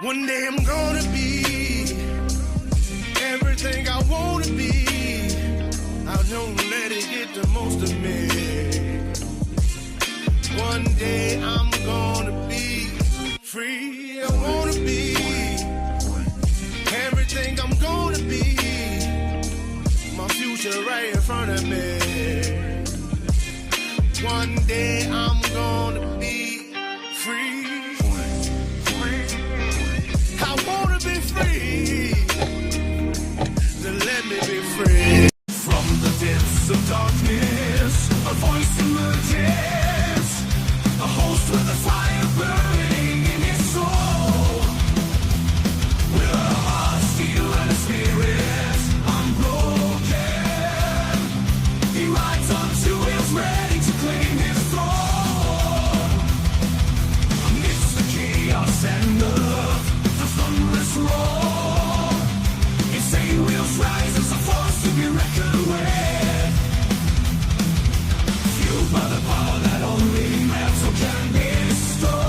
One day I'm gonna be everything I wanna be. I don't let it get the most of me. One day I'm gonna be free. I wanna be everything I'm gonna be. My future right in front of me. One day I'm gonna be free. I wanna be free. Then let me be free. From the depths of darkness, a voice emerges. A host with a fire burning in his soul. With a heart steel and a spirit unbroken. He rides onto his ready to claim his throne. Amidst the chaos and earth, the thunderous roar. Insane wheels rise as a force to be reckoned with. Fueled by the power that only metal can bestow.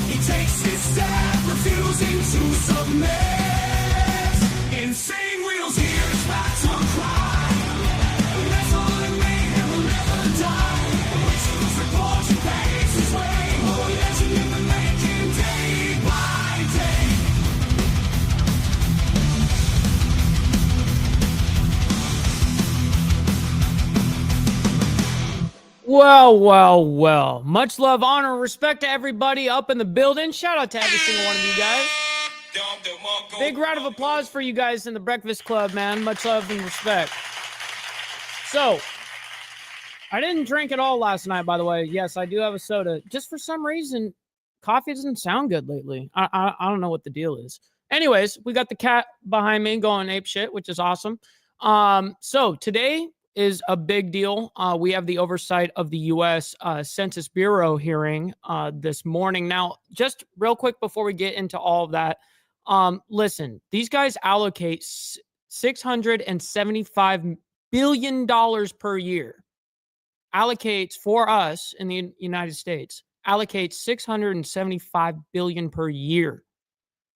He takes his step, refusing to submit. Insane wheels hear his battle cry. Metal and mayhem will never die. Whistlers report he pays his way. Oh, legend in the making, day by day. Well. Much love, honor, and respect to everybody up in the building. Shout out to every single one of you guys. Big round of applause for you guys in the Breakfast Club, man. Much love and respect. So, I didn't drink at all last night, by the way. Yes, I do have a soda. Just for some reason, coffee doesn't sound good lately. I don't know what the deal is. Anyways, we got the cat behind me going ape shit, which is awesome. So today is a big deal. We have the oversight of the U.S. Census Bureau hearing this morning. Now, just real quick before we get into all of that, listen, these guys allocate $675 billion per year. Allocates for us in the United States, allocates $675 billion per year.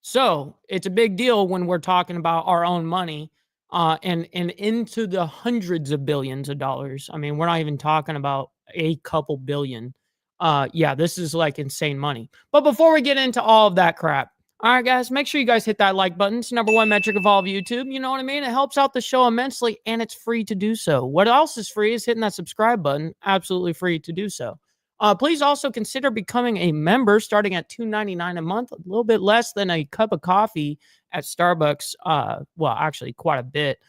So it's a big deal when we're talking about our own money. And into the hundreds of billions of dollars. I mean, we're not even talking about a couple billion. Yeah, this is like insane money. But before we get into all of that crap, all right, guys, make sure you guys hit that like button. It's the #1 metric of all of YouTube. You know what I mean? It helps out the show immensely, and it's free to do so. What else is free is hitting that subscribe button. Absolutely free to do so. Please also consider becoming a member starting at $2.99 a month, a little bit less than a cup of coffee at Starbucks. Well, actually quite a bit.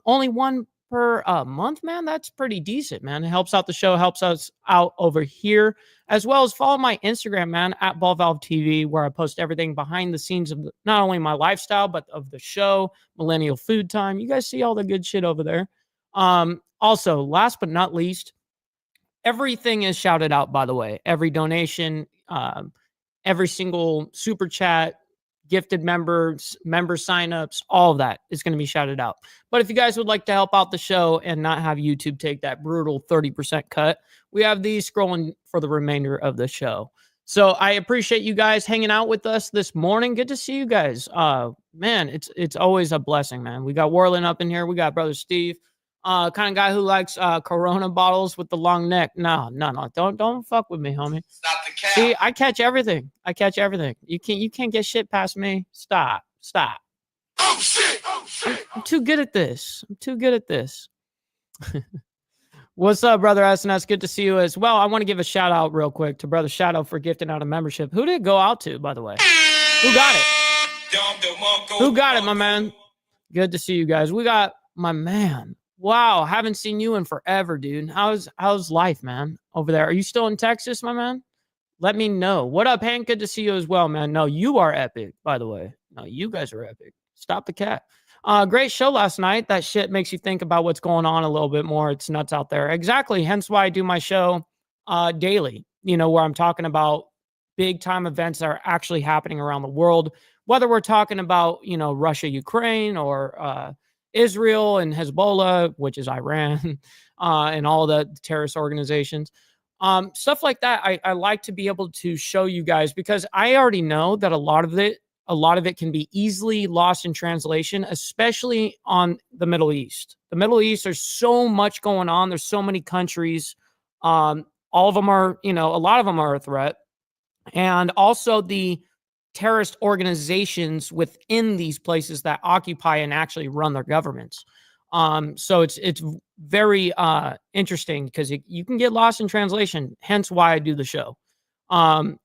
Only one per month, man. That's pretty decent, man. It helps out the show, helps us out over here, as well as follow my Instagram, man, at BallValveTV, where I post everything behind the scenes of not only my lifestyle, but of the show, Millennial Food Time. You guys see all the good shit over there. Also, last but not least, everything is shouted out, by the way. Every donation, every single super chat, gifted members, member signups, all of that is going to be shouted out. But if you guys would like to help out the show and not have YouTube take that brutal 30% cut, we have these scrolling for the remainder of the show. So I appreciate you guys hanging out with us this morning. Good to see you guys. Man, it's always a blessing, man. We got Warlin up in here. We got Brother Steve. Kind of guy who likes Corona bottles with the long neck. No. Don't fuck with me, homie. Stop the cap. See, I catch everything. You can't get shit past me. Stop. Oh shit. I'm too good at this. What's up, Brother SNS? Good to see you as well. I want to give a shout out real quick to Brother Shadow for gifting out a membership. Who did it go out to, by the way? Who got it? Who got it, my man? Good to see you guys. We got my man. Wow, haven't seen you in forever, dude. How's life, man, over there? Are you still in Texas, my man? Let me know. What up, Hank? Good to see you as well, man. No, you are epic, by the way. No, you guys are epic. Stop the cat. Great show last night. That shit makes you think about what's going on a little bit more. It's nuts out there. Exactly. Hence why I do my show daily, where I'm talking about big time events that are actually happening around the world, whether we're talking about, Russia, Ukraine, or Israel and Hezbollah, which is Iran, and all the terrorist organizations. Stuff like that. I like to be able to show you guys because I already know that a lot of it can be easily lost in translation, especially on the Middle East. The Middle East, there's so much going on. There's so many countries. All of them are, a lot of them are a threat. And also the terrorist organizations within these places that occupy and actually run their governments. So it's very interesting because you can get lost in translation, hence why I do the show.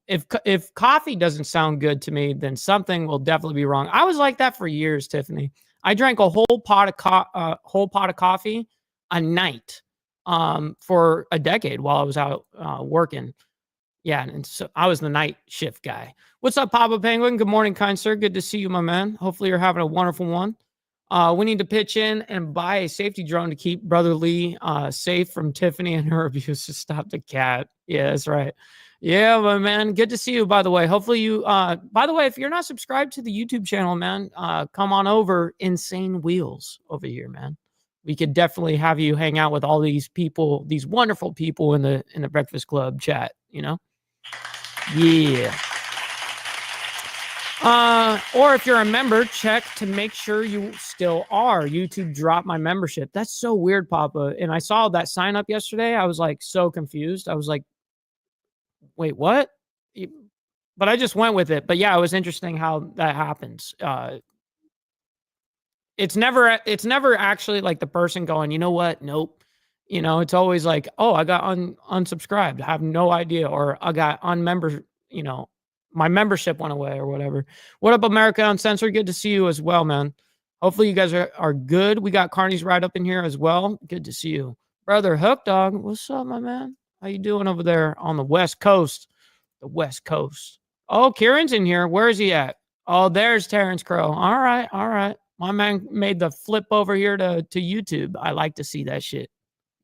If coffee doesn't sound good to me, then something will definitely be wrong. I was like that for years, Tiffany. I drank a whole pot of coffee a night for a decade while I was out working. Yeah, and so I was the night shift guy. What's up, Papa Penguin? Good morning, kind sir. Good to see you, my man. Hopefully you're having a wonderful one. We need to pitch in and buy a safety drone to keep Brother Lee safe from Tiffany and her abuse to stop the cat. Yeah, that's right. Yeah, my man. Good to see you, by the way. Hopefully you, by the way, if you're not subscribed to the YouTube channel, man, come on over. Insane Wheels over here, man. We could definitely have you hang out with all these people, these wonderful people in the Breakfast Club chat, Yeah. Or if you're a member, check to make sure you still are. YouTube dropped my membership. That's so weird, Papa. And I saw that sign up yesterday. I was like so confused. I was like, wait, what? But I just went with it. But yeah, it was interesting how that happens. It's never actually like the person going, you know what? Nope. It's always like, oh, I got unsubscribed. I have no idea. Or I got unmember, my membership went away or whatever. What up, America Uncensored? Good to see you as well, man. Hopefully you guys are good. We got Carney's right up in here as well. Good to see you. Brother Hook Dog, what's up, my man? How you doing over there on the West Coast? The West Coast. Oh, Kieran's in here. Where is he at? Oh, there's Terrence Crow. All right. My man made the flip over here to YouTube. I like to see that shit.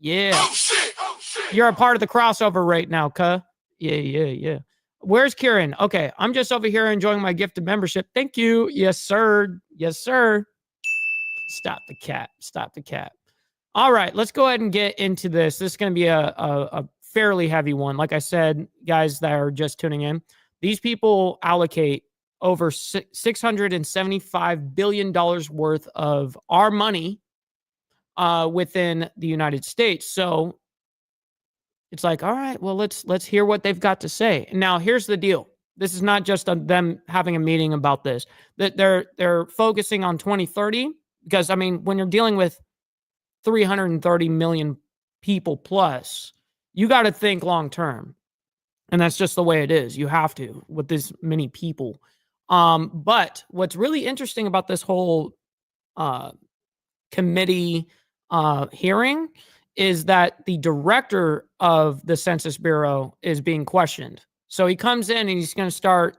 Yeah. Oh shit! You're a part of the crossover right now, cuh. Yeah. Where's Kieran? Okay, I'm just over here enjoying my gift of membership. Thank you. Yes, sir. Stop the cat. All right, let's go ahead and get into this. This is going to be a fairly heavy one. Like I said, guys that are just tuning in, these people allocate over $675 billion worth of our money within the United States. So it's like, all right, well, let's hear what they've got to say. Now, here's the deal. This is not just them having a meeting about this. That they're focusing on 2030 because, I mean, when you're dealing with 330 million people plus, you got to think long term. And that's just the way it is. You have to with this many people. But what's really interesting about this whole committee hearing is that the director of the Census Bureau is being questioned. So he comes in and he's going to start,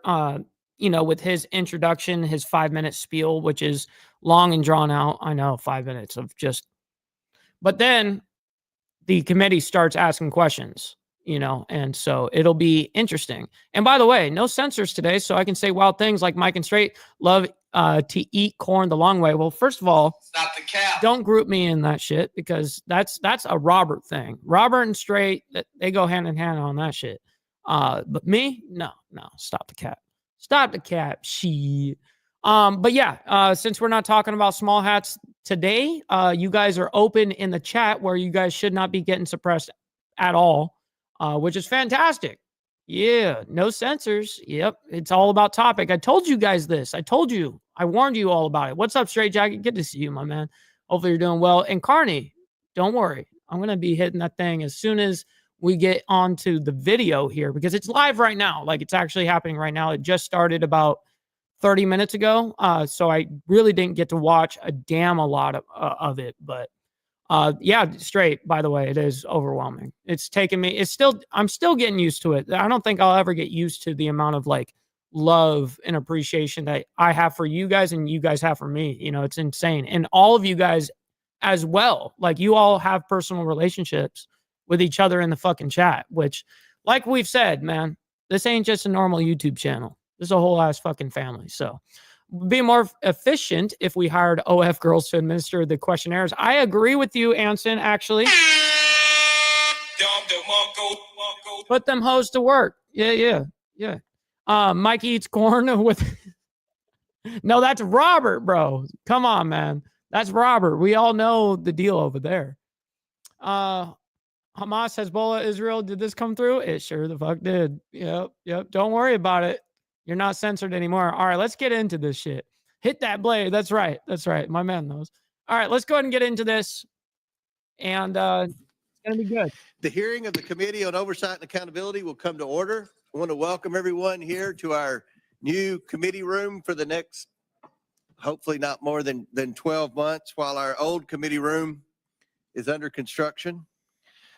with his introduction, his 5-minute spiel, which is long and drawn out. I know, 5 minutes of just, but then the committee starts asking questions, and so it'll be interesting. And by the way, no censors today, so I can say wild things like Mike and Straight love to eat corn the long way. Well, first of all, Stop the cap. don't group me in that shit because that's a Robert thing. Robert and Straight, they go hand in hand on that shit. But me, no, stop the cap. She. But yeah, since we're not talking about small hats today, you guys are open in the chat where you guys should not be getting suppressed at all, which is fantastic. Yeah, no censors. Yep, it's all about topic. I told you guys this. I warned you all about it. What's up, Straight Jacket? Good to see you, my man. Hopefully you're doing well. And Carney, don't worry. I'm going to be hitting that thing as soon as we get onto the video here because it's live right now. Like it's actually happening right now. It just started about 30 minutes ago. So I really didn't get to watch a damn a lot of it. But yeah, Straight, by the way, it is overwhelming. It's taken me, I'm still getting used to it. I don't think I'll ever get used to the amount of like love and appreciation that I have for you guys and you guys have for me. It's insane. And all of you guys as well. Like you all have personal relationships with each other in the fucking chat, which like we've said, man, this ain't just a normal YouTube channel. This is a whole ass fucking family. So be more efficient if we hired OF girls to administer the questionnaires. I agree with you, Anson, actually. Put them hoes to work. Yeah. Mike eats corn with. No, that's Robert, bro. Come on, man. That's Robert. We all know the deal over there. Hamas, Hezbollah, Israel. Did this come through? It sure the fuck did. Yep. Don't worry about it. You're not censored anymore. All right, let's get into this shit. Hit that blade. That's right. My man knows. All right, let's go ahead and get into this. And it's going to be good. The hearing of the Committee on Oversight and Accountability will come to order. I want to welcome everyone here to our new committee room for the next, hopefully not more than 12 months, while our old committee room is under construction.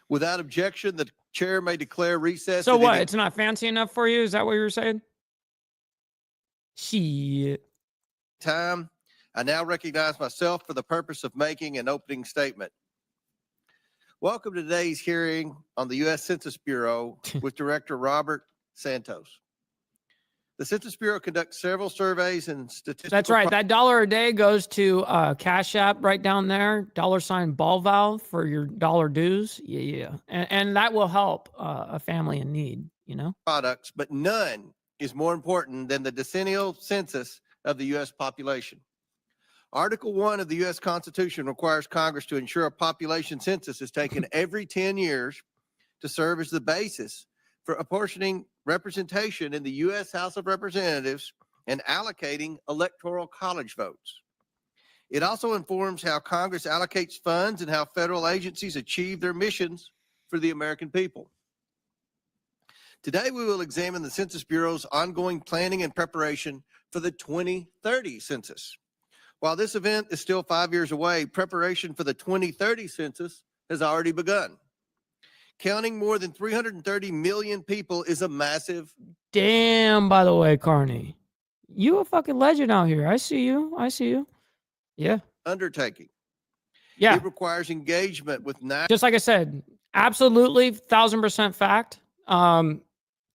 Without objection, the chair may declare recess. So what? It's not fancy enough for you? Is that what you were saying? Shit. Time. I now recognize myself for the purpose of making an opening statement. Welcome to today's hearing on the U.S. Census Bureau with Director Robert Santos. The Census Bureau conducts several surveys and statistical. That's right. That $1 a day goes to Cash App right down there. $ ball valve for your dollar dues. Yeah. And that will help a family in need, Products, but none is more important than the decennial census of the U.S. population. Article 1 of the U.S. Constitution requires Congress to ensure a population census is taken every 10 years to serve as the basis for apportioning representation in the U.S. House of Representatives and allocating electoral college votes. It also informs how Congress allocates funds and how federal agencies achieve their missions for the American people. Today, we will examine the Census Bureau's ongoing planning and preparation for the 2030 census. While this event is still 5 years away, preparation for the 2030 census has already begun. Counting more than 330 million people is a massive. Damn, by the way, Carney. You a fucking legend out here. I see you. Yeah. Undertaking. Yeah. It requires engagement with just like I said, absolutely 1000% fact.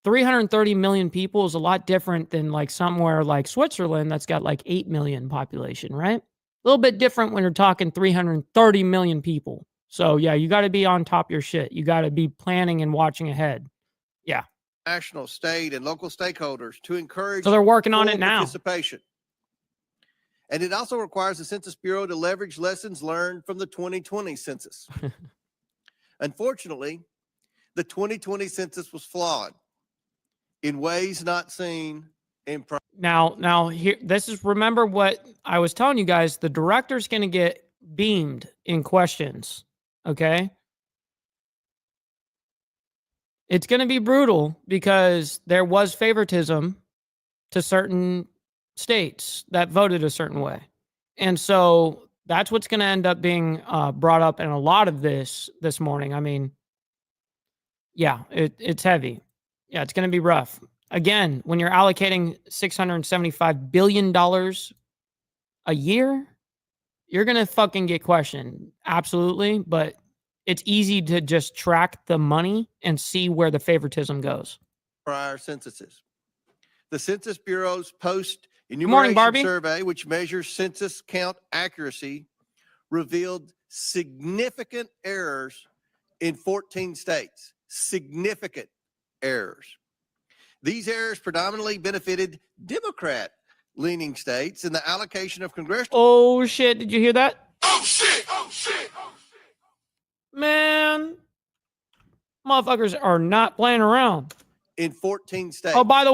330 million people is a lot different than like somewhere like Switzerland that's got like 8 million population, right? A little bit different when you're talking 330 million people. So yeah, you got to be on top of your shit. You got to be planning and watching ahead. Yeah. National, state, and local stakeholders to encourage. So they're working on it now. Participation. And it also requires the Census Bureau to leverage lessons learned from the 2020 census. Unfortunately, the 2020 census was flawed in ways not seen in now here, this is, remember what I was telling you guys, the director's going to get beamed in questions. Okay. It's going to be brutal because there was favoritism to certain states that voted a certain way. And so that's what's going to end up being brought up in a lot of this morning. I mean, yeah, it's heavy. Yeah, it's going to be rough. Again, when you're allocating $675 billion a year, you're going to fucking get questioned. Absolutely. But it's easy to just track the money and see where the favoritism goes. Prior censuses. The Census Bureau's post-enumeration survey, which measures census count accuracy, revealed significant errors in 14 states. Significant errors. These errors predominantly benefited Democrat-leaning states in the allocation of congressional. Oh, shit. Did you hear that? Oh, shit. Man, motherfuckers are not playing around. In 14 states. Oh, by the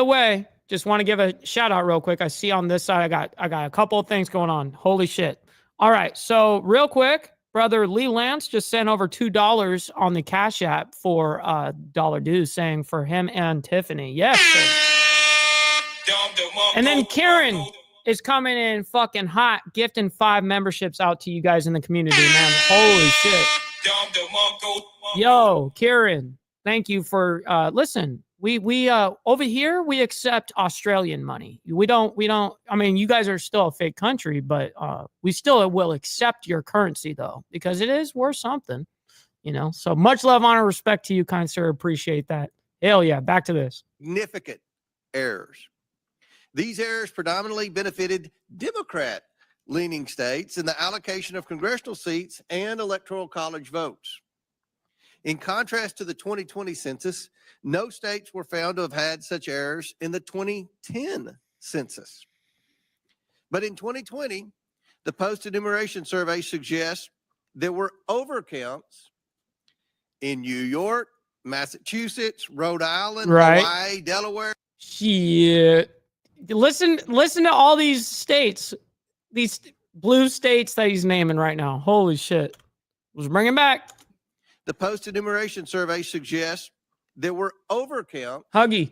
way, just want to give a shout out real quick. I see on this side, I got a couple of things going on. Holy shit. All right. So real quick, brother Lee Lance just sent over $2 on the Cash App for dollar dues, saying for him and Tiffany. Yes, sir. And then Karen is coming in fucking hot, gifting 5 memberships out to you guys in the community, man. Holy shit. Yo, Karen, thank you for listen. We over here we accept Australian money. We don't I mean, you guys are still a fake country, but we still will accept your currency though, because it is worth something, So much love, honor, respect to you, kind sir. Appreciate that. Hell yeah, back to this. Significant errors. These errors predominantly benefited Democrat-leaning states in the allocation of congressional seats and electoral college votes. In contrast to the 2020 census, no states were found to have had such errors in the 2010 census. But in 2020, the post-enumeration survey suggests there were overcounts in New York, Massachusetts, Rhode Island, Right. Hawaii, Delaware. Shit. Listen to all these states, these blue states that he's naming right now. Holy shit. Let's bring him back. The post-enumeration survey suggests there were overcounts Huggy.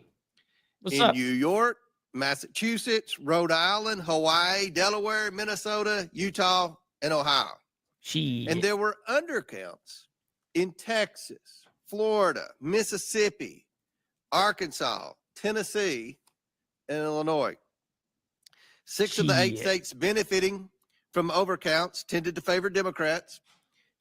What's in up? New York, Massachusetts, Rhode Island, Hawaii, Delaware, Minnesota, Utah, and Ohio. Shit. And there were undercounts in Texas, Florida, Mississippi, Arkansas, Tennessee, and Illinois. 6 of the 8 Shit. states benefiting from overcounts tended to favor Democrats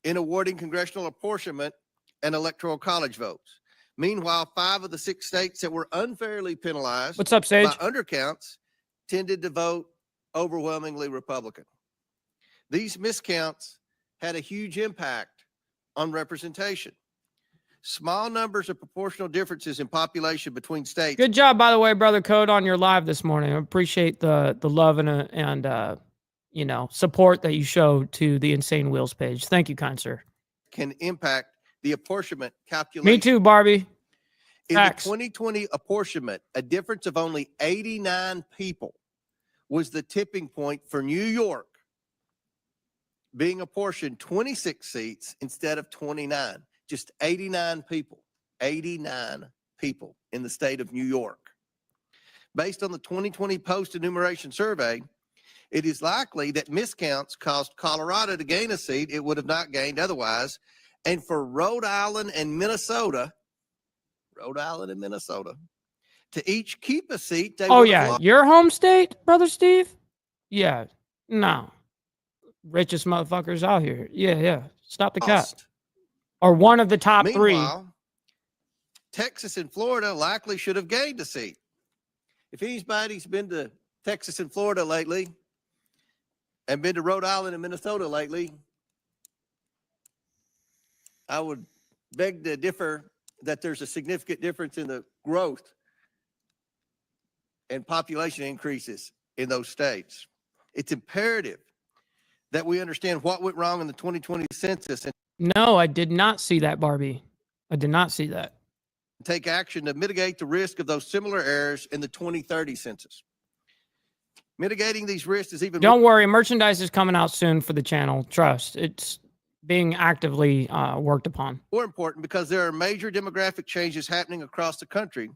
in awarding congressional apportionment and electoral college votes. Meanwhile, 5 of the 6 states that were unfairly penalized What's up, Sage? by undercounts tended to vote overwhelmingly Republican. These miscounts had a huge impact on representation. Small numbers of proportional differences in population between states. Good job, by the way, Brother Code, on your live this morning. I appreciate the love and you know, support that you showed to the Insane Wheels page. Thank you, kind sir. Can impact the apportionment calculation. Me too, Barbie. In Facts. the 2020 apportionment, a difference of only 89 people was the tipping point for New York being apportioned 26 seats instead of 29. Just 89 people in the state of New York. Based on the 2020 post-enumeration survey, it is likely that miscounts caused Colorado to gain a seat it would have not gained otherwise. And for Rhode Island and Minnesota, to each keep a seat. They Oh, would have yeah. lost. Your home state, Brother Steve? Yeah. No. Richest motherfuckers out here. Yeah. Stop the cap. Or one of the top 3. Meanwhile, Texas and Florida likely should have gained a seat. If anybody's been to Texas and Florida lately and been to Rhode Island and Minnesota lately, I would beg to differ that there's a significant difference in the growth and population increases in those states. It's imperative that we understand what went wrong in the 2020 census and No, I did not see that, Barbie. I did not see that. take action to mitigate the risk of those similar errors in the 2030 census. Mitigating these risks is even Don't worry. Merchandise is coming out soon for the channel. Trust. It's being actively worked upon. more important because there are major demographic changes happening across the country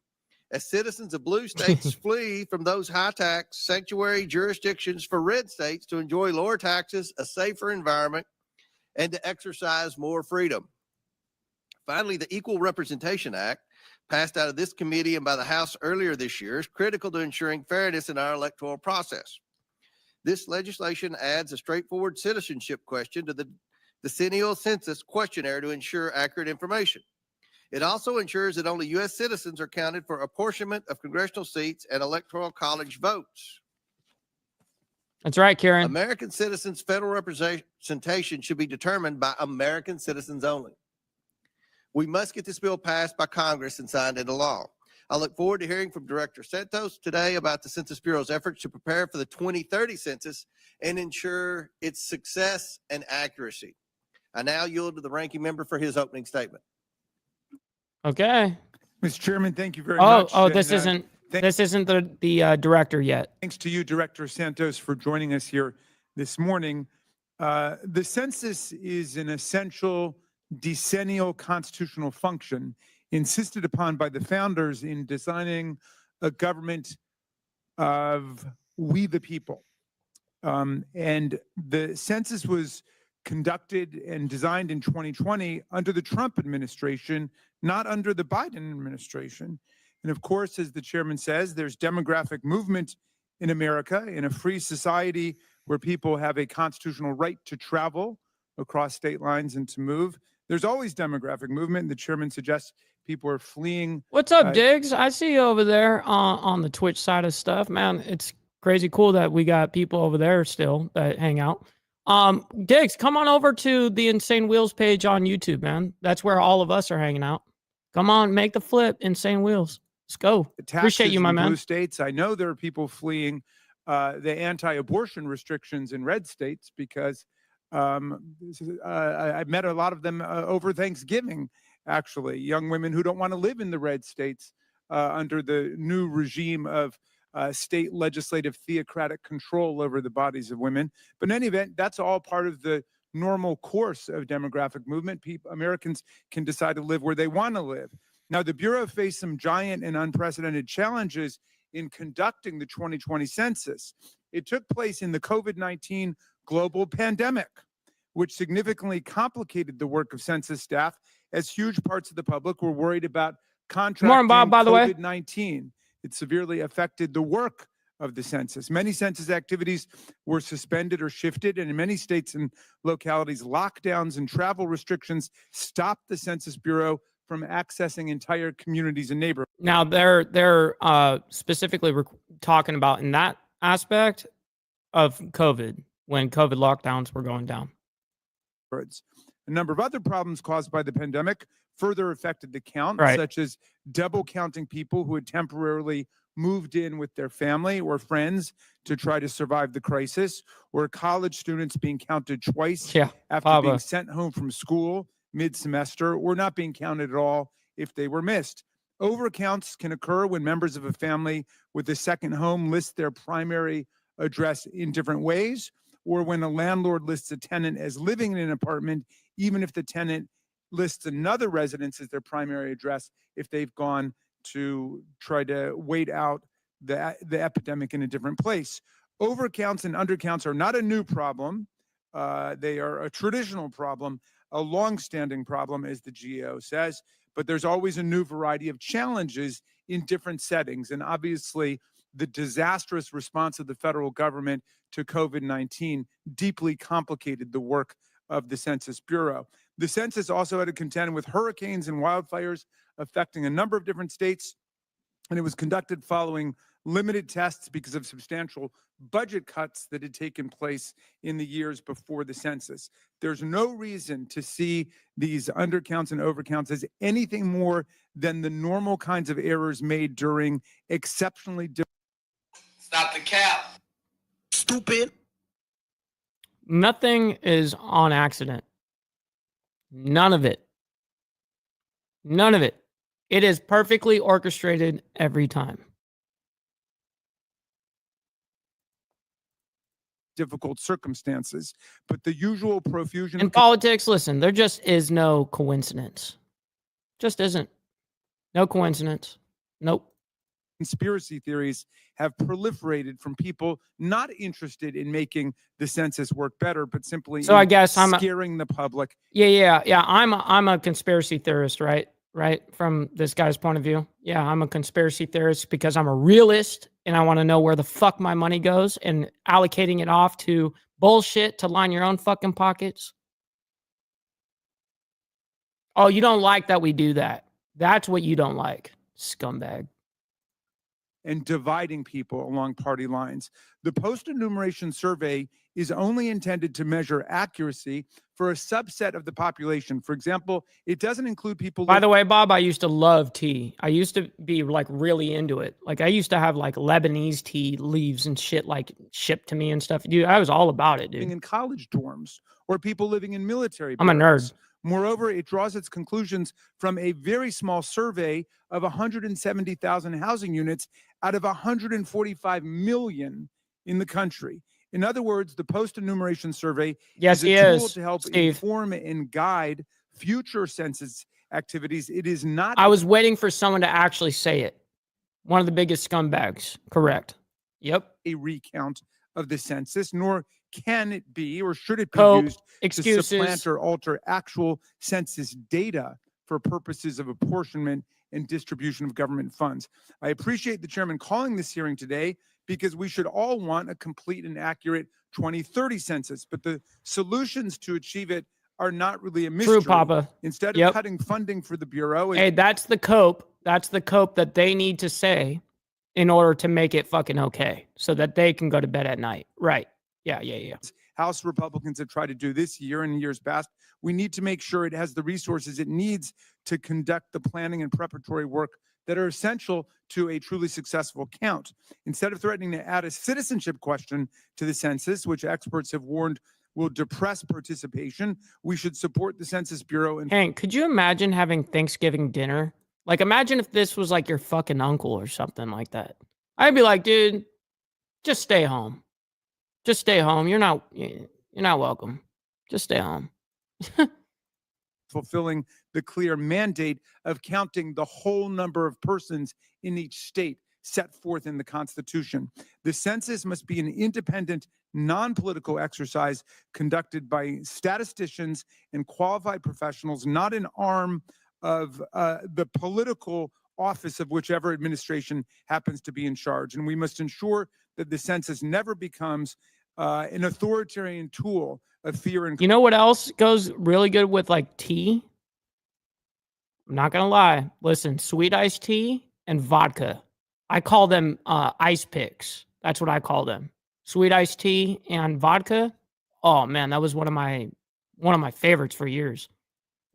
as citizens of blue states flee from those high tax sanctuary jurisdictions for red states to enjoy lower taxes, a safer environment, and to exercise more freedom. Finally, the Equal Representation Act, passed out of this committee and by the House earlier this year, is critical to ensuring fairness in our electoral process. This legislation adds a straightforward citizenship question to the decennial census questionnaire to ensure accurate information. It also ensures that only U.S. citizens are counted for apportionment of congressional seats and electoral college votes. That's right, Karen. American citizens' federal representation should be determined by American citizens only. We must get this bill passed by Congress and signed into law. I look forward to hearing from Director Santos today about the Census Bureau's efforts to prepare for the 2030 census and ensure its success and accuracy. I now yield to the ranking member for his opening statement. Okay. Mr. Chairman, thank you very much. Oh, this And, isn't the director yet. thanks to you, Director Santos, for joining us here this morning. The census is an essential decennial constitutional function insisted upon by the founders in designing a government of we the people. And the census was conducted and designed in 2020 under the Trump administration, not under the Biden administration. And of course, as the chairman says, there's demographic movement in America, in a free society where people have a constitutional right to travel across state lines and to move. There's always demographic movement. The chairman suggests people are fleeing. What's up, Diggs? I see you over there on the Twitch side of stuff, man. It's crazy cool that we got people over there still that hang out. Diggs, come on over to the Insane Wheels page on YouTube, man. That's where all of us are hanging out. Come on, make the flip, Insane Wheels. Let's go. Appreciate you, my in man. blue states. I know there are people fleeing the anti-abortion restrictions in red states because I met a lot of them over Thanksgiving, actually, young women who don't want to live in the red states under the new regime of state legislative theocratic control over the bodies of women. But in any event, that's all part of the normal course of demographic movement. Americans can decide to live where they want to live. Now, the Bureau faced some giant and unprecedented challenges in conducting the 2020 census. It took place in the COVID-19 global pandemic, which significantly complicated the work of census staff as huge parts of the public were worried about contracting Bob, by the way. COVID-19. It severely affected the work of the census. Many census activities were suspended or shifted, and in many states and localities, lockdowns and travel restrictions stopped the Census Bureau from accessing entire communities and neighborhoods. Now, they're specifically talking about in that aspect of COVID, when COVID lockdowns were going down. A number of other problems caused by the pandemic further affected the count, Right. such as double counting people who had temporarily moved in with their family or friends to try to survive the crisis, or college students being counted twice after being sent home from school mid-semester, or not being counted at all if they were missed. Overcounts can occur when members of a family with a second home list their primary address in different ways, or when a landlord lists a tenant as living in an apartment, even if the tenant lists another residence as their primary address, if they've gone to try to wait out the epidemic in a different place. Overcounts and undercounts are not a new problem. They are a traditional problem, a long-standing problem, as the GAO says, but there's always a new variety of challenges in different settings. And obviously, the disastrous response of the federal government to COVID-19 deeply complicated the work of the Census Bureau. The census also had to contend with hurricanes and wildfires affecting a number of different states, and it was conducted following limited tests because of substantial budget cuts that had taken place in the years before the census. There's no reason to see these undercounts and overcounts as anything more than the normal kinds of errors made during exceptionally difficult. Stop the cap. Stupid. Nothing is on accident. None of it. None of it. It is perfectly orchestrated every time. Difficult circumstances, but the usual profusion In politics, listen, there just is no coincidence. Just isn't. No coincidence. Nope. conspiracy theories have proliferated from people not interested in making the census work better, but simply so I guess I'm scaring the public. Yeah. I'm a conspiracy theorist, right? Right, from this guy's point of view. Yeah, I'm a conspiracy theorist because I'm a realist and I want to know where the fuck my money goes, and allocating it off to bullshit to line your own fucking pockets. Oh, you don't like that we do that. That's what you don't like, scumbag. And dividing people along party lines. The post-enumeration survey is only intended to measure accuracy for a subset of the population. For example, it doesn't include people. By the way, Bob, I used to love tea. I used to be like really into it. Like I used to have like Lebanese tea leaves and shit like shipped to me and stuff. Dude, I was all about it, dude. In college dorms or people living in military I'm a barracks. nerd. Moreover, it draws its conclusions from a very small survey of 170,000 housing units out of 145 million in the country. In other words, the post-enumeration survey is a tool to help inform and guide future census activities. It is not. I was waiting for someone to actually say it. One of the biggest scumbags. Correct. Yep. A recount of the census, nor can it be or should it be used excuses to supplant or alter actual census data for purposes of apportionment and distribution of government funds. I appreciate the chairman calling this hearing today because we should all want a complete and accurate 2030 census, but the solutions to achieve it are not really a mystery. True, Papa. Instead of cutting funding for the Bureau. Hey, that's the cope. That's the cope that they need to say in order to make it fucking okay so that they can go to bed at night. Right. Yeah. House Republicans have tried to do this year and years past. We need to make sure it has the resources it needs to conduct the planning and preparatory work that are essential to a truly successful count. Instead of threatening to add a citizenship question to the census, which experts have warned will depress participation, we should support the Census Bureau. And Hank, could you imagine having Thanksgiving dinner? Like, imagine if this was like your fucking uncle or something like that. I'd be like, dude, just stay home. Just stay home. You're not welcome. Just stay home. fulfilling the clear mandate of counting the whole number of persons in each state set forth in the Constitution. The census must be an independent, non-political exercise conducted by statisticians and qualified professionals, not an arm of the political office of whichever administration happens to be in charge. And we must ensure that the census never becomes an authoritarian tool of fear and. You know what else goes really good with like tea? I'm not gonna lie. Listen, sweet iced tea and vodka. I call them ice picks. That's what I call them. Sweet iced tea and vodka. Oh man, that was one of my favorites for years.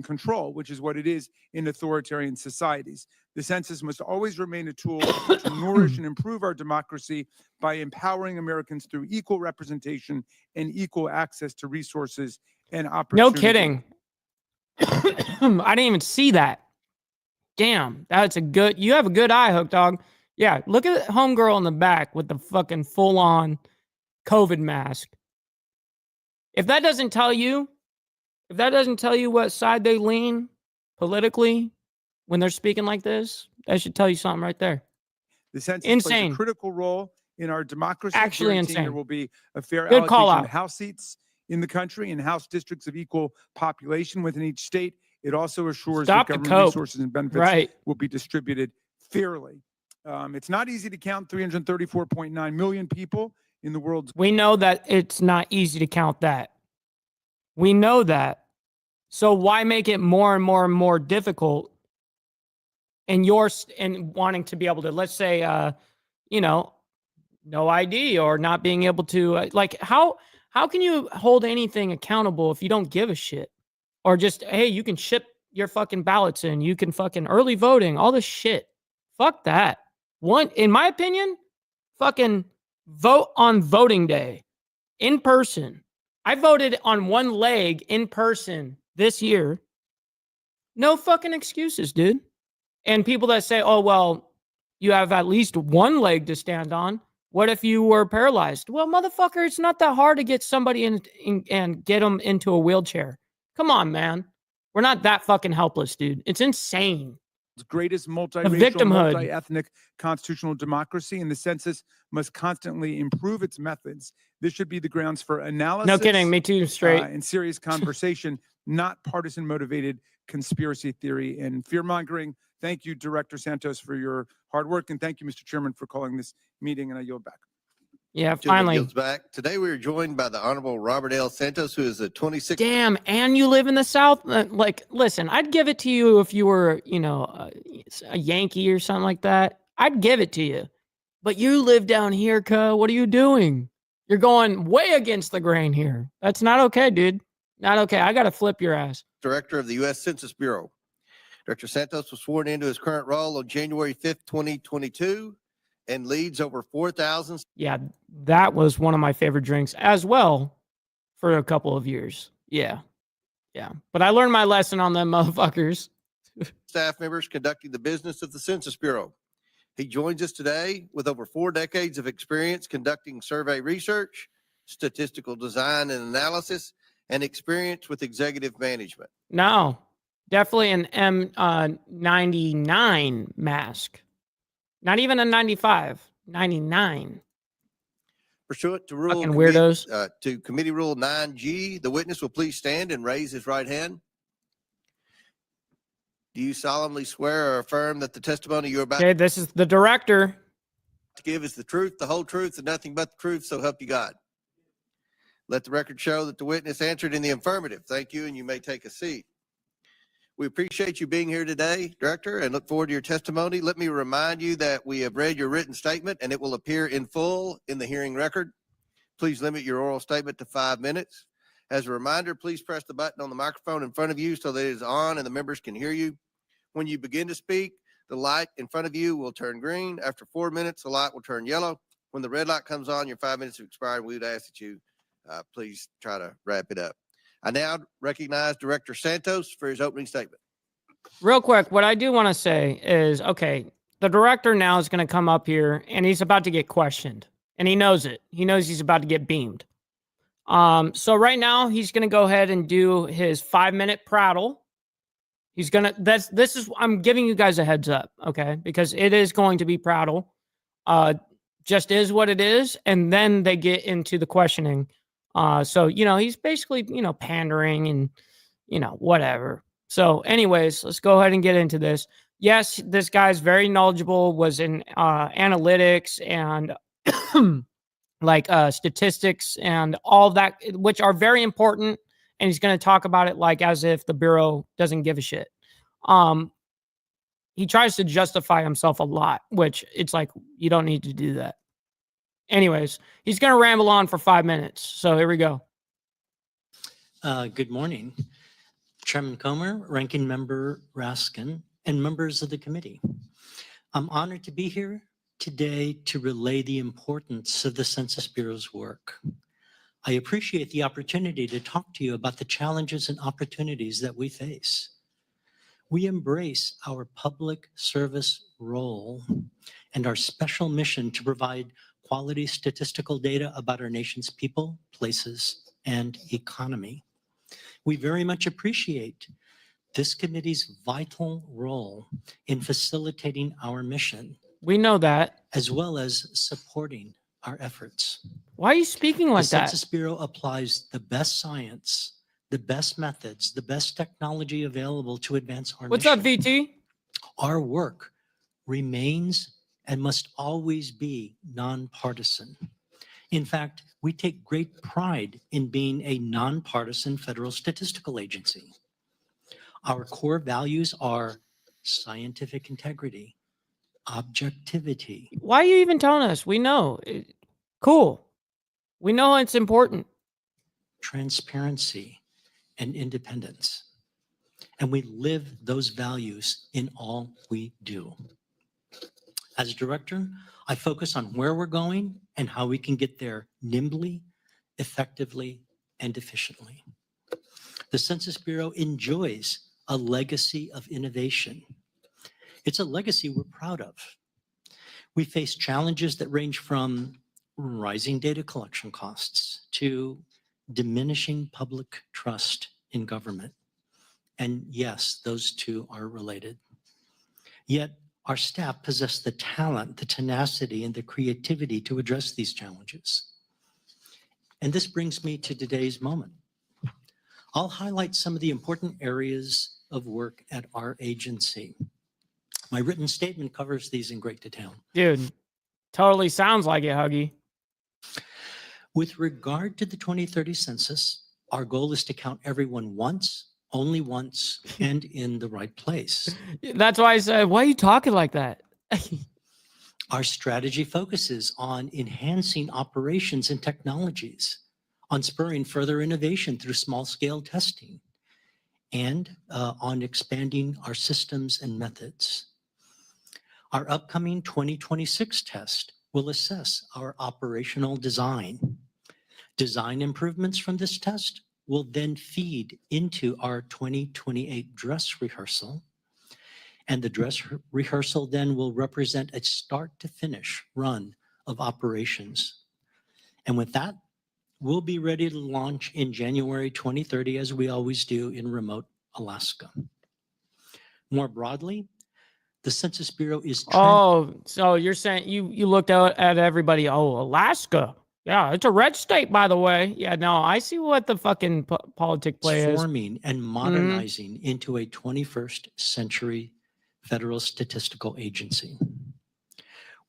Control, which is what it is in authoritarian societies. The census must always remain a tool to nourish and improve our democracy by empowering Americans through equal representation and equal access to resources and opportunities. No kidding. I didn't even see that. Damn, you have a good eye, Hook Dog. Yeah, look at homegirl in the back with the fucking full-on COVID mask. If that doesn't tell you what side they lean politically when they're speaking like this, that should tell you something right there. The census Insane. plays a critical role in our democracy. Actually guaranteeing insane. There will be a fair Good call allocation out. of House seats in the country and House districts of equal population within each state. It also assures Stop that the government cope. resources and benefits Right. will be distributed fairly. It's not easy to count 334.9 million people in the world's. We know that it's not easy to count that. We know that. So why make it more and more and more difficult? And wanting to be able to, let's say, no ID or not being able to, how can you hold anything accountable if you don't give a shit? Or just, hey, you can ship your fucking ballots in, you can fucking early voting, all this shit. Fuck that. In my opinion, fucking vote on voting day in person. I voted on one leg in person this year. No fucking excuses, dude. And people that say, oh, well, you have at least one leg to stand on. What if you were paralyzed? Well, motherfucker, it's not that hard to get somebody in and get them into a wheelchair. Come on, man. We're not that fucking helpless, dude. It's insane. Greatest multiracial, multi-ethnic constitutional democracy, and the census must constantly improve its methods. This should be the grounds for analysis. No kidding, me too, straight. And serious conversation, not partisan-motivated conspiracy theory and fear-mongering. Thank you, Director Santos, for your hard work, and thank you, Mr. Chairman, for calling this meeting, and I yield back. Yeah, Gentleman finally. yields back. Today we are joined by the Honorable Robert L. Santos, who is the 26th. Damn, and you live in the South? Listen, I'd give it to you if you were, a Yankee or something like that. I'd give it to you. But you live down here, cuh. What are you doing? You're going way against the grain here. That's not okay, dude. Not okay. I got to flip your ass. Director of the U.S. Census Bureau. Director Santos was sworn into his current role on January 5th, 2022, and leads over 4,000. Yeah, that was one of my favorite drinks as well for a couple of years. Yeah. But I learned my lesson on them motherfuckers. Staff members conducting the business of the Census Bureau. He joins us today with over 4 decades of experience conducting survey research, statistical design and analysis, and experience with executive management. No, definitely an M99 mask. Not even a 95, 99. Pursuant to rule Fucking weirdos. To Committee Rule 9G, the witness will please stand and raise his right hand. Do you solemnly swear or affirm that the testimony you're about Okay, this is the director. to give is the truth, the whole truth, and nothing but the truth, so help you God? Let the record show that the witness answered in the affirmative. Thank you, and you may take a seat. We appreciate you being here today, Director, and look forward to your testimony. Let me remind you that we have read your written statement, and it will appear in full in the hearing record. Please limit your oral statement to 5 minutes. As a reminder, please press the button on the microphone in front of you so that it is on and the members can hear you. When you begin to speak, the light in front of you will turn green. After 4 minutes, the light will turn yellow. When the red light comes on, your 5 minutes have expired. We would ask that you please try to wrap it up. I now recognize Director Santos for his opening statement. Real quick, what I do want to say is, okay, the director now is going to come up here and he's about to get questioned. And he knows it. He knows he's about to get beamed. So right now he's going to go ahead and do his 5-minute prattle. He's going to, I'm giving you guys a heads up, okay? Because it is going to be prattle. Just is what it is. And then they get into the questioning. So, he's basically, pandering and, whatever. So anyways, let's go ahead and get into this. Yes, this guy's very knowledgeable, was in analytics and statistics and all that, which are very important. And he's going to talk about it like as if the Bureau doesn't give a shit. He tries to justify himself a lot, which it's like, you don't need to do that. Anyways, he's going to ramble on for 5 minutes. So here we go. Good morning, Chairman Comer, Ranking Member Raskin, and members of the committee. I'm honored to be here today to relay the importance of the Census Bureau's work. I appreciate the opportunity to talk to you about the challenges and opportunities that we face. We embrace our public service role and our special mission to provide quality statistical data about our nation's people, places, and economy. We very much appreciate this committee's vital role in facilitating our mission. We know that. As well as supporting our efforts. Why are you speaking like that? The Census Bureau applies the best science, the best methods, the best technology available to advance our mission. What's up, VT? Our work remains and must always be nonpartisan. In fact, we take great pride in being a nonpartisan federal statistical agency. Our core values are scientific integrity, objectivity. Why are you even telling us? We know. Cool. We know it's important. Transparency and independence. And we live those values in all we do. As director, I focus on where we're going and how we can get there nimbly, effectively, and efficiently. The Census Bureau enjoys a legacy of innovation. It's a legacy we're proud of. We face challenges that range from rising data collection costs to diminishing public trust in government. And yes, those two are related. Yet our staff possess the talent, the tenacity, and the creativity to address these challenges. And this brings me to today's moment. I'll highlight some of the important areas of work at our agency. My written statement covers these in great detail. Dude, totally sounds like it, Huggy. With regard to the 2030 census, our goal is to count everyone once, only once, and in the right place. That's why I said, why are you talking like that? Our strategy focuses on enhancing operations and technologies, on spurring further innovation through small-scale testing, and on expanding our systems and methods. Our upcoming 2026 test will assess our operational design. Design improvements from this test will then feed into our 2028 dress rehearsal. And the dress rehearsal then will represent a start to finish run of operations. And with that, we'll be ready to launch in January 2030, as we always do in remote Alaska. More broadly, the Census Bureau is... so you're saying you looked out at everybody. Oh, Alaska. Yeah, it's a red state, by the way. Yeah, no, I see what the fucking politic play is. Transforming and modernizing into a 21st century federal statistical agency.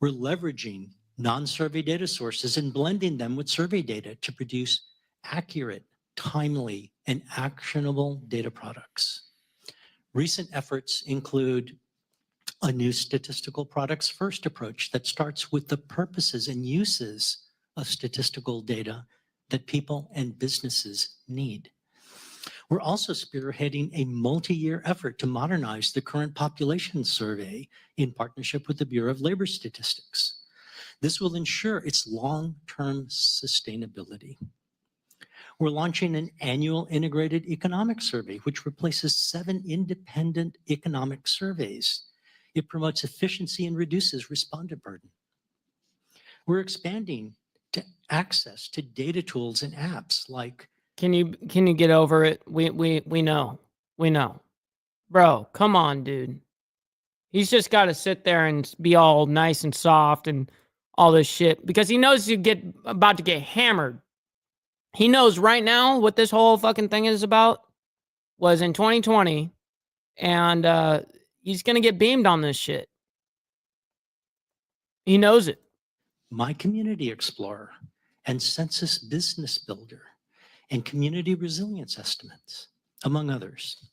We're leveraging non-survey data sources and blending them with survey data to produce accurate, timely, and actionable data products. Recent efforts include a new statistical products first approach that starts with the purposes and uses of statistical data that people and businesses need. We're also spearheading a multi-year effort to modernize the current population survey in partnership with the Bureau of Labor Statistics. This will ensure its long-term sustainability. We're launching an annual integrated economic survey, which replaces 7 independent economic surveys. It promotes efficiency and reduces respondent burden. We're expanding to access to data tools and apps like Can you get over it? We know. We know. Bro, come on, dude. He's just got to sit there and be all nice and soft and all this shit because he knows about to get hammered. He knows right now what this whole fucking thing is about was in 2020, and he's going to get beamed on this shit. He knows it. My Community Explorer and Census Business Builder and community resilience estimates, among others.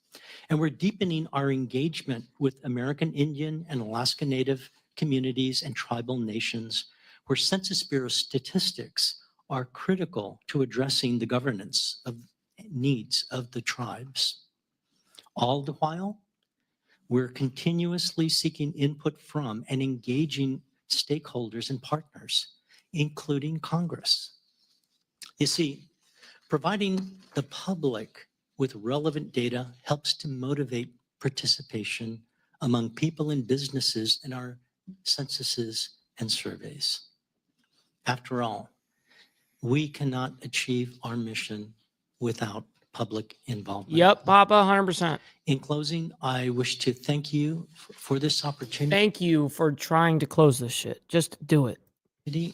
And we're deepening our engagement with American Indian and Alaska Native communities and tribal nations where Census Bureau statistics are critical to addressing the governance of needs of the tribes. All the while, we're continuously seeking input from and engaging stakeholders and partners, including Congress. You see, providing the public with relevant data helps to motivate participation among people and businesses in our censuses and surveys. After all, we cannot achieve our mission without public involvement. Yep, Papa, 100%. In closing, I wish to thank you for this opportunity. Thank you for trying to close this shit. Just do it.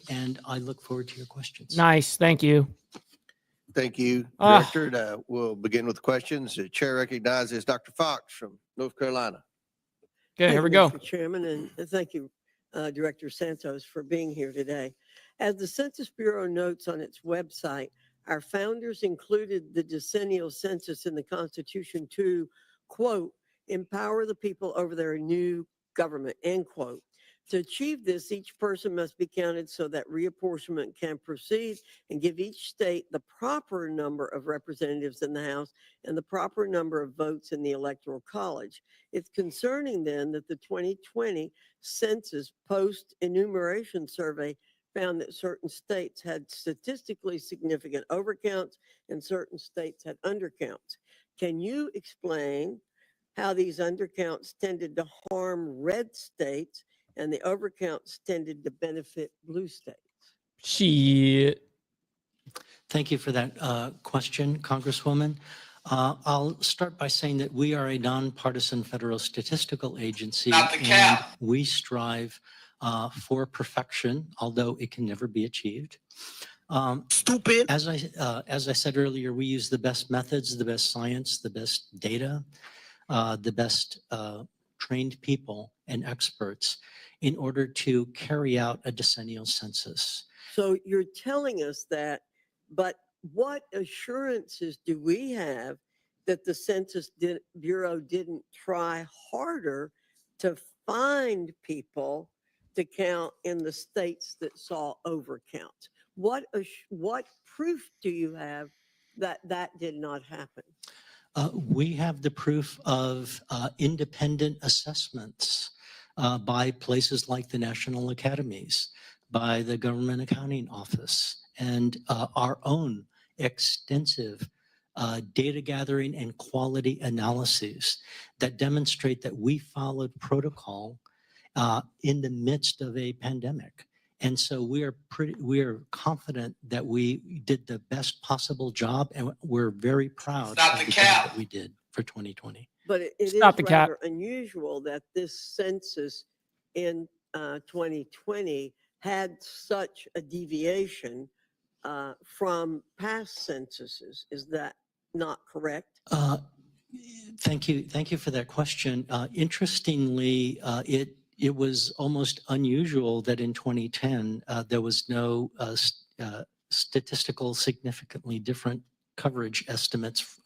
And I look forward to your questions. Nice. Thank you. Thank you, Ah. Director. We'll begin with questions. The chair recognizes Dr. Fox from North Carolina. Okay, here we Thank go. you, Mr. Chairman, and thank you, Director Santos, for being here today. As the Census Bureau notes on its website, our founders included the decennial census in the Constitution to, quote, empower the people over their new government, end quote. To achieve this, each person must be counted so that reapportionment can proceed and give each state the proper number of representatives in the House and the proper number of votes in the Electoral College. It's concerning then that the 2020 Census post-enumeration survey found that certain states had statistically significant overcounts and certain states had undercounts. Can you explain how these undercounts tended to harm red states and the overcounts tended to benefit blue states? Shit. Thank you for that question, Congresswoman. I'll start by saying that we are a nonpartisan federal statistical agency. Not the and cap. we strive for perfection, although it can never be achieved. Stupid. As I said earlier, we use the best methods, the best science, the best data, the best trained people and experts in order to carry out a decennial census. So you're telling us that, but what assurances do we have that the Census Bureau didn't try harder to find people to count in the states that saw overcounts? What proof do you have that that did not happen? We have the proof of independent assessments by places like the National Academies, by the Government Accounting Office, and our own extensive data gathering and quality analyses that demonstrate that we followed protocol in the midst of a pandemic. And so we are confident that we did the best possible job, and we're very proud Stop of the the cap. job that we did for 2020. But it is Stop the cap. rather unusual that this census in 2020 had such a deviation from past censuses. Is that not correct? Thank you for that question. Interestingly, it was almost unusual that in 2010 there was no statistical significantly different coverage estimates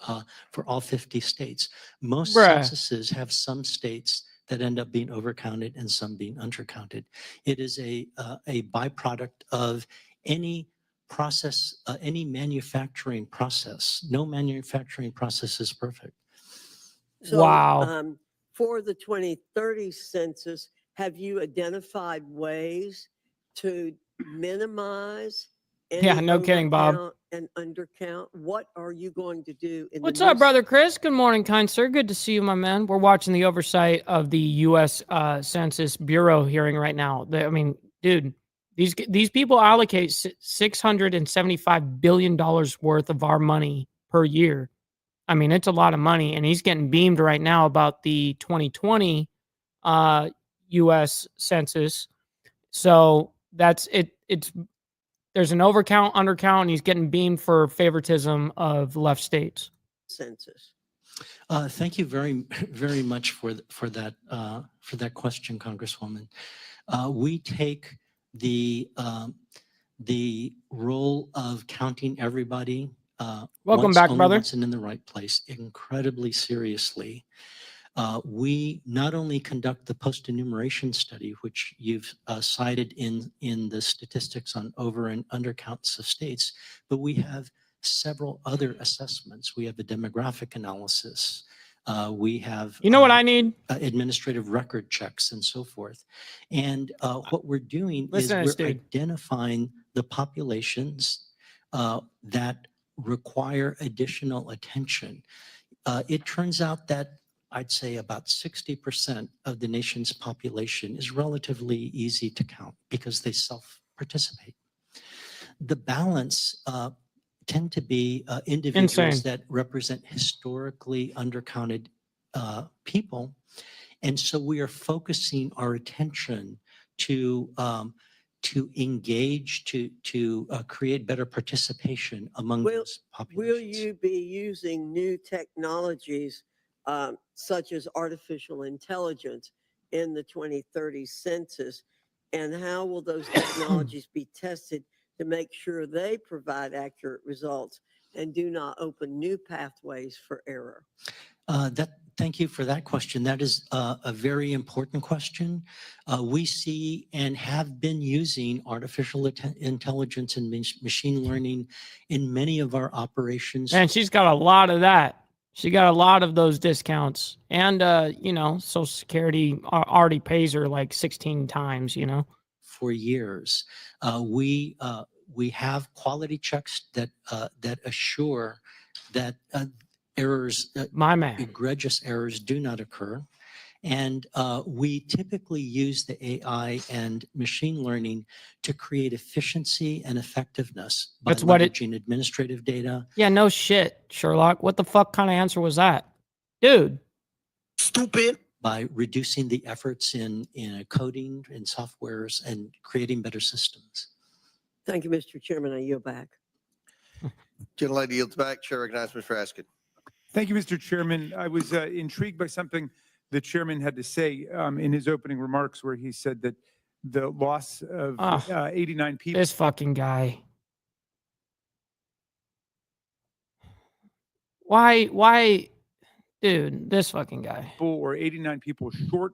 for all 50 states. Most Bruh. censuses have some states that end up being overcounted and some being undercounted. It is a byproduct of any process, any manufacturing process. No manufacturing process is perfect. So, Wow. For the 2030 census, have you identified ways to minimize Yeah, any no kidding, Bob. overcount and undercount? What are you going to do in What's the up, brother Chris? Good morning, kind sir. Good to see you, my man. We're watching the oversight of the U.S. Census Bureau hearing right now. I mean, dude, these people allocate $675 billion worth of our money per year. I mean, it's a lot of money, and he's getting beamed right now about the 2020 U.S. Census. So that's it. There's an overcount, undercount, and he's getting beamed for favoritism of left states. census? Thank you very much for that question, Congresswoman. We take the role of counting everybody Welcome back, only brother. once and in the right place incredibly seriously. We not only conduct the post-enumeration study, which you've cited in the statistics on over and undercounts of states, but we have several other assessments. We have a demographic analysis. We have You know what I need? administrative record checks and so forth. And what we're doing Listen to is this, we're dude. identifying the populations that require additional attention. It turns out that I'd say about 60% of the nation's population is relatively easy to count because they self-participate. The balance tend to be individuals Insane. that represent historically undercounted people. And so we are focusing our attention to engage, to create better participation among those populations. Will you be using new technologies such as artificial intelligence in the 2030 census? And how will those technologies be tested to make sure they provide accurate results and do not open new pathways for error? Thank you for that question. That is a very important question. We see and have been using artificial intelligence and machine learning in many of our operations. Man, she's got a lot of that. She got a lot of those discounts. And, Social Security already pays her like 16 times, For years. We have quality checks that assure that errors, My man. egregious errors do not occur. And we typically use the AI and machine learning to create efficiency and effectiveness by That's what leveraging administrative data. Yeah, no shit, Sherlock. What the fuck kind of answer was that? Dude. Stupid. By reducing the efforts in coding and softwares and creating better systems. Thank you, Mr. Chairman. I yield back. Gentlelady yields back. Chair recognizes Mr. Askin. Thank you, Mr. Chairman. I was intrigued by something the chairman had to say in his opening remarks, where he said that the loss of 89 people. This fucking guy. Why, dude, this fucking guy. Or 89 people short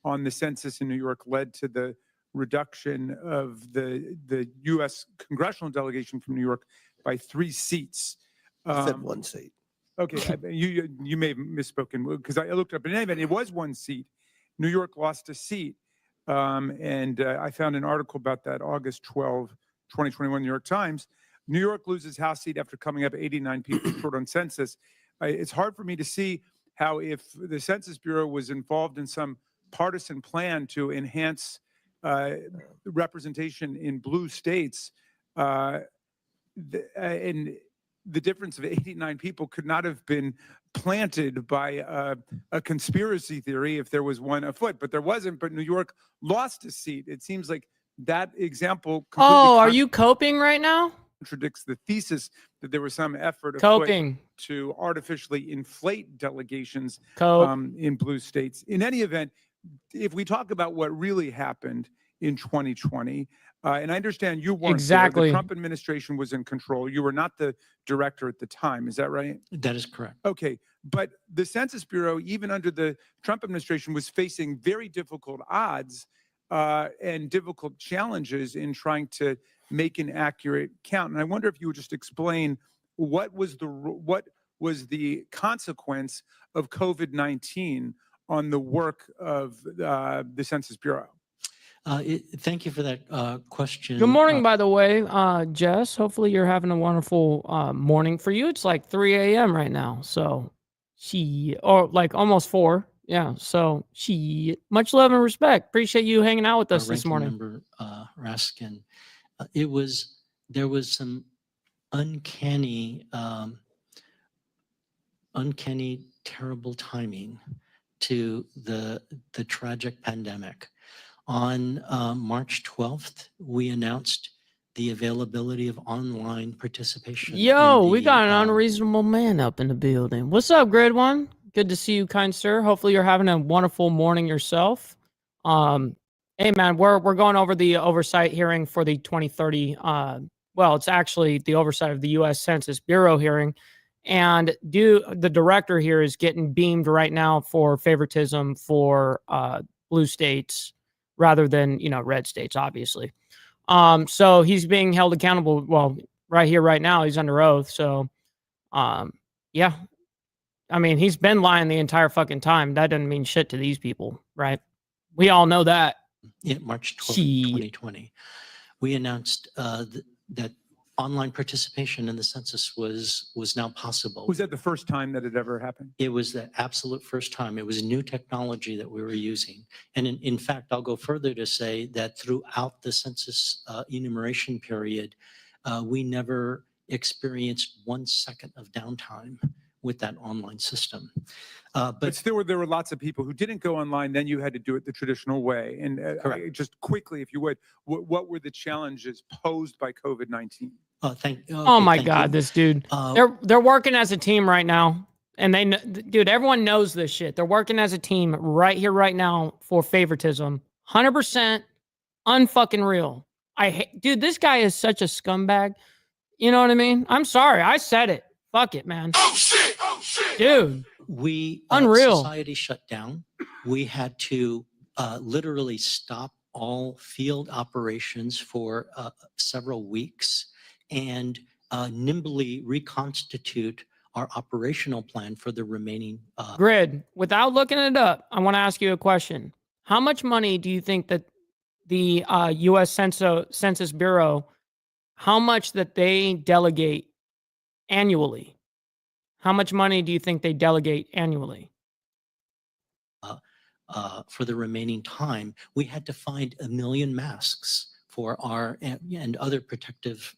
on the census in New York led to the reduction of the U.S. congressional delegation from New York by 3 seats. I said 1 seat. Okay, you may have misspoken because I looked up in any event, it was 1 seat. New York lost a seat. And I found an article about that August 12, 2021, New York Times. New York loses House seat after coming up 89 people short on census. It's hard for me to see how, if the Census Bureau was involved in some partisan plan to enhance representation in blue states, and the difference of 89 people could not have been planted by a conspiracy theory if there was one afoot, but there wasn't. But New York lost a seat. It seems like that example Oh, are you coping right now? Contradicts the thesis that there was some effort Coping to artificially inflate delegations Cope. In blue states. In any event, if we talk about what really happened in 2020, and I understand you weren't Exactly. there. The Trump administration was in control. You were not the director at the time. Is that right? That is correct. Okay. But the Census Bureau, even under the Trump administration, was facing very difficult odds and difficult challenges in trying to make an accurate count. And I wonder if you would just explain what was the consequence of COVID-19 on the work of the Census Bureau? Thank you for that question. Good morning, by the way, Jess. Hopefully you're having a wonderful morning. For you, it's like 3 a.m. right now. So or like almost 4. Yeah. So much love and respect. Appreciate you hanging out with us this Ranking morning. Member Raskin, there was some uncanny, terrible timing to the tragic pandemic. On March 12th, we announced the availability of online participation. Yo, we got an unreasonable man up in the building. What's up, Grade One? Good to see you, kind sir. Hopefully you're having a wonderful morning yourself. Hey man, we're going over the oversight hearing for the 2030. Well, it's actually the oversight of the U.S. Census Bureau hearing, and the director here is getting beamed right now for favoritism for blue states rather than red states, obviously. So he's being held accountable. Well, right here, right now, he's under oath. So, yeah. I mean, he's been lying the entire fucking time. That doesn't mean shit to these people, right? We all know that. March 12th, 2020, we announced that online participation in the census was now possible. Was that the first time that it ever happened? It was the absolute first time. It was new technology that we were using. And in fact, I'll go further to say that throughout the census enumeration period, we never experienced 1 second of downtime with that online system. But still, there were lots of people who didn't go online. Then you had to do it the traditional way. And just quickly, if you would, what were the challenges posed by COVID-19? Oh my God, this dude. They're working as a team right now. And dude, everyone knows this shit. They're working as a team right here, right now for favoritism. 100% unfucking real. Dude, this guy is such a scumbag. You know what I mean? I'm sorry. I said it. Fuck it, man. Oh shit! Oh shit! Dude. Unreal. Society shut down. We had to literally stop all field operations for several weeks and nimbly reconstitute our operational plan for the remaining grid. Without looking it up, I want to ask you a question. How much money do you think that the U.S. Census Bureau, how much that they delegate annually? How much money do you think they delegate annually? For the remaining time, we had to find 1 million masks for our and other protective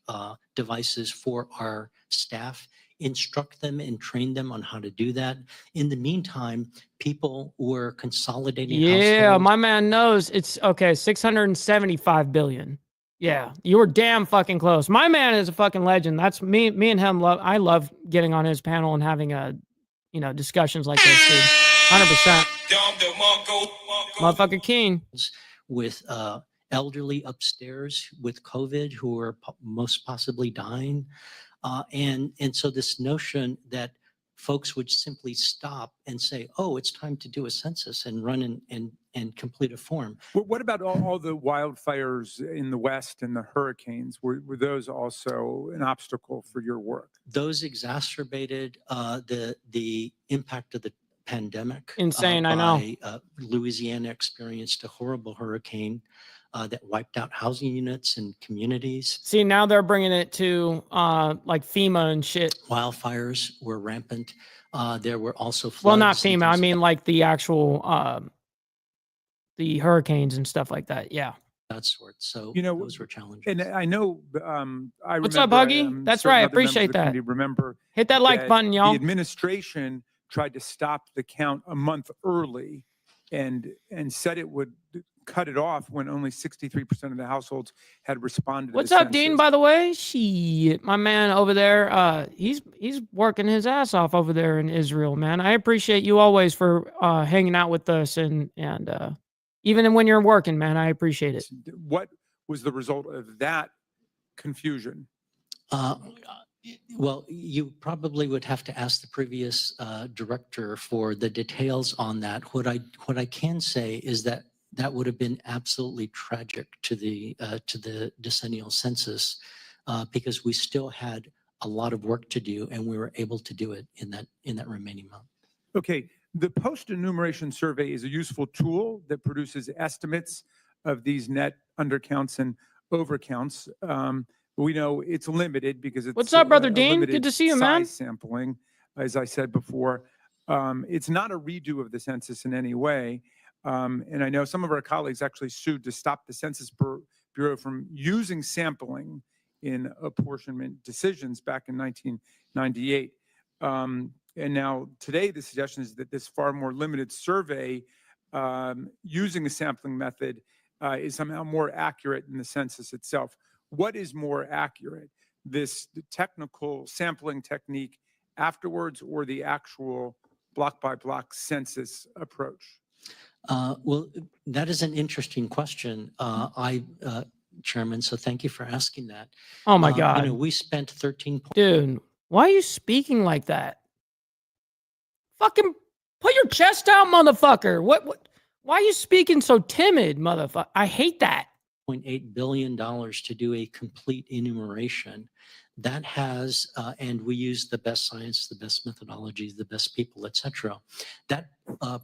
devices for our staff, instruct them and train them on how to do that. In the meantime, people were consolidating. Yeah, my man knows. It's okay. 675 billion. Yeah, you were damn fucking close. My man is a fucking legend. That's me and him. I love getting on his panel and having discussions like this, dude. 100%. Motherfucker king. With elderly upstairs with COVID who are most possibly dying. And so this notion that folks would simply stop and say, oh, it's time to do a census and run and complete a form. What about all the wildfires in the West and the hurricanes? Were those also an obstacle for your work? Those exacerbated the impact of the pandemic. Insane, I know. Louisiana experienced a horrible hurricane that wiped out housing units and communities. See, now they're bringing it to like FEMA and shit. Wildfires were rampant. There were also floods. Well, not FEMA. I mean, like the actual the hurricanes and stuff like that. Yeah. That sort. So those were challenges. And I know What's up, Huggy? That's right. I appreciate that. Remember, hit that like button, y'all. The administration tried to stop the count a month early and said it would cut it off when only 63% of the households had responded. What's up, Dean, by the way? Shit, my man over there, he's working his ass off over there in Israel, man. I appreciate you always for hanging out with us and even when you're working, man, I appreciate it. What was the result of that confusion? Well, you probably would have to ask the previous director for the details on that. What I can say is that that would have been absolutely tragic to the decennial census because we still had a lot of work to do, and we were able to do it in that remaining month. Okay, the post-enumeration survey is a useful tool that produces estimates of these net undercounts and overcounts. We know it's limited because it's What's up, Brother a Dean? limited Good to see you, man. size sampling, as I said before. It's not a redo of the census in any way. And I know some of our colleagues actually sued to stop the Census Bureau from using sampling in apportionment decisions back in 1998. And now today, the suggestion is that this far more limited survey using a sampling method is somehow more accurate than the census itself. What is more accurate, the technical sampling technique afterwards or the actual block by block census approach? Well, that is an interesting question, Chairman. So thank you for asking that. Oh my God. We spent 13. Dude, why are you speaking like that? Fucking put your chest out, motherfucker. What? Why are you speaking so timid, motherfucker? I hate that. $1.8 billion to do a complete enumeration. That has, and we use the best science, the best methodologies, the best people, etc. That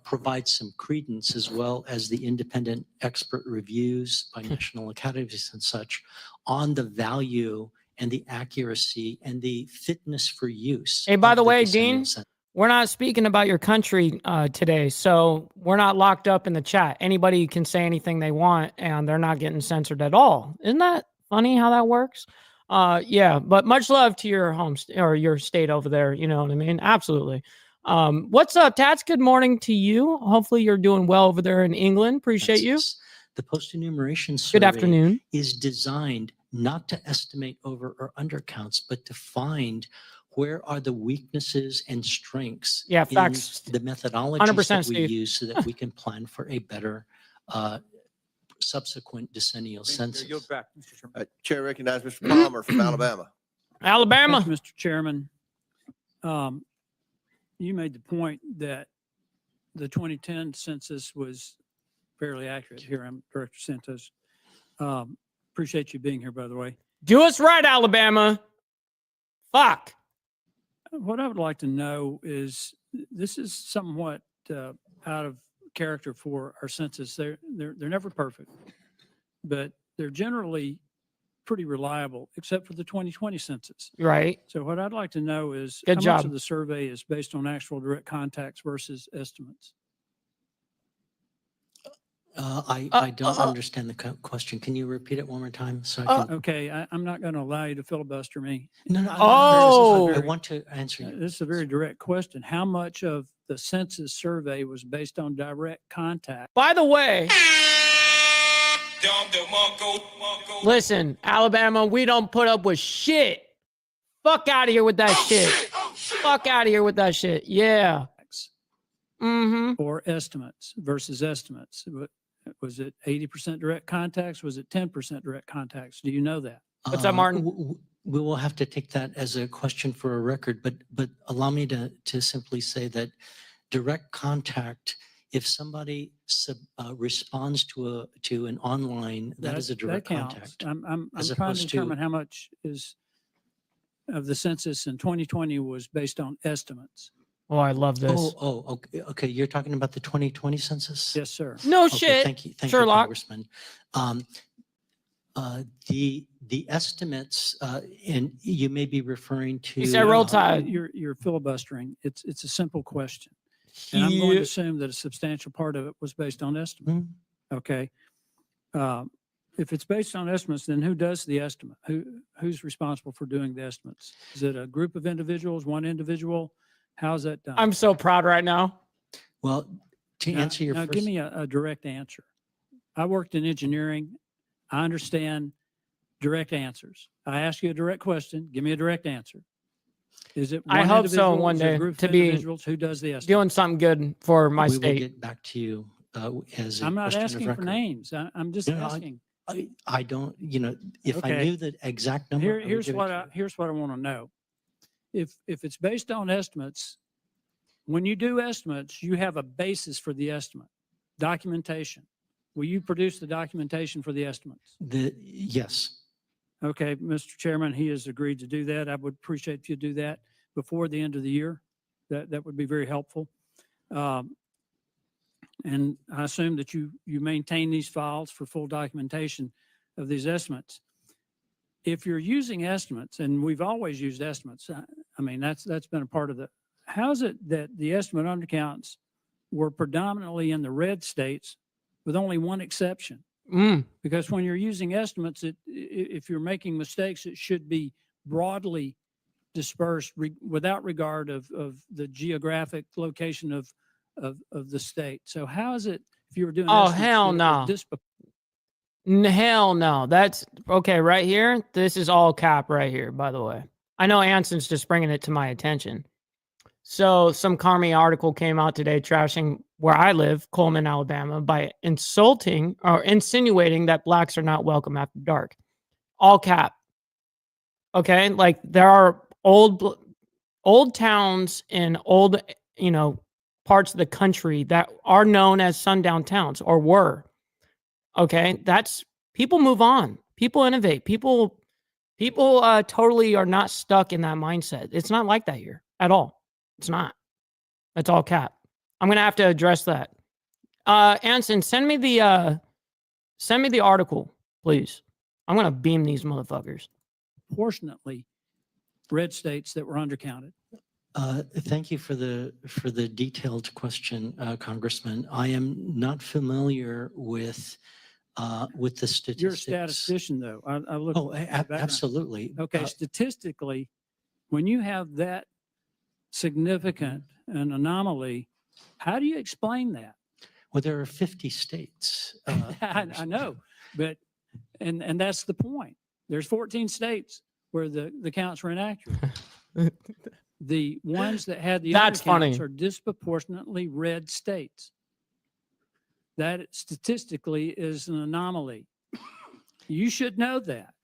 provides some credence, as well as the independent expert reviews by national academies and such on the value and the accuracy and the fitness for use. Hey, by of the way, decennial Dean, census. we're not speaking about your country today, so we're not locked up in the chat. Anybody can say anything they want, and they're not getting censored at all. Isn't that funny how that works? Yeah, but much love to your home or your state over there. You know what I mean? Absolutely. What's up, Tats? Good morning to you. Hopefully you're doing well over there in England. Appreciate you. The post-enumeration survey Good afternoon. is designed not to estimate over or undercounts, but to find where are the weaknesses and strengths Yeah, in facts. the methodologies 100%, that we Steve. use so that we can plan for a better subsequent decennial census. Yield back, Mr. Chairman. Chair recognizes Mr. Palmer from Alabama. Alabama. Thank you, Mr. Chairman. You made the point that the 2010 census was fairly accurate. Here, I'm Director Santos. Appreciate you being here, by the way. Do us right, Alabama. Fuck. What I would like to know is, this is somewhat out of character for our census. They're never perfect, but they're generally pretty reliable, except for the 2020 census. Right. So what I'd like to know is Good how job. much of the survey is based on actual direct contacts versus estimates? I don't understand the question. Can you repeat it one more time? So I can, Okay, I'm not going to allow you to filibuster me. no, Oh. I want to answer you. This is a very direct question. How much of the census survey was based on direct contact? By the way, listen, Alabama, we don't put up with shit. Fuck out of here with that shit. Fuck out of here with that shit. Yeah. Mm-hmm. Or estimates versus estimates? Was it 80% direct contacts? Was it 10% direct contacts? Do you know that? What's up, Martin? We will have to take that as a question for a record, but allow me to simply say that direct contact, if somebody responds to an online, that is a direct that counts. contact. I'm as trying to opposed to- determine how much is of the census in 2020 was based on estimates. Oh, I love this. Okay. You're talking about the 2020 census? Yes, sir. No Okay, shit. Thank you, Sherlock. Congressman. The estimates, and you may be referring to. He said roll tide. You're filibustering. It's a simple question. And I'm going to assume that a substantial part of it was based on estimates. Okay. If it's based on estimates, then who does the estimate? Who's responsible for doing the estimates? Is it a group of individuals, one individual? How's that done? I'm so proud right now. Well, to answer your now first. give me a direct answer. I worked in engineering. I understand direct answers. I ask you a direct question. Give me a direct answer. Is it one I hope so individual? one Is it a day group to of be individuals? Who does the estimate? Doing something good for my We will state. get back to you as a I'm not question of asking for record. names. I'm just No, asking. I don't, if I Okay. knew the exact number. I would Here's give it what to you. here's what I want to know. If it's based on estimates, when you do estimates, you have a basis for the estimate, documentation. will you produce the documentation for the estimates? Yes. Okay, Mr. Chairman, he has agreed to do that. I would appreciate if you do that before the end of the year. That would be very helpful. And I assume that you maintain these files for full documentation of these estimates. If you're using estimates, and we've always used estimates, I mean, that's been a part of how is it that the estimate undercounts were predominantly in the red states with only one exception? Because when you're using estimates, if you're making mistakes, it should be broadly dispersed without regard of the geographic location of the state. So how is it if you were doing Oh, estimates hell that it was no. Hell no. That's okay. Right here. This is all cap right here, by the way. I know Anson's just bringing it to my attention. So some Carmi article came out today trashing where I live, Coleman, Alabama, by insulting or insinuating that blacks are not welcome after dark. All cap. Okay. Like there are old towns and old, parts of the country that are known as sundown towns or were. Okay. That's people move on. People innovate. People totally are not stuck in that mindset. It's not like that here at all. It's not. That's all cap. I'm going to have to address that. Anson, send me the article, please. I'm going to beam these motherfuckers. proportionately red states that were undercounted? Thank you for the detailed question, Congressman. I am not familiar with the statistics. You're a statistician, though. I look. Oh, absolutely. Okay, statistically, when you have that significant an anomaly, how do you explain that? Well, there are 50 states. I know, but and that's the point. There's 14 states where the counts were inaccurate. The ones that had the That's undercounts funny. are disproportionately red states. That statistically is an anomaly. You should know that.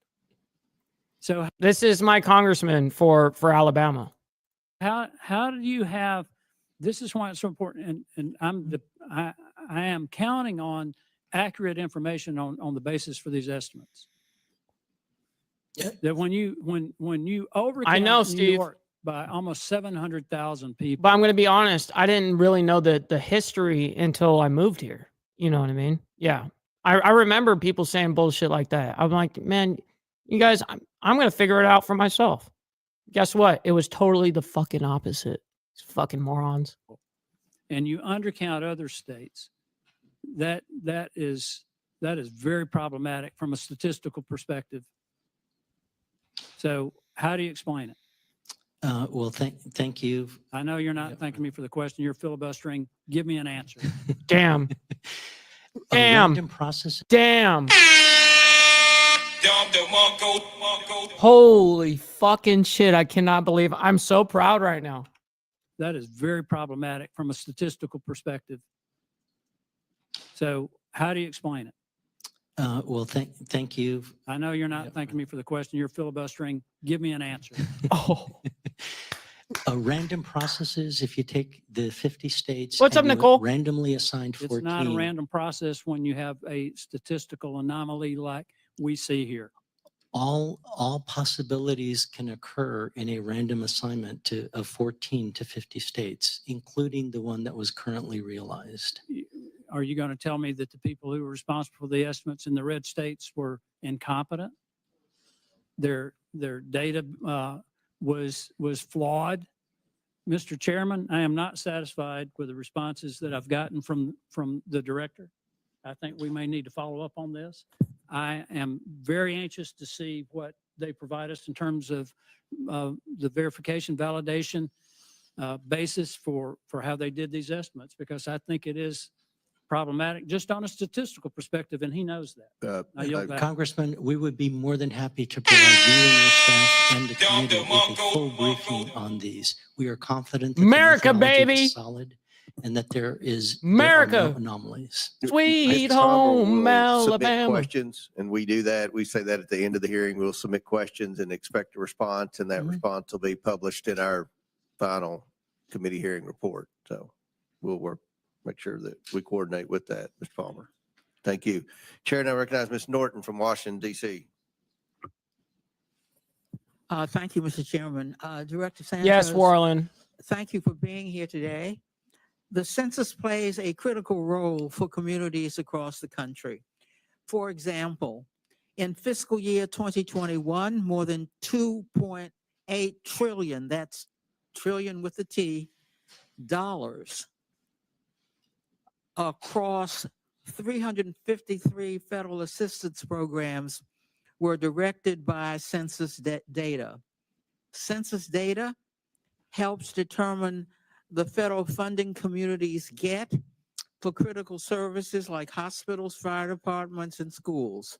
So This is my congressman for Alabama. how do you have? This is why it's so important, and I am counting on accurate information on the basis for these estimates. That when you overcount I know, New Steve. York by almost 700,000 people. But I'm going to be honest, I didn't really know the history until I moved here. You know what I mean? Yeah. I remember people saying bullshit like that. I'm like, man, you guys, I'm going to figure it out for myself. Guess what? It was totally the fucking opposite. It's fucking morons. And you undercount other states, that is very problematic from a statistical perspective. So how do you explain it? Well, thank you. I know you're not thanking me for the question. You're filibustering. Give me an answer. Damn. A Damn. random process. Damn. Holy fucking shit. I cannot believe I'm so proud right now. That is very problematic from a statistical perspective. So how do you explain it? Well, thank you. I know you're not thanking me for the question. You're filibustering. Give me an answer. Oh. A random processes, if you take the 50 states. What's up, and you Nicole? randomly assigned 14. It's not a random process when you have a statistical anomaly like we see here. All possibilities can occur in a random assignment of 14 to 50 states, including the one that was currently realized. Are you going to tell me that the people who were responsible for the estimates in the red states were incompetent? Their data was flawed? Mr. Chairman, I am not satisfied with the responses that I've gotten from the director. I think we may need to follow up on this. I am very anxious to see what they provide us in terms of the verification validation basis for how they did these estimates, because I think it is problematic just on a statistical perspective, and he knows that. I yield back. Congressman, we would be more than happy to provide you and your staff and the committee with a full briefing on these. We are confident that America, the methodology baby. is solid and that there are America. no anomalies. Sweet Mr. Farmer home, will submit Alabama. questions, and we do that. We say that at the end of the hearing, we'll submit questions and expect a response, and that response will be published in our final committee hearing report. So we'll make sure that we coordinate with that, Mr. Palmer. Thank you. Chair now recognizes Ms. Norton from Washington, D.C. Thank you, Mr. Chairman. Director Santos. Yes, Warren. Thank you for being here today. The census plays a critical role for communities across the country. For example, in fiscal year 2021, more than 2.8 trillion, that's trillion with a T, dollars across 353 federal assistance programs were directed by census data. Census data helps determine the federal funding communities get for critical services like hospitals, fire departments, and schools.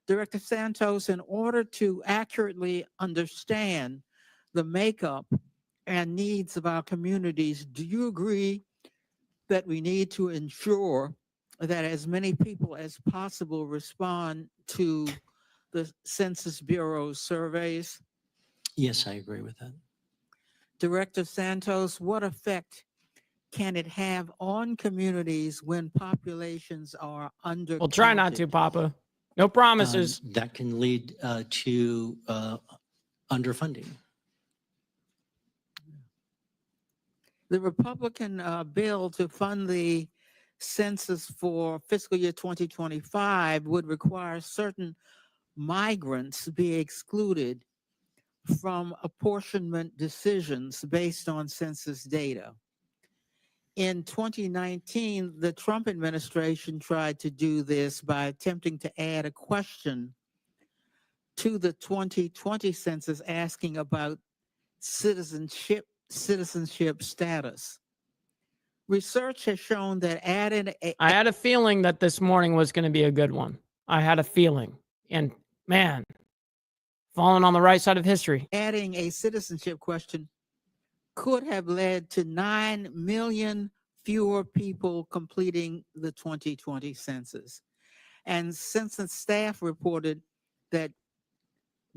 Director Santos, in order to accurately understand the makeup and needs of our communities, do you agree that we need to ensure that as many people as possible respond to the Census Bureau's surveys? Yes, I agree with that. Director Santos, what effect can it have on communities when populations are under? Well, try not to, Papa. No promises. That can lead to underfunding. The Republican bill to fund the census for fiscal year 2025 would require certain migrants be excluded from apportionment decisions based on census data. In 2019, the Trump administration tried to do this by attempting to add a question to the 2020 census asking about citizenship status. Research has shown that I had a feeling that this morning was going to be a good one. I had a feeling. And man, falling on the right side of history. adding a citizenship question could have led to 9 million fewer people completing the 2020 census. And census staff reported that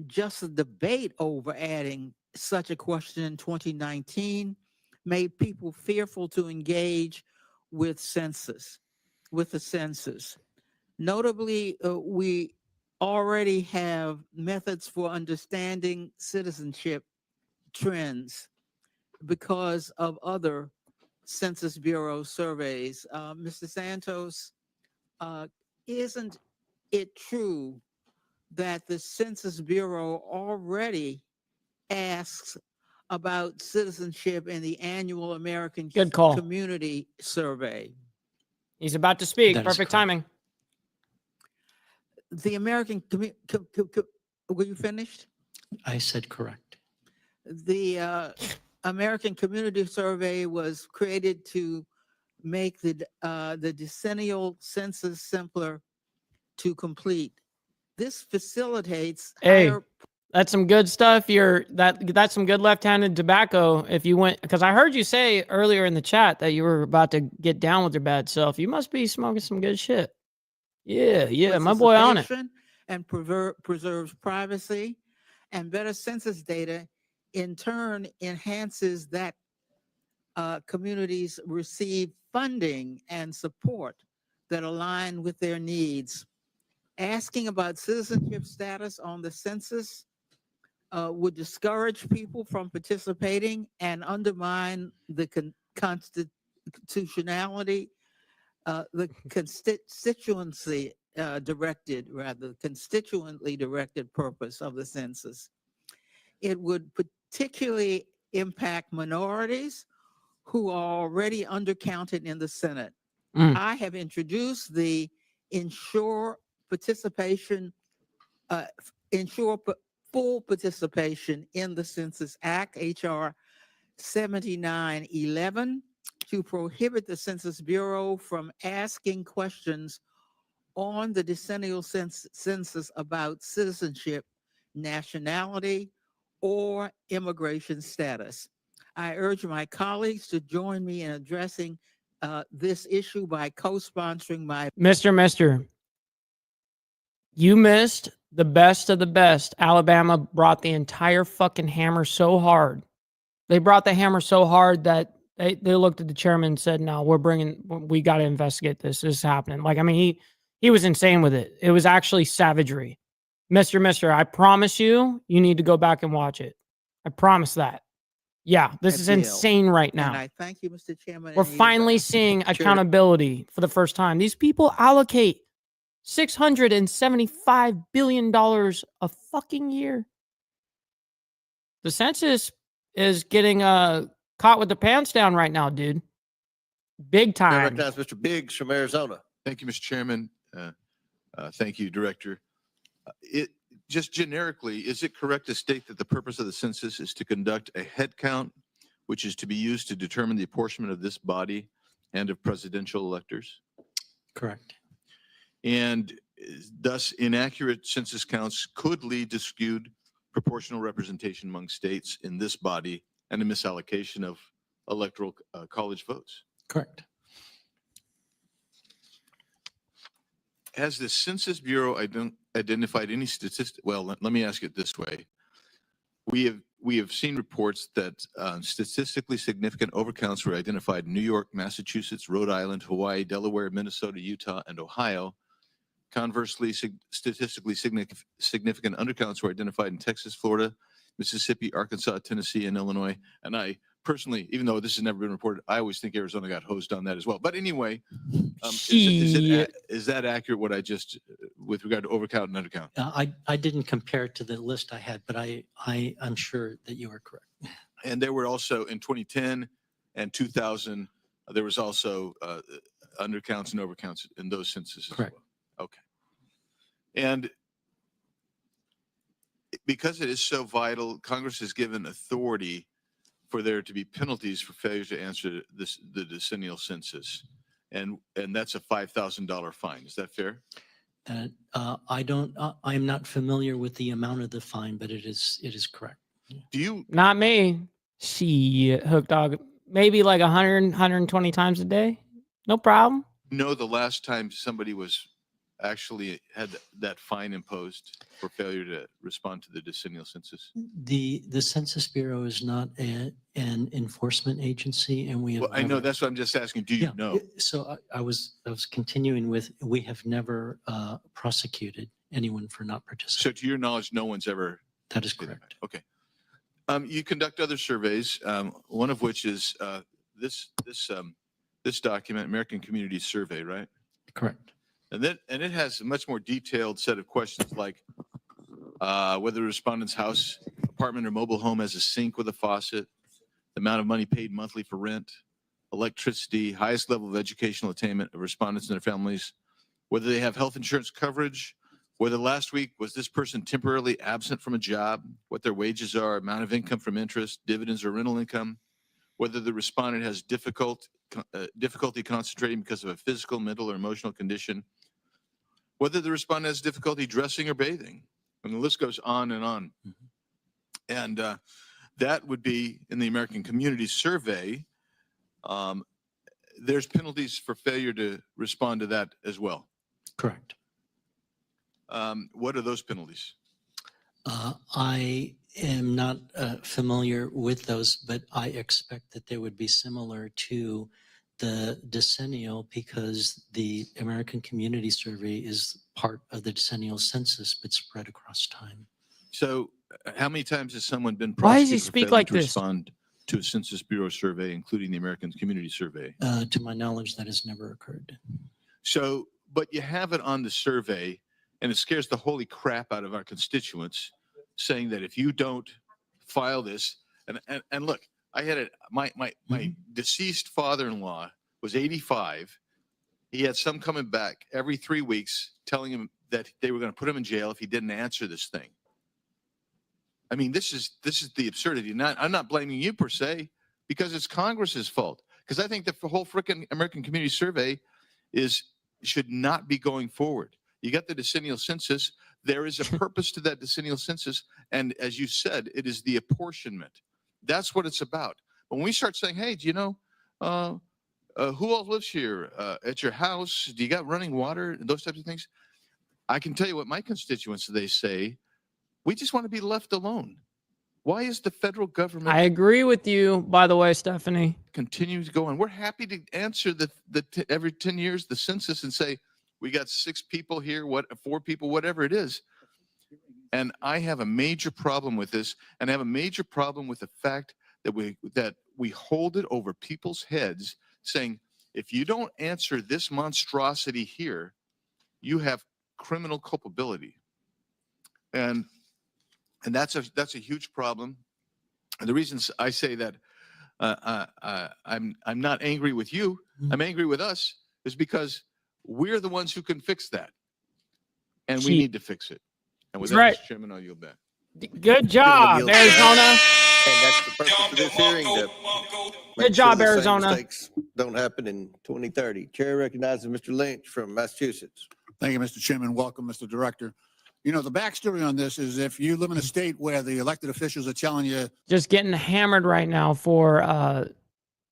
just the debate over adding such a question in 2019 made people fearful to engage with the census. Notably, we already have methods for understanding citizenship trends because of other Census Bureau surveys. Mr. Santos, isn't it true that the Census Bureau already asks about citizenship in the annual American Good call. Community Survey? He's about to speak. That is Perfect correct. timing. The American, were you finished? I said correct. The American Community Survey was created to make the decennial census simpler to complete. This facilitates Hey, higher. that's some good stuff. That's some good left-handed tobacco. If you went, because I heard you say earlier in the chat that you were about to get down with your bad self. You must be smoking some good shit. Yeah, my boy on it. participation and preserves privacy, and better census data in turn enhances that communities receive funding and support that align with their needs. Asking about citizenship status on the census would discourage people from participating and undermine the constitutionality, the constituently directed purpose of the census. It would particularly impact minorities who are already undercounted in the Senate. I have introduced the ensure full participation in the Census Act, H.R. 7911, to prohibit the Census Bureau from asking questions on the decennial census about citizenship, nationality, or immigration status. I urge my colleagues to join me in addressing this issue by co-sponsoring my. Mister, you missed the best of the best. Alabama brought the entire fucking hammer so hard. They brought the hammer so hard that they looked at the chairman and said, no, we got to investigate this. This is happening. Like, I mean, He was insane with it. It was actually savagery. Mister, I promise you, you need to go back and watch it. I promise that. Yeah, this I is will. insane right And now. I thank you, Mr. Chairman. We're and you, finally seeing accountability for the first time. These people allocate $675 billion a fucking year. The census is getting caught with the pants down right now, dude. Big I time. recognize Mr. Biggs from Arizona. Thank you, Mr. Chairman. Thank you, Director. It just generically, is it correct to state that the purpose of the census is to conduct a head count, which is to be used to determine the apportionment of this body and of presidential electors? Correct. And thus, inaccurate census counts could lead to skewed proportional representation among states in this body and a misallocation of electoral college votes. Correct. Has the Census Bureau identified any statistic? Well, let me ask it this way. We have seen reports that statistically significant overcounts were identified in New York, Massachusetts, Rhode Island, Hawaii, Delaware, Minnesota, Utah, and Ohio. Conversely, statistically significant undercounts were identified in Texas, Florida, Mississippi, Arkansas, Tennessee, and Illinois. And I personally, even though this has never been reported, I always think Arizona got hosed on that as well. But anyway, is that accurate what I just, with regard to overcount and undercount? I didn't compare it to the list I had, but I'm sure that you are correct. And there were also in 2010 and 2000, there was also undercounts and overcounts in those censuses as Correct. well. Okay. And because it is so vital, Congress has given authority for there to be penalties for failure to answer the decennial census. And that's a $5,000 fine. Is that fair? I'm not familiar with the amount of the fine, but it is correct. Do you? Not me. Shit, hook dog. Maybe like 100, 120 times a day. No problem. Know the last time somebody was actually had that fine imposed for failure to respond to the decennial census? The Census Bureau is not an enforcement agency, and we have Well, I know never- that's what I'm just asking. Do you Yeah, know? So I was continuing with, we have never prosecuted anyone for not So participating. to your knowledge, no one's ever. That is correct. Okay. You conduct other surveys, one of which is this document, American Community Survey, right? Correct. And it has a much more detailed set of questions like whether the respondent's house, apartment, or mobile home has a sink with a faucet, the amount of money paid monthly for rent, electricity, highest level of educational attainment of respondents and their families, whether they have health insurance coverage, whether last week was this person temporarily absent from a job, what their wages are, amount of income from interest, dividends, or rental income, whether the respondent has difficulty concentrating because of a physical, mental, or emotional condition, whether the respondent has difficulty dressing or bathing. And the list goes on and on. And that would be in the American Community Survey. There's penalties for failure to respond to that as well. Correct. What are those penalties? I am not familiar with those, but I expect that they would be similar to the decennial because the American Community Survey is part of the decennial census, but spread across time. So how many times has someone been Why does he prosecuted for speak failing like to this? respond to a Census Bureau survey, including the American Community Survey? To my knowledge, that has never occurred. So, but you have it on the survey, and it scares the holy crap out of our constituents, saying that if you don't file this, and look, I had it. My deceased father-in-law was 85. He had some coming back every 3 weeks, telling him that they were going to put him in jail if he didn't answer this thing. I mean, this is the absurdity. I'm not blaming you per se, because it's Congress's fault. Because I think the whole frickin' American Community Survey should not be going forward. You got the decennial census. There is a purpose to that decennial census, and as you said, it is the apportionment. That's what it's about. When we start saying, "Hey, do you know who all lives here at your house? Do you got running water?" Those types of things. I can tell you what my constituents, they say, we just want to be left alone. Why is the federal government I agree with you, by the way, Stephanie. continue to go on? We're happy to answer every 10 years the census and say, We got 6 people here, 4 people, whatever it is. And I have a major problem with this, and I have a major problem with the fact that we hold it over people's heads, saying, if you don't answer this monstrosity here, you have criminal culpability. And that's a huge problem. And the reasons I say that I'm not angry with you, I'm angry with us, is because we're the ones who can fix that. And we need to fix it. And with that, Right. Mr. Chairman, I'll yield back. Good job, yield to that. Arizona. And that's the purpose of this hearing, to make Good job, sure the same Arizona. mistakes don't happen in 2030. Chair recognizes Mr. Lynch from Massachusetts. Thank you, Mr. Chairman. Welcome, Mr. Director. You know, the backstory on this is if you live in a state where the elected officials are telling you, Just getting hammered right now for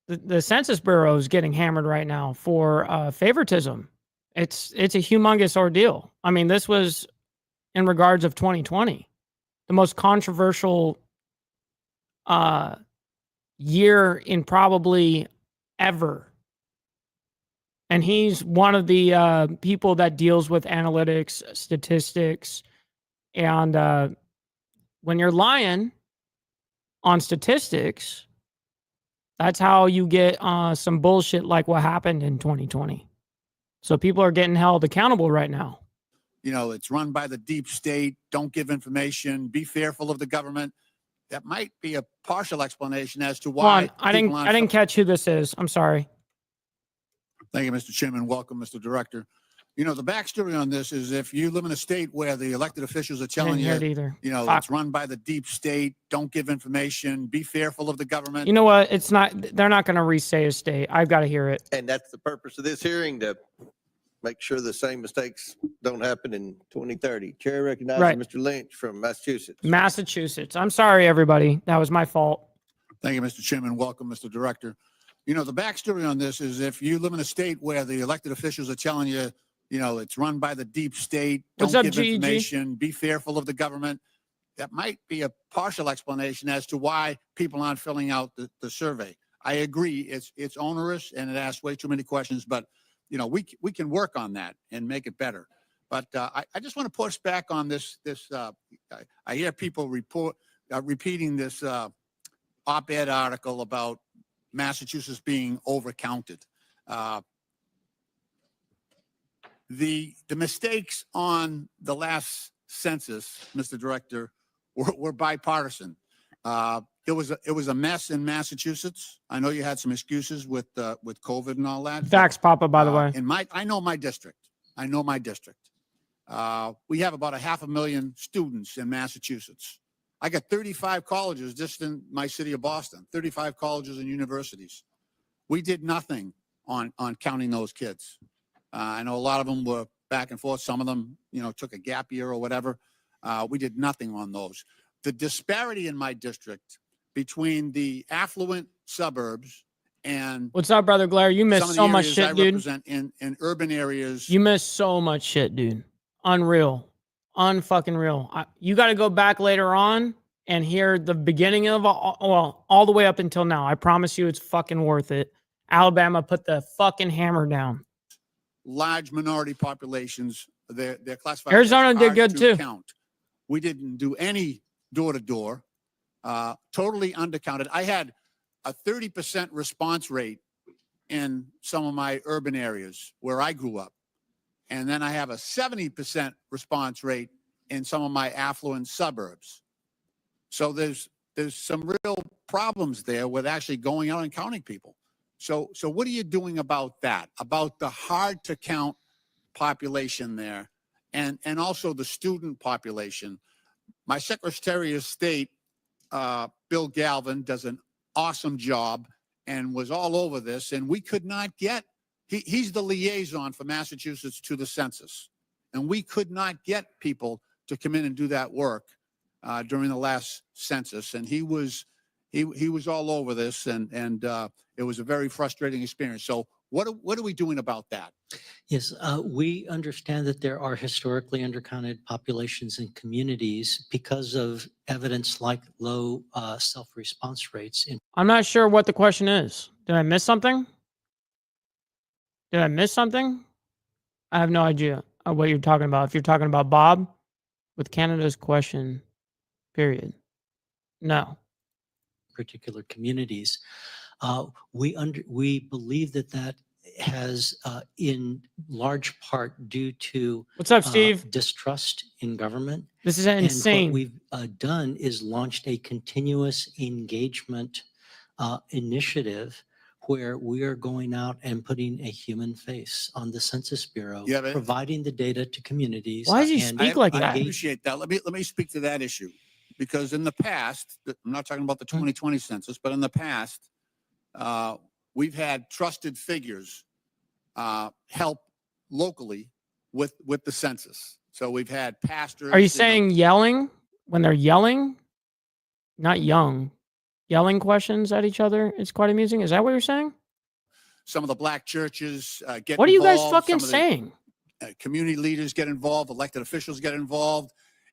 the Census Bureau is getting hammered right now for favoritism. It's a humongous ordeal. I mean, this was in regards of 2020, the most controversial year in probably ever. And he's one of the people that deals with analytics, statistics, and when you're lying on statistics, that's how you get some bullshit like what happened in 2020. So people are getting held accountable right now. you know, it's run by the deep state, don't give information, be fearful of the government. That might be a partial explanation as to why. Hold on, I didn't catch who this is. I'm sorry. Thank you, Mr. Chairman. Welcome, Mr. Director. You know, the backstory on this is if you live in a state where the elected officials are telling Didn't hear it you, either. you know, Fuck. it's run by the deep state, don't give information, be fearful of the government. You know what? It's not. They're not going to re-say a state. I've got to hear it. And that's the purpose of this hearing, to make sure the same mistakes don't happen in 2030. Chair recognizes Right. Mr. Lynch from Massachusetts. Massachusetts. I'm sorry, everybody. That was my fault. Thank you, Mr. Chairman. Welcome, Mr. Director. You know, the backstory on this is if you live in a state where the elected officials are telling you, you know, it's run by the deep state, What's don't up, give GG? information, be fearful of the government. That might be a partial explanation as to why people aren't filling out the survey. I agree, it's onerous and it asks way too many questions, but you know, we can work on that and make it better. But I just want to push back on this. I hear people repeating this op-ed article about Massachusetts being overcounted. The mistakes on the last census, Mr. Director, were bipartisan. It was a mess in Massachusetts. I know you had some excuses with COVID and all that. Facts, Papa, by the way. I know my district. We have about 500,000 students in Massachusetts. I got 35 colleges just in my city of Boston, 35 colleges and universities. We did nothing on counting those kids. I know a lot of them were back and forth. Some of them, you know, took a gap year or whatever. We did nothing on those. The disparity in my district between the affluent suburbs and What's up, brother Blair? You some missed of the so much areas shit, I dude. represent in urban areas. You missed so much shit, dude. Unreal. Unfucking real. You got to go back later on and hear the beginning of all the way up until now. I promise you it's fucking worth it. Alabama put the fucking hammer down. Large minority populations, they're classified. Arizona as did hard good to too. Count. We didn't do any door-to-door, totally undercounted. I had a 30% response rate in some of my urban areas where I grew up. And then I have a 70% response rate in some of my affluent suburbs. So there's some real problems there with actually going out and counting people. So what are you doing about that? About the hard to count population there and also the student population. My Secretary of State, Bill Galvin, does an awesome job and was all over this. And we could not get, he's the liaison for Massachusetts to the census. And we could not get people to come in and do that work during the last census. And he was all over this and it was a very frustrating experience. So what are we doing about that? Yes, we understand that there are historically undercounted populations and communities because of evidence like low self-response rates. I'm not sure what the question is. Did I miss something? I have no idea what you're talking about. If you're talking about Bob with Canada's question, period. No. Particular communities. We believe that has in large part due to What's up, Steve? distrust in government. This is And what insane. we've done is launched a continuous engagement initiative where we are going out and putting a human face on the Census Bureau, You have it? providing the data to communities. Why does he and speak like I that? appreciate that. Let me speak to that issue, because in the past, I'm not talking about the 2020 census, but in the past, we've had trusted figures help locally with the census. So we've had pastors. Are you know, saying yelling when they're yelling? Not young. Yelling questions at each other is quite amusing. Is that what you're saying? some of the black churches get What are you guys involved, fucking some of the, saying? community leaders get involved, elected officials get involved.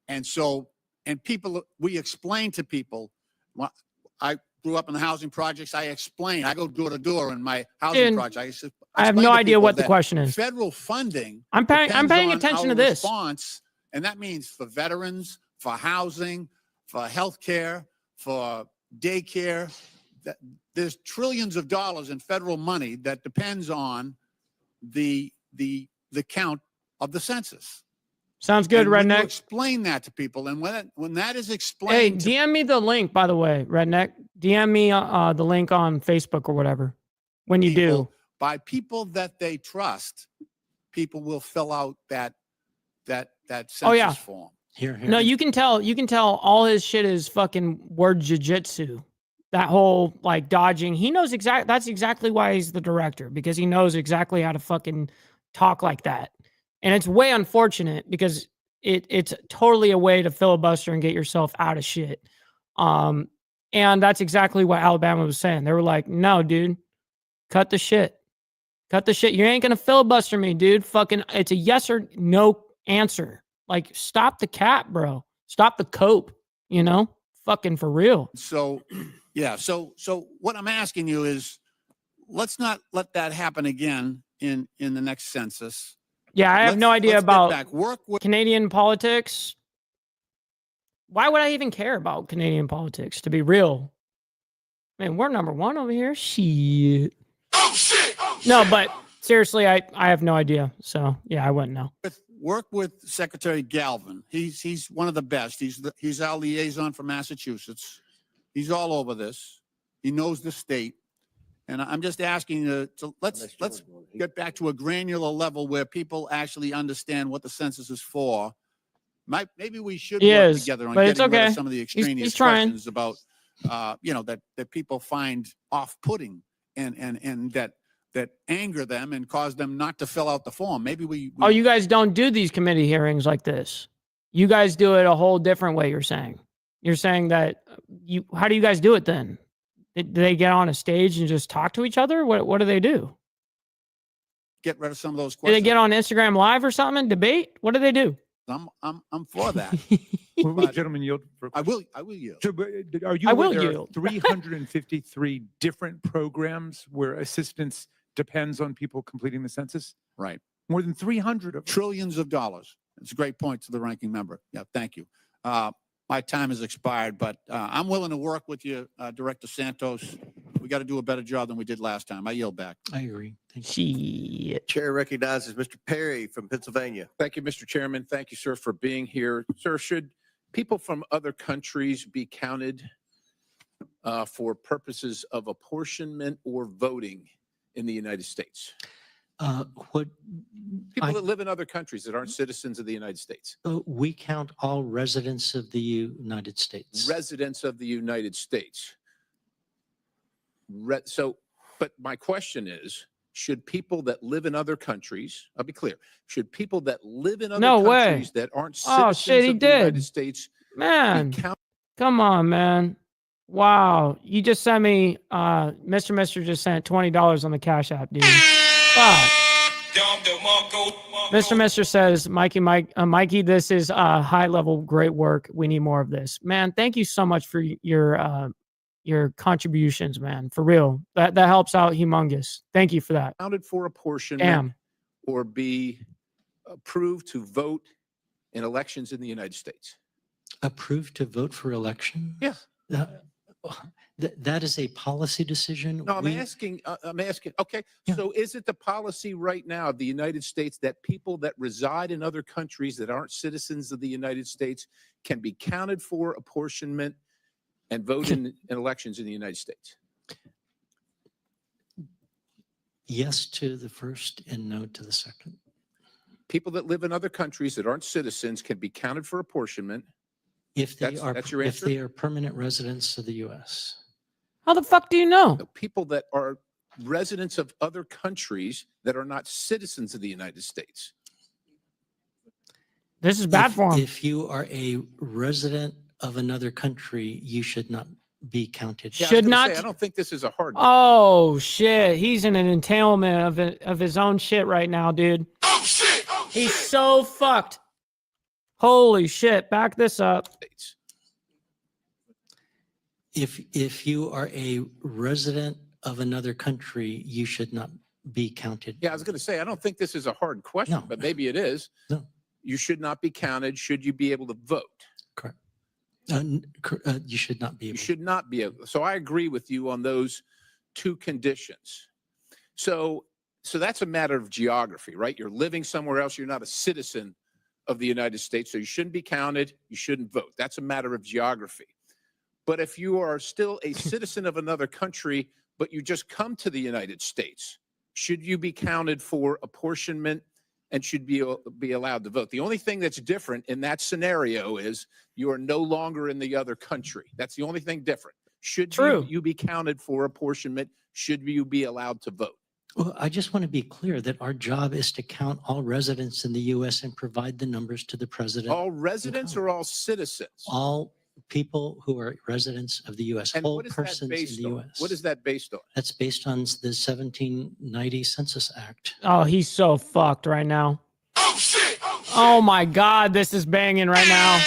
And so, and people, we explain to people, I grew up in the housing projects. I explain, I go door to door in my housing Dude, project. I have explain no to idea people what the that question is. Federal funding. I'm paying depends on attention our to this. Response, and that means for veterans, for housing, for healthcare, for daycare. There's trillions of dollars in federal money that depends on the count of the census. Sounds good, And when you Redneck. explain that to people, and when that is Hey, explained, to DM me the link, by the way, Redneck. DM me the link on Facebook or whatever. When you do, people, by people that they trust, people will fill out that census Oh, yeah. form. Here. no, you can tell all his shit is fucking word jujitsu. That whole like dodging. He knows that's exactly why he's the director, because he knows exactly how to fucking talk like that. And it's way unfortunate because it's totally a way to filibuster and get yourself out of shit. And that's exactly what Alabama was saying. They were like, no, dude, cut the shit. Cut the shit. You ain't going to filibuster me, dude. Fucking, it's a yes or no answer. Like, stop the cap, bro. Stop the cope, you know? Fucking for real. So, yeah. So what I'm asking you is, let's not let that happen again in the next census. Yeah, I have no idea let's get about back. Work with Canadian politics. Why would I even care about Canadian politics, to be real? Man, we're number one over here. Shit. Oh shit! Oh, No, but seriously, I have no idea. So, yeah, I wouldn't know. work with Secretary Galvin. He's one of the best. He's our liaison for Massachusetts. He's all over this. He knows the state. And I'm just asking you to let's get back to a granular level where people actually understand what the census is for. Maybe we should work together on but it's getting rid okay. of some of the extraneous He's trying. questions about, that people find off-putting and that anger them and cause them not to fill out the form. Maybe we Oh, you guys don't do these committee hearings like this. You guys do it a whole different way, you're saying. You're saying that how do you guys do it then? Do they get on a stage and just talk to each other? What do they do? get rid of some of those Do questions. they get on Instagram Live or something and debate? What do they do? I'm for that. Will But- gentlemen yield? I will yield. So, but are you I aware will there yield. are 353 different programs where assistance depends on people completing the census? Right. More than 300 of them. Trillions of dollars. It's a great point to the ranking member. Yeah, thank you. My time has expired, but I'm willing to work with you, Director Santos. We got to do a better job than we did last time. I yield back. I agree. Thank you. Shit. Chair recognizes Mr. Perry from Pennsylvania. Thank you, Mr. Chairman. Thank you, sir, for being here. Sir, should people from other countries be counted for purposes of apportionment or voting in the United States? What People that live in other countries that aren't citizens of the United States. we count all residents of the United States. Residents of the United States. But my question is, should people that live in other countries, I'll be clear, should people that live in other No way. countries that aren't Oh, citizens shit, he of the United did. States Man, be counted? come on, man. Wow. You just sent me, Mr. just sent $20 on the Cash App, dude. Wow. Mr. says, Mikey, this is high level, great work. We need more of this. Man, thank you so much for your contributions, man. For real. That helps out humongous. Thank you for that. Counted for apportionment Damn. or be approved to vote in elections in the United States? Approved to vote for election? Yeah. That is a policy decision. No, I'm asking, okay, Yeah. so is it the policy right now of the United States that people that reside in other countries that aren't citizens of the United States can be counted for apportionment and vote in elections in the United States? Yes to the first and no to the second. People that live in other countries that aren't citizens can be counted for apportionment. If they That's your if answer? they are permanent residents of the U.S. How the fuck do you know? The people that are residents of other countries that are not citizens of the United States. This is bad If- for him. If you are a resident of another country, you should not be counted. Yeah, I was Should gonna not. say, I don't think this is a hard. Oh shit, he's in an entailment of his own shit right now, dude. Oh shit! Oh shit! He's so fucked. Holy shit, back this up. States. If you are a resident of another country, you should not be counted. Yeah, I was going to say, I don't think this is a hard question, No. but maybe it is. No. You should not be counted. Should you be able to vote? Correct. You should not be You able. should not be able. So I agree with you on those two conditions. So that's a matter of geography, right? You're living somewhere else. You're not a citizen of the United States, so you shouldn't be counted. You shouldn't vote. That's a matter of geography. But if you are still a citizen of another country, but you just come to the United States, should you be counted for apportionment and should be allowed to vote? The only thing that's different in that scenario is you are no longer in the other country. That's the only thing different. Should you be counted for apportionment? Should you be allowed to vote? Well, I just want to be clear that our job is to count all residents in the U.S. and provide the numbers to the president. All residents or all citizens? All people who are residents of the U.S. And Whole what is that persons in based the on? U.S. What is that based on? That's based on the 1790 Census Act. Oh, he's so fucked right now. Oh shit! Oh shit! Oh my god, this is banging right now.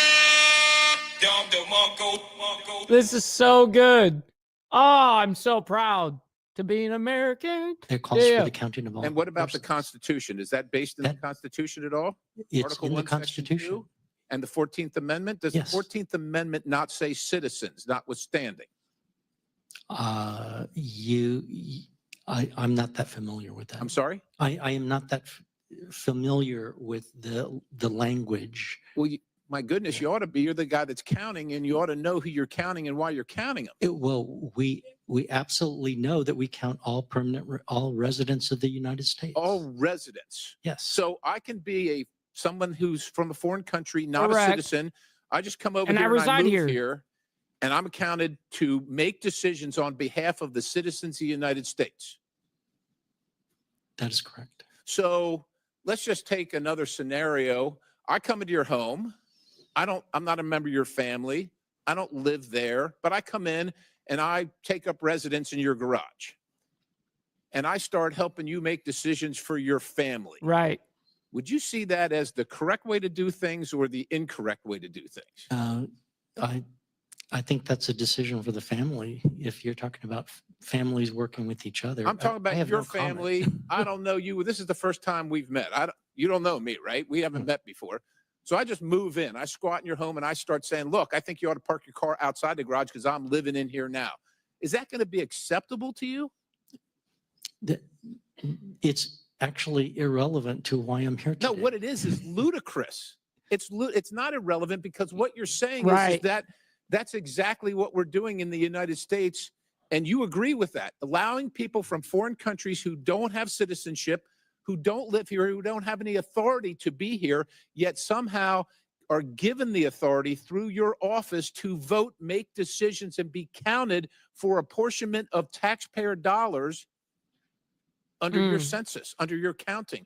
Dom DeMarco. This is so good. Oh, I'm so proud to be an American. It calls Yeah. for the counting of all. And what about the persons. Constitution? Is that based in the That- Constitution at all? It's Article in the 1, Section Constitution. 2? And the 14th Amendment? Does Yes. the 14th Amendment not say citizens, notwithstanding? I'm not that familiar with that. I'm sorry? I am not that familiar with the language. Well, my goodness, you ought to be. You're the guy that's counting, and you ought to know who you're counting and why you're counting them. Well, we absolutely know that we count all all residents of the United States. All residents. Yes. So I can be someone who's from a foreign country, not Correct. a citizen. I just come over And I here and I reside move here. here, and I'm counted to make decisions on behalf of the citizens of the United States. That is correct. So let's just take another scenario. I come into your home. I'm not a member of your family. I don't live there, but I come in and I take up residence in your garage. And I start helping you make decisions for your family. Right. Would you see that as the correct way to do things or the incorrect way to do things? I think that's a decision for the family. If you're talking about families working with each other. I'm talking I about have your no comment. family. I don't know you. This is the first time we've met. You don't know me, right? We haven't met before. So I just move in. I squat in your home and I start saying, look, I think you ought to park your car outside the garage because I'm living in here now. Is that going to be acceptable to you? It's actually irrelevant to why I'm here today. No, what it is ludicrous. It's not irrelevant because what you're saying is Right. that that's exactly what we're doing in the United States. And you agree with that, allowing people from foreign countries who don't have citizenship, who don't live here, who don't have any authority to be here, yet somehow are given the authority through your office to vote, make decisions, and be counted for apportionment of taxpayer dollars under your census, under your counting.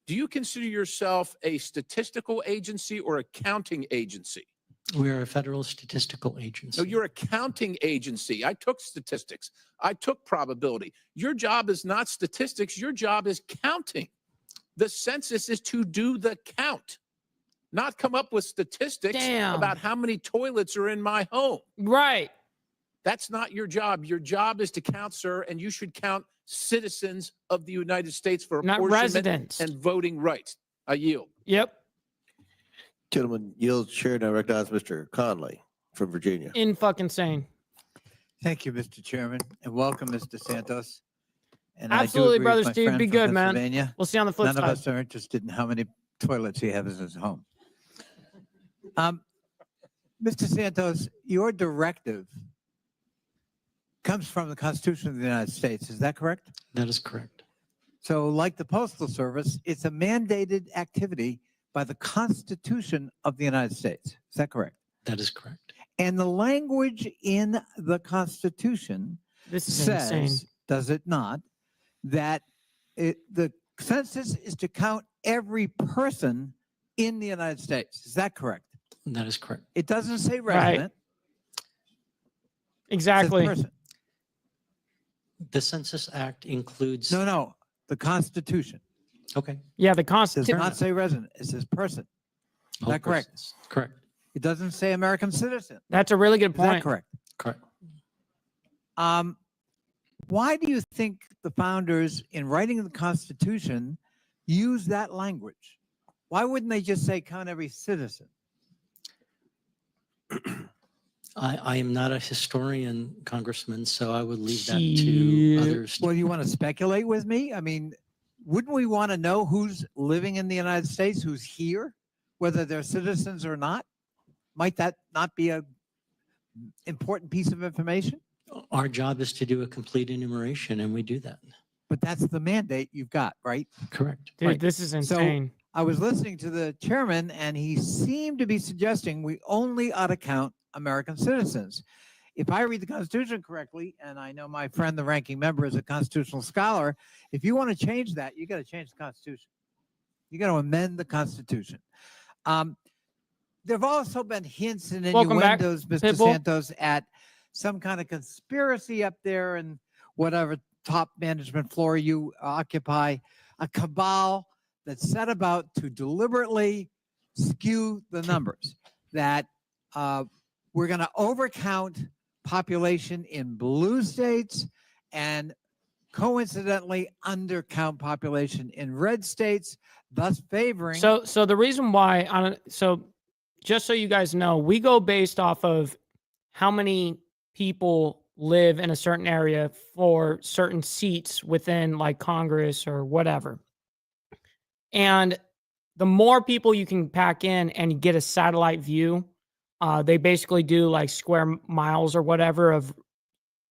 Do you consider yourself a statistical agency or a counting agency? We're a federal statistical agency. No, you're a counting agency. I took statistics. I took probability. Your job is not statistics. Your job is counting. The census is to do the count, not come up with statistics Damn. about how many toilets are in my home. Right. That's not your job. Your job is to count, sir, and you should count citizens of the United States for Not apportionment residents. and voting rights. I yield. Yep. Gentleman yields chair. Now recognize Mr. Conley from Virginia. In fucking sane. Thank you, Mr. Chairman, and welcome, Mr. Santos. And Absolutely, I do agree Brother with my Steve. friend Be from good, man. Pennsylvania. We'll see you on the flip None of side. us are interested in how many toilets he has in his home. Mr. Santos, your directive comes from the Constitution of the United States. Is that correct? That is correct. So like the Postal Service, it's a mandated activity by the Constitution of the United States. Is that correct? That is correct. And the language in the Constitution This is says, insane. does it not, that the census is to count every person in the United States. Is that correct? That is correct. It doesn't say Right. resident. it says Exactly. person. The Census Act includes. No, the Constitution. Okay. Yeah, the It does Constitution. not say resident. It says person. Is All that correct? persons. Correct. It doesn't say American citizen. That's a really good Is that point. correct? Correct. Why do you think the founders, in writing the Constitution, use that language? Why wouldn't they just say count every citizen? I am not a historian, Congressman, so I would leave that Shit. to others. Well, you want to speculate with me? I mean, wouldn't we want to know who's living in the United States, who's here, whether they're citizens or not? Might that not be a important piece of information? Our job is to do a complete enumeration, and we do that. But that's the mandate you've got, right? Correct. Dude, Right. this is insane. I was listening to the chairman, and he seemed to be suggesting we only ought to count American citizens. If I read the Constitution correctly, and I know my friend, the ranking member, is a constitutional scholar, if you want to change that, you got to change the Constitution. You got to amend the Constitution. There have also been hints and Welcome back, innuendos, Mr. Pitbull. Santos, at some kind of conspiracy up there and whatever top management floor you occupy, a cabal that set about to deliberately skew the numbers, that we're going to overcount population in blue states and coincidentally undercount population in red states, thus favoring. So the reason why, so just so you guys know, we go based off of how many people live in a certain area for certain seats within like Congress or whatever. And the more people you can pack in and get a satellite view, they basically do like square miles or whatever of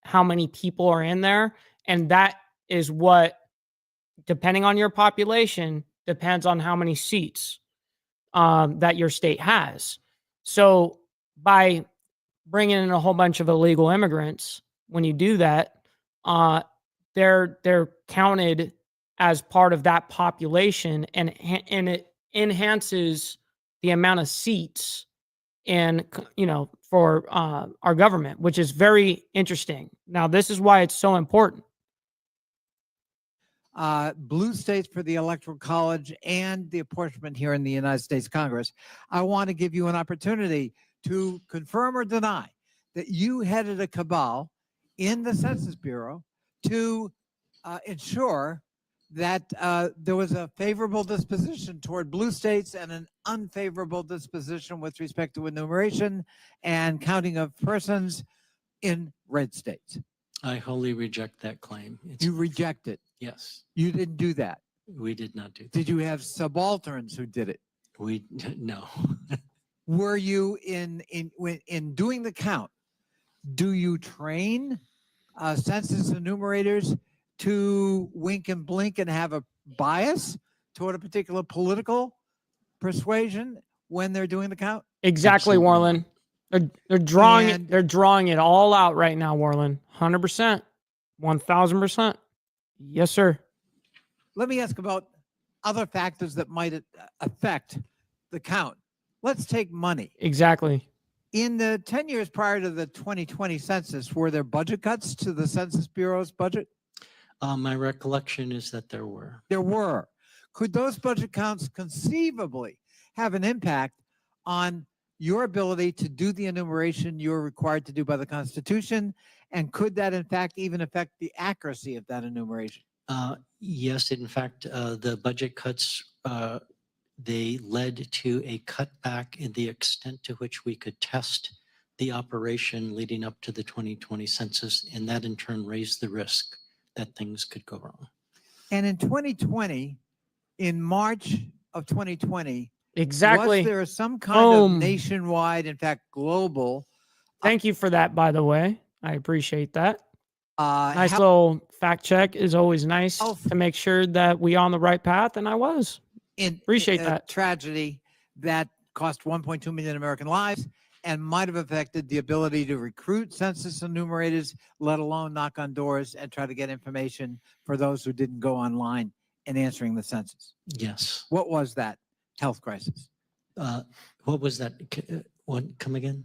how many people are in there. And that is what, depending on your population, depends on how many seats that your state has. So by bringing in a whole bunch of illegal immigrants, when you do that, they're counted as part of that population, and it enhances the amount of seats and for our government, which is very interesting. Now, this is why it's so important. Blue states for the Electoral College and the apportionment here in the United States Congress. I want to give you an opportunity to confirm or deny that you headed a cabal in the Census Bureau to ensure that there was a favorable disposition toward blue states and an unfavorable disposition with respect to enumeration and counting of persons in red states. I wholly reject that claim. You reject it. Yes, You didn't do that. we did not do that. Did you have subalterns who did it? No. Were you in doing the count? Do you train census enumerators to wink and blink and have a bias toward a particular political persuasion when they're doing the count? Exactly, Absolutely Warland. They're drawing And- it. They're drawing it all out right now, Warland. 100%, 1000%. Yes, sir. Let me ask about other factors that might affect the count. Let's take money. Exactly. In the 10 years prior to the 2020 census, were there budget cuts to the Census Bureau's budget? My recollection is that there were. There were. Could those budget counts conceivably have an impact on your ability to do the enumeration you're required to do by the Constitution? And could that, in fact, even affect the accuracy of that enumeration? Yes, in fact, the budget cuts they led to a cutback in the extent to which we could test the operation leading up to the 2020 census, and that in turn raised the risk that things could go wrong. And in 2020, in March of 2020, Exactly. was there some kind Boom. of nationwide, in fact, global? Thank you for that, by the way. I appreciate that. Nice health- little fact check is always nice Health- to make sure that we on the right path, and I was. Appreciate that. Tragedy that cost 1.2 million American lives and might have affected the ability to recruit census enumerators, let alone knock on doors and try to get information for those who didn't go online in answering the census. Yes. What was that health crisis? What was that? Come again?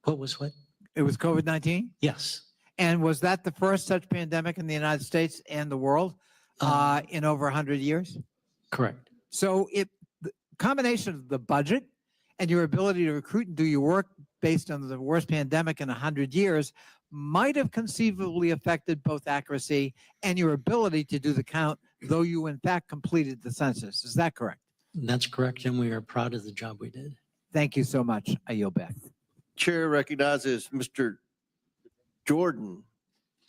What was what? It was COVID-19? Yes. And was that the first such pandemic in the United States and the world in over 100 years? Correct. So the combination of the budget and your ability to recruit and do your work based on the worst pandemic in 100 years might have conceivably affected both accuracy and your ability to do the count, though you in fact completed the census. Is that correct? That's correct, and we are proud of the job we did. Thank you so much. I yield back. Chair recognizes Mr. Jordan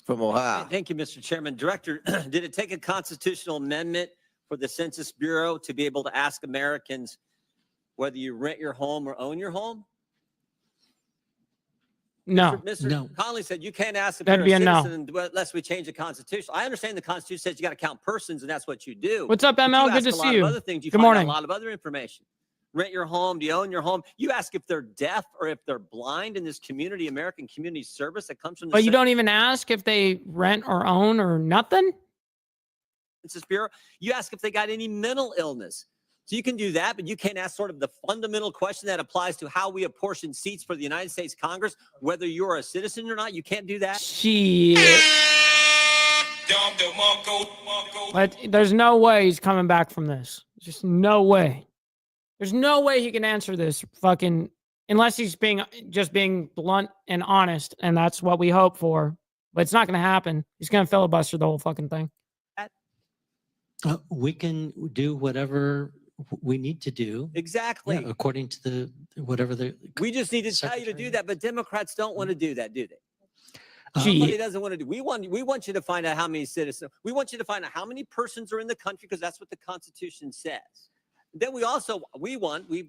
from Ohio. Thank you, Mr. Chairman. Director, did it take a constitutional amendment for the Census Bureau to be able to ask Americans whether you rent your home or own your home? No. Mr. Connolly said you can't ask if That'd you're a be a no. citizen unless we change the Constitution. I understand the Constitution says you got to count persons, and that's what you do. What's up, But ML? you Good ask to a see lot you. of other things. You Good find out morning. a lot of other information. Rent your home. Do you own your home? You ask if they're deaf or if they're blind in this community, American Community Service that comes from the But you don't even ask if they rent or own or nothing? Census Bureau. You ask if they got any mental illness. So you can do that, but you can't ask sort of the fundamental question that applies to how we apportion seats for the United States Congress, whether you're a citizen or not. You can't do that. Shit. But there's no way he's coming back from this. Just no way. There's no way he can answer this fucking unless he's just being blunt and honest, and that's what we hope for. But it's not going to happen. He's going to filibuster the whole fucking thing. We can do whatever we need to do. Exactly. According to the whatever the. We just need to tell you to do that, but Democrats don't want to do that, do they? Gee. Somebody doesn't want to do. We want you to find out how many citizens. We want you to find out how many persons are in the country because that's what the Constitution says. Then we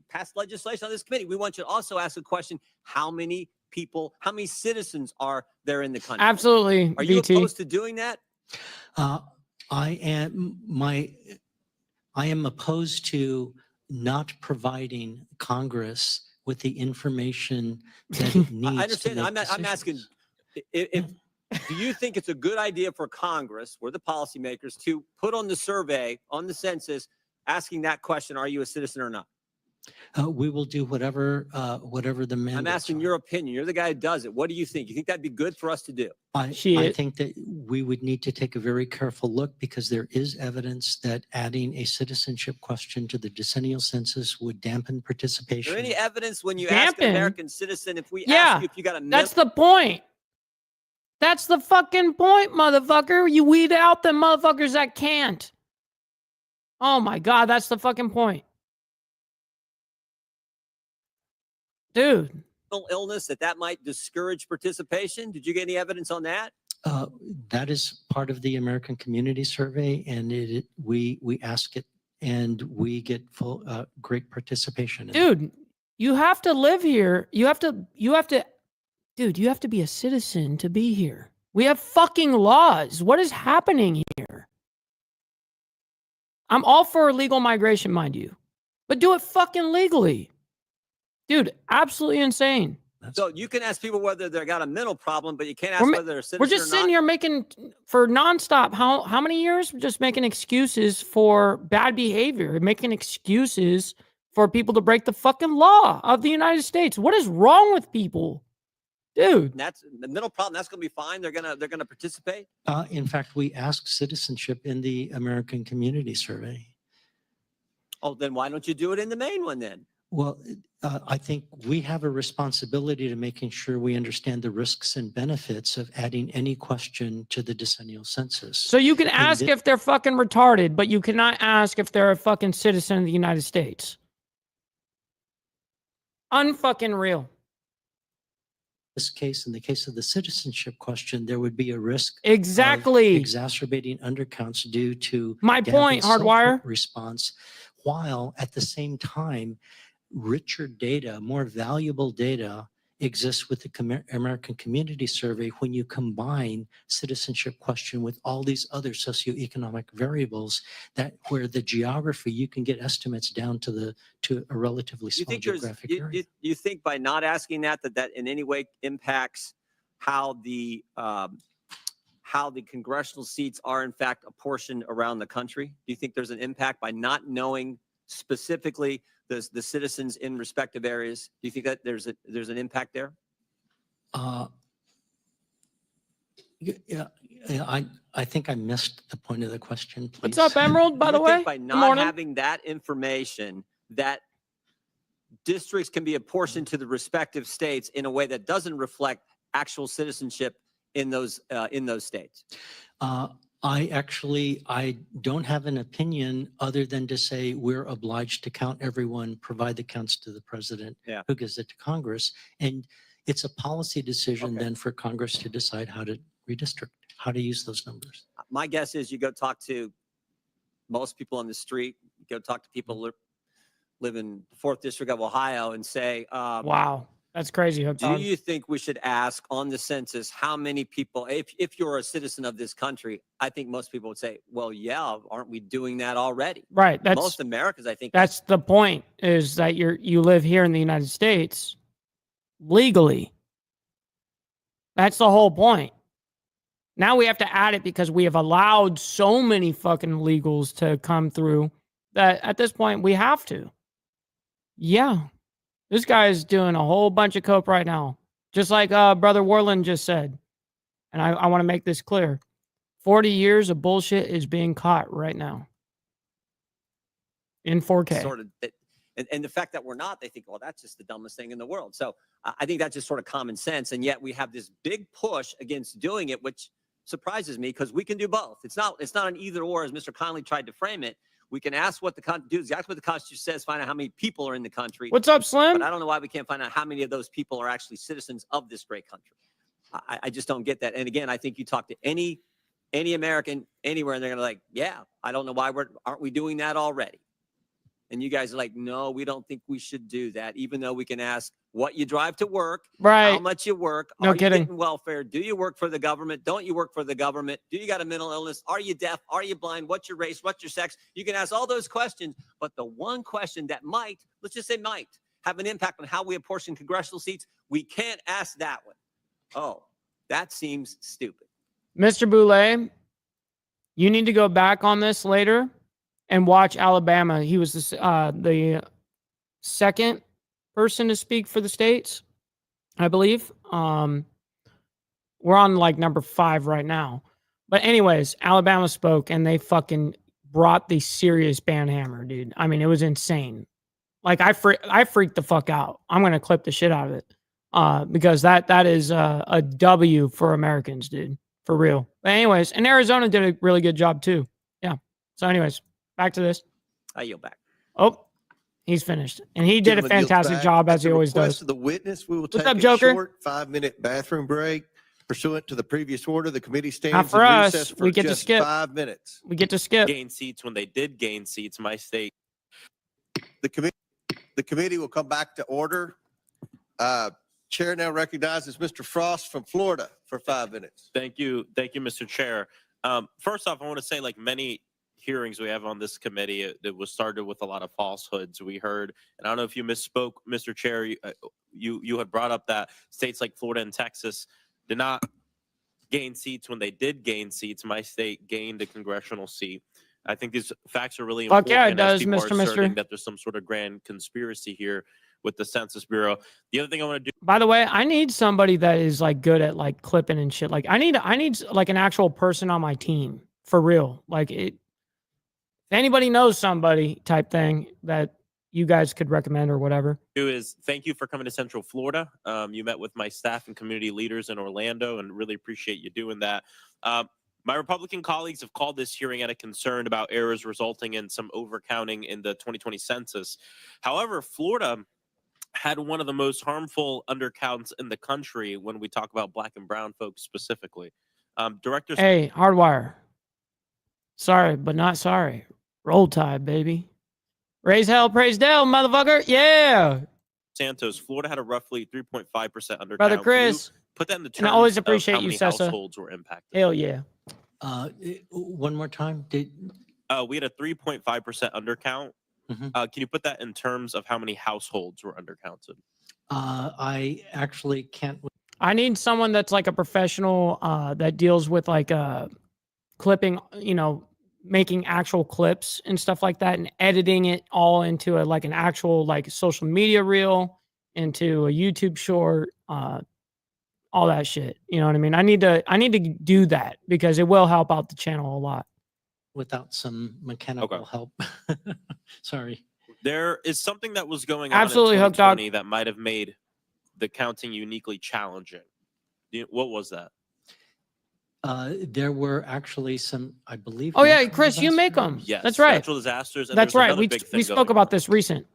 passed legislation on this committee. We want you to also ask a question: how many people, how many citizens are there in the country? Absolutely. Are you VT. opposed to doing that? I am opposed to not providing Congress with the information that it needs. I understand. To I'm make asking, decisions. do you think it's a good idea for Congress or the policymakers to put on the survey, on the census, asking that question, are you a citizen or not? We will do whatever the mandates I'm asking are. your opinion. You're the guy who does it. What do you think? You think that'd be good for us to do? I think that we would need to take a very careful look because there is evidence that adding a citizenship question to the decennial census would dampen Is participation. there any evidence when you ask an Dampen? American citizen if we Yeah, ask you if you got a That's the point. That's the fucking point, motherfucker. You weed out the motherfuckers that can't. Oh my God, that's the fucking point. Dude. mental illness that might discourage participation? Did you get any evidence on that? That is part of the American Community Survey, and we ask it, and we get full great participation. in it. Dude, you have to live here. You have to, dude, you have to be a citizen to be here. We have fucking laws. What is happening here? I'm all for legal migration, mind you, but do it fucking legally. Dude, absolutely insane. So you can ask people whether they got a mental problem, but you can't ask We're whether they're a citizen We're just or sitting not. here making for nonstop. How many years? We're just making excuses for bad behavior, making excuses for people to break the fucking law of the United States. What is wrong with people, dude? And that's the mental problem. That's going to be fine. They're gonna participate. In fact, we ask citizenship in the American Community Survey. Oh, then why don't you do it in the main one then? Well, I think we have a responsibility to making sure we understand the risks and benefits of adding any question to the decennial census. So you can And ask thi- if they're fucking retarded, but you cannot ask if they're a fucking citizen of the United States. Unfucking real. this case, in the case of the citizenship question, there would be a risk Exactly. exacerbating undercounts due to My point, dampened Hardwire. response, while at the same time, richer data, more valuable data exists with the American Community Survey when you combine citizenship question with all these other socioeconomic variables that where the geography, you can get estimates down to a relatively You small think geographic area. you think by not asking that in any way impacts how the congressional seats are in fact apportioned around the country? Do you think there's an impact by not knowing specifically the citizens in respective areas? Do you think that there's an impact there? Yeah, I think I missed the point of the question. Please. What's up, Emerald, by Do the you way? think by Good not morning. having that information, that districts can be apportioned to the respective states in a way that doesn't reflect actual citizenship in those states? I don't have an opinion other than to say we're obliged to count everyone, provide the counts to the president, Yeah. who gives it to Congress. And it's a policy decision Okay. then for Congress to decide how to redistrict, how to use those numbers. My guess is you go talk to most people on the street, you go talk to people who live in the 4th District of Ohio and say, Wow. That's crazy. Hook do Dog. you think we should ask on the census how many people, if you're a citizen of this country, I think most people would say, well, yeah, aren't we doing that already? Right. Most Americans, I think. That's the point, is that you live here in the United States legally. That's the whole point. Now we have to add it because we have allowed so many fucking illegals to come through that at this point we have to. Yeah. This guy is doing a whole bunch of coke right now. Just like Brother Warland just said. And I want to make this clear. 40 years of bullshit is being caught right now. In 4K. Sort of, and the fact that we're not, they think, well, that's just the dumbest thing in the world. So I think that's just sort of common sense. And yet we have this big push against doing it, which surprises me because we can do both. It's not an either or, as Mr. Connolly tried to frame it. We can ask do exactly what the Constitution says, find out how many people are in the country. What's up, Slim? But I don't know why we can't find out how many of those people are actually citizens of this great country. I just don't get that. And again, I think you talk to any American anywhere, and they're gonna like, yeah, I don't know why aren't we doing that already? And you guys are like, no, we don't think we should do that, even though we can ask what you drive to work, Right. how much you work, No are kidding. you getting welfare, do you work for the government, don't you work for the government, do you got a mental illness, are you deaf, are you blind, what's your race, what's your sex? You can ask all those questions, but the one question that might, let's just say might, have an impact on how we apportion congressional seats, we can't ask that one. Oh, that seems stupid. Mr. Boulay, you need to go back on this later and watch Alabama. He was the second person to speak for the states, I believe. We're on like number 5 right now. But anyways, Alabama spoke and they fucking brought the serious banhammer, dude. I mean, it was insane. Like I freaked the fuck out. I'm going to clip the shit out of it. Because that is a W for Americans, dude. For real. But anyways, and Arizona did a really good job too. Yeah. So anyways, back to this. I yield back. Oh, he's finished. And he did a Gentleman yields fantastic back. job At as the he always request does. of the witness, we will What's take up, a Joker? short 5-minute bathroom break. Pursuant to the previous order, the committee Not stands for in us. recess for We get to just skip. 5 minutes. We get to skip. Gain seats when they did gain seats. My state. The committee will come back to order. Chair now recognizes Mr. Frost from Florida for 5 minutes. Thank you, Mr. Chair. First off, I want to say, like many hearings we have on this committee, it was started with a lot of falsehoods. We heard, and I don't know if you misspoke, Mr. Chair. You had brought up that states like Florida and Texas did not gain seats when they did gain seats. My state gained a congressional seat. I think these facts are really Fuck important. yeah, it as does, people are Mr. asserting that there's some sort of grand conspiracy here with the Census Bureau. The other thing I want to do. By the way, I need somebody that is like good at like clipping and shit. Like I need like an actual person on my team for real. Like if anybody knows somebody type thing that you guys could recommend or whatever. Is thank you for coming to Central Florida. You met with my staff and community leaders in Orlando, and really appreciate you doing that. My Republican colleagues have called this hearing out of concern about errors resulting in some overcounting in the 2020 census. However, Florida had one of the most harmful undercounts in the country when we talk about Black and brown folks specifically. Director, Hey, Hardwire. Sorry, but not sorry. Roll Tide, baby. Raise hell, praise Dale, motherfucker. Yeah. Santos, Florida had a roughly 3.5% undercount. Brother Can you Chris. put that in the And I terms always of appreciate how you, many Sessa. households were impacted? Hell yeah. One more time. We had a 3.5% undercount. Can you put that in terms of how many households were undercounted? I actually can't. I need someone that's like a professional that deals with like clipping, making actual clips and stuff like that and editing it all into like an actual like social media reel, into a YouTube short, all that shit. You know what I mean? I need to do that because it will help out the channel a lot. Without some mechanical help. Sorry. There is something that was going on Absolutely, in Hook Dog. 2020 that might have made the counting uniquely challenging. What was that? There were actually some, I believe. Oh yeah, natural Chris, you make them. disasters. Yes, That's right. natural disasters. And That's there's right. another We big we thing spoke going about on. this recent.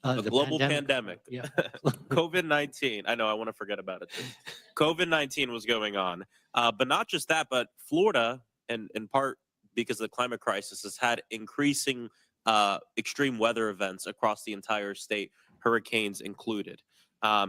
A The global pandemic. pandemic. Yeah. COVID-19. I know, I want to forget about it too. COVID-19 was going on. But not just that, but Florida, and in part because of the climate crisis, has had increasing extreme weather events across the entire state, hurricanes included.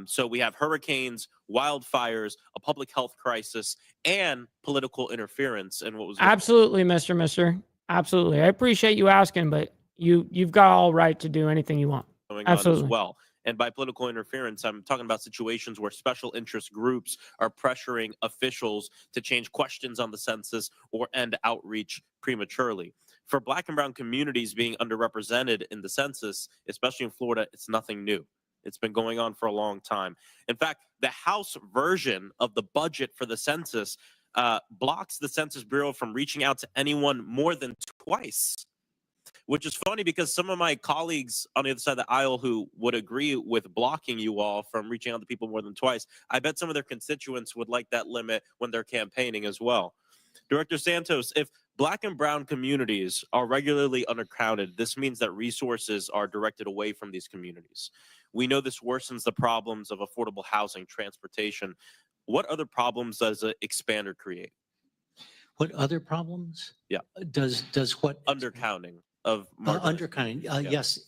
So we have hurricanes, wildfires, a public health crisis, and political interference. And what was Absolutely, Mister. Absolutely. I appreciate you asking, but you've got all right to do anything you want. going Absolutely. on as well. And by political interference, I'm talking about situations where special interest groups are pressuring officials to change questions on the census or end outreach prematurely. For Black and brown communities being underrepresented in the census, especially in Florida, it's nothing new. It's been going on for a long time. In fact, the House version of the budget for the census blocks the Census Bureau from reaching out to anyone more than twice. Which is funny because some of my colleagues on the other side of the aisle who would agree with blocking you all from reaching out to people more than twice, I bet some of their constituents would like that limit when they're campaigning as well. Director Santos, if Black and brown communities are regularly undercounted, this means that resources are directed away from these communities. We know this worsens the problems of affordable housing, transportation. What other problems does an expander create? What other problems? Yeah. Does what? Undercounting of undercounting. Yes.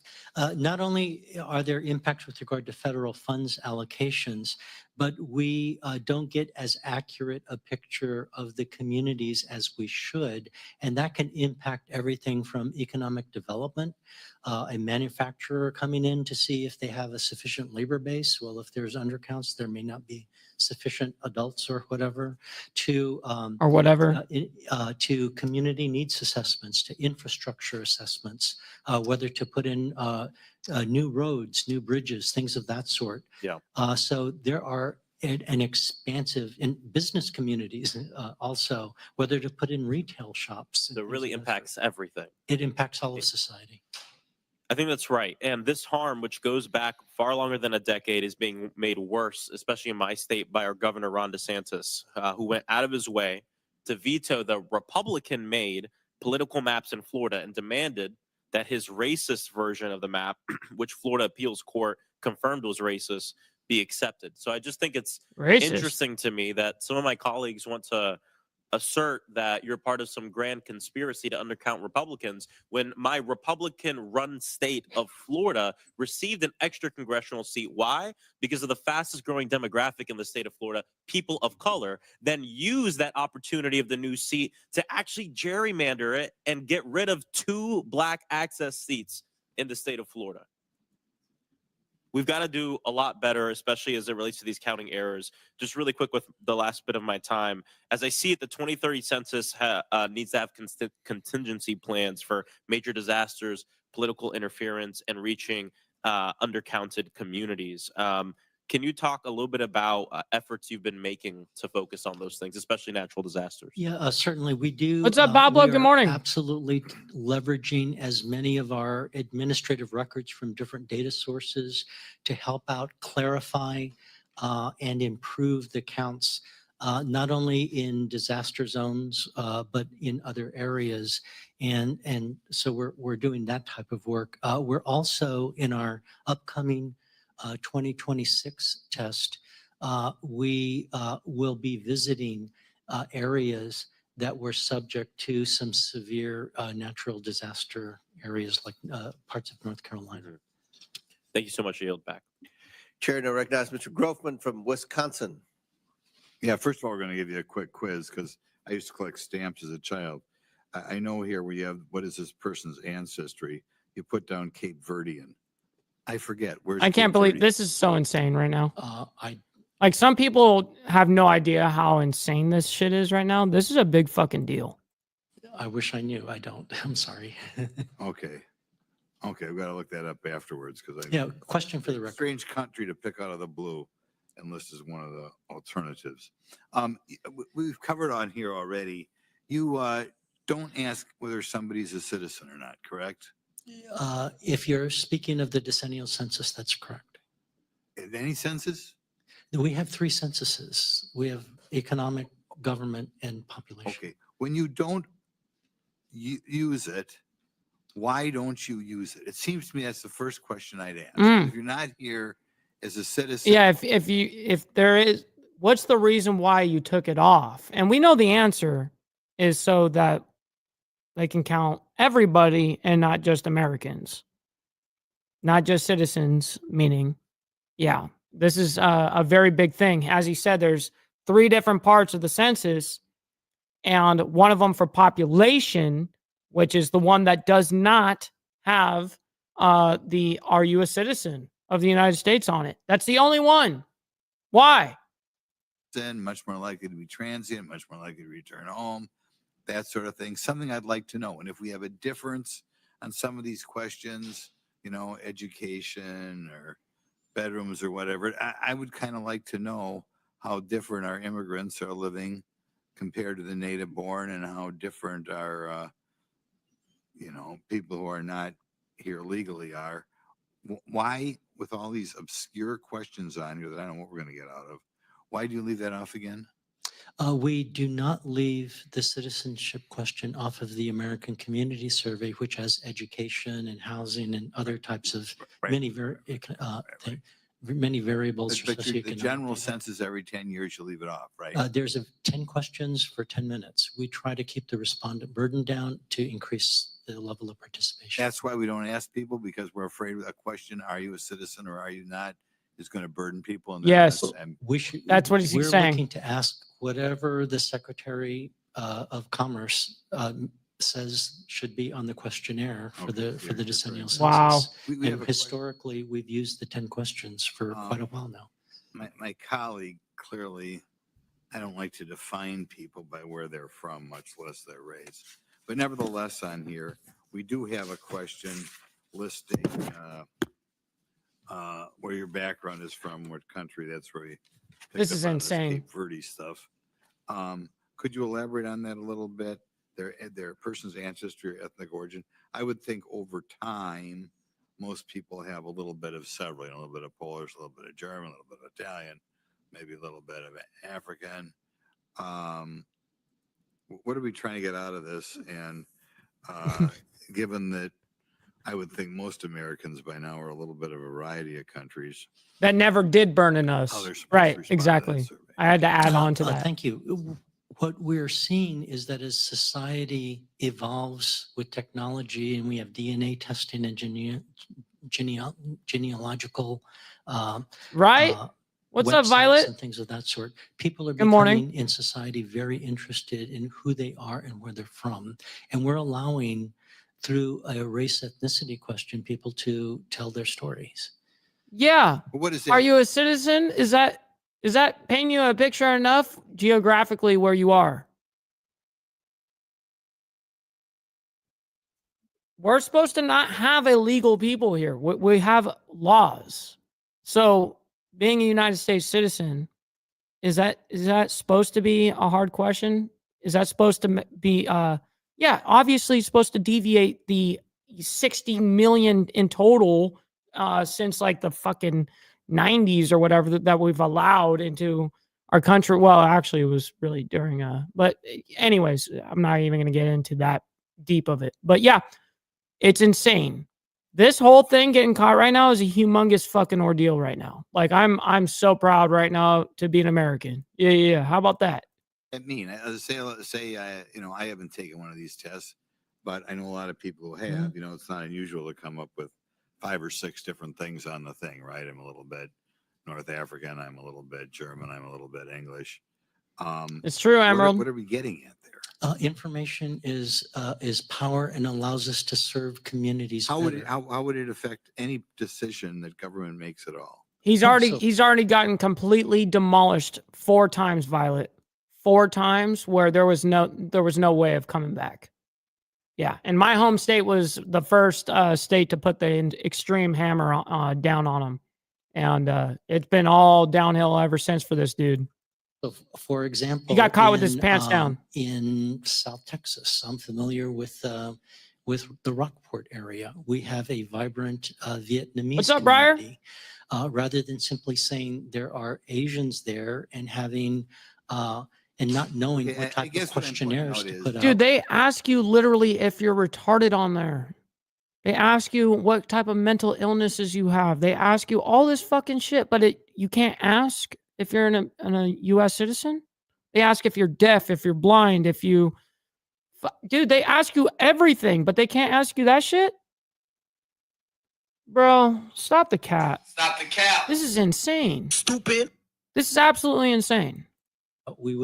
Not only are there impacts with regard to federal funds allocations, but we don't get as accurate a picture of the communities as we should. And that can impact everything from economic development, a manufacturer coming in to see if they have a sufficient labor base. Well, if there's undercounts, there may not be sufficient adults or whatever, to to community needs assessments, to infrastructure assessments, whether to put in new roads, new bridges, things of that sort. Yeah. So there are an expansive in business communities also, whether to put in retail shops. So it really impacts everything. It impacts all of society. I think that's right. And this harm, which goes back far longer than a decade, is being made worse, especially in my state, by our governor, Ron DeSantis, who went out of his way to veto the Republican-made political maps in Florida and demanded that his racist version of the map, which Florida Appeals Court confirmed was racist, be accepted. So I just think it's interesting to me that some of my colleagues want to assert that you're part of some grand conspiracy to undercount Republicans when my Republican-run state of Florida received an extra congressional seat. Why? Because of the fastest growing demographic in the state of Florida, people of color, then use that opportunity of the new seat to actually gerrymander it and get rid of 2 Black access seats in the state of Florida. We've got to do a lot better, especially as it relates to these counting errors. Just really quick with the last bit of my time. As I see it, the 2030 census needs to have contingency plans for major disasters, political interference, and reaching undercounted communities. Can Can you talk a little bit about efforts you've been making to focus on those things, especially natural disasters? Yeah, certainly we do. What's up, Pablo? We Good are morning. Absolutely leveraging as many of our administrative records from different data sources to help out clarify and improve the counts, not only in disaster zones, but in other areas. And so we're doing that type of work. We're also in our upcoming 2026 test, we will be visiting areas that were subject to some severe natural disaster areas like parts of North Carolina. Thank you so much. I yield back. Chair, now recognize Mr. Grofman from Wisconsin. Yeah, first of all, we're going to give you a quick quiz because I used to collect stamps as a child. I know here we have, what is this person's ancestry? You put down Cape Verdean. I forget. Where's I can't Cape believe Verde? this is so insane right now. I Like, some people have no idea how insane this shit is right now. This is a big fucking deal. wish I knew. I don't. I'm sorry. Okay. Okay, we've got to look that up afterwards because I. Yeah, question for the record. Strange country to pick out of the blue, and this is one of the alternatives. We've covered on here already. You don't ask whether somebody's a citizen or not, correct? If you're speaking of the decennial census, that's correct. Any census? We have 3 censuses. We have economic, government, and population. Okay, when you don't use it, why don't you use it? It seems to me that's the first question I'd ask. If you're not here as a citizen. Yeah, if there is, what's the reason why you took it off? And we know the answer is so that they can count everybody and not just Americans, not just citizens, meaning, yeah, this is a very big thing. As he said, there's 3 different parts of the census, and one of them for population, which is the one that does not have the "Are you a citizen of the United States" on it. That's the only one. Why? Then much more likely to be transient, much more likely to return home, that sort of thing. Something I'd like to know. And if we have a difference on some of these questions, you know, education or bedrooms or whatever, I would kind of like to know how different our immigrants are living compared to the native born, and how different our, you know, people who are not here legally are. Why, with all these obscure questions on here that I don't know what we're going to get out of, why do you leave that off again? We do not leave the citizenship question off of the American Community Survey, which has education and housing and other types of many variables. But the general census every 10 years, you leave it off, right? There's 10 questions for 10 minutes. We try to keep the respondent burden down to increase the level of participation. That's why we don't ask people, because we're afraid of a question, are you a citizen or are you not, is going to burden people. And Yes. That's what he's we're saying. Looking to ask whatever the Secretary of Commerce says should be on the questionnaire for the decennial census. Wow. And historically, we've used the 10 questions for quite a while now. My colleague, clearly, I don't like to define people by where they're from, much less their race. But nevertheless, on here, we do have a question listing where your background is from, what country. That's where you picked This up is on insane. Cape Verde stuff. Could you elaborate on that a little bit? Their person's ancestry or ethnic origin. I would think over time, most people have a little bit of several, a little bit of Polish, a little bit of German, a little bit of Italian, maybe a little bit of African. What are we trying to get out of this? And given that I would think most Americans by now are a little bit of a variety of countries. That never did burn in us. How they're supposed to Right, respond to that exactly. survey. I had to add on to that. Thank you. What we're seeing is that as society evolves with technology, and we have DNA testing and genealogical Right? What's up, websites Violet? and things of that sort, people are Good morning. becoming in society very interested in who they are and where they're from. And we're allowing, through a race ethnicity question, people to tell their stories. Yeah. What is Are you a citizen? Is that painting you a picture enough geographically where you are? We're supposed to not have illegal people here. We have laws. So being a United States citizen, is that supposed to be a hard question? Is that supposed to be yeah, obviously it's supposed to deviate the 60 million in total since like the fucking 90s or whatever that we've allowed into our country. Well, actually it was really during but anyways, I'm not even going to get into that deep of it. But yeah, it's insane. This whole thing getting caught right now is a humongous fucking ordeal right now. Like I'm so proud right now to be an American. Yeah. How about that? I mean, say I haven't taken one of these tests, but I know a lot of people who have. You know, it's not unusual to come up with 5 or 6 different things on the thing, right? I'm a little bit North African, I'm a little bit German, I'm a little bit English. It's true, Emerald. What are we getting at there? Information is power and allows us to serve communities. How would better. it affect any decision that government makes at all? He's already gotten completely demolished 4 times, Violet. 4 times where there was no way of coming back. Yeah, and my home state was the first state to put the extreme hammer down on him, and it's been all downhill ever since for this dude. So, for example, he got caught with his pants down in South Texas. I'm familiar with the Rockport area. We have a vibrant Vietnamese. What's up, Briar? Rather than simply saying there are Asians there and having and not knowing what type of questionnaires to put out. Dude, they ask you literally if you're retarded on there. They ask you what type of mental illnesses you have. They ask you all this fucking shit, but you can't ask if you're a U.S. citizen. They ask if you're deaf, if you're blind, if you... Dude, they ask you everything, but they can't ask you that shit? Bro, stop the cat. Stop the cap. This is insane. Stupid. This is absolutely insane.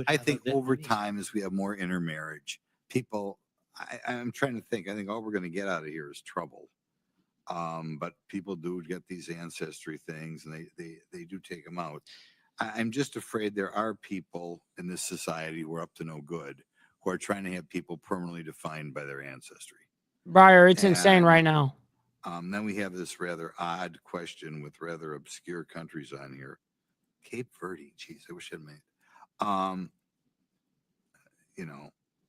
I think over time, as we have more intermarriage, people, I'm trying to think, I think all we're going to get out of here is trouble. But people do get these ancestry things and they do take them out. I'm just afraid there are people in this society who are up to no good, who are trying to have people permanently defined by their ancestry. Briar, it's insane right now. Then we have this rather odd question with rather obscure countries on here. Cape Verde, geez, I wish I'd made.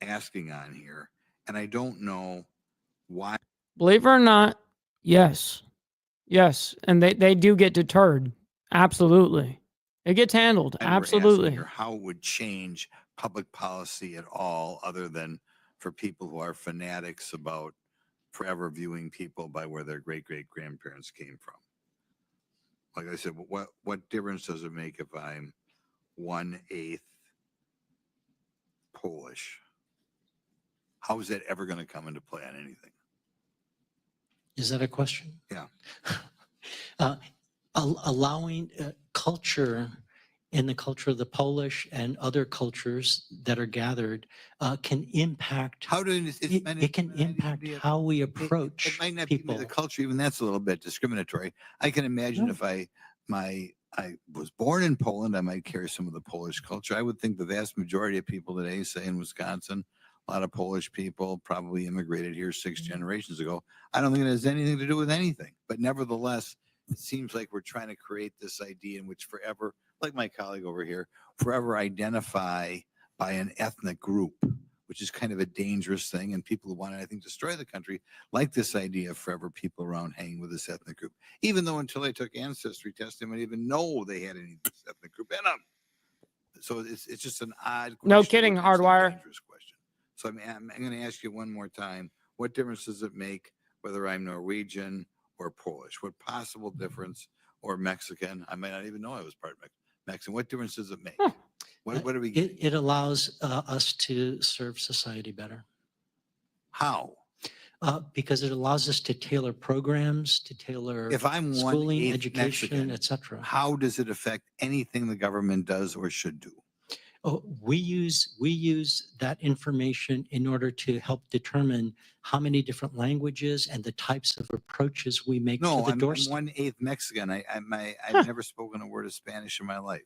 Asking on here, and I don't know why. Believe it or not, yes, and they do get deterred. Absolutely, it gets handled. Absolutely. How it would change public policy at all, other than for people who are fanatics about forever viewing people by where their great grandparents came from. Like I said, what difference does it make if I'm 1/8 Polish? How is that ever going to come into play on anything? Is that a question? Yeah. Allowing culture in the culture of the Polish and other cultures that are gathered can impact. It can impact how we approach it might not people. Be the culture, even that's a little bit discriminatory. I can imagine if I was born in Poland, I might carry some of the Polish culture. I would think the vast majority of people today, say in Wisconsin, a lot of Polish people probably immigrated here 6 generations ago. I don't think it has anything to do with anything. But nevertheless, it seems like we're trying to create this idea in which forever, like my colleague over here, forever identify by an ethnic group, which is kind of a dangerous thing. And people who want to, I think, destroy the country like this idea of forever people around hanging with this ethnic group. Even though until I took ancestry tests, they might even know they had any of this ethnic group in them. So it's just an odd question. No kidding, Hardwire. So I'm going to ask you one more time. What difference does it make whether I'm Norwegian or Polish? What possible difference, or Mexican? I might not even know I was part of Mexican. What difference does it make? What are we getting? It allows us to serve society better. How? Because it allows us to tailor programs, to tailor If I'm schooling, 1/8 education, Mexican, etc. How does it affect anything the government does or should do? Oh, we use that information in order to help determine how many different languages and the types of approaches we make No, to the I'm doorstep. 1/8 Mexican. I've never spoken a word of Spanish in my life.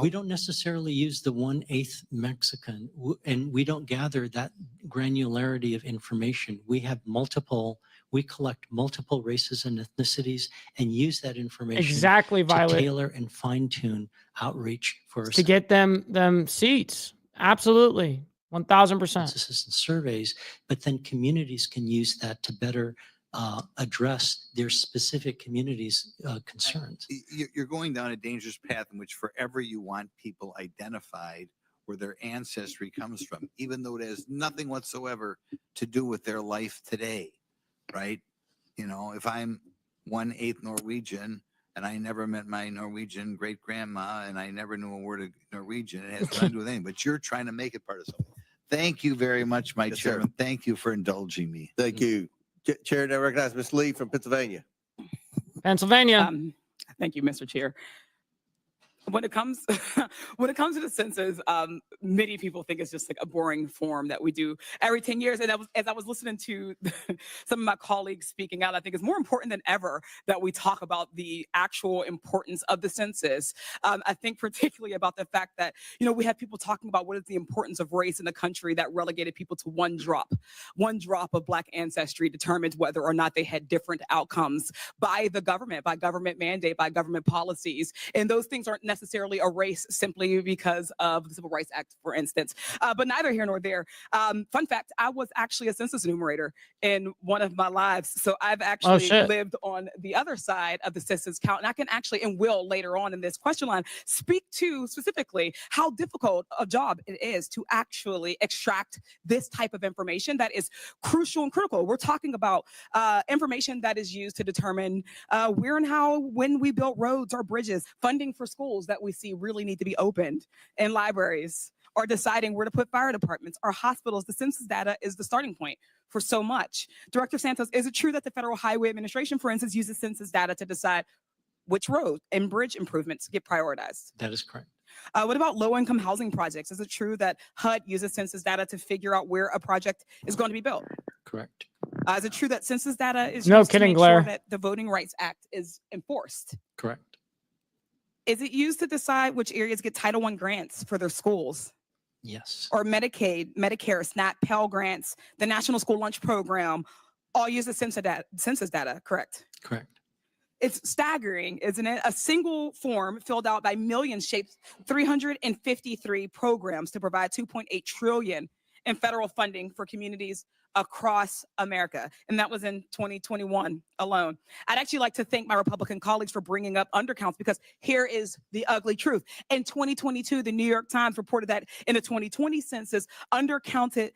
We don't necessarily use the 1/8 Mexican, and we don't gather that granularity of information. We have multiple we collect multiple races and ethnicities and use that information Exactly, to Violet. tailor and fine tune outreach for To get them seats. Absolutely. 1000%. censuses and surveys, but then communities can use that to better address their specific communities' concerns. You're going down a dangerous path in which forever you want people identified where their ancestry comes from, even though it has nothing whatsoever to do with their life today, right? You know, if I'm 1/8 Norwegian and I never met my Norwegian great grandma and I never knew a word of Norwegian, it has nothing to do with anything, but you're trying to make it part of something. Thank you very much, my chairman. Thank you for indulging me. Thank you. Chair, now recognize Ms. Lee from Pennsylvania. Pennsylvania. Thank you, Mr. Chair. When it comes when it comes to the census, many people think it's just like a boring form that we do every 10 years. And as I was listening to some of my colleagues speaking out, I think it's more important than ever that we talk about the actual importance of the census. I think particularly about the fact that, we have people talking about what is the importance of race in the country that relegated people to one drop. One drop of Black ancestry determines whether or not they had different outcomes by the government, by government mandate, by government policies. And those things aren't necessarily erased simply because of the Civil Rights Act, for instance. But neither here nor there. Fun fact, I was actually a census enumerator in one of my lives. So I've actually lived on the other side of the census count. And I can actually, and will later on in this question line, speak to specifically how difficult a job it is to actually extract this type of information that is crucial and critical. We're talking about information that is used to determine where and how, when we built roads or bridges, funding for schools that we see really need to be opened, and libraries, or deciding where to put fire departments or hospitals. The census data is the starting point for so much. Director Santos, is it true that the Federal Highway Administration, for instance, uses census data to decide which road and bridge improvements get prioritized? That is correct. What about low-income housing projects? Is it true that HUD uses census data to figure out where a project is going to be built? Correct. Is it true that census data is No used kidding, to make sure Blair. that the Voting Rights Act is enforced? Correct. Is it used to decide which areas get Title I grants for their schools? Yes. Or Medicaid, Medicare, SNAP, Pell grants, the National School Lunch Program, all use the census data, correct? Correct. It's staggering, isn't it? A single form filled out by millions shapes 353 programs to provide $2.8 trillion in federal funding for communities across America. And that was in 2021 alone. I'd actually like to thank my Republican colleagues for bringing up undercounts, because here is the ugly truth. In 2022, the New York Times reported that in the 2020 census, undercounted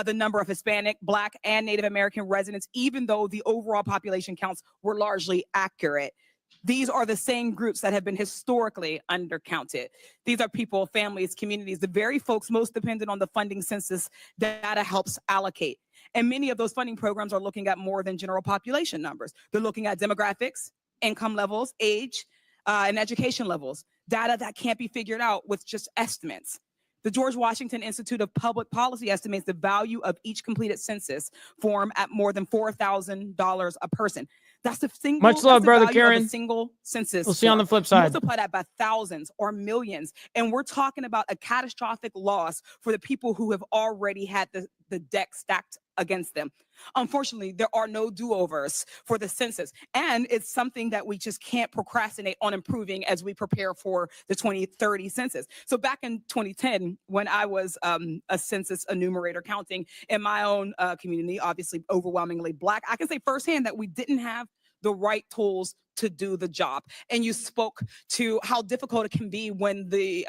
the number of Hispanic, Black, and Native American residents, even though the overall population counts were largely accurate. These are the same groups that have been historically undercounted. These are people, families, communities, the very folks most dependent on the funding census data helps allocate. And many of those funding programs are looking at more than general population numbers. They're looking at demographics, income levels, age, and education levels, data that can't be figured out with just estimates. The George Washington Institute of Public Policy estimates the value of each completed census form at more than $4,000 a person. That's the single. Much love, that's the brother value of Karen. a single census. We'll see you on the flip side. Multiply that by thousands or millions, and we're talking about a catastrophic loss for the people who have already had the deck stacked against them. Unfortunately, there are no do-overs for the census, and it's something that we just can't procrastinate on improving as we prepare for the 2030 census. So back in 2010, when I was a census enumerator counting in my own community, obviously overwhelmingly Black, I can say firsthand that we didn't have the right tools to do the job. And you spoke to how difficult it can be when the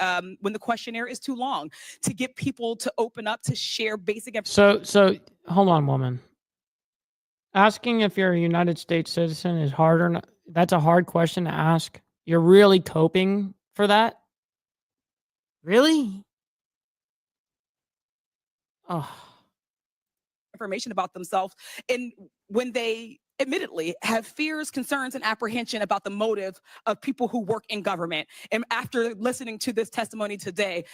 questionnaire is too long, to get people to open up, to share basic information. So hold on, woman. Asking if you're a United States citizen is hard or not. That's a hard question to ask. You're really coping for that? Really? Oh. Information about themselves, and when they admittedly have fears, concerns, and apprehension about the motive of people who work in government. And after listening to this testimony today,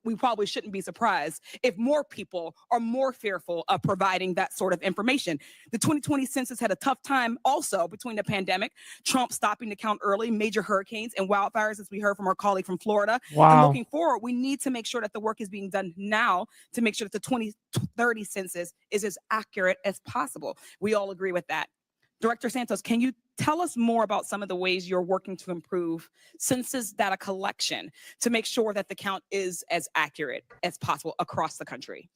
we probably shouldn't be surprised if more people are more fearful of providing that sort of information. The 2020 census had a tough time also between the pandemic, Trump stopping the count early, major hurricanes and wildfires, as we heard from our colleague from Florida. Wow. And looking forward, we need to make sure that the work is being done now to make sure that the 2030 census is as accurate as possible. We all agree with that. Director Santos, can you tell us more about some of the ways you're working to improve census data collection to make sure that the count is as accurate as possible across the country?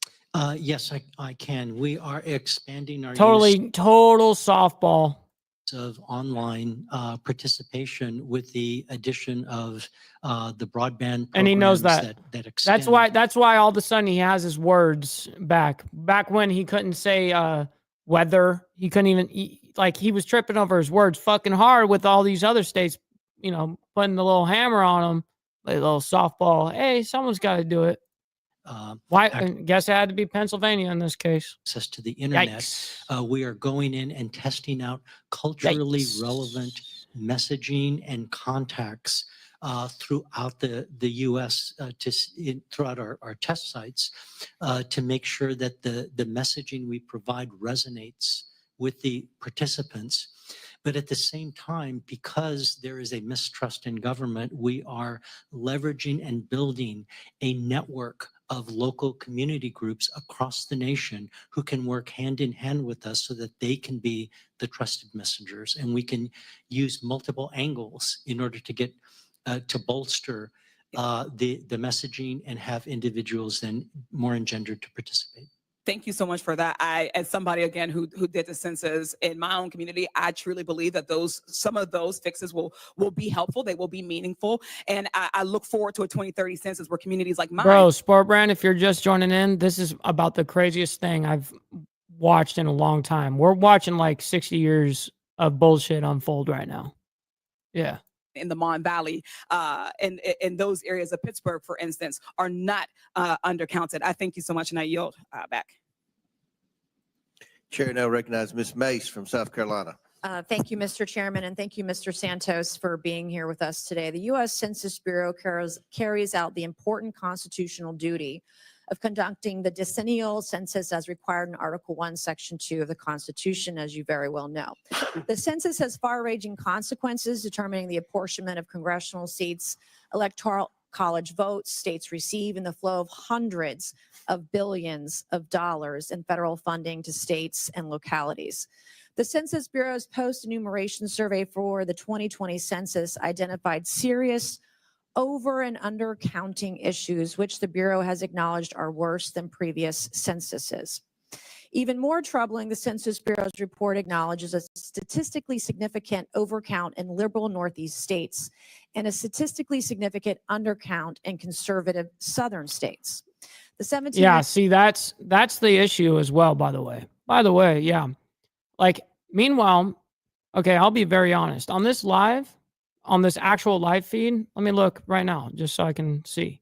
Yes, I can. We are expanding our use Total softball of online participation with the addition of the broadband and he knows programs that extend. That's why all of a sudden he has his words back when he couldn't say weather. He couldn't even he was tripping over his words fucking hard with all these other states, putting the little hammer on him, like a little softball. Hey, someone's got to do it. Why? I guess it had to be Pennsylvania in this case. Access to the internet. We are going in and testing out culturally relevant messaging and contacts throughout the U.S. Throughout our test sites to make sure that the messaging we provide resonates with the participants. But at the same time, because there is a mistrust in government, we are leveraging and building a network of local community groups across the nation who can work hand in hand with us so that they can be the trusted messengers. And we can use multiple angles in order to get to bolster the messaging and have individuals then more engendered to participate. Thank you so much for that. As somebody again who did the census in my own community, I truly believe that some of those fixes will be helpful. They will be meaningful, and I look forward to a 2030 census where communities like mine. Bro, Sport Brand, if you're just joining in, this is about the craziest thing I've watched in a long time. We're watching like 60 years of bullshit unfold right now. Yeah. In the Mon Valley, and in those areas of Pittsburgh, for instance, are not undercounted. I thank you so much, and I yield back. Chair now recognizes Ms. Mace from South Carolina. Thank you, Mr. Chairman, and thank you, Mr. Santos, for being here with us today. The U.S. Census Bureau carries out the important constitutional duty of conducting the decennial census as required in Article 1, Section 2 of the Constitution, as you very well know. The census has far-ranging consequences, determining the apportionment of congressional seats, electoral college votes states receive, and the flow of hundreds of billions of dollars in federal funding to states and localities. The Census Bureau's post-enumeration survey for the 2020 census identified serious over and under counting issues, which the Bureau has acknowledged are worse than previous censuses. Even more troubling, the Census Bureau's report acknowledges a statistically significant overcount in liberal Northeast states and a statistically significant undercount in conservative Southern states. The 17 Yeah, see, that's the issue as well, by the way. Yeah. Meanwhile, okay, I'll be very honest. On this actual live feed, let me look right now just so I can see.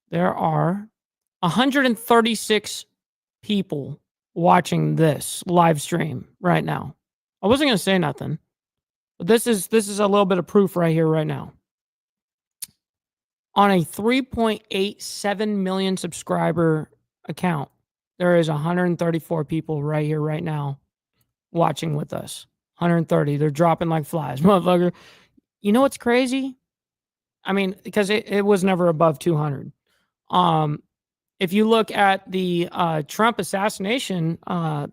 There are 136 people watching this live stream right now. I wasn't going to say nothing, but this is a little bit of proof right here, right now. On a 3.87 million subscriber account, there is 134 people right here, right now, watching with us. 130. They're dropping like flies, motherfucker. You know what's crazy? I mean, because it was never above 200. If you look at the Trump assassination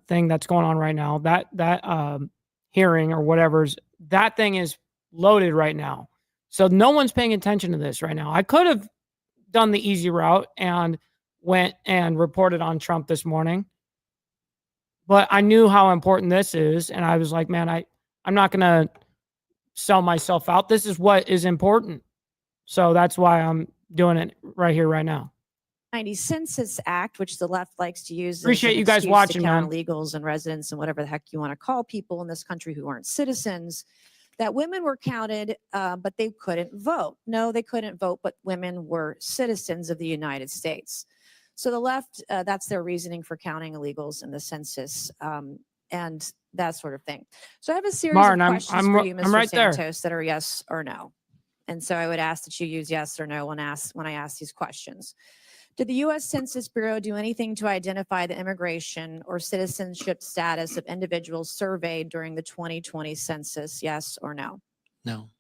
thing that's going on right now, that hearing or whatever's, that thing is loaded right now. So no one's paying attention to this right now. I could have done the easy route and went and reported on Trump this morning, but I knew how important this is, and I was like, man, I'm not going to sell myself out. This is what is important. So that's why I'm doing it right here, right now. 90 Census Act, which the left likes to use. Appreciate you guys watching, man. Illegals and residents and whatever the heck you want to call people in this country who aren't citizens, that women were counted, but they couldn't vote. No, they couldn't vote, but women were citizens of the United States. So the left, that's their reasoning for counting illegals in the census. and that sort of thing. So I have a series Martin, of I'm- questions I'm for r- you, I'm Mr. right there. Santos, that are yes or no. And so I would ask that you use yes or no when I ask these questions. Did the U.S. Census Bureau do anything to identify the immigration or citizenship status of individuals surveyed during the 2020 census? Yes or no? No.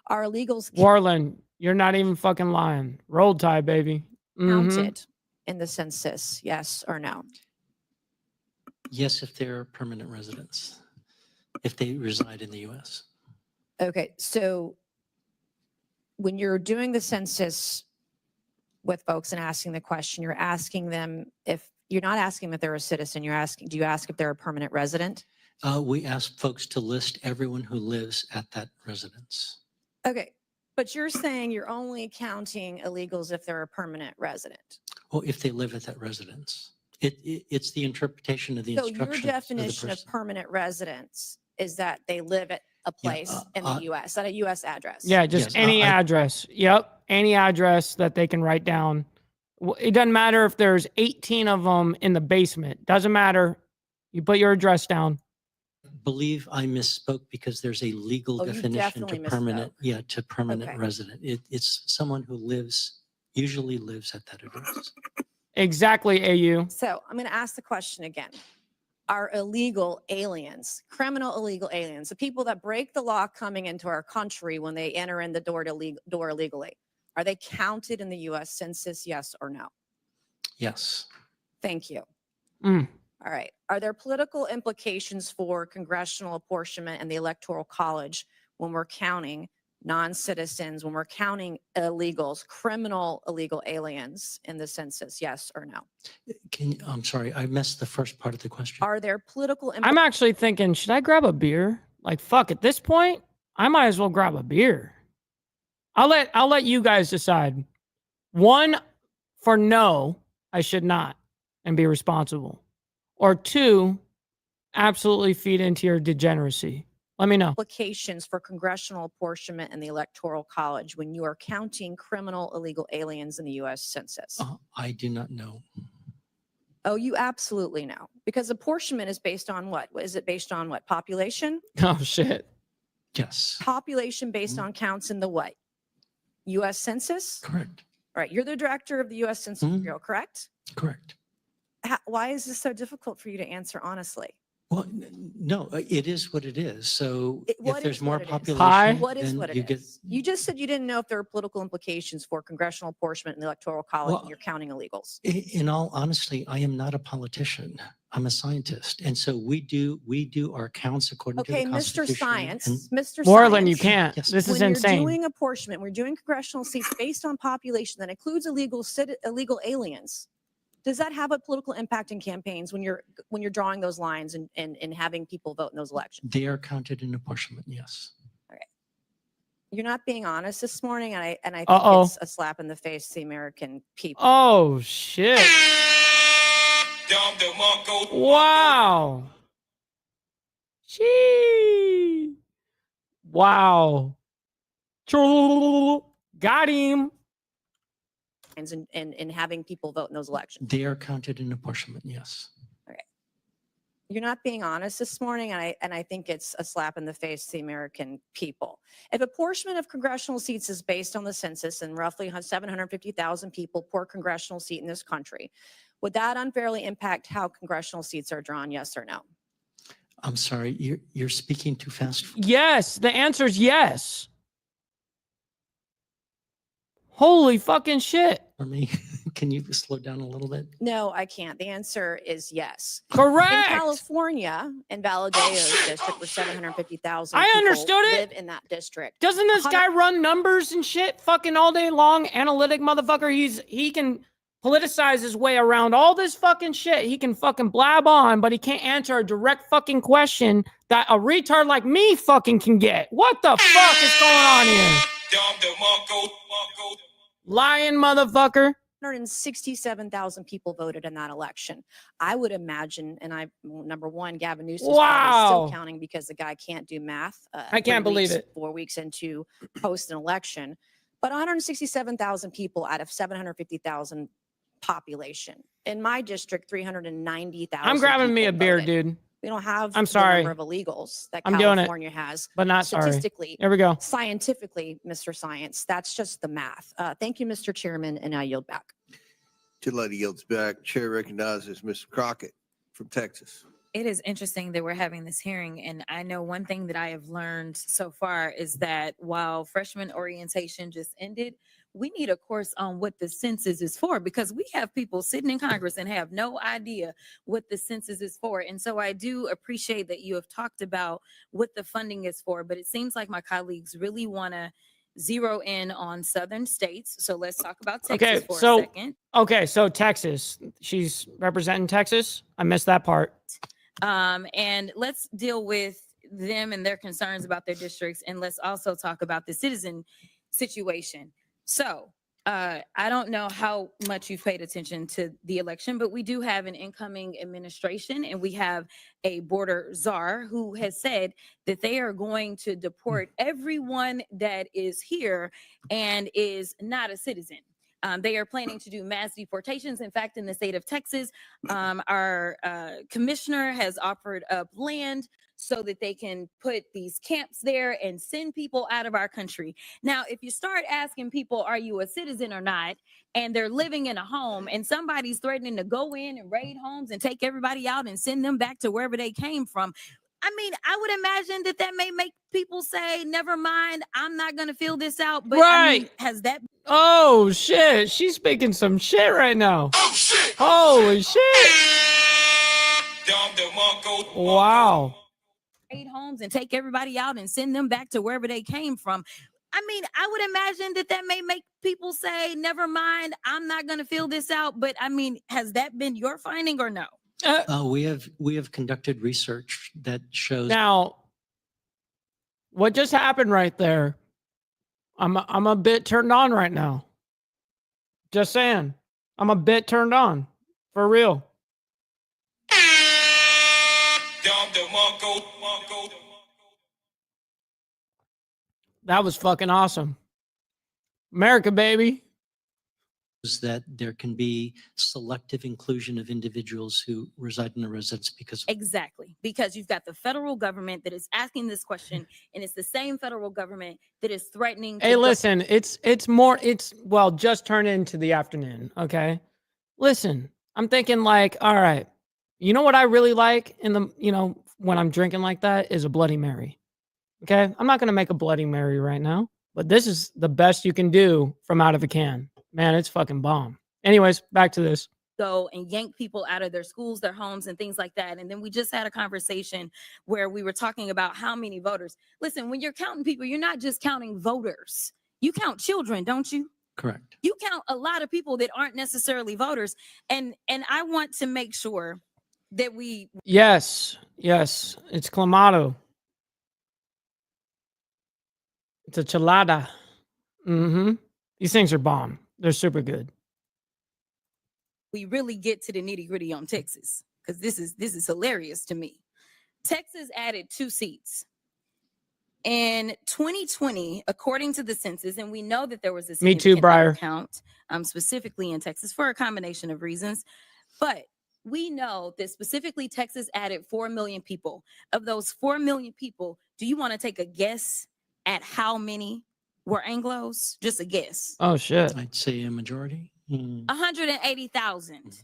Are illegals Warland, you're not even fucking lying. Roll Tide, baby. counted in the census? Yes or no? Yes, if they're permanent residents, if they reside in the U.S. Okay, so when you're doing the census with folks and asking the question, you're asking them if you're not asking if they're a citizen, you're asking, do you ask if they're a permanent resident? We ask folks to list everyone who lives at that residence. Okay, but you're saying you're only counting illegals if they're a permanent resident. Well, if they live at that residence. It's the interpretation of the So your instructions. definition of permanent residence is that they live at a place in the U.S., at a U.S. address. Yeah, just any address. Yep, any address that they can write down. It doesn't matter if there's 18 of them in the basement. Doesn't matter. You put your address down. Believe I misspoke because there's a legal Oh, you definition to definitely permanent, to permanent Okay. resident. It's someone who usually lives at that address. Exactly, AU. So I'm going to ask the question again. Are illegal aliens, criminal illegal aliens, the people that break the law coming into our country when they enter in the door illegally, are they counted in the U.S. Census, yes or no? Yes. Thank you. Mm. All right. Are there political implications for congressional apportionment and the Electoral College when we're counting non-citizens, when we're counting illegals, criminal illegal aliens in the census, yes or no? I'm sorry, I missed the first part of the question. Are there political I'm actually thinking, should I grab a beer? Like, fuck, at this point, I might as well grab a beer. I'll let you guys decide. One, for no, I should not, and be responsible. Or two, absolutely feed into your degeneracy. Let me know. implications for congressional apportionment and the Electoral College when you are counting criminal illegal aliens in the U.S. Census? I do not know. Oh, you absolutely know. Because apportionment is based on what? Is it based on what? Population? Oh, shit. Yes. Population based on counts in the what? U.S. Census? Correct. All right. You're the director of the U.S. Census Bureau, correct? Correct. Why is this so difficult for you to answer honestly? Well, no, it is what it is. So What if there's is more what it is? population, What is then what you it get, is? You just said you didn't know if there were political implications for congressional apportionment and the Electoral College Well, when you're counting illegals. in all honesty, I am not a politician. I'm a scientist. And so we do our counts according to Okay, the Mr. Constitution. Science, Mr. Moreland, you Science, can't. Yes. This is when insane. you're doing apportionment, we're doing congressional seats based on population that includes illegal aliens. Does that have a political impact in campaigns when you're drawing those lines and having people vote in those elections? They are counted in apportionment, yes. You're not being honest this morning, and I think Uh-oh. it's a slap in the face to the American people. Oh, shit. Wow. Gee. Wow. Got him. And having people vote in those elections. They are counted in apportionment, yes. You're not being honest this morning, and I think it's a slap in the face to the American people. If apportionment of congressional seats is based on the census and roughly 750,000 people per congressional seat in this country, would that unfairly impact how congressional seats are drawn, yes or no? I'm sorry, you're speaking too fast. Yes. The answer is yes. Holy fucking shit. For me, can you slow down a little bit? No, I can't. The answer is yes. Correct. In California, in Valadeo's district, where 750,000 I people understood it. live in that district. Doesn't this guy run numbers and shit fucking all day long? Analytic motherfucker. He can politicize his way around all this fucking shit. He can fucking blab on, but he can't answer a direct fucking question that a retard like me fucking can get. What the fuck is going on here? Lying motherfucker. 167,000 people voted in that election. I would imagine, and number one, Gavin Newsom is Wow. still counting because the guy can't do math. I can't believe it. 4 weeks into post an election, but 167,000 people out of 750,000 population. In my district, 390,000. I'm grabbing me a people beer, voted. dude. We don't have I'm the sorry. number of illegals that I'm doing it, California has. but not sorry. Statistically, There we go. scientifically, Mr. Science, that's just the math. Thank you, Mr. Chairman, and I yield back. Two lady yields back. Chair recognizes Mr. Crockett from Texas. It is interesting that we're having this hearing, and I know one thing that I have learned so far is that while freshman orientation just ended, we need a course on what the census is for, because we have people sitting in Congress and have no idea what the census is for. And so I do appreciate that you have talked about what the funding is for, but it seems like my colleagues really want to zero in on southern states. So let's talk about Texas for a second. Okay, so Texas. She's representing Texas. I missed that part. And let's deal with them and their concerns about their districts. And let's also talk about the citizen situation. So I don't know how much you've paid attention to the election, but we do have an incoming administration, and we have a border czar who has said that they are going to deport everyone that is here and is not a citizen. They are planning to do mass deportations. In fact, in the state of Texas, our commissioner has offered up land so that they can put these camps there and send people out of our country. Now, if you start asking people, are you a citizen or not, and they're living in a home and somebody's threatening to go in and raid homes and take everybody out and send them back to wherever they came from, I mean, I would imagine that that may make people say, never mind, I'm not going to fill this out. But I mean, has that... Oh, shit. She's speaking some shit right now. Oh, shit. Holy shit. Wow. Raid homes and take everybody out and send them back to wherever they came from. I mean, I would imagine that that may make people say, never mind, I'm not going to fill this out. But I mean, has that been your finding or no? We have conducted research that shows. Now, what just happened right there? I'm a bit turned on right now. Just saying, I'm a bit turned on, for real. That was fucking awesome. America, baby. That there can be selective inclusion of individuals who reside in a residence because Exactly, because you've got the federal government that is asking this question, and it's the same federal government that is threatening. Hey, listen, it's well, just turned into the afternoon, okay? Listen, I'm thinking like, all right, you know what I really like in the, when I'm drinking like that is a Bloody Mary, okay? I'm not going to make a Bloody Mary right now, but this is the best you can do from out of a can. Man, it's fucking bomb. Anyways, back to this. Go and yank people out of their schools, their homes, and things like that. And then we just had a conversation where we were talking about how many voters. Listen, when you're counting people, you're not just counting voters. You count children, don't you? Correct. You count a lot of people that aren't necessarily voters. And I want to make sure that we... Yes, it's Clamato. It's a chelada. These things are bomb. They're super good. We really get to the nitty gritty on Texas, because this is hilarious to me. Texas added 2 seats in 2020, according to the census, and we know that there was a Me too, Briar. count, specifically in Texas for a combination of reasons, but we know that specifically Texas added 4 million people. Of those 4 million people, do you want to take a guess at how many were Anglos? Just a guess. Oh, shit. I'd say a majority. 180,000.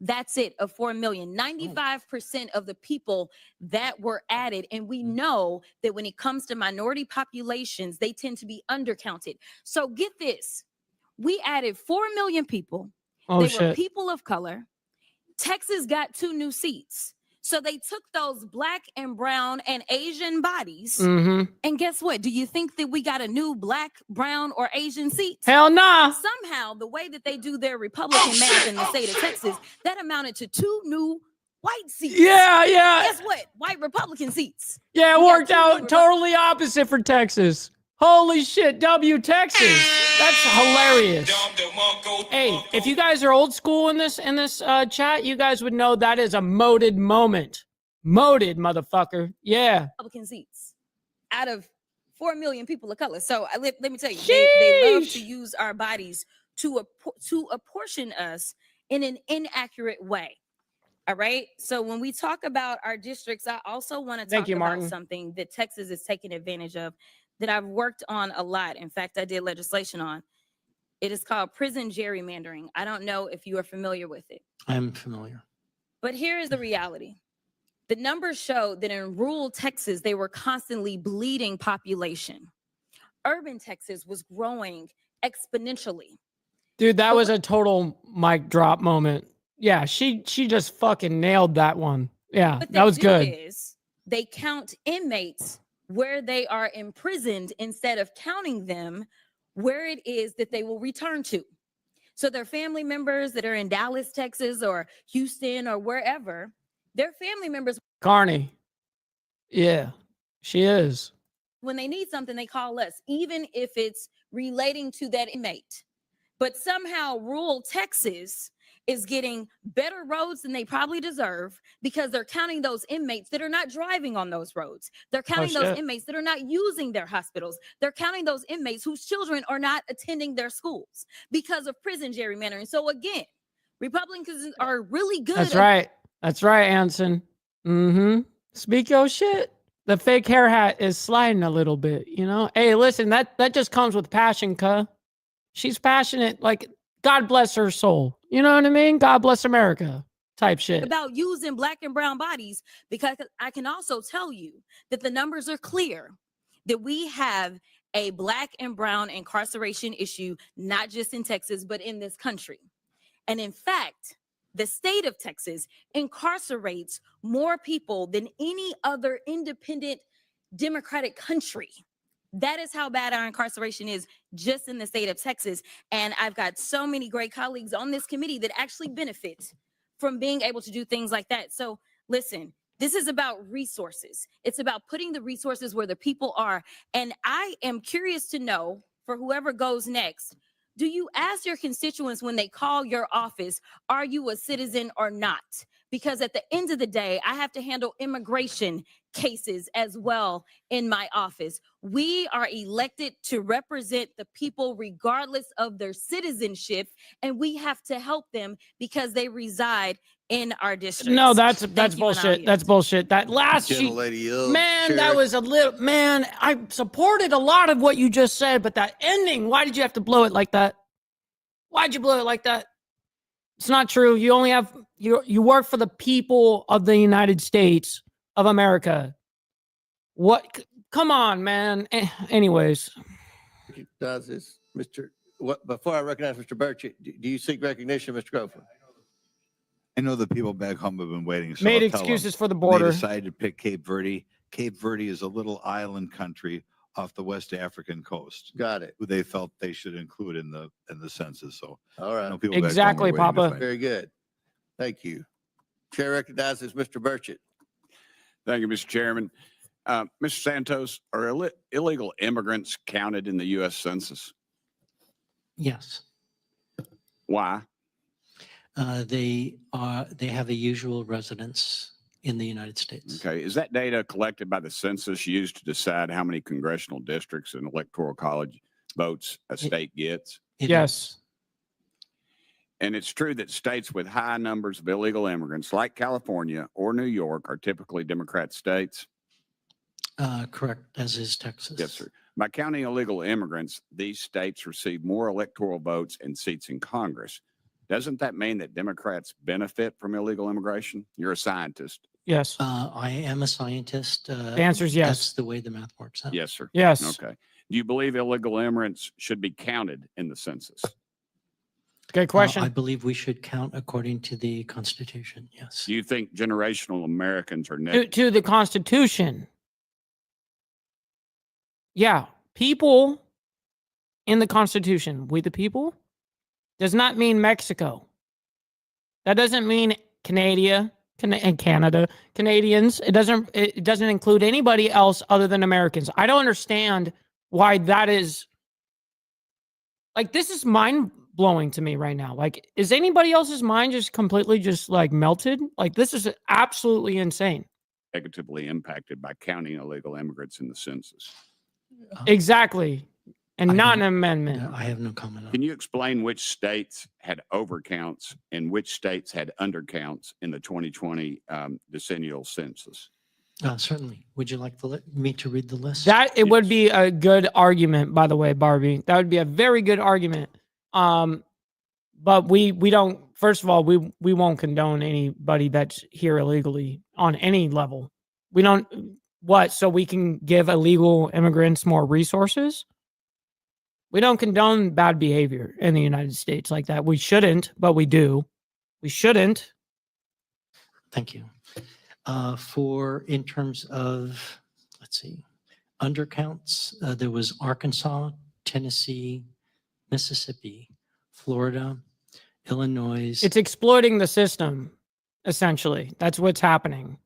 That's it, of 4 million. 95% of the people that were added. And we know that when it comes to minority populations, they tend to be undercounted. So get this. We added 4 million people. Oh, They were shit. people of color. Texas got 2 new seats. So they took those black and brown and Asian bodies. And guess what? Do you think that we got a new black, brown, or Asian seat? Hell nah. Somehow, the way that they do their Republican math in the state of Texas, that amounted to 2 new white seats. Yeah. Guess what? White Republican seats. Yeah, it We got worked 2 new out totally opposite for Texas. Holy shit, W Texas. That's hilarious. Hey, if you guys are old school in this chat, you guys would know that is a moded moment. Moded, motherfucker. Yeah. Republican seats out of 4 million people of color. So let me tell you, they love to use our bodies to apportion us in an inaccurate way. All right. So when we talk about our districts, I also want to Thank talk you, about Martin. something that Texas is taking advantage of that I've worked on a lot. In fact, I did legislation on. It is called prison gerrymandering. I don't know if you are familiar with it. I'm familiar. But here is the reality. The numbers show that in rural Texas, they were constantly bleeding population. Urban Texas was growing exponentially. Dude, that was a total mic drop moment. Yeah, she just fucking nailed that one. Yeah, What that they was do good. is they count inmates where they are imprisoned instead of counting them where it is that they will return to. So their family members that are in Dallas, Texas, or Houston, or wherever, their family members, Carney. Yeah, she is. when they need something, they call us, even if it's relating to that inmate. But somehow rural Texas is getting better roads than they probably deserve because they're counting those inmates that are not driving on those roads. They're counting those shit. inmates that are not using their hospitals. They're counting those inmates whose children are not attending their schools because of prison gerrymandering. So again, Republicans are really good. That's right. That's right, Anson. Mm-hmm. Speak your shit. The fake hair hat is sliding a little bit, you know? Hey, listen, that just comes with passion, cuh. She's passionate, like, God bless her soul. You know what I mean? God bless America type shit. About using black and brown bodies, because I can also tell you that the numbers are clear that we have a black and brown incarceration issue, not just in Texas, but in this country. And in fact, the state of Texas incarcerates more people than any other independent democratic country. That is how bad our incarceration is just in the state of Texas. And I've got so many great colleagues on this committee that actually benefit from being able to do things like that. So listen, this is about resources. It's about putting the resources where the people are. And I am curious to know, for whoever goes next, do you ask your constituents when they call your office, are you a citizen or not? Because at the end of the day, I have to handle immigration cases as well in my office. We are elected to represent the people regardless of their citizenship, and we have to help them because they reside in our districts. No, that's Thank you, and I'll bullshit. That's bullshit. That last Gentlelady, man, Chair. that was a little man. I supported a lot of what you just said, but that ending, why did you have to blow it like that? Why'd you blow it like that? It's not true. You only have you work for the people of the United States of America. What? Come on, man. Anyways, Does this, Mr. What, before I recognize Mr. Burchett, do you seek recognition, Mr. Groveland? I know the people back home have been waiting. So made I'll tell them. excuses for the They border. decided to pick Cape Verde. Cape Verde is a little island country off the West African coast. Got it. Who they felt they should include in the census. So All I right. know people back home are Exactly, waiting to Papa. find- Very good. Thank you. Chair recognizes Mr. Burchett. Thank you, Mr. Chairman. Mr. Santos, are illegal immigrants counted in the U.S. Census? Yes. Why? They have a usual residence in the United States. Okay. Is that data collected by the census used to decide how many congressional districts and electoral college votes a state gets? Yes. And it's true that states with high numbers of illegal immigrants like California or New York are typically Democrat states? Correct, as is Texas. Yes, sir. By counting illegal immigrants, these states receive more electoral votes and seats in Congress. Doesn't that mean that Democrats benefit from illegal immigration? You're a scientist. Yes. I am a scientist. The answer is yes. That's the way the math works out. Yes, sir. Yes. Okay. Do you believe illegal immigrants should be counted in the census? Good question. I believe we should count according to the Constitution. Yes. Do you think generational Americans are To the Constitution. Yeah. People in the Constitution, we the people, does not mean Mexico. That doesn't mean Canada and Canada, Canadians. It doesn't include anybody else other than Americans. I don't understand why that is. Like, this is mind blowing to me right now. Like, is anybody else's mind just completely just like melted? Like, this is absolutely insane. negatively impacted by counting illegal immigrants in the census? Exactly. and I not an don't- amendment. I have no comment on Can you explain which states had overcounts and which states had undercounts in the 2020 decennial census? Certainly. Would you like me to read the list? That it would be a good argument, by the way, Barbie. That would be a very good argument. But we don't. First of all, we won't condone anybody that's here illegally on any level. We don't. What? So we can give illegal immigrants more resources? We don't condone bad behavior in the United States like that. We shouldn't, but we do. We shouldn't. Thank you. In terms of, let's see, undercounts, there was Arkansas, Tennessee, Mississippi, Florida, Illinois. It's exploiting the system, essentially. That's what's happening.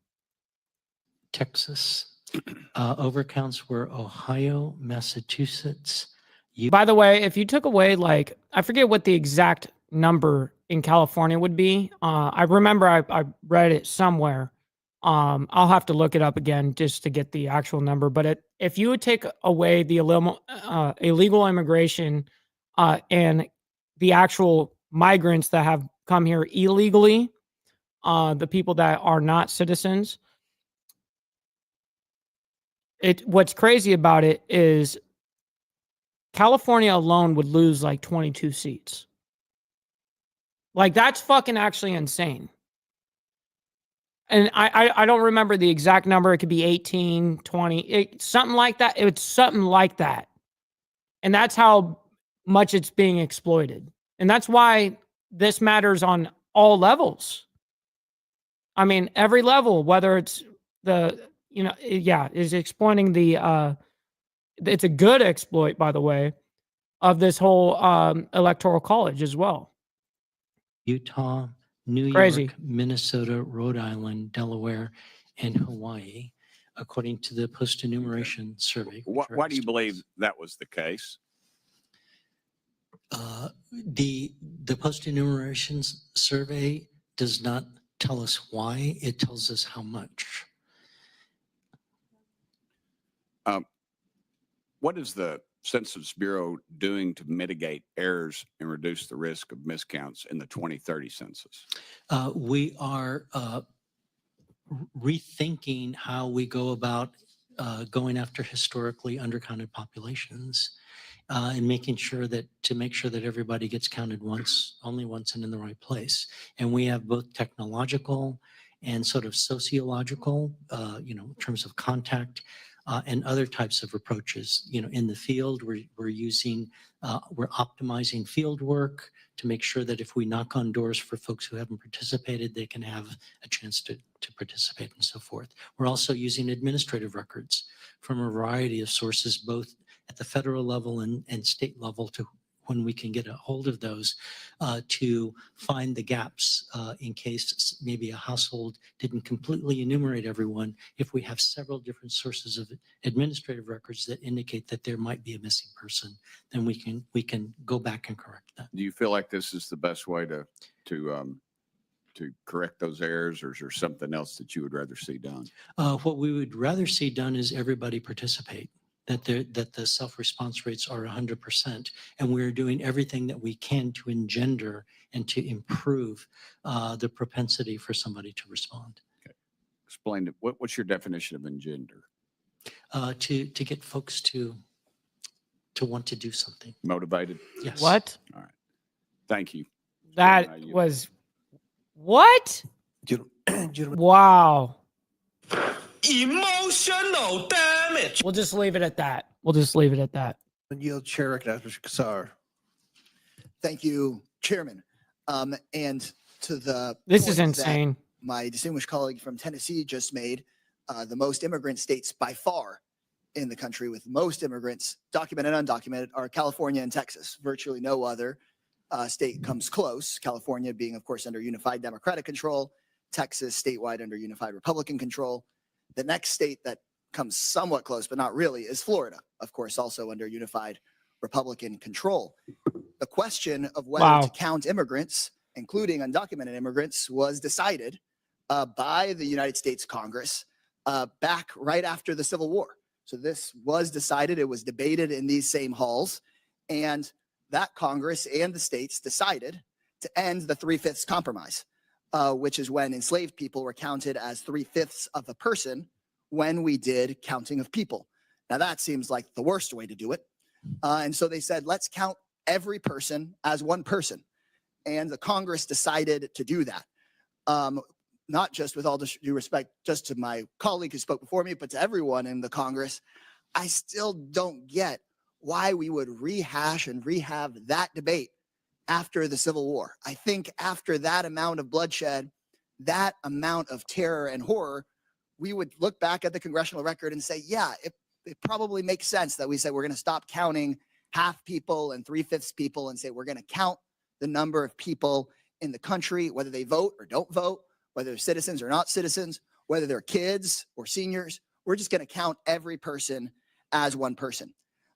Texas. Overcounts were Ohio, Massachusetts. By the way, if you took away, like, I forget what the exact number in California would be. I remember I read it somewhere. I'll have to look it up again just to get the actual number. But if you would take away the illegal immigration and the actual migrants that have come here illegally, the people that are not citizens, what's crazy about it is California alone would lose like 22 seats. Like, that's fucking actually insane. And I don't remember the exact number. It could be 18, 20, something like that. It's something like that. And that's how much it's being exploited. And that's why this matters on all levels. I mean, every level, whether it's is exploiting it's a good exploit, by the way, of this whole electoral college as well. Utah, New Crazy. York, Minnesota, Rhode Island, Delaware, and Hawaii, according to the post-enumeration survey. Why do you believe that was the case? The post-enumeration survey does not tell us why, it tells us how much. What is the Census Bureau doing to mitigate errors and reduce the risk of miscounts in the 2030 census? We are rethinking how we go about going after historically undercounted populations and making sure that everybody gets counted only once and in the right place. And we have both technological and sort of sociological, in terms of contact and other types of approaches. In the field, we're optimizing field work to make sure that if we knock on doors for folks who haven't participated, they can have a chance to participate and so forth. We're also using administrative records from a variety of sources, both at the federal level and state level, to when we can get a hold of those to find the gaps in case maybe a household didn't completely enumerate everyone. If we have several different sources of administrative records that indicate that there might be a missing person, then we can go back and correct that. Do you feel like this is the best way to correct those errors, or is there something else that you would rather see done? What we would rather see done is everybody participate. That the self-response rates are 100%, and we're doing everything that we can to engender and to improve the propensity for somebody to respond. Okay. Explain it. What's your definition of engender? To get folks to want to do something. Motivated? Yes. What? All right. Thank you. That was what? Wow. Emotional damage. We'll just leave it at that. Yield Chair recognizes Mr. Kassar. Thank you, Chairman. And to the This point is that insane. my distinguished colleague from Tennessee just made, the most immigrant states by far in the country with most immigrants, documented and undocumented, are California and Texas. Virtually no other state comes close. California being, of course, under unified Democratic control, Texas statewide under unified Republican control. The next state that comes somewhat close, but not really, is Florida, of course, also under unified Republican control. The question of whether to count immigrants, including undocumented immigrants, was decided by the United States Congress back right after the Civil War. So this was decided, it was debated in these same halls, and that Congress and the states decided to end the 3/5 compromise, which is when enslaved people were counted as 3/5 of a person when we did counting of people. Now that seems like the worst way to do it. And so they said, let's count every person as one person. And the Congress decided to do that. Not just with all due respect, just to my colleague who spoke before me, but to everyone in the Congress. I still don't get why we would rehash and rehab that debate after the Civil War. I think after that amount of bloodshed, that amount of terror and horror, we would look back at the congressional record and say, yeah, it probably makes sense that we say we're going to stop counting half people and 3/5 people and say we're going to count the number of people in the country, whether they vote or don't vote, whether they're citizens or not citizens, whether they're kids or seniors. We're just going to count every person as one person.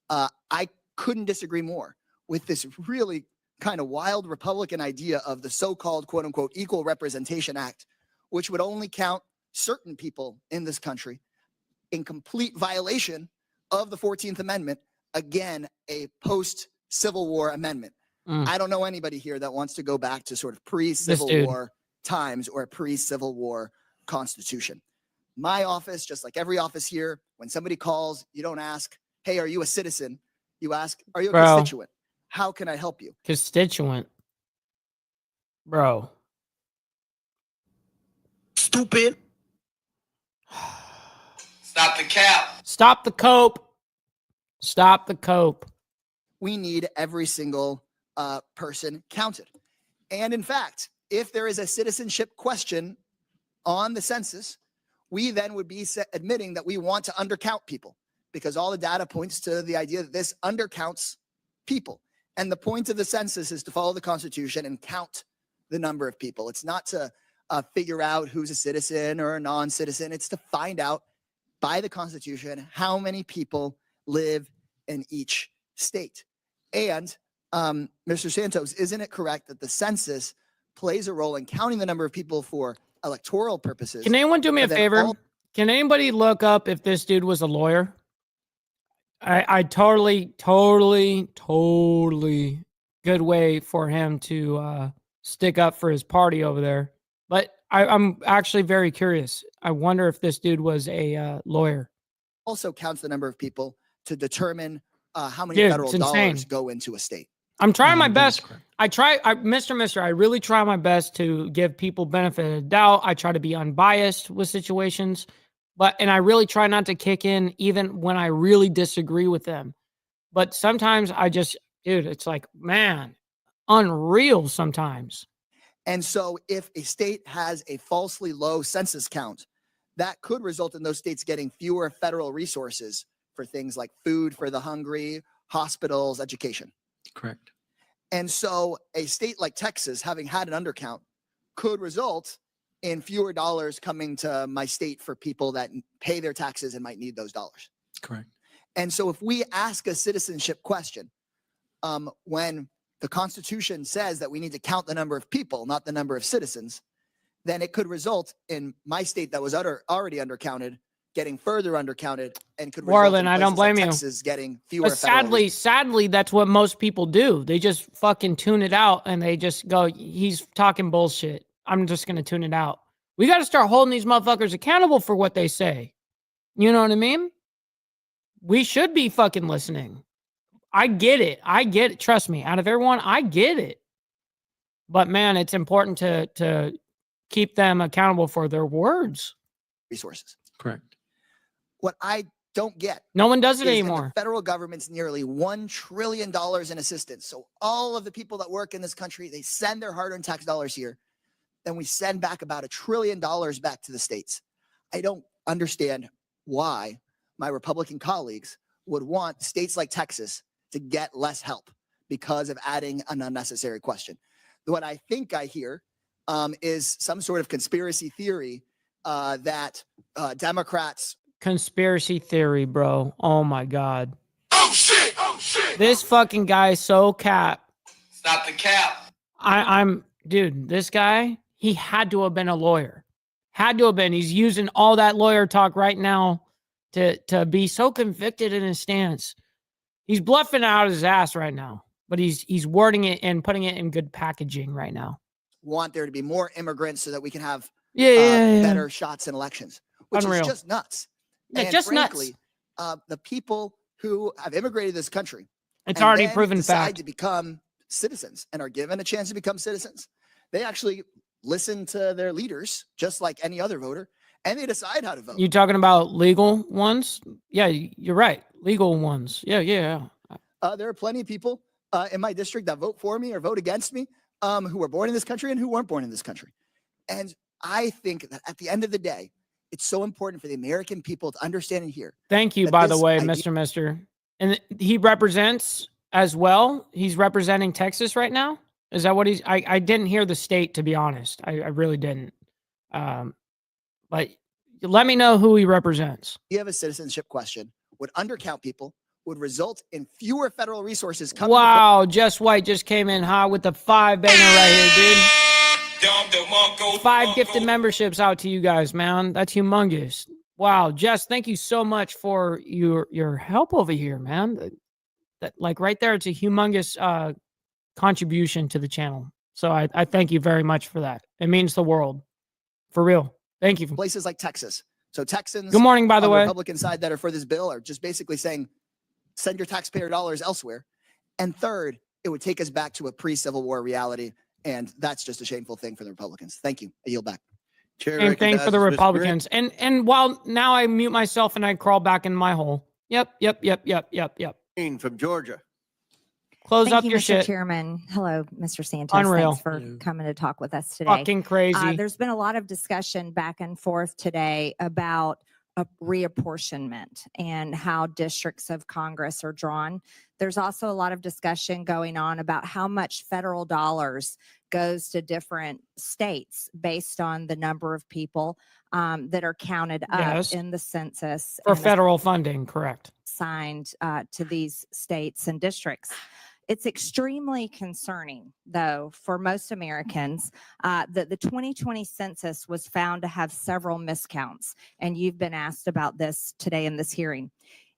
I couldn't disagree more with this really kind of wild Republican idea of the so-called quote unquote Equal Representation Act, which would only count certain people in this country in complete violation of the 14th Amendment. Again, a post-Civil War amendment. I don't know anybody here that wants to go back to sort of pre-Civil War times or a pre-Civil War constitution. My office, just like every office here, when somebody calls, you don't ask, hey, are you a citizen? You ask, are you a constituent? How can I help you? Constituent. Bro. Stupid. Stop the cap. Stop the cope. Stop the cope. We need every single person counted. And in fact, if there is a citizenship question on the census, we then would be admitting that we want to undercount people, because all the data points to the idea that this undercounts people. And the point of the census is to follow the Constitution and count the number of people. It's not to figure out who's a citizen or a non-citizen. It's to find out by the Constitution how many people live in each state. And Mr. Santos, isn't it correct that the census plays a role in counting the number of people for electoral purposes? Can anyone do me a favor? Can anybody look up if this dude was a lawyer? I totally good way for him to stick up for his party over there. But I'm actually very curious. I wonder if this dude was a lawyer. Also counts the number of people to determine how many federal dollars go into a state. I'm trying my best. Mr. I really try my best to give people benefit of the doubt. I try to be unbiased with situations, and I really try not to kick in even when I really disagree with them. But sometimes it's like, man, unreal sometimes. And so if a state has a falsely low census count, that could result in those states getting fewer federal resources for things like food for the hungry, hospitals, education. Correct. And so a state like Texas, having had an undercount, could result in fewer dollars coming to my state for people that pay their taxes and might need those dollars. Correct. And so if we ask a citizenship question, when the Constitution says that we need to count the number of people, not the number of citizens, then it could result in my state that was already undercounted getting further undercounted, and could result Warland, in I don't places like blame you. Texas getting fewer. But sadly, that's what most people do. They just fucking tune it out and they just go, he's talking bullshit. I'm just going to tune it out. We got to start holding these motherfuckers accountable for what they say. You know what I mean? We should be fucking listening. I get it. Trust me. Out of everyone, I get it. But man, it's important to keep them accountable for their words. Resources. Correct. What I don't get. No one does it is that anymore. The federal government's nearly $1 trillion in assistance. So all of the people that work in this country, they send their hard-earned tax dollars here. Then we send back about $1 trillion back to the states. I don't understand why my Republican colleagues would want states like Texas to get less help because of adding an unnecessary question. What I think I hear is some sort of conspiracy theory that Democrats. Conspiracy theory, bro. Oh my God. Oh shit. This fucking guy is so cap. Stop the cap. Dude, this guy, he had to have been a lawyer. Had to have been. He's using all that lawyer talk right now to be so convicted in his stance. He's bluffing out his ass right now, but he's wording it and putting it in good packaging right now. Want there to be more immigrants so that we can have Yeah. better shots in elections, which Unreal. is just nuts. Yeah, And just frankly, nuts. the people who have immigrated to this country, It's and already then proven decide fact. to become citizens and are given a chance to become citizens, they actually listen to their leaders just like any other voter, and they decide how to vote. You talking about legal ones? Yeah, you're right. Legal ones. Yeah. There are plenty of people in my district that vote for me or vote against me who were born in this country and who weren't born in this country. And I think that at the end of the day, it's so important for the American people to understand and hear. Thank you, that by the this way, idea- Mister. And he represents as well. He's representing Texas right now. Is that what he's? I didn't hear the state, to be honest. I really didn't. But let me know who he represents. You have a citizenship question, would undercount people, would result in fewer federal resources coming. Wow, Just White just came in hot with the 5 banger right here, dude. 5 gifted memberships out to you guys, man. That's humongous. Wow, Jess, thank you so much for your help over here, man. That like right there, it's a humongous contribution to the channel. So I thank you very much for that. It means the world. For real. Thank you. Places like Texas. So Texans, Good morning, by the on way. Republican side that are for this bill are just basically saying, send your taxpayer dollars elsewhere. And third, it would take us back to a pre-Civil War reality. And that's just a shameful thing for the Republicans. Thank you. I yield back. Same thing for the Republicans. And while now I mute myself and I crawl back in my hole. Yep. From Georgia. Close Thank up you, your Mr. shit. Chairman. Hello, Mr. Santos. Unreal. Thanks for coming to talk with us today. Fucking crazy. There's been a lot of discussion back and forth today about a reapportionment and how districts of Congress are drawn. There's also a lot of discussion going on about how much federal dollars goes to different states based on the number of people that are counted up Yes. in the census. For and the federal funding, correct. signed to these states and districts. It's extremely concerning, though, for most Americans that the 2020 census was found to have several miscounts, and you've been asked about this today in this hearing.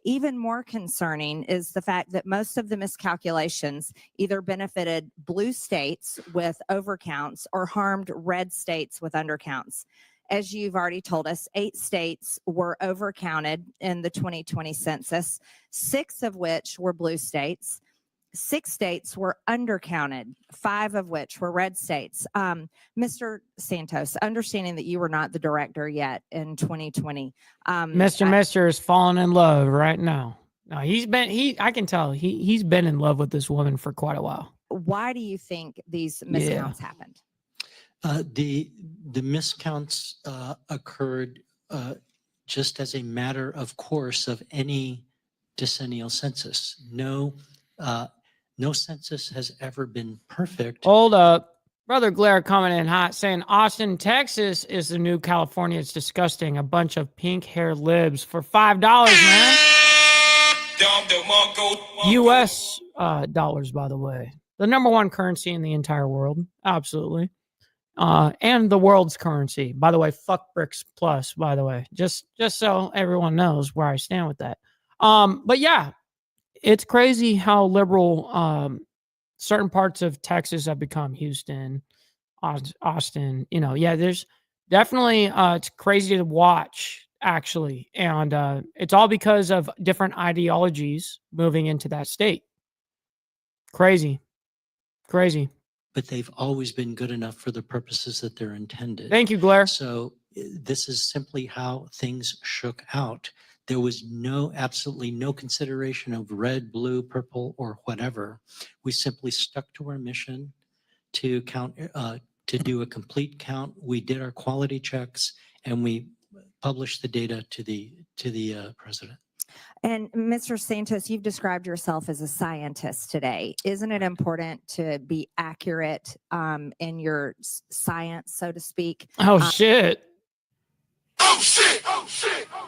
Even more concerning is the fact that most of the miscalculations either benefited blue states with overcounts or harmed red states with undercounts. As you've already told us, 8 states were overcounted in the 2020 census, 6 of which were blue states. 6 states were undercounted, 5 of which were red states. Mr. Santos, understanding that you were not the director yet in 2020. Mister is falling in love right now. No, I can tell he's been in love with this woman for quite a while. Why do you think these miscounts happened? The miscounts occurred just as a matter of course of any decennial census. No census has ever been perfect. Hold up. Brother Blair coming in hot saying Austin, Texas is the new California. It's disgusting. A bunch of pink hair libs for $5, man. US dollars, by the way. The #1 currency in the entire world. Absolutely. And the world's currency. By the way, fuck BRICS Plus, by the way. Just so everyone knows where I stand with that. But yeah, it's crazy how liberal certain parts of Texas have become. Houston, Austin, there's definitely it's crazy to watch actually. And it's all because of different ideologies moving into that state. Crazy. But they've always been good enough for the purposes that they're intended. Thank you, Blair. So this is simply how things shook out. There was absolutely no consideration of red, blue, purple, or whatever. We simply stuck to our mission to count, to do a complete count. We did our quality checks and we published the data to the president. And Mr. Santos, you've described yourself as a scientist today. Isn't it important to be accurate in your science, so to speak? Oh, shit.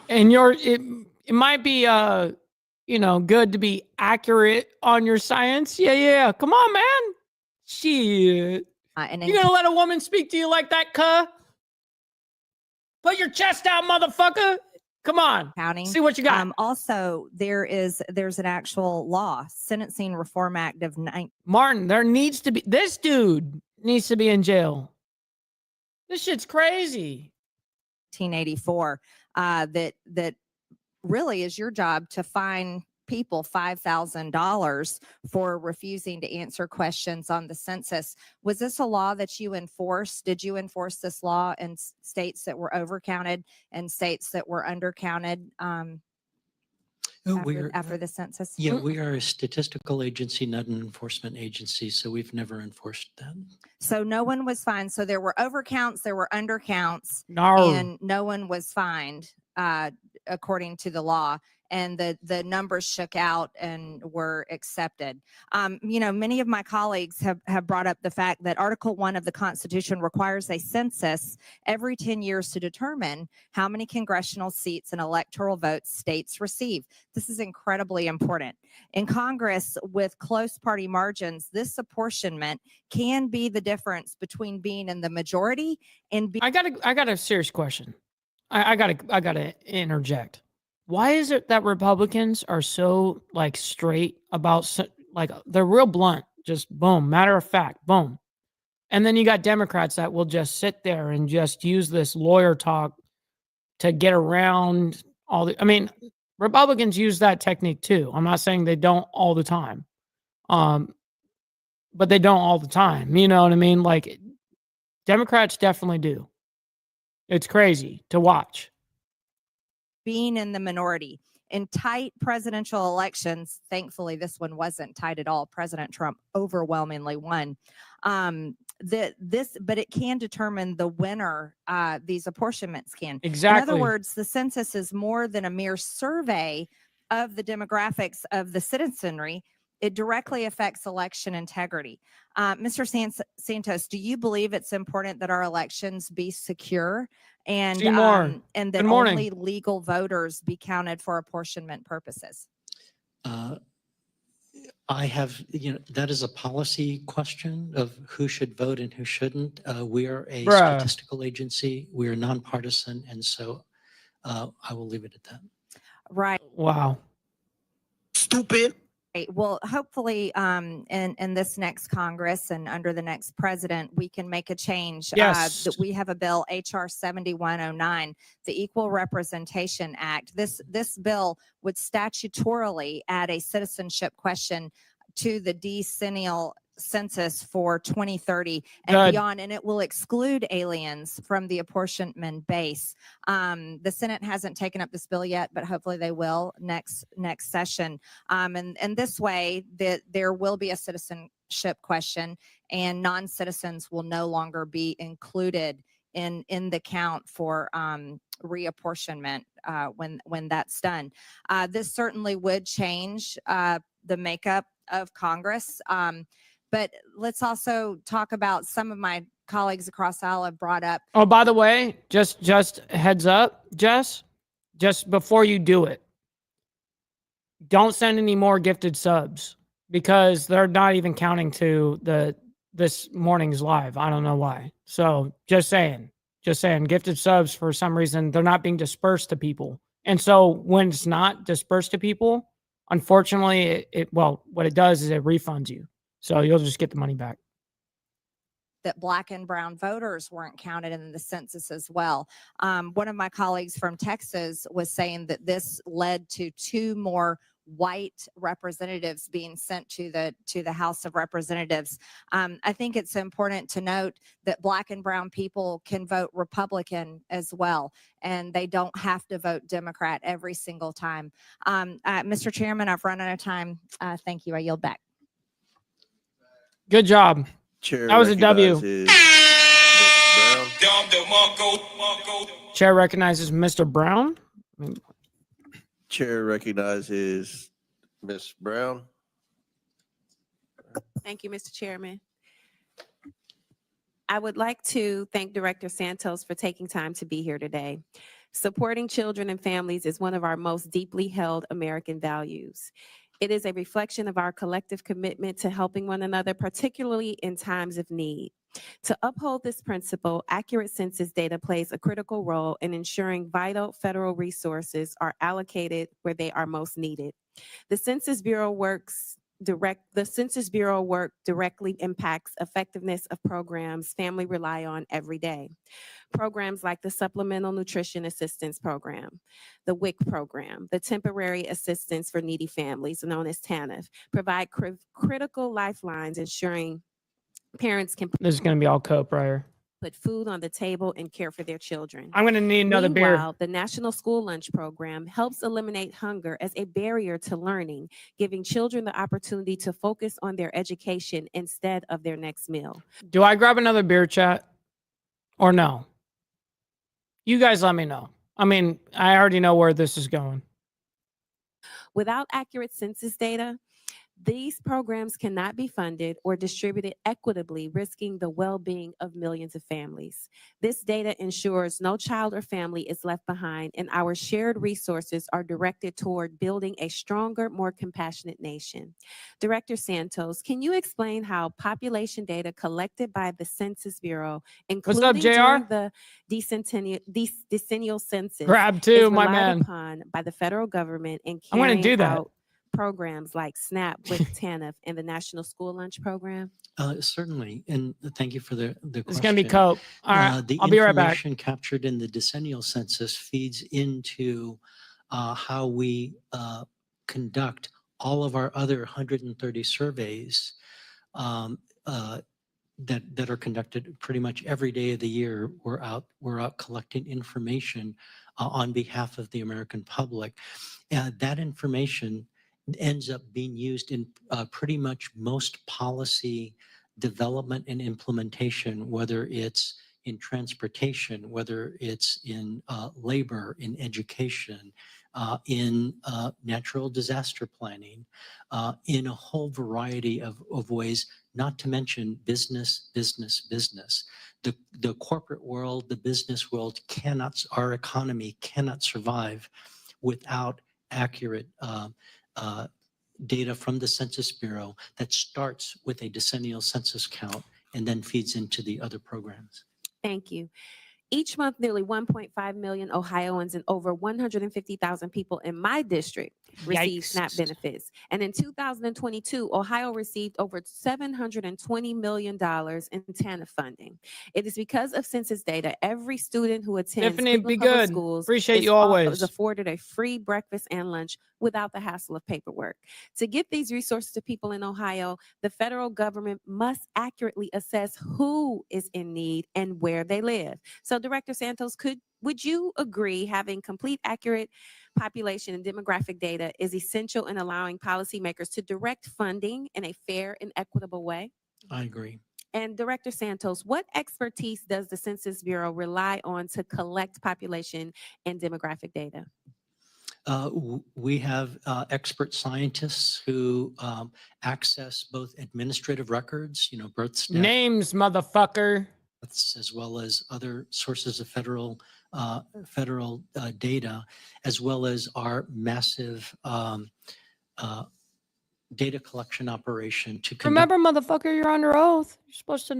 And it might be good to be accurate on your science. Yeah. Come on, man. Shit. You gonna let a woman speak to you like that, cuh? Put your chest out, motherfucker. Come on. Counting. See what you got. Also, there's an actual law, Sentencing Reform Act of Martin, this dude needs to be in jail. This shit's crazy. 1984 that really is your job to fine people $5,000 for refusing to answer questions on the census. Was this a law that you enforced? Did you enforce this law in states that were overcounted and states that were undercounted after the census? Yeah, we are a statistical agency, not an enforcement agency, so we've never enforced that. So no one was fined. So there were overcounts, there were undercounts, No. and no one was fined according to the law. And the numbers shook out and were accepted. Many of my colleagues have brought up the fact that Article 1 of the Constitution requires a census every 10 years to determine how many congressional seats and electoral votes states receive. This is incredibly important. In Congress, with close party margins, this apportionment can be the difference between being in the majority and being. I got a serious question. I gotta interject. Why is it that Republicans are so straight about they're real blunt, just boom, matter of fact, boom. And then you got Democrats that will just sit there and just use this lawyer talk to get around Republicans use that technique too. I'm not saying they don't all the time. But they don't all the time. You know what I mean? Democrats definitely do. It's crazy to watch. Being in the minority in tight presidential elections. Thankfully, this one wasn't tight at all. President Trump overwhelmingly won. But it can determine the winner. These apportionments can. Exactly. In other words, the census is more than a mere survey of the demographics of the citizenry. It directly affects election integrity. Mr. Santos, do you believe it's important that our elections be secure and that only legal voters be counted for apportionment purposes? I have, that is a policy question of who should vote and who shouldn't. We are a statistical agency. We are nonpartisan. And so I will leave it at that. Right. Wow. Stupid. Well, hopefully in this next Congress and under the next president, we can make a change. Yes. That we have a bill, H.R. 7109, the Equal Representation Act. This bill would statutorily add a citizenship question to the decennial census for 2030 and beyond, and it will exclude aliens from the apportionment base. The Senate hasn't taken up this bill yet, but hopefully they will next session. And this way, there will be a citizenship question, and non-citizens will no longer be included in the count for reapportionment when that's done. This certainly would change the makeup of Congress. But let's also talk about some of my colleagues across the aisle have brought up. Oh, by the way, just heads up, Jess, just before you do it, don't send any more gifted subs because they're not even counting to this morning's live. I don't know why. So just saying, gifted subs, for some reason, they're not being dispersed to people. And so when it's not dispersed to people, unfortunately, what it does is it refunds you. So you'll just get the money back. That Black and brown voters weren't counted in the census as well. One of my colleagues from Texas was saying that this led to 2 more white representatives being sent to the House of Representatives. I think it's important to note that Black and brown people can vote Republican as well, and they don't have to vote Democrat every single time. Mr. Chairman, I've run out of time. Thank you. I yield back. Good job. Chair that was a W. Chair recognizes Mr. Brown. Chair recognizes Ms. Brown. Thank you, Mr. Chairman. I would like to thank Director Santos for taking time to be here today. Supporting children and families is one of our most deeply held American values. It is a reflection of our collective commitment to helping one another, particularly in times of need. To uphold this principle, accurate census data plays a critical role in ensuring vital federal resources are allocated where they are most needed. The Census Bureau work directly impacts effectiveness of programs families rely on every day. Programs like the Supplemental Nutrition Assistance Program, the WIC program, the Temporary Assistance for Needy Families, known as TANF, provide critical lifelines ensuring parents can This is going to be all cope right here. put food on the table and care for their children. I'm going to need another beer. Meanwhile, the National School Lunch Program helps eliminate hunger as a barrier to learning, giving children the opportunity to focus on their education instead of their next meal. Do I grab another beer, chat? Or no? You guys let me know. I mean, I already know where this is going. Without accurate census data, these programs cannot be funded or distributed equitably, risking the well-being of millions of families. This data ensures no child or family is left behind, and our shared resources are directed toward building a stronger, more compassionate nation. Director Santos, can you explain how population data collected by the Census Bureau, What's up, including JR? during the decennial census, Grab is two, my relied man. upon by the federal government in I'm going to carrying do that. out programs like SNAP with TANF and the National School Lunch Program? Certainly, and thank you for the question. It's going to be cope. All right. The I'll be right back. information captured in the decennial census feeds into how we conduct all of our other 130 surveys that are conducted pretty much every day of the year. We're out collecting information on behalf of the American public. That information ends up being used in pretty much most policy development and implementation, whether it's in transportation, whether it's in labor, in education, in natural disaster planning, in a whole variety of ways, not to mention business. The corporate world, the business world our economy cannot survive without accurate data from the Census Bureau that starts with a decennial census count and then feeds into the other programs. Thank you. Each month, nearly 1.5 million Ohioans and over 150,000 people in my district receive SNAP benefits. And in 2022, Ohio received over $720 million in TANF funding. It is because of census data, every student who attends Tiffany, be Cleveland Public good. Schools Appreciate is you always. is afforded a free breakfast and lunch without the hassle of paperwork. To get these resources to people in Ohio, the federal government must accurately assess who is in need and where they live. So Director Santos, would you agree having complete, accurate population and demographic data is essential in allowing policymakers to direct funding in a fair and equitable way? I agree. And Director Santos, what expertise does the Census Bureau rely on to collect population and demographic data? We have expert scientists who access both administrative records, birth stats, Names, motherfucker. as well as other sources of federal data, as well as our massive data collection operation to conduct. Remember, motherfucker, you're under oath. You're supposed to,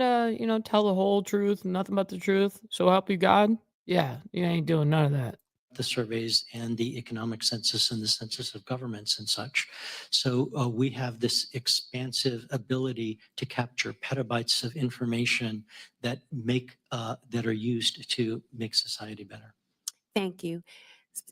tell the whole truth, nothing but the truth. So help you God. Yeah, you ain't doing none of that. The surveys and the economic census and the census of governments and such. So we have this expansive ability to capture petabytes of information that are used to make society better. Thank you.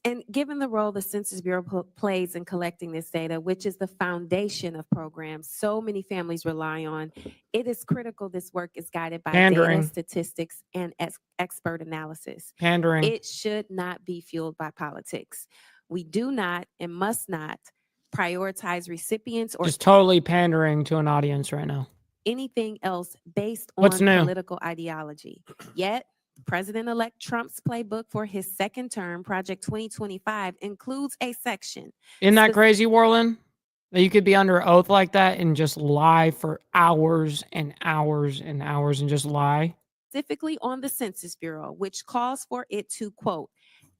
And given the role the Census Bureau plays in collecting this data, which is the foundation of programs so many families rely on, it is critical this work is guided by Pandering. data, statistics, and expert analysis. Pandering. It should not be fueled by politics. We do not and must not prioritize recipients or Just totally pandering to an audience right now. anything else based on What's new? political ideology. Yet, President-elect Trump's playbook for his second term, Project 2025, includes a section. Isn't that crazy, Warland? That you could be under oath like that and just lie for hours and hours and hours and just lie? Specifically on the Census Bureau, which calls for it to, quote,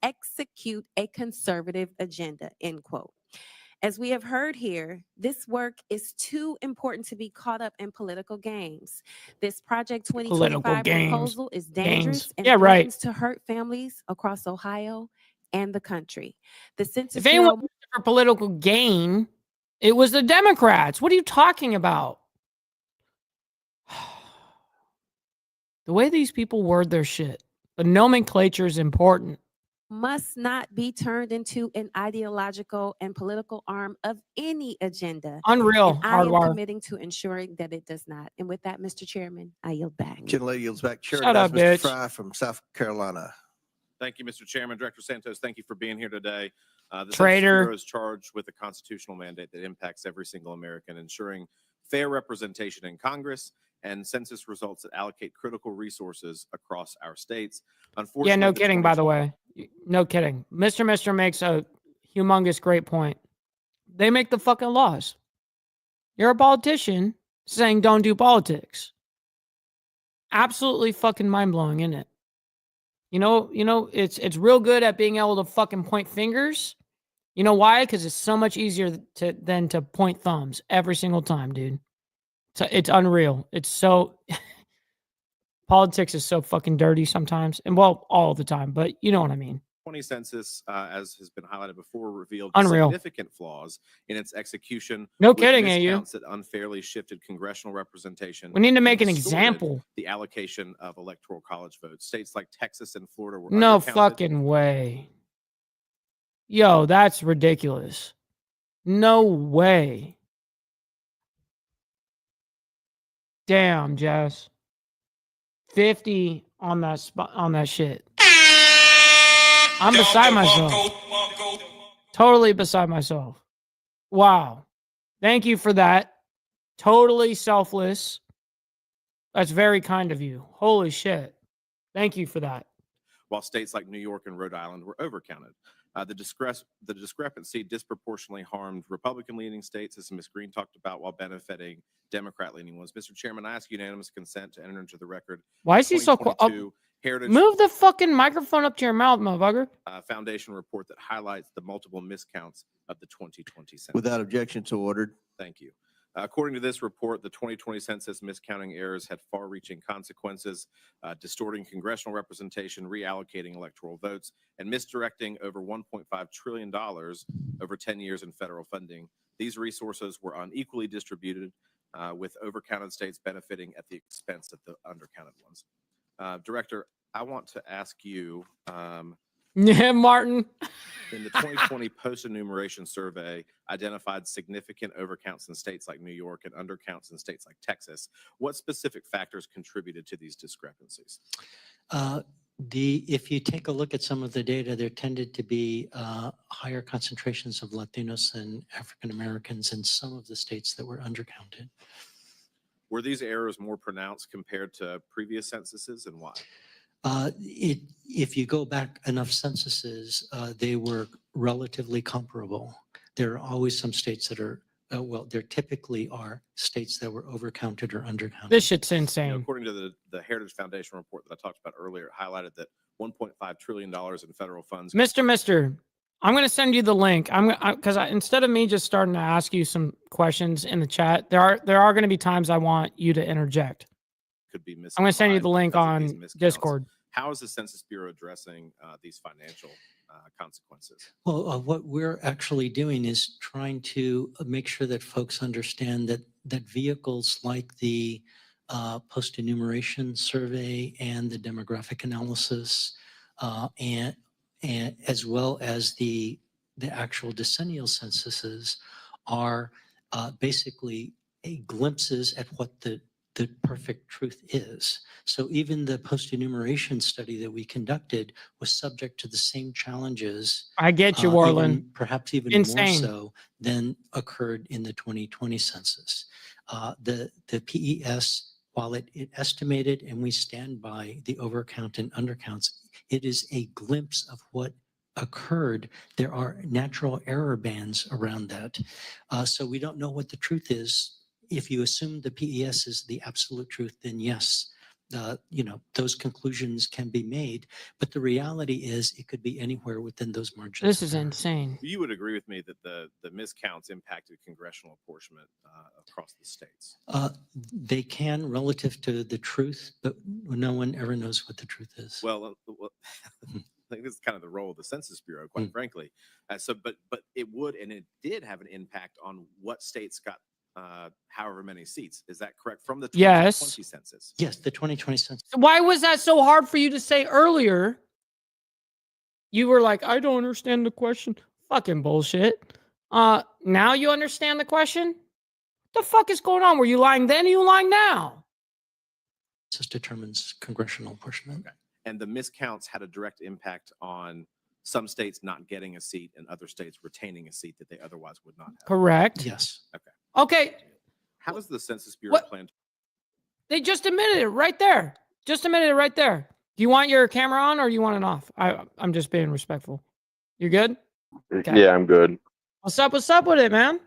execute a conservative agenda, end quote. As we have heard here, this work is too important to be caught up in political games. This Project Political 2025 games. proposal is dangerous Games. and Yeah, right. threatens to hurt families across Ohio and the country. The Census If anyone Bureau used it for political gain, it was the Democrats. What are you talking about? The way these people word their shit. The nomenclature is important. must not be turned into an ideological and political arm of any agenda. Unreal, And I am Hardwire. committing to ensuring that it does not. And with that, Mr. Chairman, I yield back. Gentlelady yields back. Chair Shut up, recognizes Mr. bitch. Fry from South Carolina. Thank you, Mr. Chairman. Director Santos, thank you for being here today. The Census Traitor. Bureau is charged with a constitutional mandate that impacts every single American, ensuring fair representation in Congress and census results that allocate critical resources across our states. Unfortunately, Yeah, no the kidding, by the way. No kidding. Mr. makes a humongous great point. They make the fucking laws. You're a politician saying don't do politics. Absolutely fucking mind-blowing, isn't it? You know, it's real good at being able to fucking point fingers. You know why? Because it's so much easier than to point thumbs every single time, dude. So it's unreal. It's so politics is so fucking dirty sometimes, and well, all the time. But you know what I mean. 20 census, as has been highlighted before, revealed Unreal. significant flaws in its execution. No with kidding, AU. miscounts that unfairly shifted congressional representation. We need to and make an distorted example. The allocation of electoral college votes. States like Texas and Florida were No undercounted. fucking way. Yo, that's ridiculous. No way. Damn, Jess. 50 on that spot on that shit. I'm beside myself. Totally beside myself. Wow. Thank you for that. Totally selfless. That's very kind of you. Holy shit. Thank you for that. While states like New York and Rhode Island were overcounted. The discrepancy disproportionately harmed Republican-leaning states, as Ms. Green talked about, while benefiting Democrat-leaning ones. Mr. Chairman, I ask unanimous consent to enter into the record. Why is he so quiet? 2022 Heritage Move the fucking microphone up to your mouth, motherfucker. Foundation report that highlights the multiple miscounts of the 2020 census. Without objection, so ordered. Thank you. According to this report, the 2020 census miscounting errors had far-reaching consequences, distorting congressional representation, reallocating electoral votes, and misdirecting over $1.5 trillion over 10 years in federal funding. These resources were unequally distributed, with overcounted states benefiting at the expense of the undercounted ones. Director, I want to ask you, Yeah, Martin. in the 2020 post-enumeration survey identified significant overcounts in states like New York and undercounts in states like Texas. What specific factors contributed to these discrepancies? If you take a look at some of the data, there tended to be higher concentrations of Latinos and African Americans in some of the states that were undercounted. Were these errors more pronounced compared to previous censuses, and why? If you go back enough censuses, they were relatively comparable. There are always some states that are, there typically are states that were overcounted or undercounted. This shit's insane. According to the Heritage Foundation report that I talked about earlier, it highlighted that $1.5 trillion in federal funds. Mister, I'm going to send you the link. Because instead of me just starting to ask you some questions in the chat, there are going to be times I want you to interject. Could be I'm going to send you the link because of these on miscounts. Discord. How is the Census Bureau addressing these financial consequences? Well, what we're actually doing is trying to make sure that folks understand that vehicles like the post-enumeration survey and the demographic analysis, and as well as the actual decennial censuses are basically glimpses at what the perfect truth is. So even the post-enumeration study that we conducted was subject to the same challenges. I get you, Warland. Perhaps even Insane. more so than occurred in the 2020 census. The PES, while it estimated, and we stand by the overcount and undercounts, it is a glimpse of what occurred. There are natural error bands around that. So we don't know what the truth is. If you assume the PES is the absolute truth, then yes, those conclusions can be made. But the reality is it could be anywhere within those margins. This of is error. insane. You would agree with me that the miscounts impacted congressional apportionment across the states. They can relative to the truth, but no one ever knows what the truth is. Well, I think this is kind of the role of the Census Bureau, quite frankly. But it would, and it did have an impact on what states got however many seats. Is that correct? From the 2020 census? Yes, the 2020 census. Why was that so hard for you to say earlier? You were like, I don't understand the question. Fucking bullshit. Now you understand the question? What the fuck is going on? Were you lying then? Or you lying now? Census determines congressional apportionment. Okay. And the miscounts had a direct impact on some states not getting a seat and other states retaining a seat that they otherwise would not have. Correct. Yes. Okay. Okay. How does the Census Bureau plan to? They just admitted it right there. Just admitted it right there. Do you want your camera on or you want it off? I'm just being respectful. You good? Okay. Yeah, I'm good. What's up with it, man?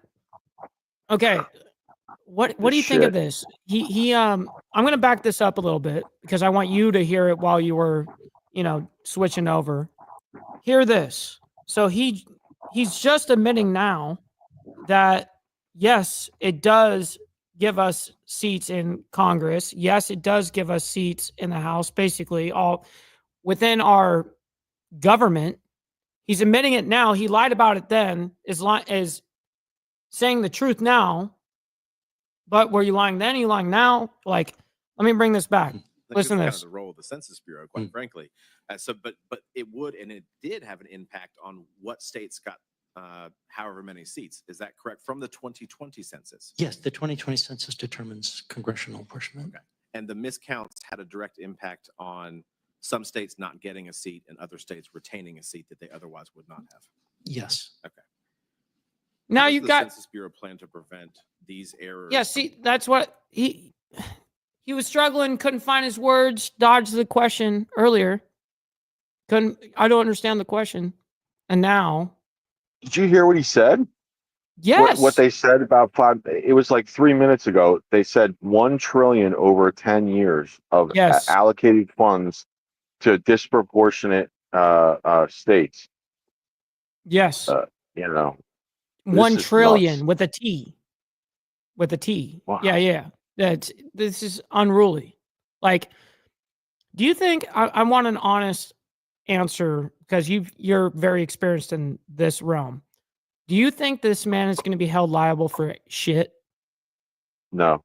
Okay. What do you think of this? I'm going to back this up a little bit because I want you to hear it while you were, switching over. Hear this. So he's just admitting now that yes, it does give us seats in Congress. Yes, it does give us seats in the House, basically all within our government. He's admitting it now. He lied about it then, is saying the truth now. But were you lying then? Are you lying now? Like, let me bring this back. Listen to this. Kind of the role of the Census Bureau, quite frankly. But it would, and it did have an impact on what states got however many seats. Is that correct? From the 2020 census? Yes, the 2020 census determines congressional apportionment. Okay. And the miscounts had a direct impact on some states not getting a seat and other states retaining a seat that they otherwise would not have. Yes. Okay. Now How does you've the got Census Bureau plan to prevent these errors? Yeah, see, that's what he was struggling, couldn't find his words, dodged the question earlier. I don't understand the question. And now. Did you hear what he said? Yes. What they said about it was like 3 minutes ago. They said 1 trillion over 10 years of allocated funds to disproportionate states. Yes. 1 trillion with a T. With a T. Wow. Yeah. This is unruly. Like, do you think I want an honest answer because you're very experienced in this realm. Do you think this man is going to be held liable for shit? No.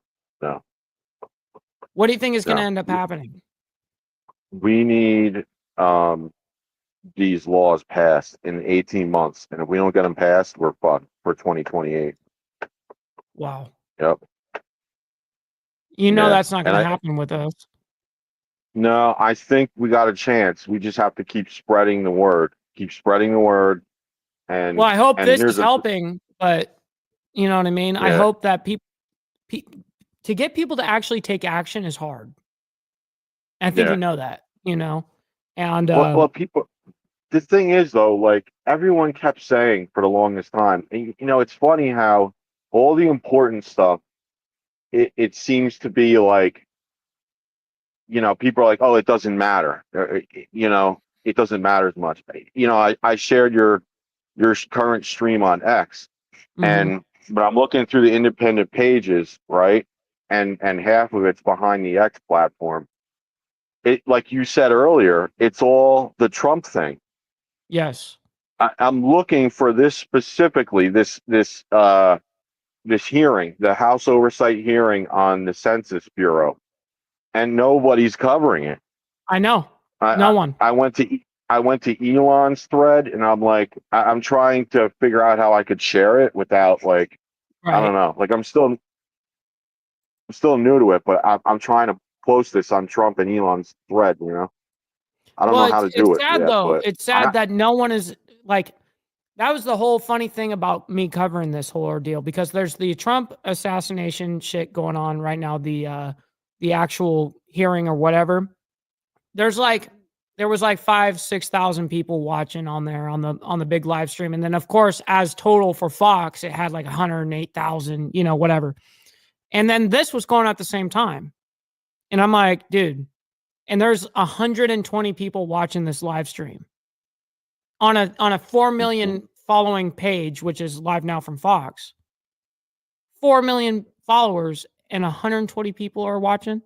What do you think is going to end up happening? We need these laws passed in 18 months. And if we don't get them passed, we're fucked for 2028. Wow. Yep. That's not going to happen with us. No, I think we got a chance. We just have to keep spreading the word. And well, I hope this is helping, but you know what I mean? I hope that people to get people to actually take action is hard. I think you know that, and well, people, the thing is though, like everyone kept saying for the longest time, and, it's funny how all the important stuff, it seems to be like, people are like, oh, it doesn't matter. It doesn't matter as much. I shared your current stream on X, but I'm looking through the independent pages, right? And half of it's behind the X platform. It, like you said earlier, it's all the Trump thing. Yes. I'm looking for this specifically, this hearing, the House Oversight hearing on the Census Bureau, and nobody's covering it. I know. No one. I went to Elon's thread, and I'm like, I'm trying to figure out how I could share it without like, I don't know, like I'm still new to it, but I'm trying to post this on Trump and Elon's thread. I don't know how to do it. It's sad yet, though. but It's sad that no one is like. That was the whole funny thing about me covering this whole ordeal, because there's the Trump assassination shit going on right now, the actual hearing or whatever. There was like 5,000-6,000 people watching on there on the big live stream. And then of course, as total for Fox, it had like 108,000, whatever. And then this was going on at the same time. And I'm like, dude, and there's 120 people watching this live stream on a 4 million following page, which is live now from Fox. 4 million followers and 120 people are watching.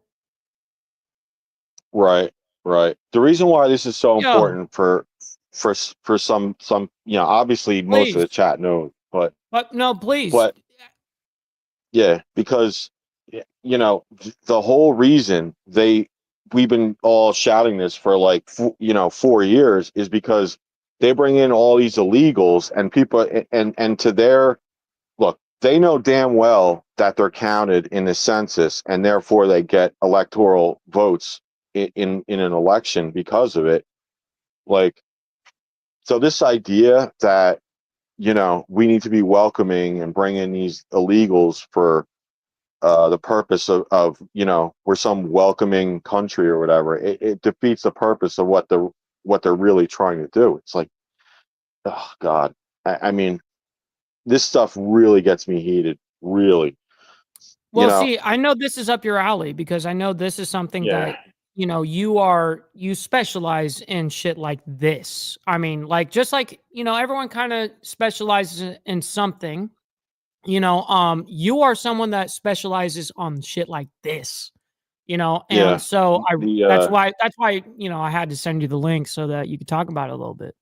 Right, right. The reason why this is so Yo. important for some, obviously most of Please. the chat knows, but But no, please. yeah, because the whole reason we've been all shouting this for like 4 years is because they bring in all these illegals and people and to their look, they know damn well that they're counted in the census and therefore they get electoral votes in an election because of it. Like, so this idea that we need to be welcoming and bring in these illegals for the purpose of we're some welcoming country or whatever, it defeats the purpose of what they're really trying to do. It's like, oh God, I mean, this stuff really gets me heated, really. Well, see, I know this is up your alley because I know this is something that, you specialize in shit like this. I mean, like, just like, everyone kind of specializes in something, you are someone that specializes on shit like this, and Yeah. so The, that's why, I had to send you the link so that you could talk about it a little bit.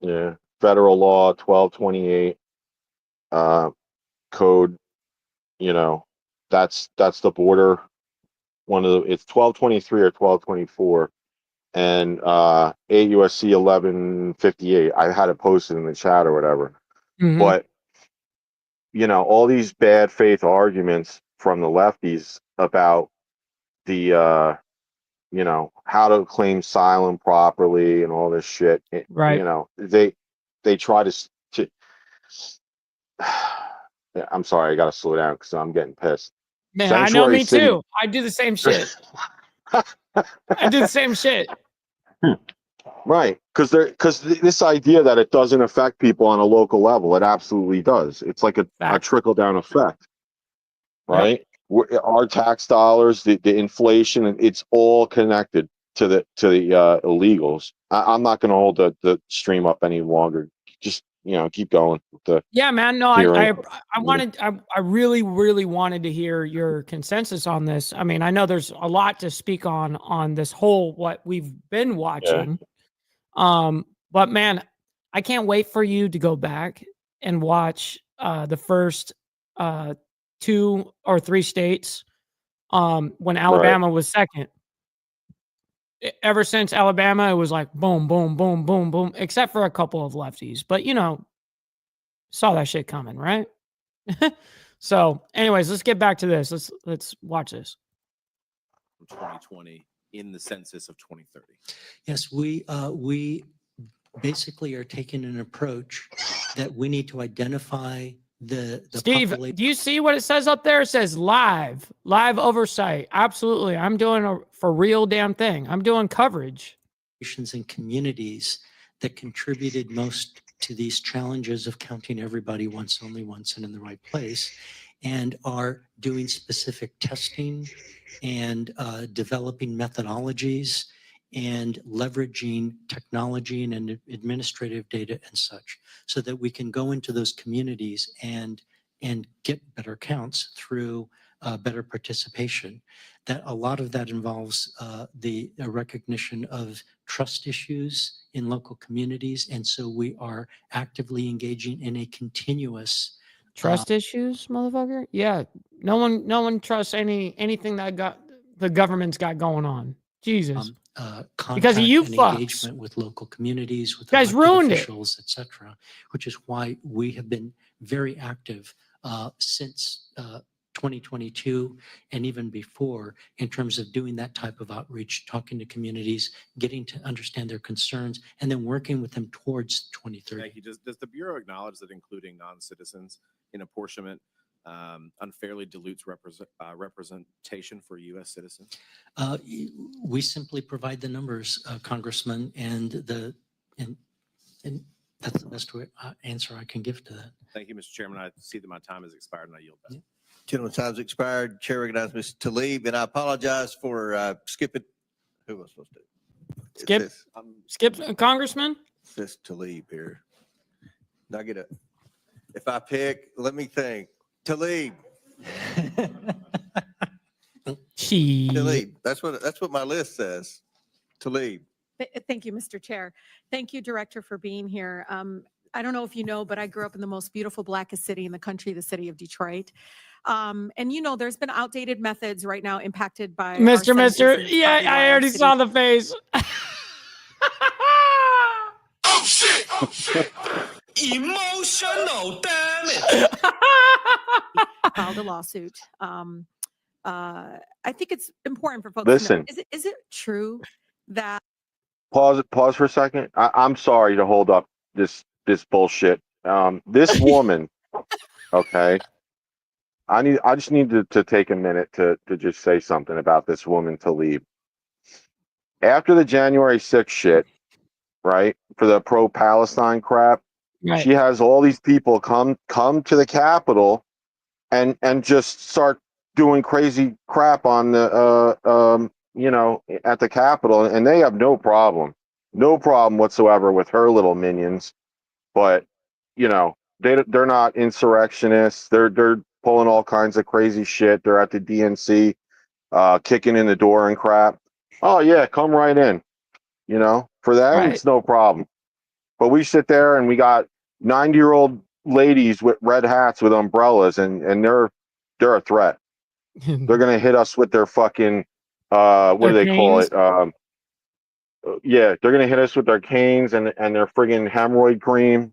yeah, federal law 1228 code, that's the border. It's 1223 or 1224 and 8 USC 1158. I had it posted in the chat or whatever. Mhm. But all these bad faith arguments from the lefties about the how to claim asylum properly and all this shit. Right. They try to I'm sorry, I gotta slow down because I'm getting pissed. Man, I know, me too. I do the same shit. I do the same shit. Right, because this idea that it doesn't affect people on a local level, it absolutely does. It's like a trickle down effect, right? Our tax dollars, the inflation, it's all connected to the illegals. I'm not going to hold the stream up any longer. Just keep going with the Yeah, man. No, hearing. I really, really wanted to hear your consensus on this. I mean, I know there's a lot to speak on this whole what we've been watching. But man, I can't wait for you to go back and watch the first 2 or 3 states when Alabama was second. Ever since Alabama, it was like boom, boom, boom, boom, boom, except for a couple of lefties. But saw that shit coming, right? So, anyways, let's get back to this. Let's watch this. 2020 in the census of 2030. Yes, we basically are taking an approach that we need to identify the Steve, do you see what it says up there? It says live oversight. Absolutely. I'm doing a for real damn thing. I'm doing coverage. And communities that contributed most to these challenges of counting everybody once, only once, and in the right place, and are doing specific testing and developing methodologies and leveraging technology and administrative data and such, so that we can go into those communities and get better counts through better participation. That a lot of that involves the recognition of trust issues in local communities, and so we are actively engaging in a continuous Trust issues, motherfucker. Yeah, no one trusts anything that the government's got going on. Jesus, because of you and fucks. engagement with local communities, with You guys elected ruined it. officials, etc., which is why we have been very active since 2022 and even before in terms of doing that type of outreach, talking to communities, getting to understand their concerns, and then working with them towards 2030. Thank you. Does the Bureau acknowledge that including non-citizens in apportionment unfairly dilutes representation for U.S. citizens? We simply provide the numbers, Congressman, and that's the best answer I can give to that. Thank you, Mr. Chairman. I see that my time has expired and I yield back. Gentleman's time's expired. Chair recognizes Ms. Talib, and I apologize for skipping. Who was supposed to? Skip. Skip, Congressman. It says Talib here. Now get it. If I pick, let me think. Talib. Talib. That's what my list says. Talib. Thank you, Mr. Chair. Thank you, Director, for being here. I don't know if you know, but I grew up in the most beautiful, blackest city in the country, the city of Detroit. And you know, there's been outdated methods right now impacted by our Mister. census and Yeah, probably why I our already city- saw the face. Oh shit! Oh shit! Emotional damage. filed a lawsuit. I think it's important for folks Listen. to know. Is it true that Pause for a second. I'm sorry to hold up this bullshit. This woman, okay. I just need to take a minute to just say something about this woman to leave. After the January 6th shit, right? For the pro-Palestine crap, Right. she has all these people come to the Capitol and just start doing crazy crap on the at the Capitol, and they have no problem whatsoever with her little minions. But they're not insurrectionists. They're pulling all kinds of crazy shit. They're at the DNC, kicking in the door and crap. Oh yeah, come right in. For them Right. it's no problem. But we sit there and we got 90-year-old ladies with red hats with umbrellas, and they're a threat. They're gonna hit us with their fucking what do Their they call canes? it? Yeah, they're gonna hit us with their canes and their friggin' hemorrhoid cream.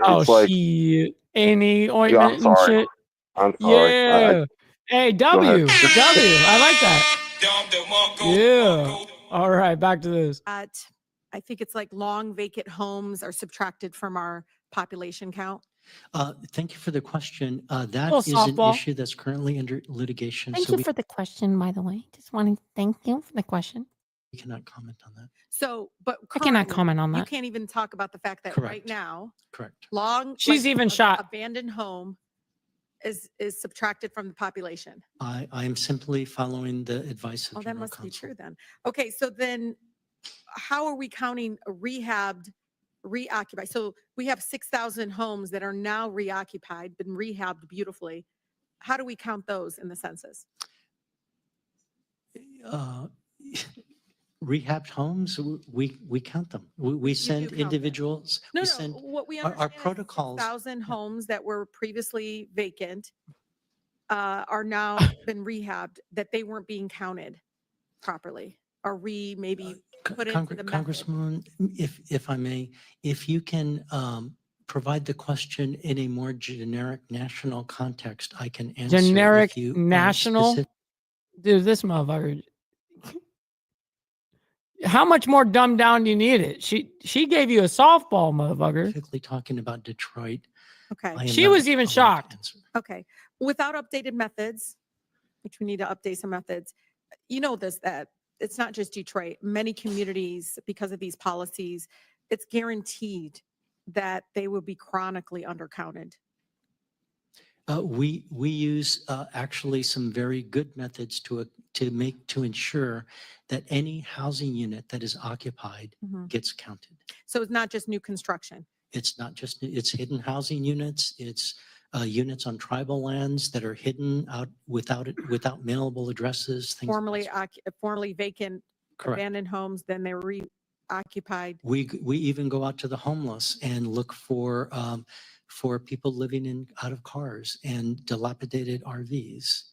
Oh It's like, shit! Any yeah, ointment I'm and sorry. shit. I'm sorry. Yeah. Hey, Go W. ahead. I like that. Yeah. All right, back to this. I think it's like long vacant homes are subtracted from our population count? Thank you for the question. That Little is an softball. issue that's currently under litigation. Thank so you we, for the question, by the way. Just want to thank you for the question. we cannot comment on that. So, but I cannot currently, comment on You that. can't even talk about the fact that right Correct. now, Correct. She's even shot. abandoned home is subtracted from the population. I am simply following the advice of Oh, that General must be Counsel. true then. Okay, so then how are we counting rehabbed, reoccupied? So we have 6,000 homes that are now reoccupied, been rehabbed beautifully. How do we count those in the census? Rehabbed homes, we count them. We send count them. individuals. No, we no, send what we our understand is protocols. 6,000 homes that were previously vacant are now been rehabbed, that they weren't being counted properly. Are we maybe put into the method? Congresswoman, if I may, if you can provide the question in a more generic national context, I can answer. if Generic you, national? specific- Dude, this motherfucker. How much more dumbed down do you need it? She gave you a softball, motherfucker. Specifically talking about Detroit. Okay. I am She not was even qualified to shocked. answer. Okay. Without updated methods, which we need to update some methods, you know this, that it's not just Detroit. Many communities, because of these policies, it's guaranteed that they will be chronically undercounted. We use actually some very good methods to ensure that any housing unit that is occupied Mhm. gets counted. So it's not just new construction. It's not just, it's hidden housing units. It's units on tribal lands that are hidden out without mailable addresses, things. Formerly vacant, Correct. abandoned homes, then they're reoccupied. We even go out to the homeless and look for people living out of cars and dilapidated RVs.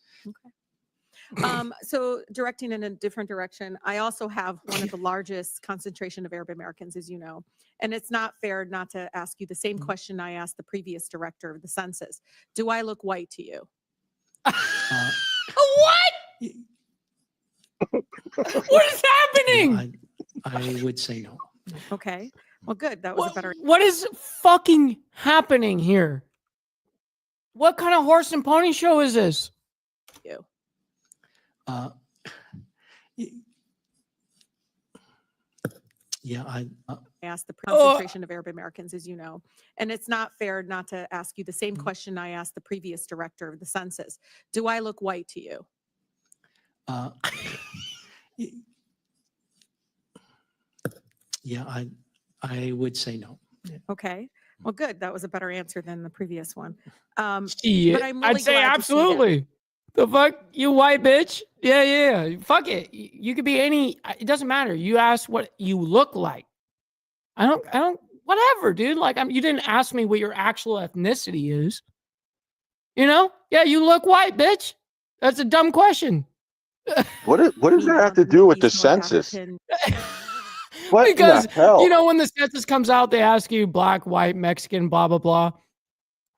So directing in a different direction, I also have one of the largest concentration of Arab Americans, as you know, and it's not fair not to ask you the same question I asked the previous director of the census. Do I look white to you? What? What is happening? I would say no. Okay. Well, good. That was a better. What is fucking happening here? What kind of horse and pony show is this? You. Yeah, asked the concentration of Arab Americans, as you know, and it's not fair not to ask you the same question I asked the previous director of the census. Do I look white to you? Yeah, I would say no. Okay. Well, good. That was a better answer than the previous one. Shit. But I'm really I'd say glad to see that. absolutely. The fuck, you white bitch? Yeah. Fuck it. You could be any. It doesn't matter. You ask what you look like. I don't. Whatever, dude. Like, you didn't ask me what your actual ethnicity is. You know? Yeah, you look white, bitch. That's a dumb question. What does that have to do with the census? What in Because the hell? you know, when the census comes out, they ask you black, white, Mexican, blah blah blah.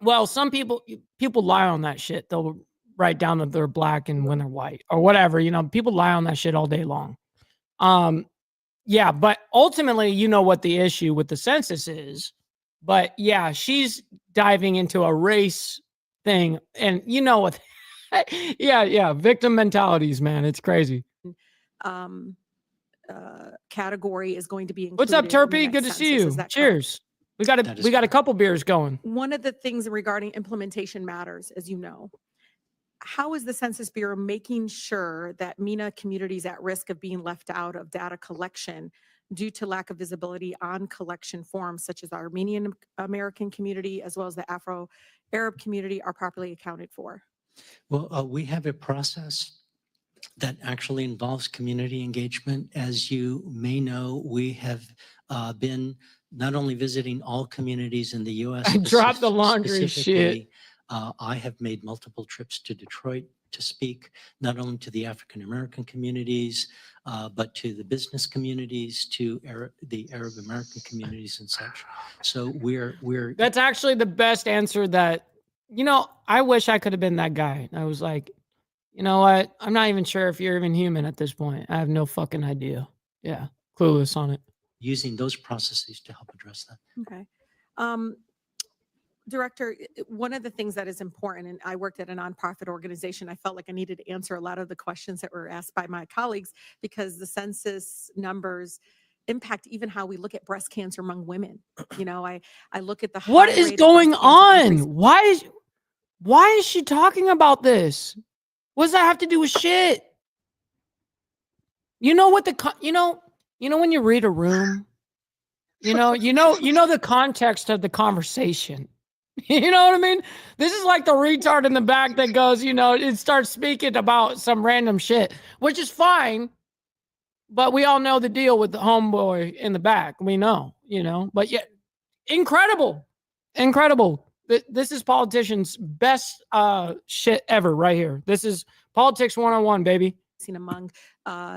Well, some people lie on that shit. They'll write down that they're black and when they're white or whatever. You know, people lie on that shit all day long. Yeah, but ultimately, you know what the issue with the census is. But yeah, she's diving into a race thing, and you know what? yeah, victim mentalities, man. It's crazy. Category is going to be included. What's up, in the Turpy? next Good to see census. you. Is that correct? Cheers. We got a couple beers going. One of the things regarding implementation matters, as you know. How is the Census Bureau making sure that MENA communities at risk of being left out of data collection due to lack of visibility on collection forms, such as the Armenian American community, as well as the Afro-Arab community, are properly accounted for? Well, we have a process that actually involves community engagement. As you may know, we have been not only visiting all communities in the U.S. I dropped the laundry specifically, shit. I have made multiple trips to Detroit to speak not only to the African American communities, but to the business communities, to the Arab American communities and such. So we're That's actually the best answer that, you know, I wish I could have been that guy. I was like, you know what? I'm not even sure if you're even human at this point. I have no fucking idea. Yeah, clueless on it. using those processes to help address that. Okay. Director, one of the things that is important, and I worked at a nonprofit organization, I felt like I needed to answer a lot of the questions that were asked by my colleagues because the census numbers impact even how we look at breast cancer among women. You know, I look at the What high is rate of going breast cancer increase. on? Why is she talking about this? What does that have to do with shit? You know what you know when you read a room, you know the context of the conversation. You know what I mean? This is like the retard in the back that goes, you know, it starts speaking about some random shit, which is fine. But we all know the deal with the homeboy in the back. We know, you know, but yet incredible. This is politicians' best shit ever right here. This is politics 101, baby. Seen among,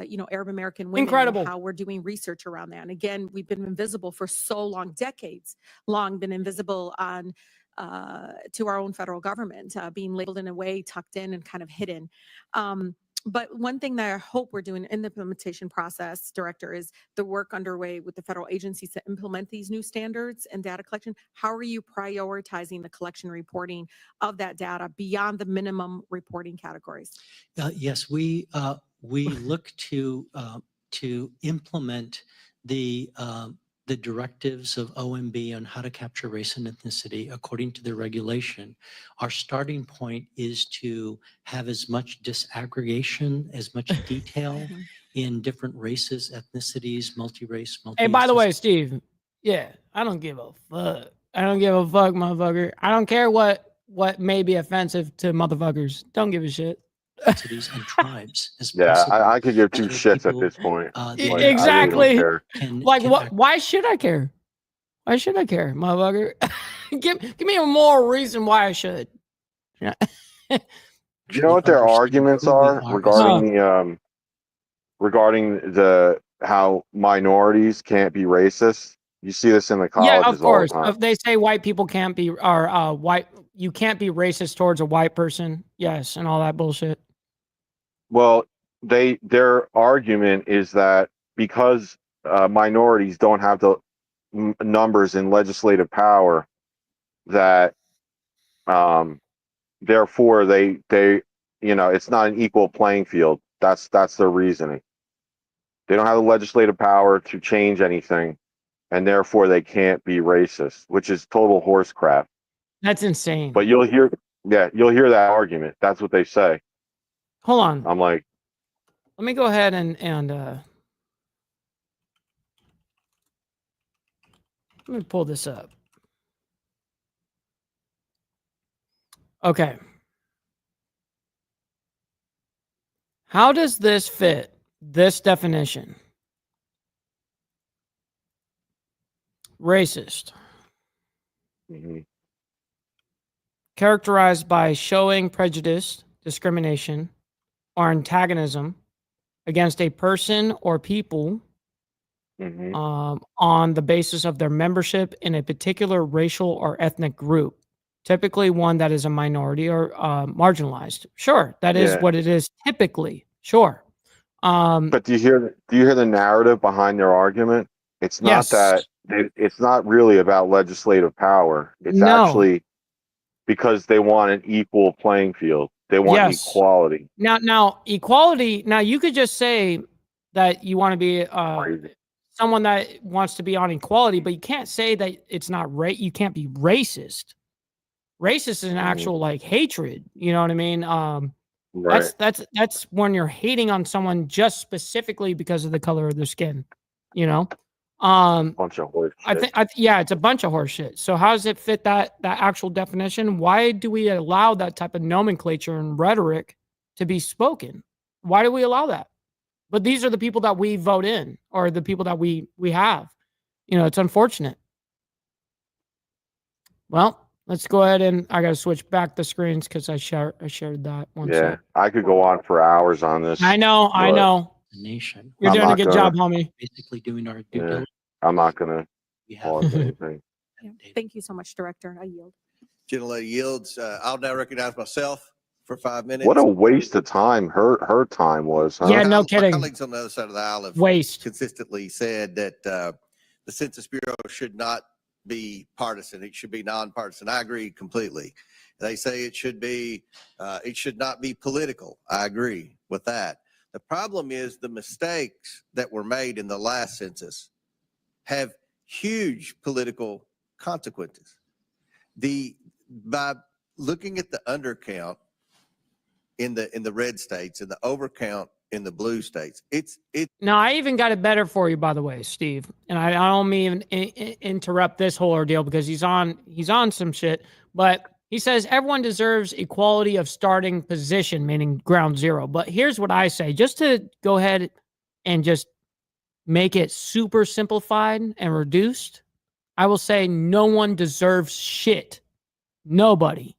you know, Arab American women. Incredible. And how we're doing research around that. And again, we've been invisible for so long, decades long, been invisible on to our own federal government, being labeled in a way, tucked in and kind of hidden. But one thing that I hope we're doing in the implementation process, Director, is the work underway with the federal agencies to implement these new standards and data collection. How are you prioritizing the collection and reporting of that data beyond the minimum reporting categories? Yes, we look to implement the directives of OMB on how to capture race and ethnicity according to the regulation. Our starting point is to have as much disaggregation, as much detail in different races, ethnicities, multi-race, Hey, by the way, Steve, yeah, I don't give a fuck. I don't give a fuck, motherfucker. I don't care what may be offensive to motherfuckers. Don't give a shit. Cities and tribes. Yeah, I could give two shits at this point. Exactly. Really Why should I care? Why should I care, motherfucker? give me a moral reason why I should. Yeah. Do you know what their arguments are regarding the how minorities can't be racist? You see this in the colleges Yeah, of course. all the time. If they say white people can't be, or white, you can't be racist towards a white person. Yes, and all that bullshit. Well, their argument is that because minorities don't have the numbers in legislative power, that therefore they you know, it's not an equal playing field. That's their reasoning. They don't have the legislative power to change anything, and therefore they can't be racist, which is total horse crap. That's insane. But you'll hear that argument. That's what they say. Hold on. I'm like, Let me go ahead and let me pull this up. Okay. How does this fit this definition? Racist. Characterized by showing prejudice, discrimination, or antagonism against a person or people on the basis of their membership in a particular racial or ethnic group, typically one that is a minority or marginalized. Sure, that is what it is typically. Sure. but do you hear the narrative behind their argument? It's not that it's not really about legislative power. It's actually because they want an equal playing field. They want equality. Now equality. Now you could just say that you want to be someone that wants to be on equality, but you can't say that it's not right. You can't be racist. Racist is an actual like hatred. You know what I mean? Right. That's when you're hating on someone just specifically because of the color of their skin. You know? Bunch of horse shit. It's a bunch of horse shit. So how does it fit that actual definition? Why do we allow that type of nomenclature and rhetoric to be spoken? Why do we allow that? But these are the people that we vote in, or the people that we have. You know, it's unfortunate. Well, let's go ahead and I got to switch back the screens because I shared that one. Yeah, I could go on for hours on this. I know. The nation. You're doing a good job, homie. Basically doing our due diligence. I'm not gonna pause anything. Thank you so much, Director. I yield. Gentlelady yields. I'll now recognize myself for 5 minutes. What a waste of time her time was, huh? Yeah, no My kidding. colleagues on the other side of the aisle have consistently said that the Census Bureau should not be partisan. It should be nonpartisan. I agree completely. They say it should not be political. I agree with that. The problem is the mistakes that were made in the last census have huge political consequences. By looking at the undercount in the red states and the overcount in the blue states, Now, I even got it better for you, by the way, Steve. And I don't mean interrupt this whole ordeal because he's on some shit. But he says everyone deserves equality of starting position, meaning ground zero. But here's what I say, just to go ahead and just make it super simplified and reduced. I will say no one deserves shit. Nobody.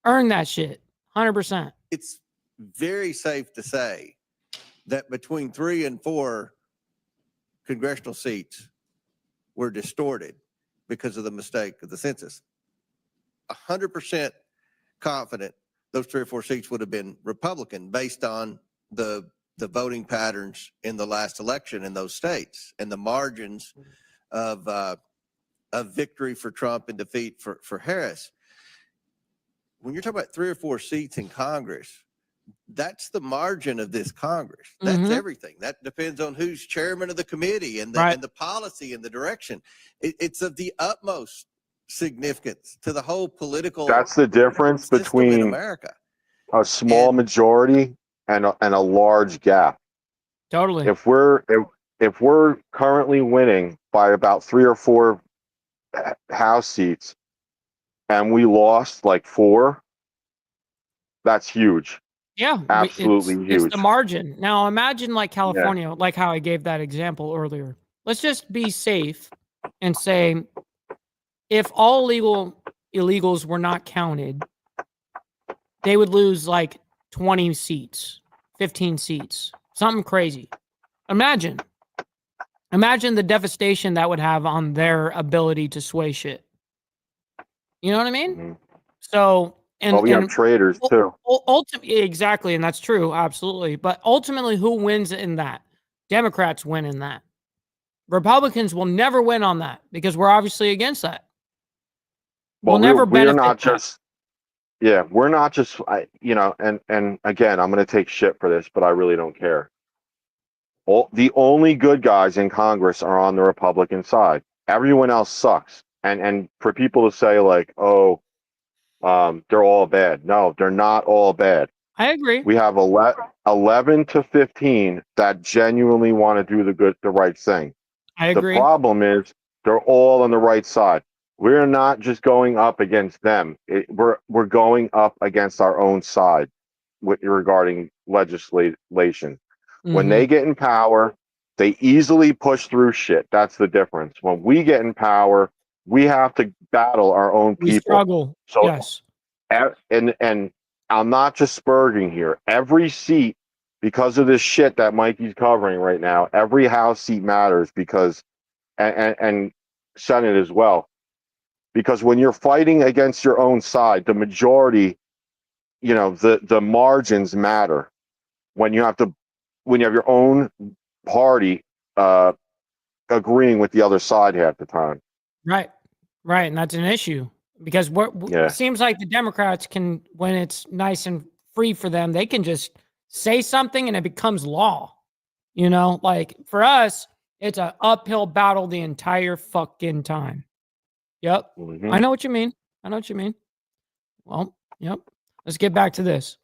Earn that shit. 100%. It's very safe to say that between 3 and 4 congressional seats were distorted because of the mistake of the census. 100% confident those 3 or 4 seats would have been Republican based on the voting patterns in the last election in those states and the margins of victory for Trump and defeat for Harris. When you're talking about 3 or 4 seats in Congress, that's the margin of this Congress. That's everything. That depends on who's chairman of the committee and the policy and the direction. It's of the utmost significance to the whole political. That's the difference between America. A small majority and a large gap. Totally. If we're currently winning by about 3 or 4 House seats and we lost like 4, that's huge. Yeah, absolutely huge. It's the margin. Now imagine like California, like how I gave that example earlier. Let's just be safe and say if all illegals were not counted, they would lose like 20 seats, 15 seats, something crazy. Imagine the devastation that would have on their ability to sway shit. You know what I mean? So, and we have traitors too. Ultimately, exactly, and that's true, absolutely. But ultimately, who wins in that? Democrats win in that. Republicans will never win on that because we're obviously against that. We'll never benefit. We're not just, and again, I'm going to take shit for this, but I really don't care. The only good guys in Congress are on the Republican side. everyone else sucks. And for people to say like, oh, they're all bad. No, they're not all bad. I agree. We have 11 to 15 that genuinely want to do the right thing. I The agree. problem is they're all on the right side. We're not just going up against them. We're going up against our own side regarding legislation. When they get in power, they easily push through shit. That's the difference. When we get in power, we have to battle our own We people. struggle. So, Yes. and I'm not just spurging here. Every seat, because of this shit that Mikey's covering right now, every House seat matters because, and Senate as well, because when you're fighting against your own side, the majority, the margins matter. When you have your own party agreeing with the other side half the time. Right. Right. And that's an issue because Yeah. it seems like the Democrats can, when it's nice and free for them, they can just say something and it becomes law. Like for us, it's an uphill battle the entire fucking time. Yep. I know what you mean. Well, yep. Let's get back to this.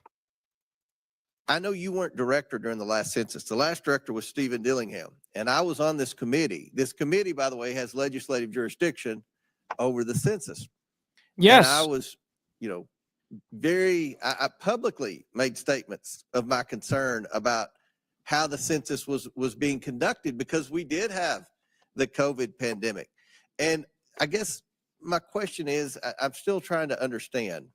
I know you weren't director during the last census. The last director was Stephen Dillingham, and I was on this committee. This committee, by the way, has legislative jurisdiction over the census. Yes. And I was, I publicly made statements of my concern about how the census was being conducted because we did have the COVID pandemic. And I guess my question is, I'm still trying to understand.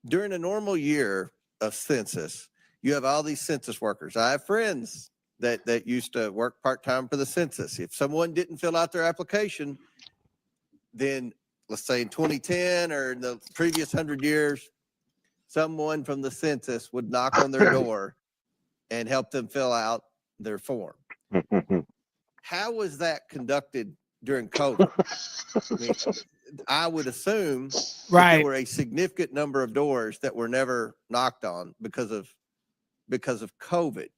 During a normal year of census, you have all these census workers. I have friends that used to work part-time for the census. If someone didn't fill out their application, then let's say in 2010 or in the previous 100 years, someone from the census would knock on their door and help them fill out their form. How was that conducted during COVID? I mean, I would assume that there were a significant number of doors that were never knocked on because of COVID.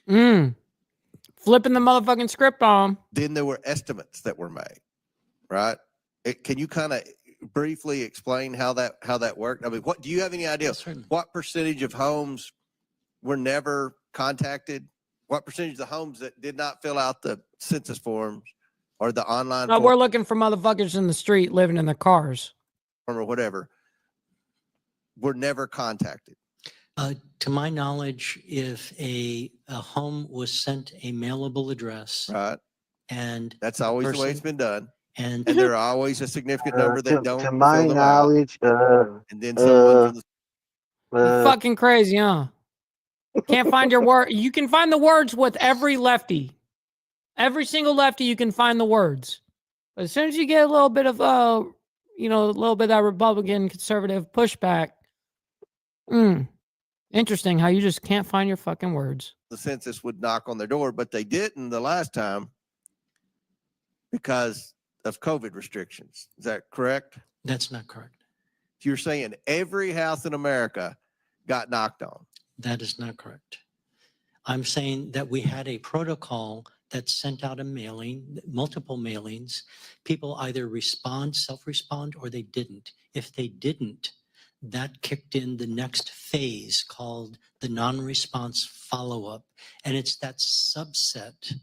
Flipping the motherfucking script on. Then there were estimates that were made, right? Can you kind of briefly explain how that worked? I mean, what do you have any idea? What percentage of homes were never contacted? What percentage of the homes that did not fill out the census forms or the online No, we're looking for motherfuckers in the street living in their cars or whatever were never contacted? To my knowledge, if a home was sent a mailable address, right, and that's always the way it's been done, and there are always a significant number that don't To my fill them knowledge, out, and then someone from the You're fucking crazy, huh? Can't find your word. You can find the words with every lefty. Every single lefty, you can find the words. But as soon as you get a little bit of, a little bit of that Republican conservative pushback, interesting how you just can't find your fucking words. The census would knock on their door, but they didn't the last time because of COVID restrictions. Is that correct? That's not correct. You're saying every house in America got knocked on. That is not correct. I'm saying that we had a protocol that sent out a mailing, multiple mailings. People either self-respond, or they didn't. If they didn't, that kicked in the next phase called the non-response follow-up. And it's that subset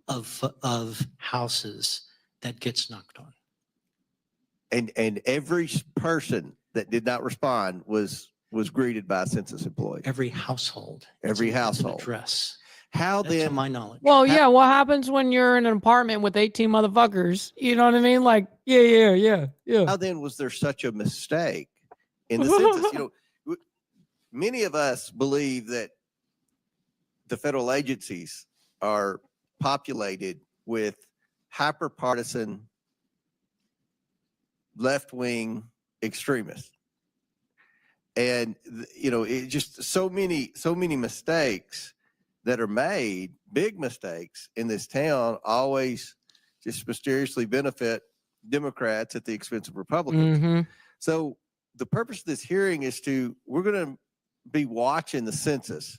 of houses that gets knocked on. And every person that did not respond was greeted by a census employee. Every household. Every It's an household. address. How That's then? to my knowledge. Well, yeah. What happens when you're in an apartment with 18 motherfuckers? You know what I mean? Like, yeah. How then was there such a mistake in the census? Many of us believe that the federal agencies are populated with hyper-partisan left-wing extremists. And, it just so many mistakes that are made, big mistakes in this town, always just mysteriously benefit Democrats at the expense of Republicans. So the purpose of this hearing is we're going to be watching the census,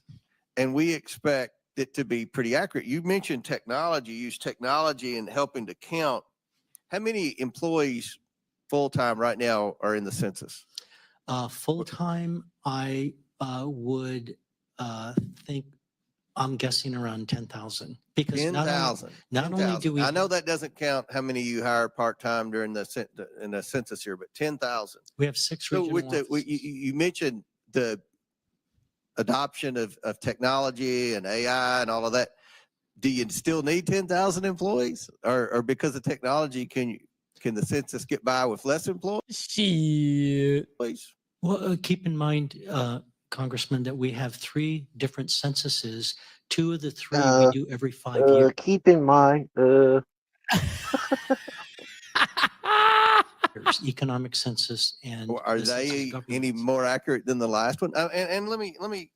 and we expect it to be pretty accurate. You mentioned technology, use technology in helping to count How many employees full-time right now are in the census? Full-time, I would think, I'm guessing around 10,000. Because not only, 10,000. not only do we, I know that doesn't count how many you hire part-time during in the census here, but 10,000. we have 6 So regional with the, offices. you mentioned the adoption of technology and AI and all of that. Do you still need 10,000 employees, or because of technology, can the census get by with less employees? Shit. Please. Well, keep in mind, Congressman, that we have 3 different censuses. 2 of the 3 we do every 5 years. Keep in mind, There's economic census and Are the census they government. any more accurate than the last one? And let me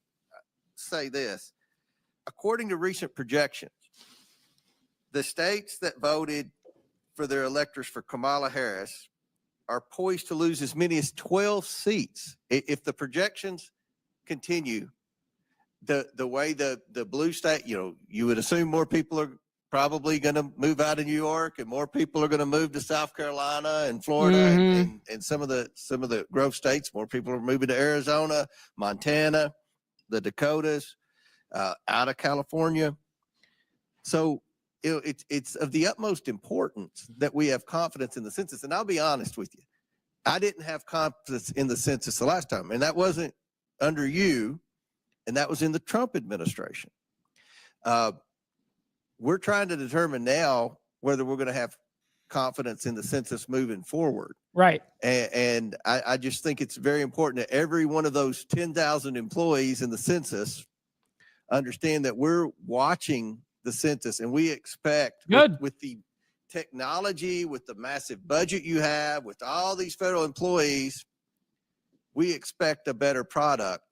say this. According to recent projections, the states that voted for their electors for Kamala Harris are poised to lose as many as 12 seats. If the projections continue, the way the blue state, you would assume more people are probably going to move out of New York, and more people are going to move to South Carolina and Florida and some of the growth states. More people are moving to Arizona, Montana, the Dakotas, out of California. So it's of the utmost importance that we have confidence in the census. And I'll be honest with you, I didn't have confidence in the census the last time, and that wasn't under you, and that was in the Trump administration. We're trying to determine now whether we're going to have confidence in the census moving forward. Right. And I just think it's very important that every one of those 10,000 employees in the census understand that we're watching the census, and we expect with the technology, with the massive budget you have, with all these federal employees, we expect a better product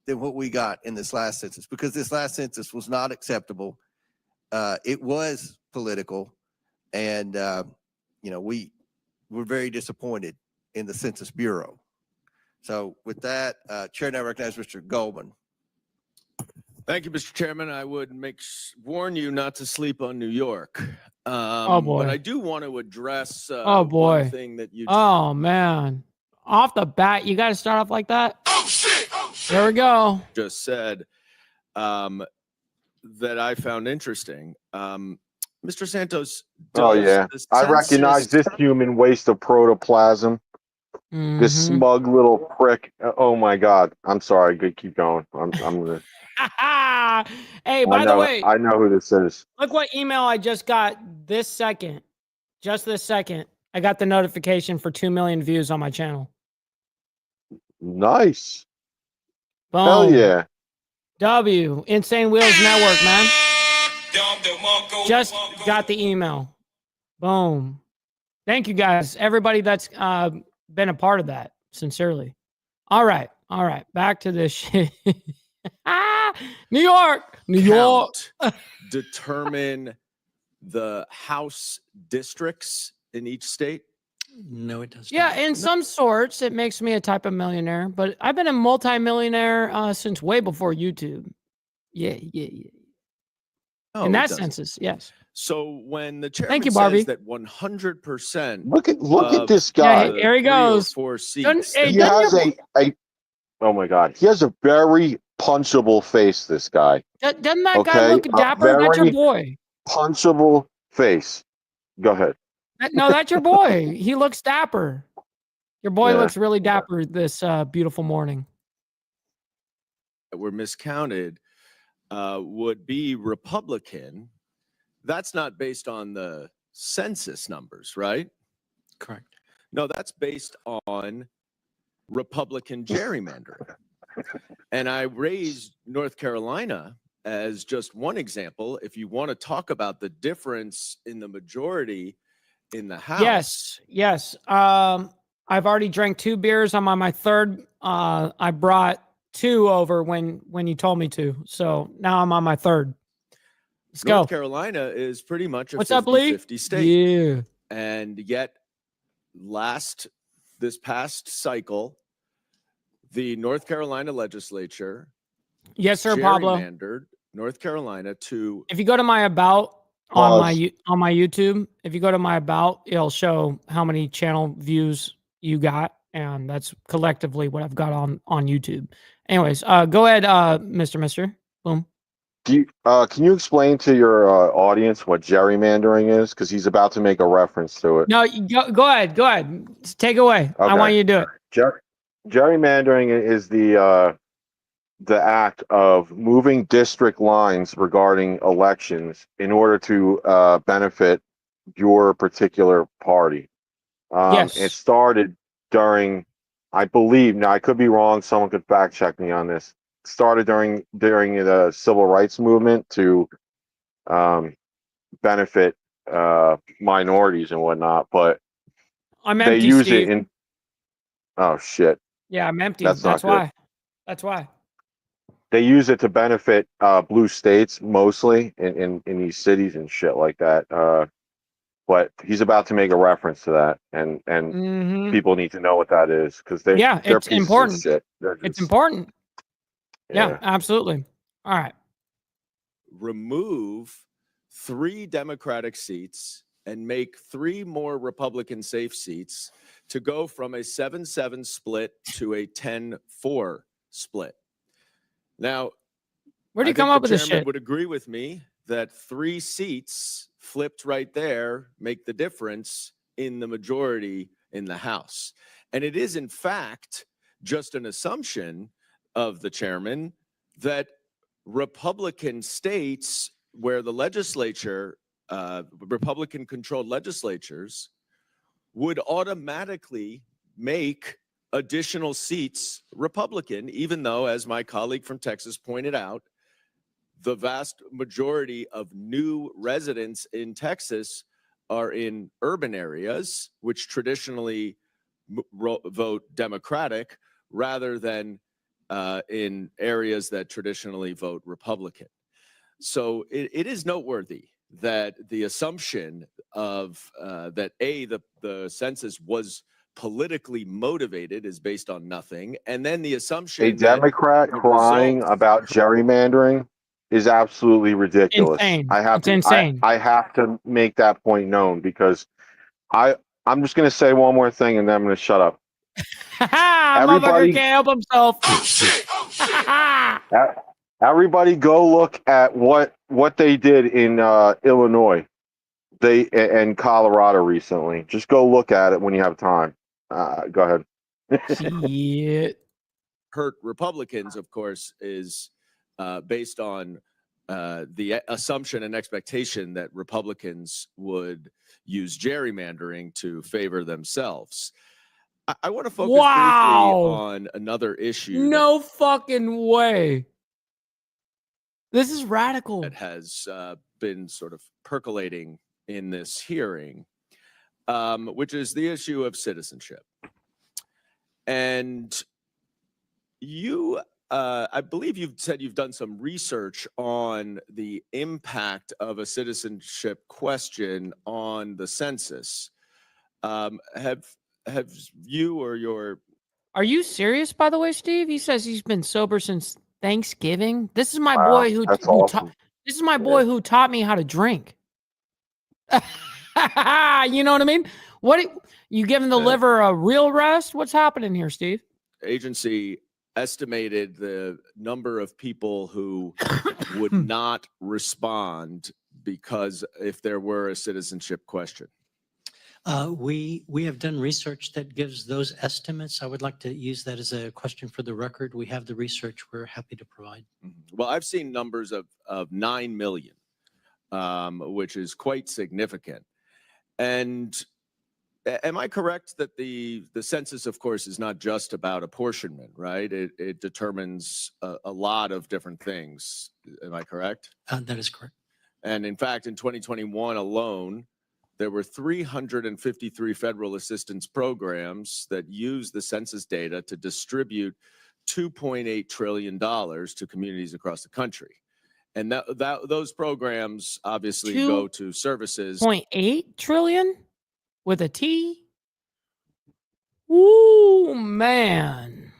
than what we got in this last census, because this last census was not acceptable. It was political, and we're very disappointed in the Census Bureau. So with that, Chair now recognizes Mr. Goldman. Thank you, Mr. Chairman. I would warn you not to sleep on New York. Oh, boy. But I do want to address Oh, boy. one thing that you Oh, man. Off the bat, you got to start off like that? Oh, shit. There we go. just said that I found interesting. Mr. Santos, oh does yeah, the I recognize census- this human waste of protoplasm. This smug little prick. Oh my God. I'm sorry. Good. Keep going. I'm gonna. Hey, by the way, I know who this is. look what email I just got this second. Just this second. I got the notification for 2 million views on my channel. Nice. Boom. Hell yeah. W. Insane Wheels Network, man. Just got the email. Boom. Thank you, guys. Everybody that's been a part of that. Sincerely. All right. All right. Back to this shit. New York. New York. determine the House districts in each state? No, it does Yeah, in some sorts, it makes me a type of millionaire, but I've been a multimillionaire since way before YouTube. Yeah. No, in it that doesn't. census, yes. So when the chairman Thank you, Barbie. says that 100% Look at of this guy. Yeah, here he 3 or goes. 4 seats Doesn't- hey, that- He doesn't has your- oh my God. He has a very punchable face, this guy. Doesn't that guy Okay, look a dapper? That's your very boy. Punchable face. Go ahead. No, that's your boy. He looks dapper. Your boy Yeah. looks really dapper this beautiful morning. that were miscounted would be Republican. That's not based on the census numbers, right? Correct. No, that's based on Republican gerrymandering. And I raised North Carolina as just one example. If you want to talk about the difference in the majority in the House. Yes. I've already drank 2 beers. I'm on my third. I brought 2 over when you told me to. So now I'm on my third. Let's North go. Carolina is pretty much a What's up, Lee? 50-50 state. Yeah. And yet this past cycle, the North Carolina legislature Yes, sir, Pablo. gerrymandered North Carolina to If you go to my about on Pause. on my YouTube. If you go to my about, it'll show how many channel views you got, and that's collectively what I've got on YouTube. Anyways, go ahead, Mr. Mister. Boom. Can you explain to your audience what gerrymandering is? Because he's about to make a reference to it. No, go ahead. Go ahead. Take it away. I want Okay. you to do it. Gerrymandering is the act of moving district lines regarding elections in order to benefit your particular party. It Yes. started during, I believe, now I could be wrong, someone could fact check me on this. Started during the civil rights movement to benefit minorities and whatnot, but I'm they empty, use Steve. it in, oh shit, Yeah, I'm empty. that's not That's good. why. That's why. They use it to benefit blue states mostly in these cities and shit like that. But he's about to make a reference to that, and Mhm. people need to know what that is because they're Yeah, it's pieces important. of shit. It's important. Yeah, Yeah. absolutely. All right. Remove 3 Democratic seats and make 3 more Republican safe seats to go from a 7-7 split to a 10-4 split. Now, Where'd I you come think up the with this chairman shit? would agree with me that 3 seats flipped right there make the difference in the majority in the House. And it is, in fact, just an assumption of the chairman that Republican states where the legislature, Republican-controlled legislatures, would automatically make additional seats Republican, even though, as my colleague from Texas pointed out, the vast majority of new residents in Texas are in urban areas, which traditionally vote Democratic, rather than in areas that traditionally vote Republican. So it is noteworthy that the assumption of that the census was politically motivated is based on nothing, and then the assumption A Democrat that the crying result about gerrymandering is absolutely ridiculous. Insane. I have It's to insane. I have to make that point known because I'm just gonna say one more thing and then I'm gonna shut up. Motherfucker Everybody, can't help himself. everybody, go look at what they did in Illinois, and Colorado recently. Just go look at it when you have time. Go ahead. Shit. hurt Republicans, of course, is based on the assumption and expectation that Republicans would use gerrymandering to favor themselves. I want to focus briefly on another issue No fucking way. This is radical. that has been sort of percolating in this hearing, which is the issue of citizenship. And you, I believe you've said you've done some research on the impact of a citizenship question on the census. Have you or your Are you serious, by the way, Steve? He says he's been sober since Thanksgiving. This is my Wow, boy who that's who awesome. this is my boy who taught me how to drink. You know what I mean? You giving the liver a real rest? What's happening here, Steve? agency estimated the number of people who would not respond because if there were a citizenship question? We have done research that gives those estimates. I would like to use that as a question for the record. We have the research we're happy to provide. Well, I've seen numbers of 9 million, which is quite significant. And am I correct that the census, of course, is not just about apportionment, right? It determines a lot of different things. Am I correct? That is correct. And in fact, in 2021 alone, there were 353 federal assistance programs that used the census data to distribute $2.8 trillion to communities across the country. And those programs obviously go to services. 0.8 trillion with a T? Ooh, man.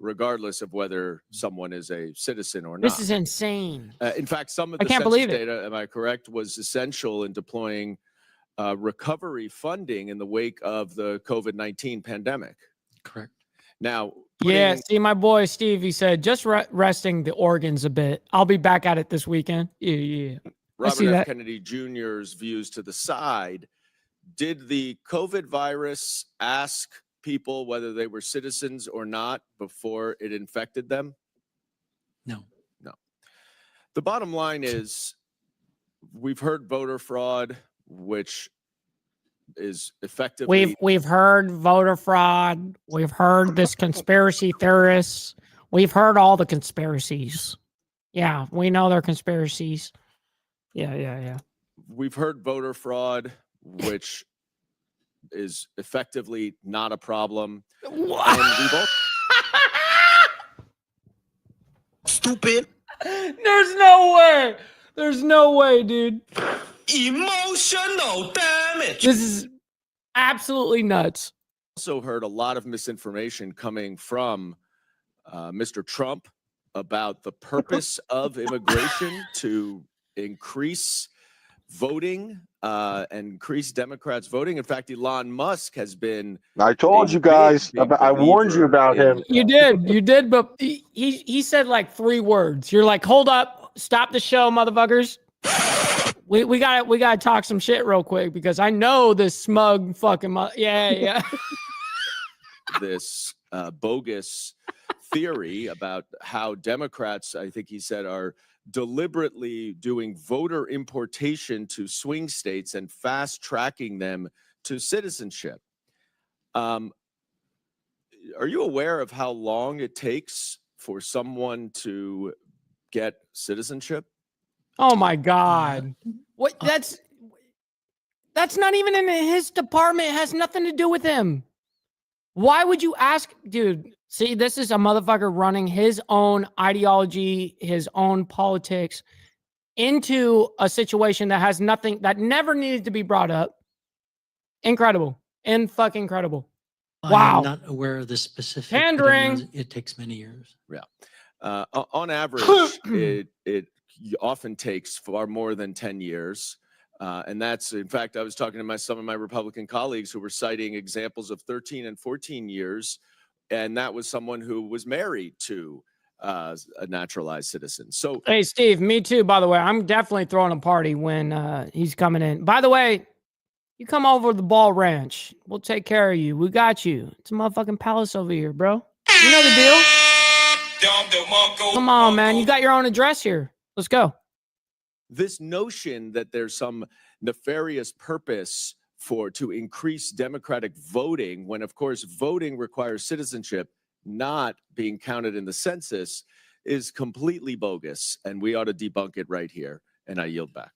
regardless of whether someone is a citizen or not. This is insane. In fact, some of I the can't census believe it. data, am I correct, was essential in deploying recovery funding in the wake of the COVID-19 pandemic. Correct. Now, Yeah, see, my boy Steve, he said, just resting the organs a bit. I'll be back at it this weekend. Yeah. I see Robert F. that. Kennedy Jr.'s views to the side, did the COVID virus ask people whether they were citizens or not before it infected them? No. No. The bottom line is we've heard voter fraud, which is effectively We've heard voter fraud. We've heard this conspiracy theorists. We've heard all the conspiracies. Yeah, we know they're conspiracies. Yeah. we've heard voter fraud, which is effectively not a problem. And we've all Stupid. There's no way. There's no way, dude. Emotional damage. This is absolutely nuts. also heard a lot of misinformation coming from Mr. Trump about the purpose of immigration to increase voting and increase Democrats voting. In fact, Elon Musk has been. I told you guys. I warned you about him. You did, but he said like 3 words. You're like, hold up, stop the show, motherfuckers. We gotta talk some shit real quick because I know this smug fucking yeah. This bogus theory about how Democrats, I think he said, are deliberately doing voter importation to swing states and fast tracking them to citizenship. Are you aware of how long it takes for someone to get citizenship? Oh my God. What that's not even in his department. It has nothing to do with him. Why would you ask, dude? See, this is a motherfucker running his own ideology, his own politics into a situation that has nothing, that never needed to be brought up. Incredible. Fucking incredible. Wow. I'm not aware of the specific. but I know Pandering. It takes many years. Yeah. On average, it often takes far more than 10 years. And that's, in fact, I was talking to some of my Republican colleagues who were citing examples of 13 and 14 years. And that was someone who was married to a naturalized citizen. So, Hey, Steve, me too, by the way. I'm definitely throwing a party when he's coming in. By the way, you come over to the Ball Ranch. We'll take care of you. We got you. It's a motherfucking palace over here, bro. You know the deal. Come on, man. You got your own address here. Let's go. this notion that there's some nefarious purpose to increase Democratic voting, when of course voting requires citizenship, not being counted in the census, is completely bogus, and we ought to debunk it right here. And I yield back.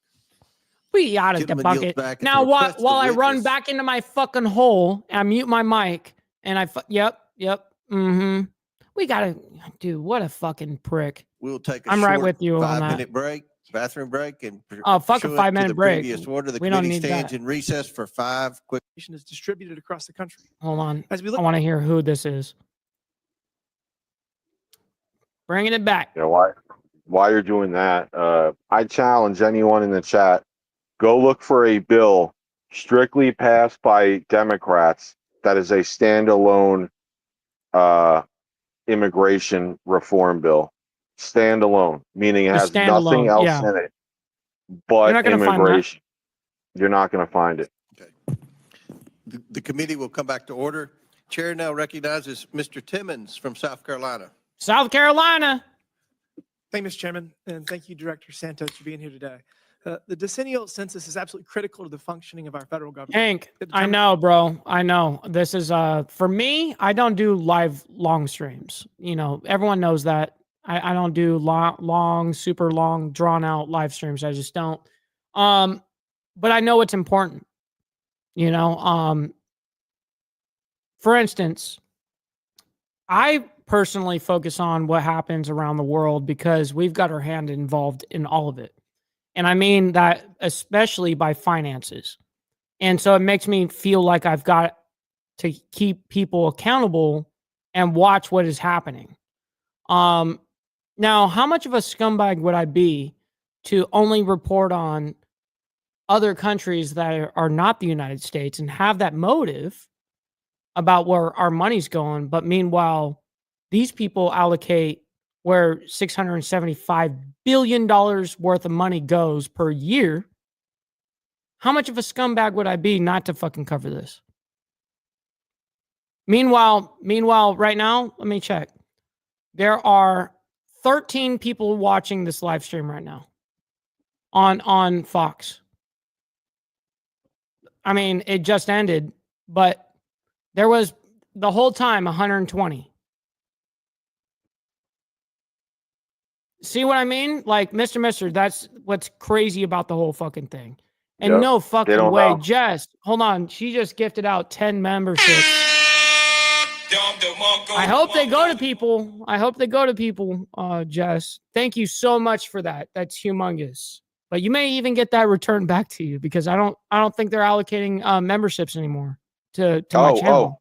We ought to debunk it. Now, while I run back into my fucking hole, I mute my mic, and yep. We gotta, dude, what a fucking prick. We'll take a I'm short right with you on that. 5-minute break, bathroom break, and Oh, fuck a pursue it to 5-minute the break. previous order. The We don't committee need stands that. in recess for 5 quick. Is distributed across the country. Hold on. As we I look- want to hear who this is. Bringing it back. Yeah, why you're doing that? I challenge anyone in the chat. Go look for a bill strictly passed by Democrats that is a standalone immigration reform bill. Standalone, meaning it has nothing else in it but immigration. You're not going to find it. The committee will come back to order. Chair now recognizes Mr. Timmons from South Carolina. South Carolina. Thank you, Mr. Chairman, and thank you, Director Santos, for being here today. The decennial census is absolutely critical to the functioning of our federal government. Hank, I know, bro. I know. This is for me, I don't do live long streams. You know, everyone knows that. I don't do long, super long, drawn out live streams. I just don't. But I know it's important. You know, for instance, I personally focus on what happens around the world because we've got our hand involved in all of it. And I mean that especially by finances. And so it makes me feel like I've got to keep people accountable and watch what is happening. Now, how much of a scumbag would I be to only report on other countries that are not the United States and have that motive about where our money's going, but meanwhile, these people allocate where $675 billion worth of money goes per year? How much of a scumbag would I be not to fucking cover this? Meanwhile, right now, let me check. There are 13 people watching this live stream right now on Fox. I mean, it just ended, but there was the whole time 120. See what I mean? Like, Mr. That's what's crazy about the whole fucking thing. And Yep, no they fucking don't way. know. Jess, hold on. She just gifted out 10 memberships. I hope they go to people. I hope they go to people, Jess. Thank you so much for that. That's humongous. But you may even get that returned back to you because I don't think they're allocating memberships anymore to my channel.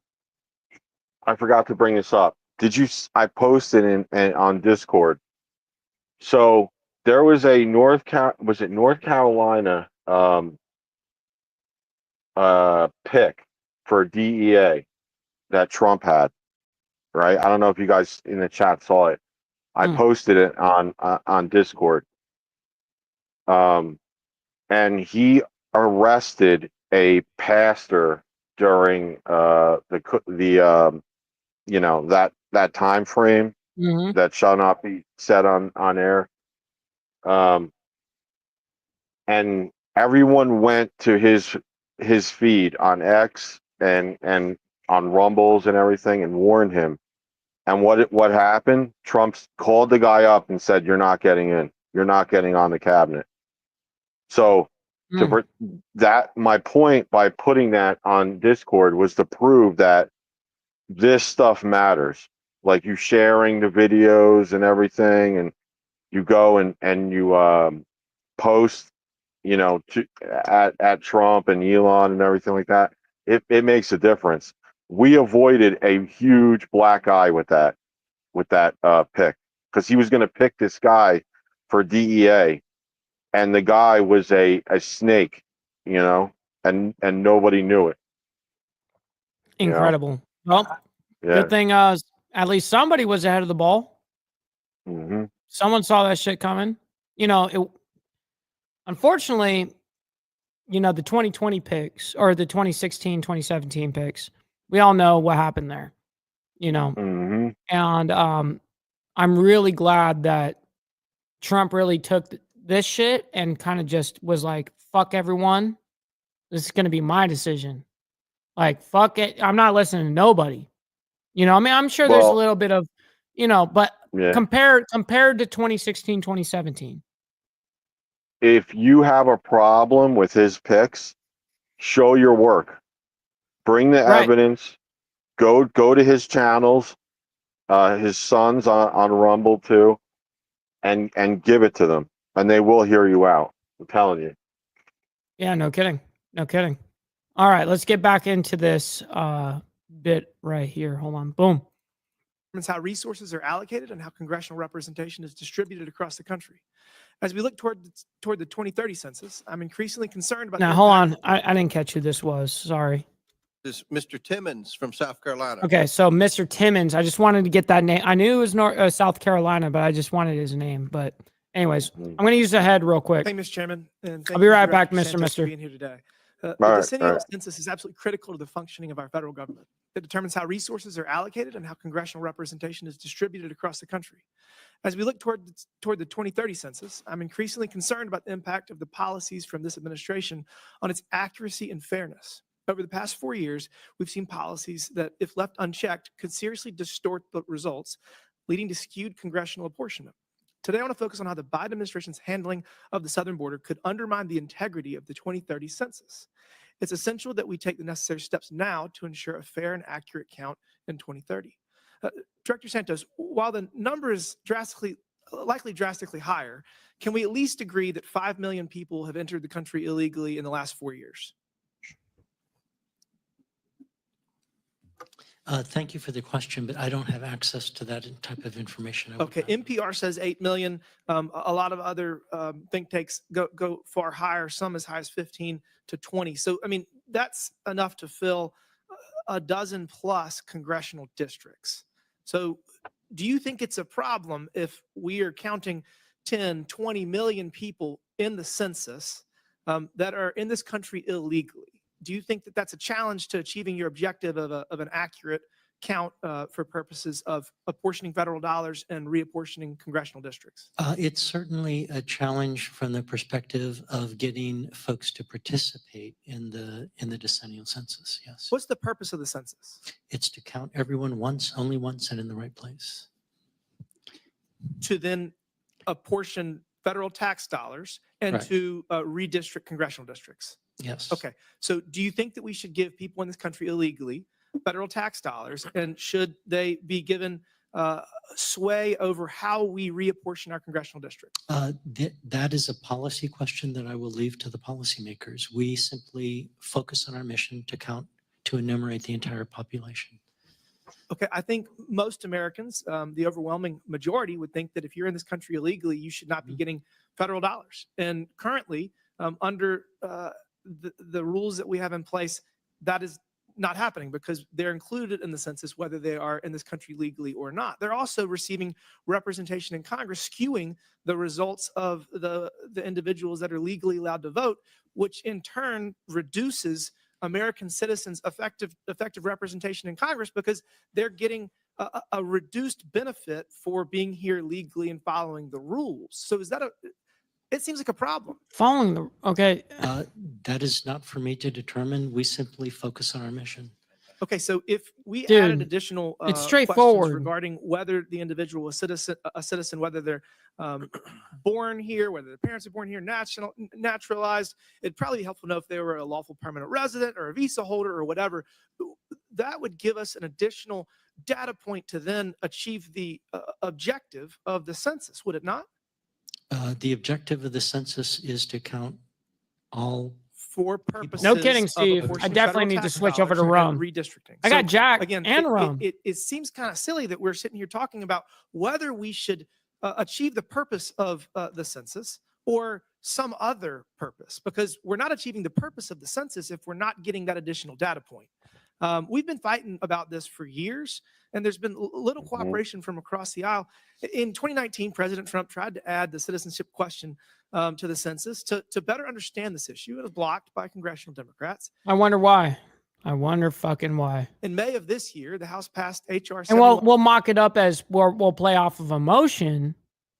I forgot to bring this up. I posted in on Discord. So there was a North Carolina pick for DEA that Trump had, right? I don't know if you guys in the chat saw it. I posted it on Discord. And he arrested a pastor during that time frame that shall not be said on air. And everyone went to his feed on X and on Rumbles and everything and warned him. And what happened? Trump called the guy up and said, "You're not getting in. You're not getting on the cabinet." So my point by putting that on Discord was to prove that this stuff matters. Like you sharing the videos and everything, and you go and you post, at Trump and Elon and everything like that. It makes a difference. We avoided a huge black eye with that pick because he was going to pick this guy for DEA, and the guy was a snake, and nobody knew it. Incredible. Well, good thing at least somebody was ahead of the ball. Someone saw that shit coming. Unfortunately, the 2020 picks or the 2016, 2017 picks, we all know what happened there, and I'm really glad that Trump really took this shit and kind of just was like, fuck everyone. This is going to be my decision. Like, fuck it. I'm not listening to nobody. I'm sure there's a little bit of, but compared to 2016, 2017. If you have a problem with his picks, show your work. Bring the evidence. Go to his channels, his sons on Rumble too, and give it to them, and they will hear you out. I'm telling you. Yeah, no kidding. All right, let's get back into this bit right here. Hold on. Boom. It's how resources are allocated and how congressional representation is distributed across the country. As we look toward the 2030 census, I'm increasingly concerned about. Now, hold on. I didn't catch who this was. Sorry. This is Mr. Timmons from South Carolina. Okay, so Mr. Timmons, I just wanted to get that name. I knew it was South Carolina, but I just wanted his name. But anyways, I'm going to use the head real quick. Thank you, Mr. Chairman. And thank I'll be you, right back, Director Santos, Mister. for being here today. The right, decennial census is absolutely critical to the functioning of our federal government. It determines how resources are allocated and how congressional representation is distributed across the country. As we look toward the 2030 census, I'm increasingly concerned about the impact of the policies from this administration on its accuracy and fairness. Over the past 4 years, we've seen policies that, if left unchecked, could seriously distort the results, leading to skewed congressional apportionment. Today, I want to focus on how the Biden administration's handling of the southern border could undermine the integrity of the 2030 census. It's essential that we take the necessary steps now to ensure a fair and accurate count in 2030. Director Santos, while the number is likely drastically higher, can we at least agree that 5 million people have entered the country illegally in the last 4 years? Thank you for the question, but I don't have access to that type of information. I would Okay, NPR says 8 million. A lot of other think tanks go far higher, some as high as 15 to 20. So, I mean, that's enough to fill a dozen plus congressional districts. So do you think it's a problem if we are counting 10, 20 million people in the census that are in this country illegally? Do you think that that's a challenge to achieving your objective of an accurate count for purposes of apportioning federal dollars and reapportioning congressional districts? It's certainly a challenge from the perspective of getting folks to participate in the decennial census. Yes. What's the purpose of the census? It's to count everyone once, only once, and in the right place. To then apportion federal tax dollars and Right. to redistrict congressional districts. Yes. Okay. So do you think that we should give people in this country illegally federal tax dollars, and should they be given sway over how we reapportion our congressional districts? That is a policy question that I will leave to the policymakers. We simply focus on our mission to enumerate the entire population. Okay, I think most Americans, the overwhelming majority, would think that if you're in this country illegally, you should not be getting federal dollars. And currently, under the rules that we have in place, that is not happening because they're included in the census, whether they are in this country legally or not. They're also receiving representation in Congress, skewing the results of the individuals that are legally allowed to vote, which in turn reduces American citizens' effective representation in Congress because they're getting a reduced benefit for being here legally and following the rules. So is that it seems like a problem. Okay. That is not for me to determine. We simply focus on our mission. Okay, so if we Dude, added additional it's questions straightforward. regarding whether the individual is a citizen, whether they're born here, whether their parents are born here, naturalized, it'd probably be helpful to know if they were a lawful permanent resident or a visa holder or whatever. That would give us an additional data point to then achieve the objective of the census, would it not? The objective of the census is to count all. For purposes No kidding, of Steve. I apportioning definitely federal need to tax switch over to dollars rum. and redistricting. I got So, Jack again, and rum. It seems kind of silly that we're sitting here talking about whether we should achieve the purpose of the census or some other purpose, because we're not achieving the purpose of the census if we're not getting that additional data point. We've been fighting about this for years, and there's been little cooperation from across the aisle. In 2019, President Trump tried to add the citizenship question to the census to better understand this issue. It was blocked by congressional Democrats. I wonder why. I wonder fucking why. In May of this year, the House passed H.R. And we'll mock it up as we'll play off of emotion,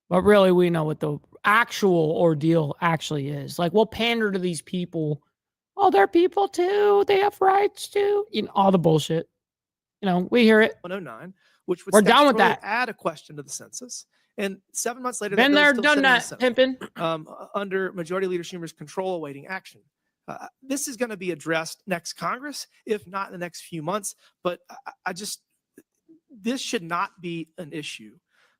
but really we know what the actual ordeal actually is. Like, we'll pander to these people. Oh, they're people too. They have rights too. You know, all the bullshit. You know, we hear it. 109, which would We're done with statutorily that. add a question to the census. And 7 months later, Been that there, bill's still done sitting in the that, Senate, pimping. under Majority Leader Schumer's control awaiting action. This is going to be addressed next Congress, if not in the next few months. But this should not be an issue.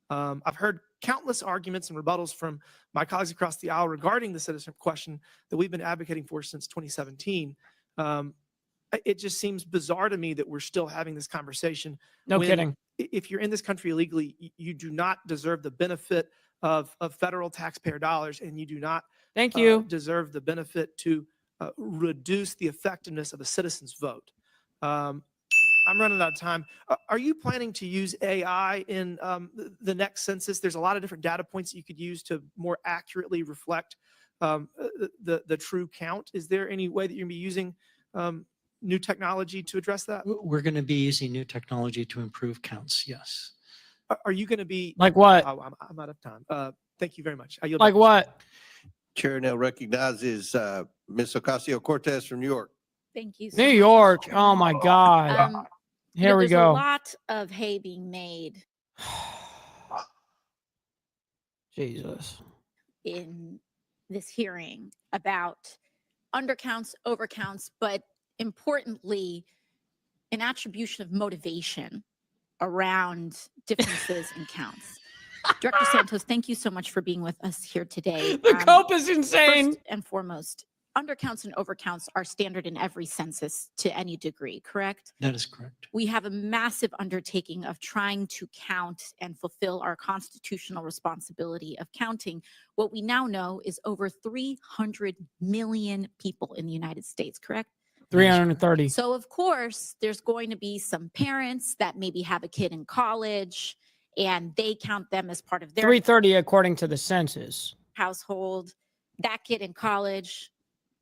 I've heard countless arguments and rebuttals from my colleagues across the aisle regarding the citizenship question that we've been advocating for since 2017. It just seems bizarre to me that we're still having this conversation. No kidding. If you're in this country illegally, you do not deserve the benefit of federal taxpayer dollars, and you do not Thank you. deserve the benefit to reduce the effectiveness of a citizen's vote. I'm running out of time. Are you planning to use AI in the next census? There's a lot of different data points that you could use to more accurately reflect the true count. Is there any way that you're going to be using new technology to address that? We're going to be using new technology to improve counts. Yes. Are you going to be Like what? Oh, I'm out of time. Thank you very much. I yield Like back. what? Chair now recognizes Ms. Ocasio-Cortez from New York. Thank you. so New much, York. Mr. Oh my Chairman. God. Here we there's go. a lot of hay being made Jesus. in this hearing about undercounts, overcounts, but importantly, an attribution of motivation around differences in counts. Director Santos, thank you so much for being with us here today. The cope is insane. First and foremost, undercounts and overcounts are standard in every census to any degree, correct? That is correct. We have a massive undertaking of trying to count and fulfill our constitutional responsibility of counting. What we now know is over 300 million people in the United States, correct? 330. So of course, there's going to be some parents that maybe have a kid in college and they count them as part of their 330 according to the census. household. That kid in college,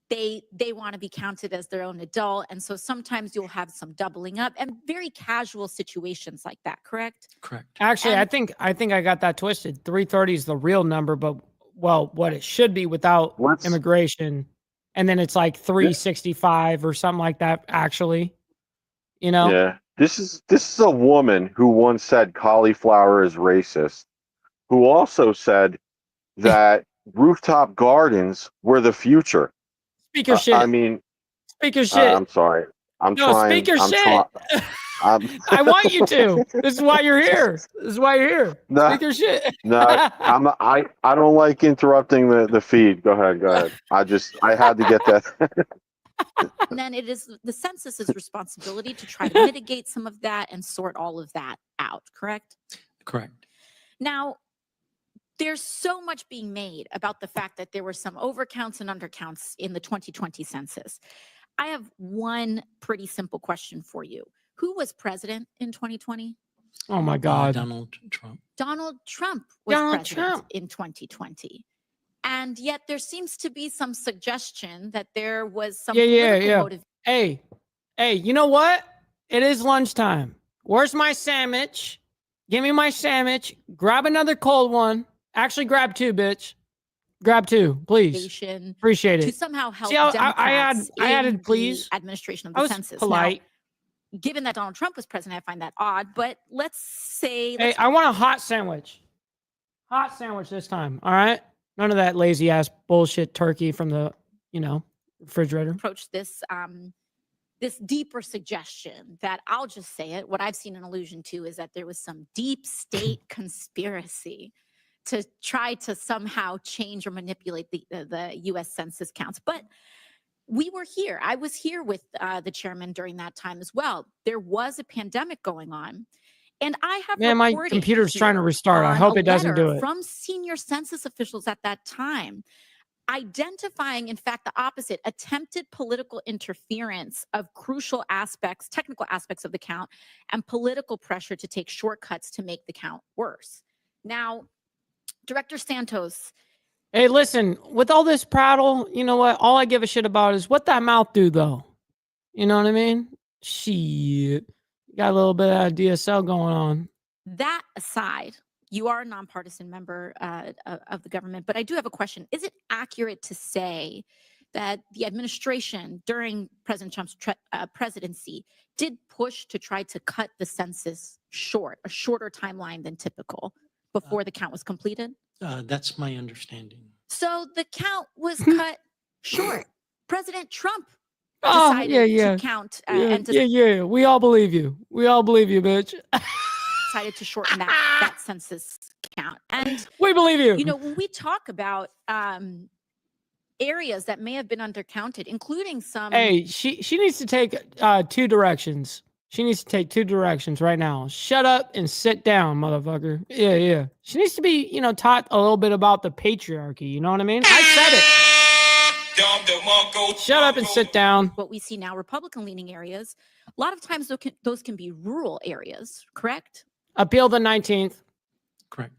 they want to be counted as their own adult. And so sometimes you'll have some doubling up and very casual situations like that, correct? Correct. Actually, I think I got that twisted. 330 is the real number, but well, what it should be without immigration. And then it's like 365 or something like that, actually. You know? Yeah. This is a woman who once said cauliflower is racist, who also said that rooftop gardens were the future. Speak your shit. I mean, speak your shit. I'm sorry. I'm no, trying. Speak your I'm shit. I want you to. This is why you're here. This is why you're here. No, speak your shit. No, I don't like interrupting the feed. Go ahead. I had to get that. And then it is the census's responsibility to try to mitigate some of that and sort all of that out, correct? Correct. Now, there's so much being made about the fact that there were some overcounts and undercounts in the 2020 census. I have one pretty simple question for you. Who was president in 2020? Oh my God. Donald Trump. Donald Trump was president in 2020. And yet there seems to be some suggestion that there was some political motive. Hey, you know what? It is lunchtime. Where's my sandwich? Give me my sandwich. Grab another cold one. Actually, grab two, bitch. Grab two, please. Appreciate it. To somehow help See how Democrats I added, in please. the administration of I the was census. polite. Now, given that Donald Trump was president, I find that odd, but let's say... Hey, I want a hot sandwich. Hot sandwich this time, all right? None of that lazy ass bullshit turkey from the, refrigerator. Approach this this deeper suggestion that I'll just say it. What I've seen an allusion to is that there was some deep state conspiracy to try to somehow change or manipulate the U.S. Census counts. But we were here. I was here with the chairman during that time as well. There was a pandemic going on. And I have my computer's trying to restart. I hope it doesn't do it. From senior census officials at that time, identifying, in fact, the opposite, attempted political interference of crucial aspects, technical aspects of the count, and political pressure to take shortcuts to make the count worse. Now, Director Santos. Hey, listen, with all this prattle, you know what? All I give a shit about is what that mouth do, though. You know what I mean? Shit. Got a little bit of DSL going on. That aside, you are a nonpartisan member of the government, but I do have a question. Is it accurate to say that the administration during President Trump's presidency did push to try to cut the census short, a shorter timeline than typical before the count was completed? That's my understanding. So the count was cut short. President Trump decided to count and we all believe you. We all believe you, bitch. decided to shorten that census count. And we believe you. You know, when we talk about areas that may have been undercounted, including some. Hey, she needs to take two directions. She needs to take two directions right now. Shut up and sit down, motherfucker. Yeah. She needs to be, taught a little bit about the patriarchy. You know what I mean? I said it. Shut up and sit down. What we see now, Republican-leaning areas, a lot of times those can be rural areas, correct? Appeal the 19th. Correct.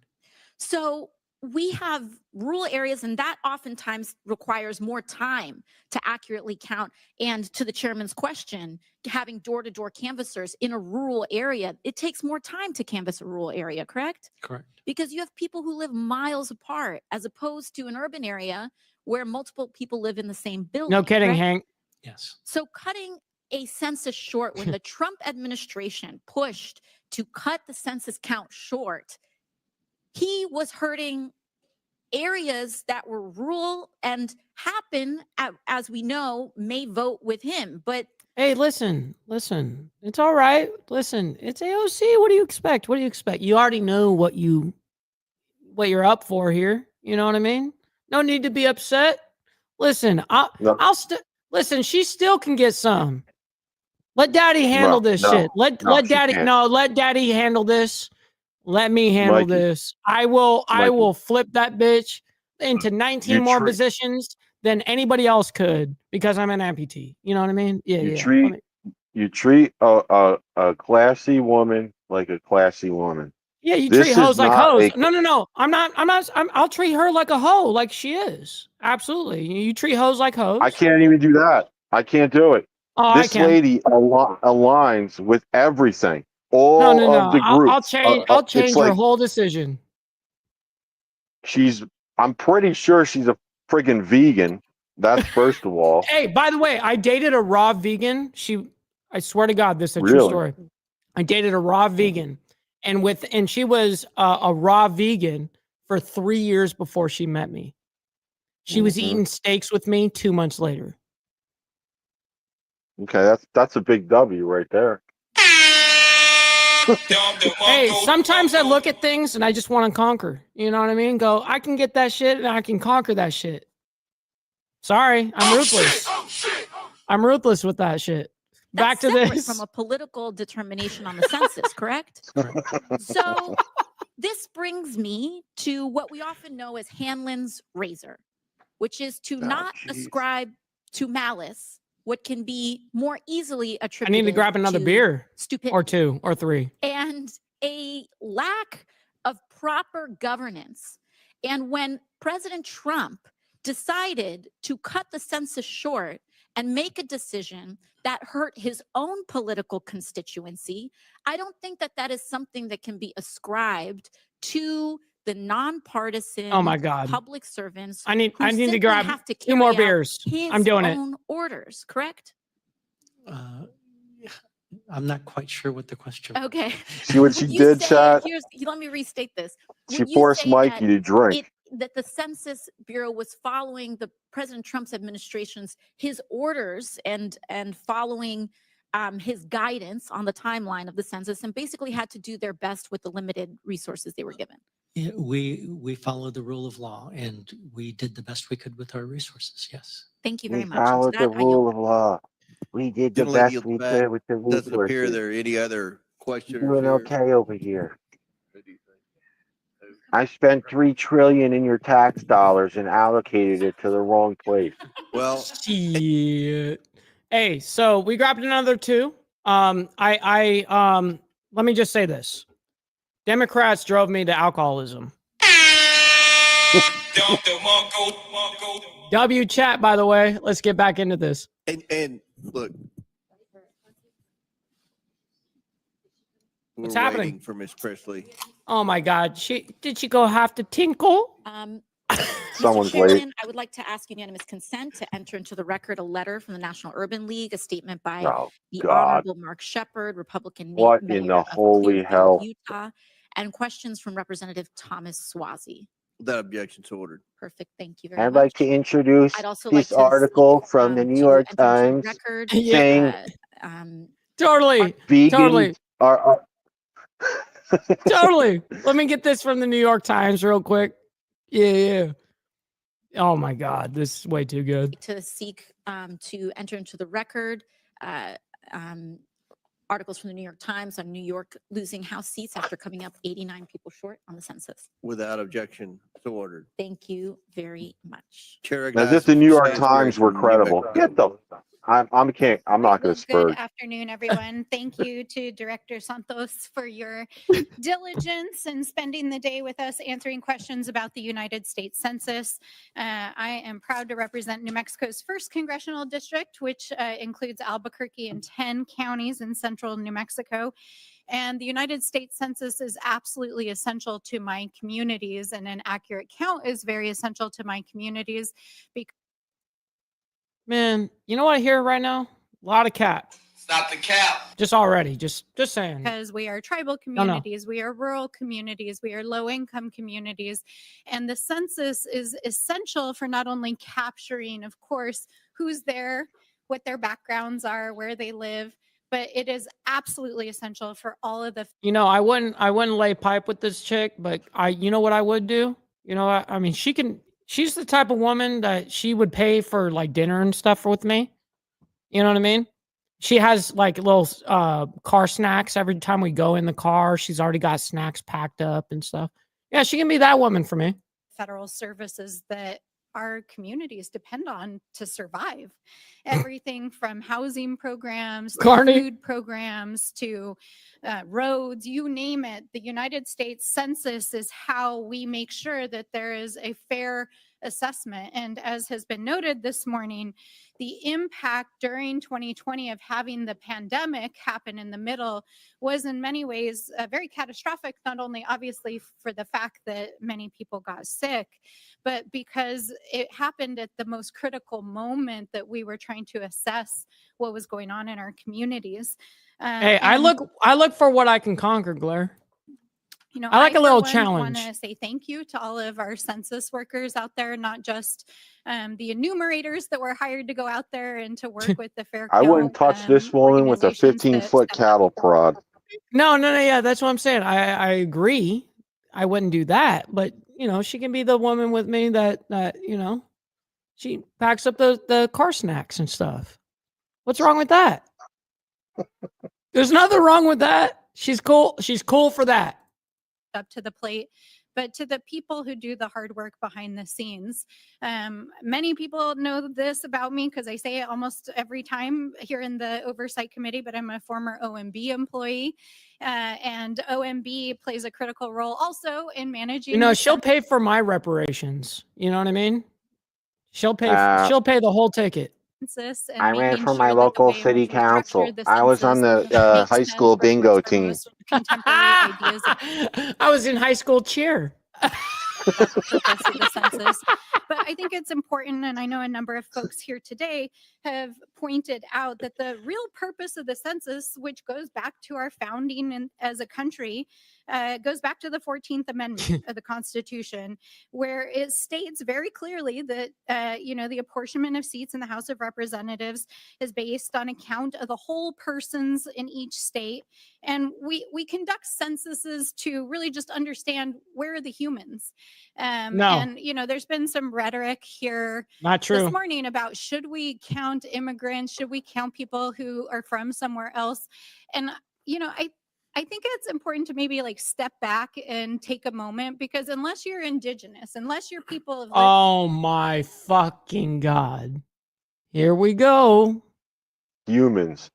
So we have rural areas, and that oftentimes requires more time to accurately count. And to the chairman's question, having door-to-door canvassers in a rural area, it takes more time to canvass a rural area, correct? Correct. Because you have people who live miles apart, as opposed to an urban area where multiple people live in the same building. No kidding, correct? Hank. Yes. So cutting a census short when the Trump administration pushed to cut the census count short, he was hurting areas that were rural and as we know, may vote with him. But hey, listen. It's all right. Listen, it's AOC. What do you expect? You already know what you're up for here. You know what I mean? No need to be upset. Listen, No, I'll still listen. She still can get some. Let daddy handle no, this no, shit. Let no, she daddy can't. no, let daddy handle this. Let me handle Mikey, this. I will Mikey, flip that bitch into 19 you more treat positions than anybody else could because I'm an amputee. You know what I mean? Yeah, you yeah. Let treat me, you treat a classy woman like a classy woman. yeah, you treat This is hoes like not hoes. a. No, no, no. I'll treat her like a hoe, like she is. Absolutely. You treat hoes like I hoes. can't even do that. I can't do it. Oh, I This can. lady aligns with everything. No, no, All no. of the I'll groups. I'll It's change her like whole decision. she's. I'm pretty sure she's a friggin' vegan. That's first of all. Hey, by the way, I dated a raw vegan. I swear to God, this is a true Really. story. I dated a raw vegan, and she was a raw vegan for 3 years before she met me. She was Mhm. eating steaks with me 2 months later. Okay, that's a big W right there. Hey, sometimes I look at things and I just want to conquer. You know what I mean? Go, I can get that shit and I can conquer that shit. Sorry, I'm ruthless. I'm ruthless with that shit. Back That's to separate this. from a political determination on the census, correct? So this brings me to what we often know as Hanlon's razor, which is to Oh, not jeez. ascribe to malice what can be more easily I attributed need to grab another to beer stupidity or 2 or 3. and a lack of proper governance. And when President Trump decided to cut the census short and make a decision that hurt his own political constituency, I don't think that that is something that can be ascribed to the nonpartisan Oh my God. public servants I need who to simply grab have to 2 more carry out beers. his I'm doing it. own orders, correct? I'm not quite sure what the question was. Okay. See what she Would you did, say, chat? let me restate this. She Would you forced say Mikey to drink. that the Census Bureau was following the President Trump's administration's his orders and following his guidance on the timeline of the census and basically had to do their best with the limited resources they were given? Yeah, we followed the rule of law and we did the best we could with our resources. Yes. Thank you We very much. And to followed the that, I yield. rule of law. We did the Gentleman best yields we back. could with the Doesn't appear resources. there are any other You're questions doing here. okay over here. I spent $3 trillion in your tax dollars and allocated it to the wrong place. Well, Shit. Hey, so we grabbed another 2. Let me just say this. Democrats drove me to alcoholism. W chat, by the way. Let's get back into this. and look, we're What's happening? waiting for Miss Presley. Oh my God. Did she go have to tinkle? Someone's Mr. Chairman, late. I would like to ask unanimous consent to enter into the record a letter from the National Urban League, a statement by Oh, the God. Honorable Mark Shepard, Republican What in Mayor the of holy Clearfield, hell? Utah, and questions from Representative Thomas Swazi. That objection's ordered. Perfect. Thank you very I'd much. like to introduce I'd also like this to article seek, from the New to York enter into the Times record, saying Totally. vegans Totally. are Totally. Let me get this from the New York Times real quick. Yeah. Oh my God. This is way too good. to seek to enter into the record articles from the New York Times on New York losing House seats after coming up 89 people short on the census. Without objection, so ordered. Thank you very much. Chair as if the recognizes New York Salisbury Times were from New Mexico. credible. Get the I'm not going to Good spurge. afternoon, everyone. Thank you to Director Santos for your diligence and spending the day with us answering questions about the United States Census. I am proud to represent New Mexico's first congressional district, which includes Albuquerque and 10 counties in central New Mexico. And the United States Census is absolutely essential to my communities, and an accurate count is very essential to my communities because Man, you know what I hear right now? A lot of cat. Stop the cap. Just already. Just saying. because we are tribal no. communities, we are rural communities, we are low income communities. And the census is essential for not only capturing, of course, who's there, what their backgrounds are, where they live, but it is absolutely essential for all of the You know, I wouldn't lay pipe with this chick, but you know what I would do? You know, I mean, she can She's the type of woman that she would pay for like dinner and stuff with me. You know what I mean? She has like little car snacks every time we go in the car. She's already got snacks packed up and stuff. Yeah, she can be that woman for me. Federal services that our communities depend on to survive. Everything from housing programs, to Carney. food programs, to roads, you name it. The United States Census is how we make sure that there is a fair assessment. And as has been noted this morning, the impact during 2020 of having the pandemic happen in the middle was in many ways very catastrophic, not only obviously for the fact that many people got sick, but because it happened at the most critical moment that we were trying to assess what was going on in our communities. Hey, I And, look for what I can conquer, Blair. you know, I like a for little one, challenge. want to say thank you to all of our census workers out there, not just the enumerators that were hired to go out there and to work with the fair I wouldn't count touch this woman with a organizations that 15-foot cattle prod. No, yeah, that's what I'm saying. I agree. I wouldn't do that, but you know, she can be the woman with me that you know, she packs up the car snacks and stuff. What's wrong with that? There's nothing wrong with that. She's cool. She's cool for that. up to the plate, but to the people who do the hard work behind the scenes. Many people know this about me because I say it almost every time here in the Oversight Committee, but I'm a former OMB employee, and OMB plays a critical role also in managing. You know, the she'll pay for my reparations. You know what I mean? She'll pay. Uh, She'll pay the whole ticket. census and I ran making for sure my that the local way in city which we structure council. the I was on census the makes high sense, school bingo reference our team. most contemporary ideas of I was in high school cheer. the purpose of the census. But I think it's important, and I know a number of folks here today have pointed out that the real purpose of the census, which goes back to our founding as a country, goes back to the 14th Amendment of the Constitution, where it states very clearly that, you know, the apportionment of seats in the House of Representatives is based on a count of the whole persons in each state. And we conduct censuses to really just understand where are the humans. No. And, you know, there's been some rhetoric here Not true. this morning about should we count immigrants? Should we count people who are from somewhere else? And, you know, I think it's important to maybe like step back and take a moment, because unless you're indigenous, unless you're people of Oh my fucking God. Here we go. Humans.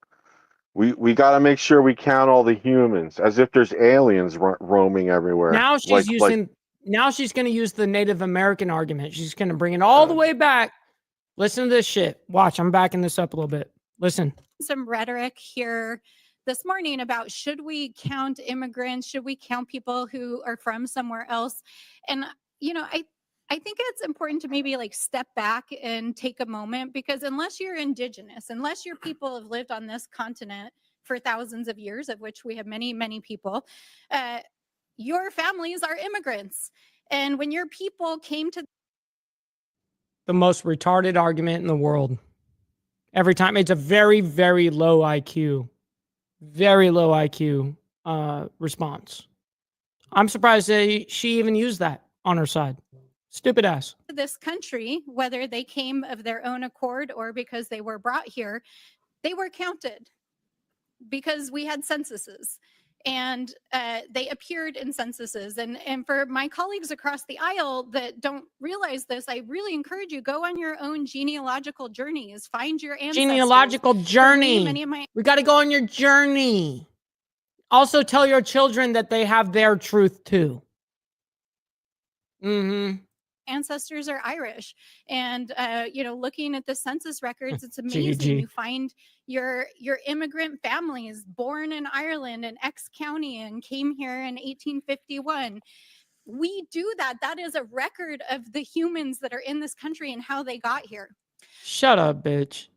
We got to make sure we count all the humans, as if there's aliens roaming everywhere. Now she's now she's going to use the Native American argument. She's going to bring it all the way back. Listen to this shit. Watch, I'm backing this up a little bit. Listen. some rhetoric here this morning about should we count immigrants? Should we count people who are from somewhere else? And, you know, I think it's important to maybe like step back and take a moment, because unless you're indigenous, unless your people have lived on this continent for thousands of years, of which we have many, many people, your families are immigrants. And when your people came to The most retarded argument in the world. Every time. It's a very, very low IQ. Very low IQ response. I'm surprised that she even used that on her side. Stupid ass. this country, whether they came of their own accord or because they were brought here, they were counted because we had censuses, and they appeared in censuses. And for my colleagues across the aisle that don't realize this, I really encourage you, go on your own genealogical journeys, find your ancestors. Genealogical For me, journey. many of my We got to go on your journey. Also tell your children that they have their truth too. Mm-hmm. ancestors are Irish, and you know, looking at the census records, it's amazing. GG. You find your immigrant families born in Ireland and X County and came here in 1851. We do that. That is a record of the humans that are in this country and how they got here. Shut up, bitch.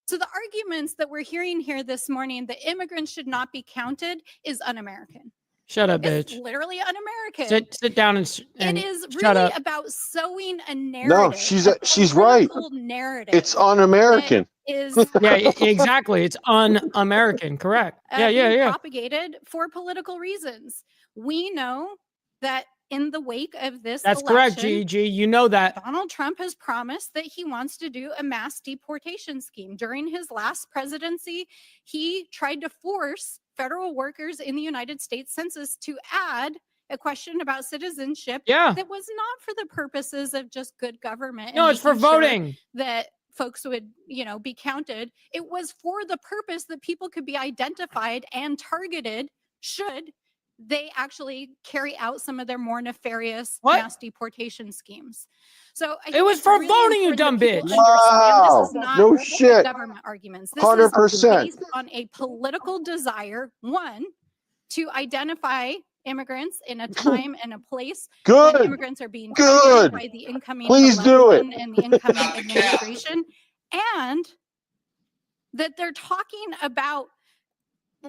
So the arguments that we're hearing here this morning that immigrants should not be counted is un-American. Shut up, It's bitch. literally un-American. Sit down and It is shut really up. about sowing a narrative. No, she's right. Narrative. It's un-American. Is Yeah, exactly. It's un-American. Correct. being Yeah. propagated for political reasons. We know that in the wake of this That's correct, election, GEG. You know that. Donald Trump has promised that he wants to do a mass deportation scheme. During his last presidency, he tried to force federal workers in the United States Census to add a question about citizenship Yeah. that was not for the purposes of just good government. No, and it's for making sure voting. that folks would, be counted. It was for the purpose that people could be identified and targeted should they actually carry out some of their more nefarious mass deportation schemes. So I think was it's for really voting, you important dumb that people bitch. understand this is Wow. not No good shit. government arguments. This is 100%. based on a political desire, one, to identify immigrants in a time and a place when Good. immigrants are being Good. targeted by the incoming Please do it. election and the incoming administration, and that they're talking about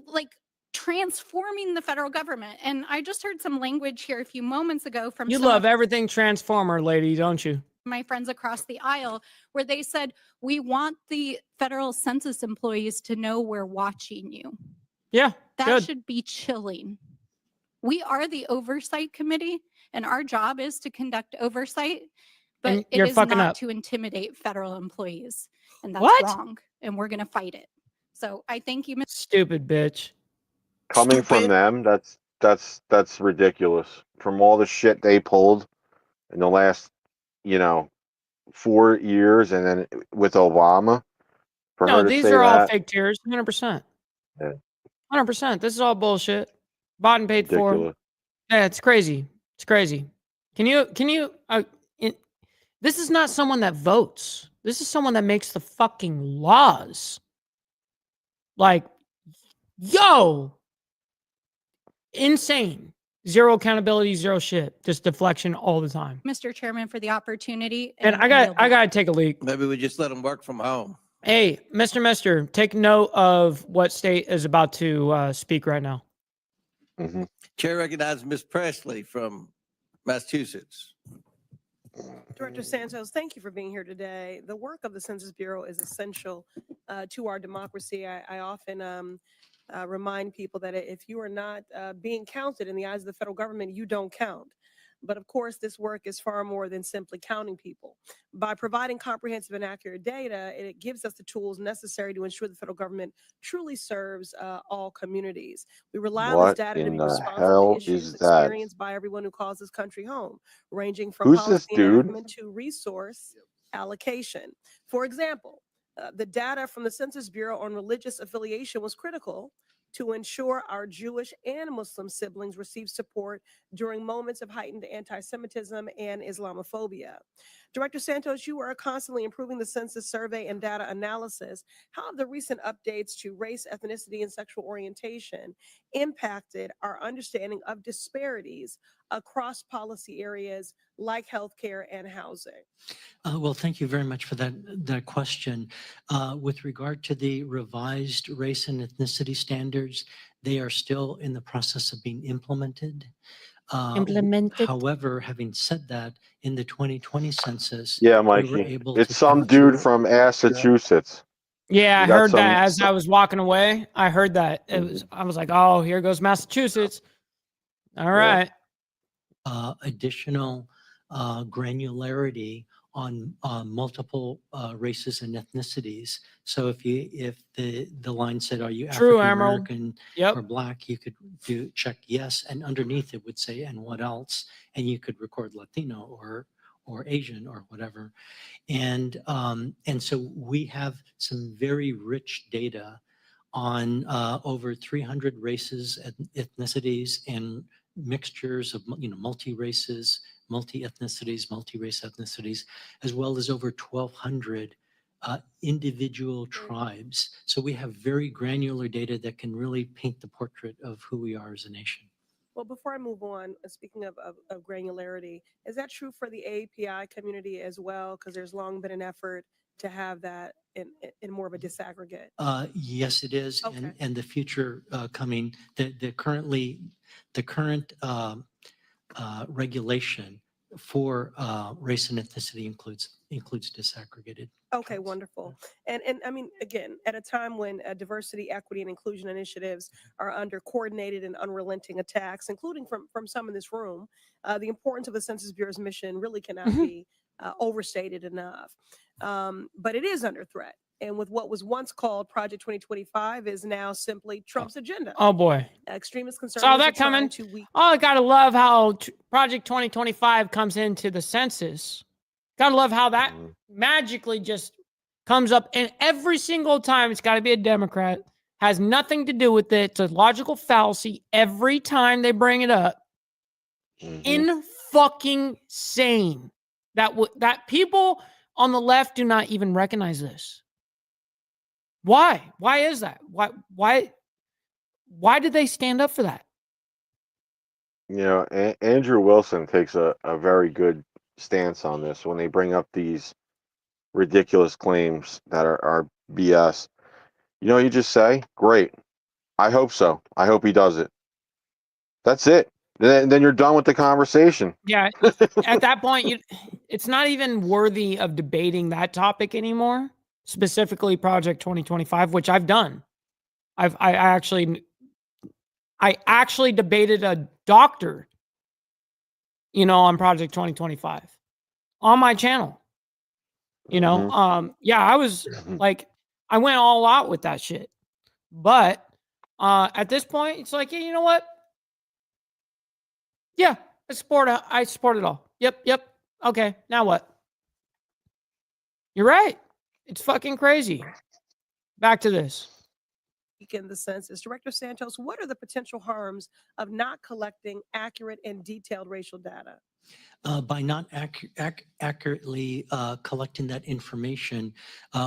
like transforming the federal government. And I just heard some language here a few moments ago from You some love of everything Transformer, lady, don't you? my friends across the aisle, where they said, we want the federal census employees to know we're watching you. Yeah, That good. should be chilling. We are the Oversight Committee, and our job is to conduct oversight, but And it you're is fucking not up. to intimidate federal employees. And that's What? wrong. And we're going to fight it. So I thank you, Ms. Stupid bitch. Coming from them, that's ridiculous. From all the shit they pulled in the last, 4 years, and then with Obama, for No, her to these say are all that, fake tears. 100%. yeah, 100%. This is all bullshit. Bought and paid for. ridiculous. Yeah, it's crazy. It's crazy. This is not someone that votes. This is someone that makes the fucking laws. Like, yo, insane. Zero accountability, zero shit. Just deflection all the time. Mr. Chairman, for the opportunity. And I gotta take a leak. Maybe we just let them work from home. Hey, Mister, take note of what state is about to speak right now. Chair recognizes Ms. Presley from Massachusetts. Director Santos, thank you for being here today. The work of the Census Bureau is essential to our democracy. I often remind people that if you are not being counted in the eyes of the federal government, you don't count. But of course, this work is far more than simply counting people. By providing comprehensive and accurate data, it gives us the tools necessary to ensure the federal government truly serves all communities. We rely on this What data to in be the responsive to hell issues is that? experienced by everyone who calls this country home, ranging from Who's policy this dude? enactment to resource allocation. For example, the data from the Census Bureau on religious affiliation was critical to ensure our Jewish and Muslim siblings receive support during moments of heightened anti-Semitism and Islamophobia. Director Santos, you are constantly improving the census survey and data analysis. How have the recent updates to race, ethnicity, and sexual orientation impacted our understanding of disparities across policy areas like healthcare and housing? Well, thank you very much for that question. With regard to the revised race and ethnicity standards, they are still in the process of being implemented. However, having said that, in the 2020 census, Yeah, we were Mikey. able It's to some dude capture- from Massachusetts. Yeah, I You got heard that some- as I was walking away. I heard that. I was like, oh, here goes Massachusetts. All right. Additional granularity on multiple races and ethnicities. So if the line said, "Are you True, African Emerald. American Yep. or Black?" you could check yes, and underneath it would say, "And what else?" And you could record Latino or Asian or whatever. And so we have some very rich data on over 300 races, ethnicities, and mixtures of multi-races, multi-ethnicities, multi-race ethnicities, as well as over 1,200 individual tribes. So we have very granular data that can really paint the portrait of who we are as a nation. Well, before I move on, speaking of granularity, is that true for the API community as well? Because there's long been an effort to have that in more of a disaggregate. Yes, it is, Okay. and the future coming. The current regulation for race and ethnicity includes includes disaggregated. Okay, wonderful. And I mean, again, at a time when diversity, equity, and inclusion initiatives are under coordinated and unrelenting attacks, including from some in this room, the importance of the Census Bureau's mission really cannot be overstated enough. But it is under threat. And with what was once called Project 2025 is now simply Trump's agenda. Oh boy. Extremist Saw conservatives that are trying coming. to weaken. Oh, I gotta love how Project 2025 comes into the census. Gotta love how that magically just comes up, and every single time it's got to be a Democrat. Has nothing to do with it. It's a logical fallacy every time they bring it up. In fucking sane that people on the left do not even recognize this. Why? Why is that? Why did they stand up for that? You know, Andrew Wilson takes a very good stance on this when they bring up these ridiculous claims that are BS. You know, you just say, great. I hope so. I hope he does it. That's it. Then you're done with the conversation. Yeah. At that point, it's not even worthy of debating that topic anymore, specifically Project 2025, which I've done. I actually debated a doctor, on Project 2025 on my channel. I was like, I went all out with that shit. But at this point, it's like, yeah, you know what? Yeah, I support it all. Yep. Okay, now what? You're right. It's fucking crazy. Back to this. In the census. Director Santos, what are the potential harms of not collecting accurate and detailed racial data? By not accurately collecting that information,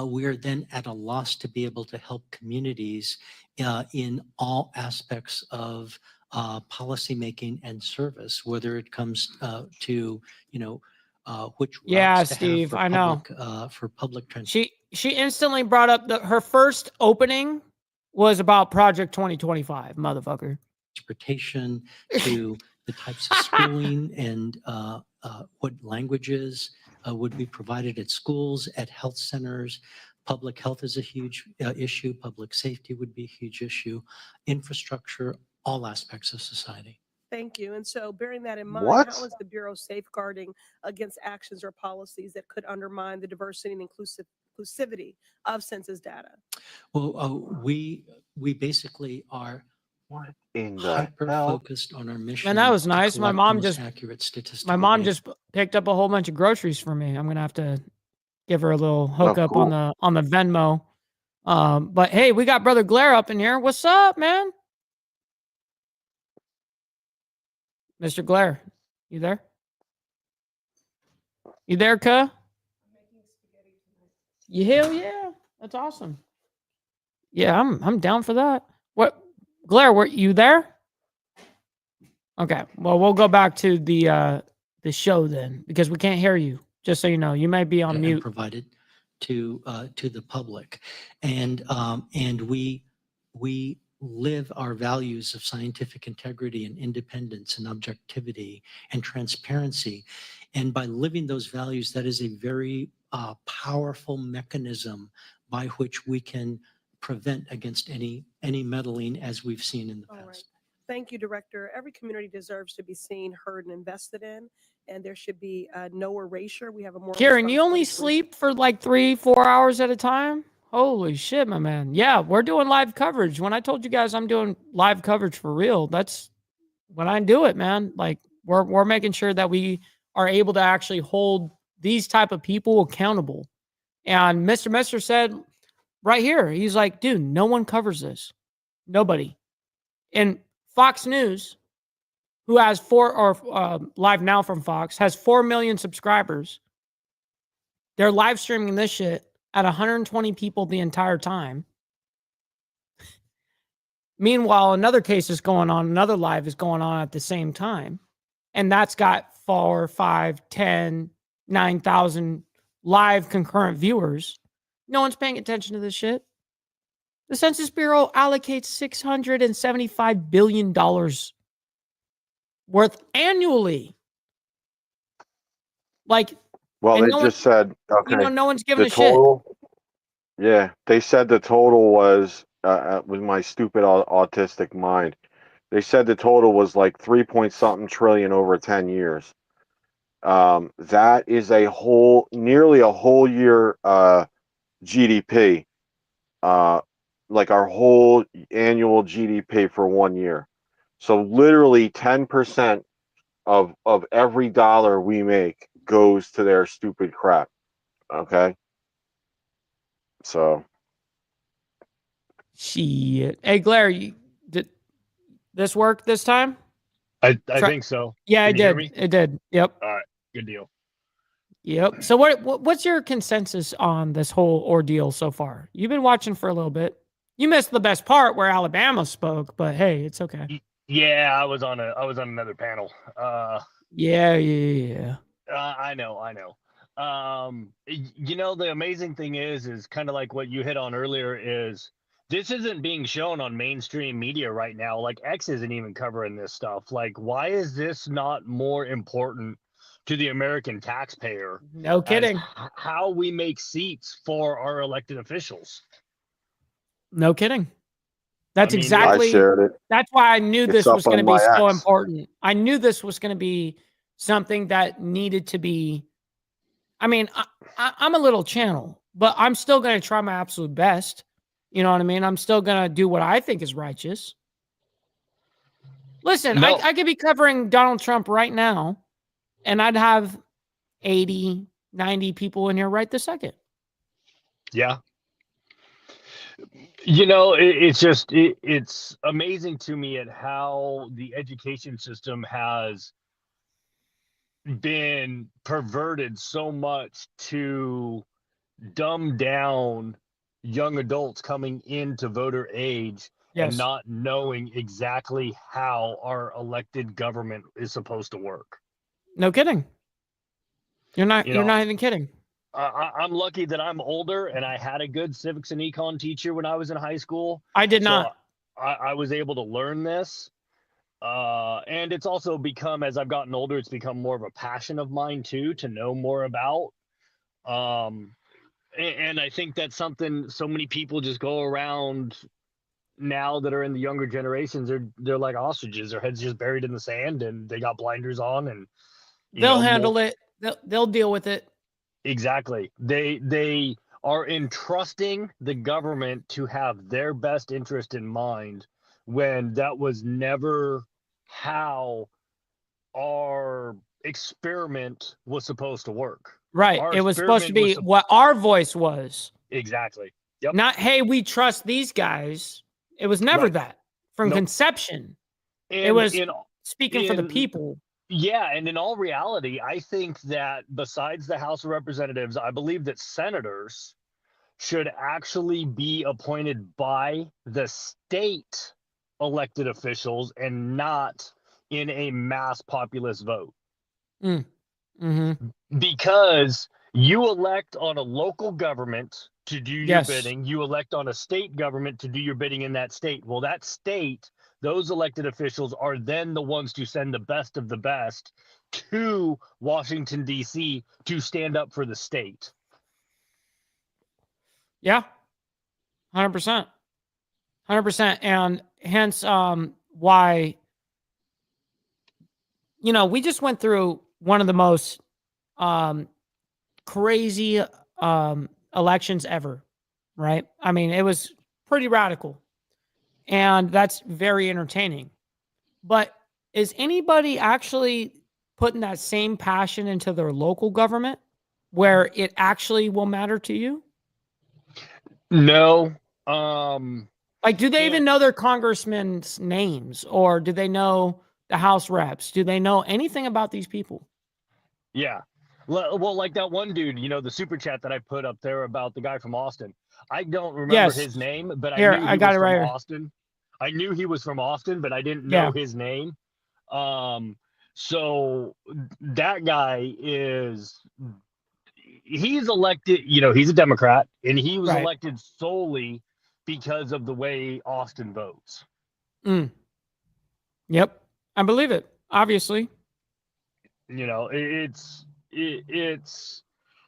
we are then at a loss to be able to help communities in all aspects of policymaking and service, whether it comes to, which Yeah, routes to Steve, have I know. for public transportation. She instantly brought up her first opening was about Project 2025, motherfucker. Transportation to the types of schooling and what languages would be provided at schools, at health centers. Public health is a huge issue. Public safety would be a huge issue. Infrastructure, all aspects of society. Thank you. And so bearing that in mind, What? how is the Bureau safeguarding against actions or policies that could undermine the diversity and inclusivity of census data? Well, we basically are In the hyper hell? focused on our mission. Man, that was to nice. My collect mom the most just accurate statistical My mom data. just picked up a whole bunch of groceries for me. I'm gonna have to give her a little Oh, hookup cool. on the Venmo. But hey, we got Brother Glare up in here. What's up, man? Mr. Glare, you there? You there, cuh? Hell yeah. That's awesome. Yeah, I'm down for that. What, Glare, were you there? Okay. Well, we'll go back to the show then, because we can't hear you. Just so you know, you might be on and mute. provided to the public, and we live our values of scientific integrity and independence and objectivity and transparency, and by living those values, that is a very powerful mechanism by which we can prevent against any meddling, as we've seen in the past. Right. Thank you, Director. Every community deserves to be seen, heard, and invested in, and there should be no erasure. We have a more. Kieran, you only sleep for like 3-4 hours at a time? Holy shit, my man. Yeah, we're doing live coverage. When I told you guys I'm doing live coverage for real, that's when I do it, man. Like we're making sure that we are able to actually hold these type of people accountable. And Mr. Messer said right here, he's like, dude, no one covers this. Nobody. And Fox News, who has Live Now from Fox, has 4 million subscribers. They're live streaming this shit at 120 people the entire time. Meanwhile, another case is going on, another live is going on at the same time. And that's got 4, 5, 10, 9,000 live concurrent viewers. No one's paying attention to this shit. The Census Bureau allocates $675 billion worth annually. Like, Well, And they no one, just said, okay, no one's giving the a shit. total, yeah, they said the total was, with my stupid autistic mind, they said the total was like 3 point something trillion over 10 years. That is nearly a whole year, GDP, like our whole annual GDP for 1 year. So literally 10% of every dollar we make goes to their stupid crap. Okay. So Shit. Hey, Blair, did this work this time? I Try- think so. Yeah, Can it you hear did. me? It did. Yep. All right. Good deal. Yep. So what's your consensus on this whole ordeal so far? You've been watching for a little bit. You missed the best part where Alabama spoke, but hey, it's okay. Yeah, I was on another panel. Yeah. I know. The amazing thing is kind of like what you hit on earlier is this isn't being shown on mainstream media right now. Like X isn't even covering this stuff. Like, why is this not more important to the American taxpayer? No kidding. How we make seats for our elected officials. No kidding. That's I mean, exactly. I shared it. That's why I knew It's this up was going to on be my so X. important. I knew this was going to be something that needed to be. I mean, I'm a little channel, but I'm still going to try my absolute best. You know what I mean? I'm still going to do what I think is righteous. Listen, No. I could be covering Donald Trump right now, and I'd have 80, 90 people in here right this second. Yeah. It's amazing to me at how the education system has been perverted so much to dumb down young adults coming into voter age and Yes. not knowing exactly how our elected government is supposed to work. No kidding. You're not even kidding. I'm lucky that I'm older and I had a good civics and econ teacher when I was in high school. I did So not. I was able to learn this. And it's also become, as I've gotten older, it's become more of a passion of mine too, to know more about. And I think that's something so many people just go around now that are in the younger generations. They're like ostriches. Their heads just buried in the sand and they got blinders on and They'll handle it. They'll deal with it. Exactly. They are entrusting the government to have their best interest in mind when that was never how our experiment was supposed to work. Right. Our It was supposed to be experiment what our voice was. Exactly. Yep. Not, hey, we trust these guys. It was never Right. that from Nope. conception. It And was speaking for the people. Yeah, and in all reality, I think that besides the House of Representatives, I believe that senators should actually be appointed by the state elected officials and not in a mass populist vote. Mm-hmm. Because you elect on a local government to do your Yes. bidding, you elect on a state government to do your bidding in that state. Well, that state, those elected officials are then the ones to send the best of the best to Washington, D.C. to stand up for the state. Yeah. 100%. 100%. And hence why, we just went through one of the most crazy elections ever, right? I mean, it was pretty radical. And that's very entertaining. But is anybody actually putting that same passion into their local government where it actually will matter to you? No. Like, do they even know their congressmen's names, or do they know the House reps? Do they know anything about these people? Yeah. Well, like that one dude, the super chat that I put up there about the guy from Austin. I don't remember Yes. his name, but I Here, knew I he got was it from right here. Austin. I knew he was from Austin, but I didn't know Yeah. his name. So that guy he's elected, he's a Democrat, and he was Right. elected solely because of the way Austin votes. Yep. I believe it, obviously. It's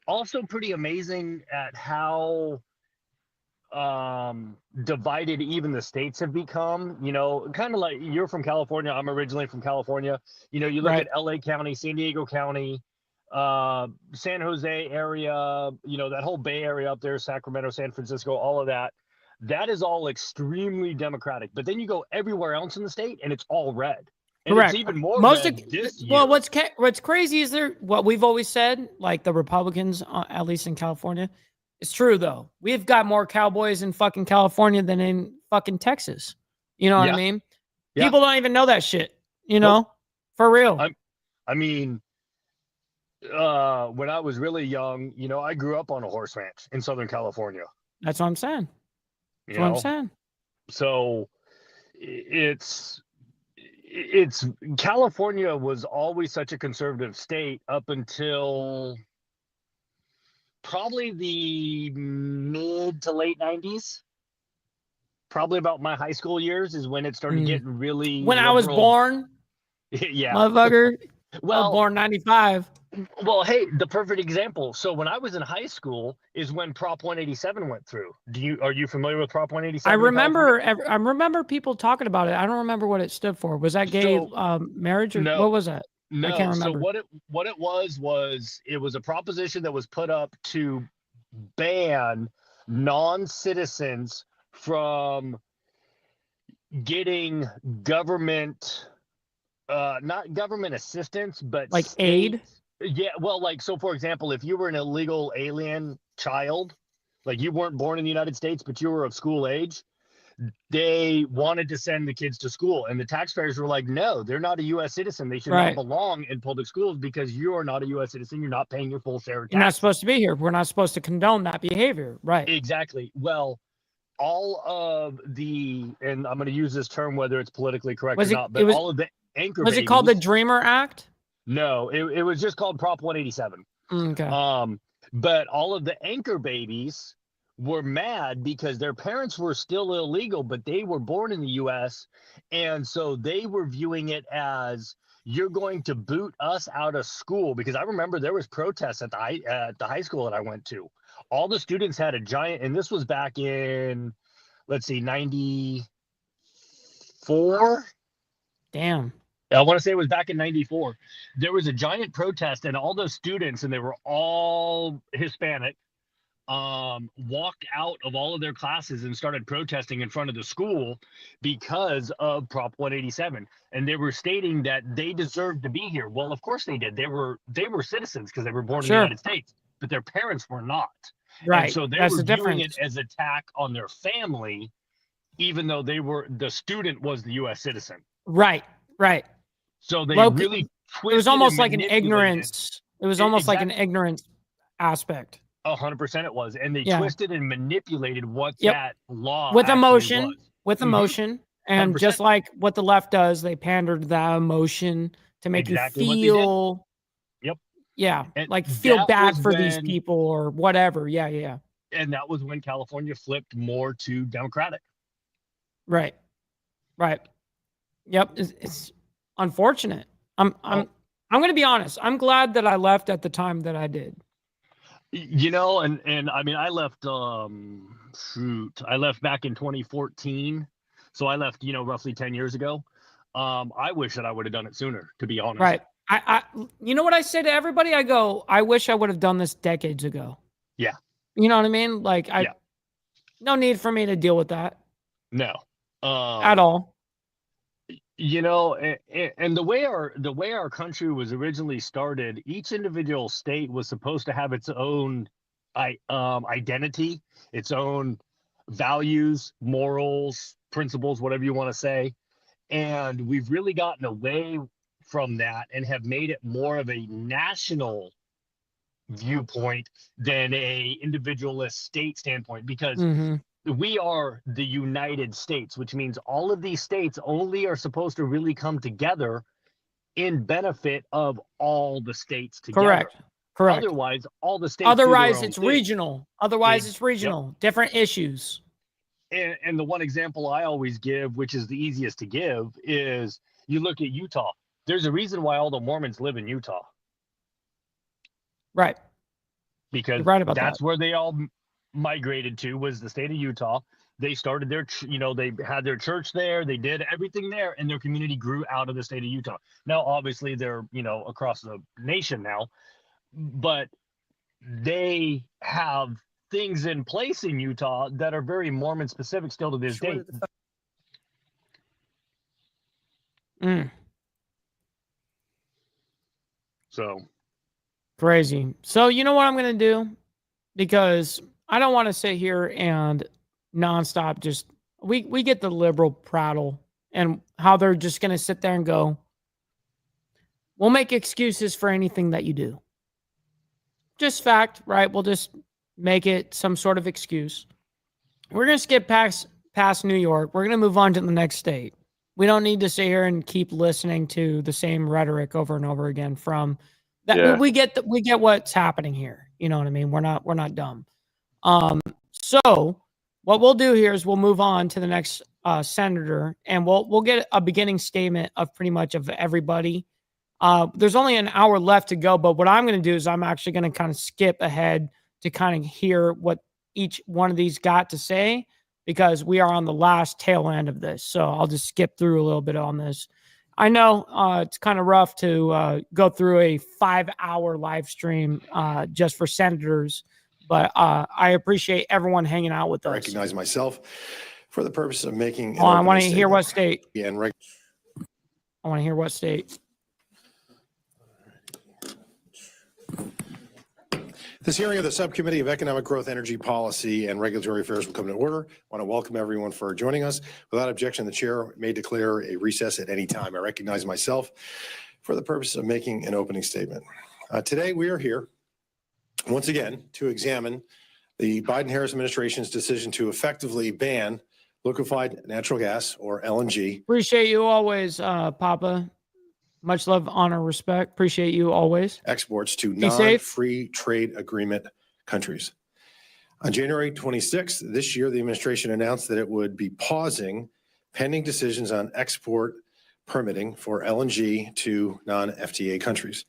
also pretty amazing at how divided even the states have become. You know, kind of like you're from California, I'm originally from California. You know, you look Right. at LA County, San Diego County, San Jose area, you know, that whole Bay Area up there, Sacramento, San Francisco, all of that. That is all extremely Democratic. But then you go everywhere else in the state and it's all red. And Correct. it's even more Most red of this year. well, what's crazy is what we've always said, like the Republicans, at least in California, it's true though. We've got more cowboys in fucking California than in fucking Texas. You know what I mean? Yeah. People don't even know that shit. You know, for real. I mean, when I was really young, you know, I grew up on a horse ranch in Southern California. That's what I'm saying. That's You what know? I'm saying. So it's California was always such a conservative state up until probably the mid to late 90s. Probably about my high school years is when it started getting really When I was liberal. born, Yeah. motherfucker. I was Well, born 95. Well, hey, the perfect example. So when I was in high school is when Prop 187 went through. Are you familiar with Prop 187? I in California? remember people talking about it. I don't remember what it stood for. Was that gay marriage or No. what was that? I can't No. So remember. what it was it was a proposition that was put up to ban non-citizens from getting government not government assistance, but Like aid? Yeah, well, like, so for example, if you were an illegal alien child, like you weren't born in the United States, but you were of school age, they wanted to send the kids to school. And the taxpayers were like, no, they're not a U.S. citizen. They should Right. not belong in public schools because you are not a U.S. citizen. You're not paying your full share of You're not taxes. supposed to be here. We're not supposed to condone that behavior. Right. Exactly. Well, all of the, and I'm going to use this term whether it's politically correct or not, but all of the anchor Was it called the babies- Dreamer Act? No, it was just called Prop 187. Okay. But all of the anchor babies were mad because their parents were still illegal, but they were born in the U.S. And so they were viewing it as, you're going to boot us out of school. Because I remember there was protests at the high school that I went to. All the students had a giant, and this was back in, let's see, 94? Damn. I want to say it was back in 94. There was a giant protest and all those students, and they were all Hispanic, walked out of all of their classes and started protesting in front of the school because of Prop 187. And they were stating that they deserved to be here. Well, of course they did. They were citizens because they were born in the United States, but their parents were not. Right. And so they That's were the viewing difference. it as attack on their family, even though the student was the U.S. citizen. Right. Right. So they Loki- really it twisted was almost and like an manipulated. ignorance. It was almost like an ignorance aspect. 100% it was. And they Yeah. twisted and manipulated what Yep. that law With actually emotion. was. With Mhm. emotion. And 100%. just like what the left does, they pandered that emotion to make Exactly you what they did. feel. Yep. Yeah. And Like feel that bad was for these when- people or whatever. Yeah. Yeah. And that was when California flipped more to Democratic. Right. Right. Yep. It's unfortunate. I'm going to be honest. I'm glad that I left at the time that I did. You know, and I mean, I left, I left back in 2014. So I left, roughly 10 years ago. I wish that I would have done it sooner, to be honest. Right. You know what I say to everybody? I go, I wish I would have done this decades ago. Yeah. You know what I mean? Like no need for me to deal with that No. at all. And the way our country was originally started, each individual state was supposed to have its own identity, its own values, morals, principles, whatever you want to say. And we've really gotten away from that and have made it more of a national viewpoint than a individualist state standpoint, because we are the United States, which means all of these states only are supposed to really come together in benefit of all the states together. Correct. Otherwise, all the states do their Otherwise, own it's thing. regional. Different issues. And the one example I always give, which is the easiest to give, is you look at Utah. There's a reason why all the Mormons live in Utah. Right. because right about that's that. where they all migrated to, was the state of Utah. They started their, they had their church there. They did everything there, and their community grew out of the state of Utah. Now, obviously, they're, across the nation now, but they have things in place in Utah that are very Mormon specific still to this day. So Crazy. So you know what I'm going to do? Because I don't want to sit here and nonstop just, we get the liberal prattle and how they're just going to sit there and go, we'll make excuses for anything that you do. Just fact, right? We'll just make it some sort of excuse. We're going to skip past New York. We're going to move on to the next state. We don't need to sit here and keep listening to the same rhetoric over and over again from that. Yeah. We get what's happening here. You know what I mean? We're not dumb. So what we'll do here is we'll move on to the next senator, and we'll get a beginning statement of pretty much of everybody. There's only an hour left to go, but what I'm going to do is I'm actually going to kind of skip ahead to kind of hear what each one of these got to say, because we are on the last tail end of this. So I'll just skip through a little bit on this. I know it's kind of rough to go through a 5-hour live stream just for senators, but I appreciate everyone hanging out with us. Recognize myself for the purpose of making. I want to hear what state. Yeah, and I want to hear what state. This hearing of the Subcommittee of Economic Growth, Energy Policy, and Regulatory Affairs will come to order. I want to welcome everyone for joining us. Without objection, the chair may declare a recess at any time. I recognize myself for the purpose of making an opening statement. Today, we are here once again to examine the Biden-Harris administration's decision to effectively ban liquefied natural gas, or LNG. Appreciate you always, Papa. Much love, honor, respect. Appreciate you always. Exports to Be safe. non-free trade agreement countries. On January 26th this year, the administration announced that it would be pausing pending decisions on export permitting for LNG to non-FTA countries.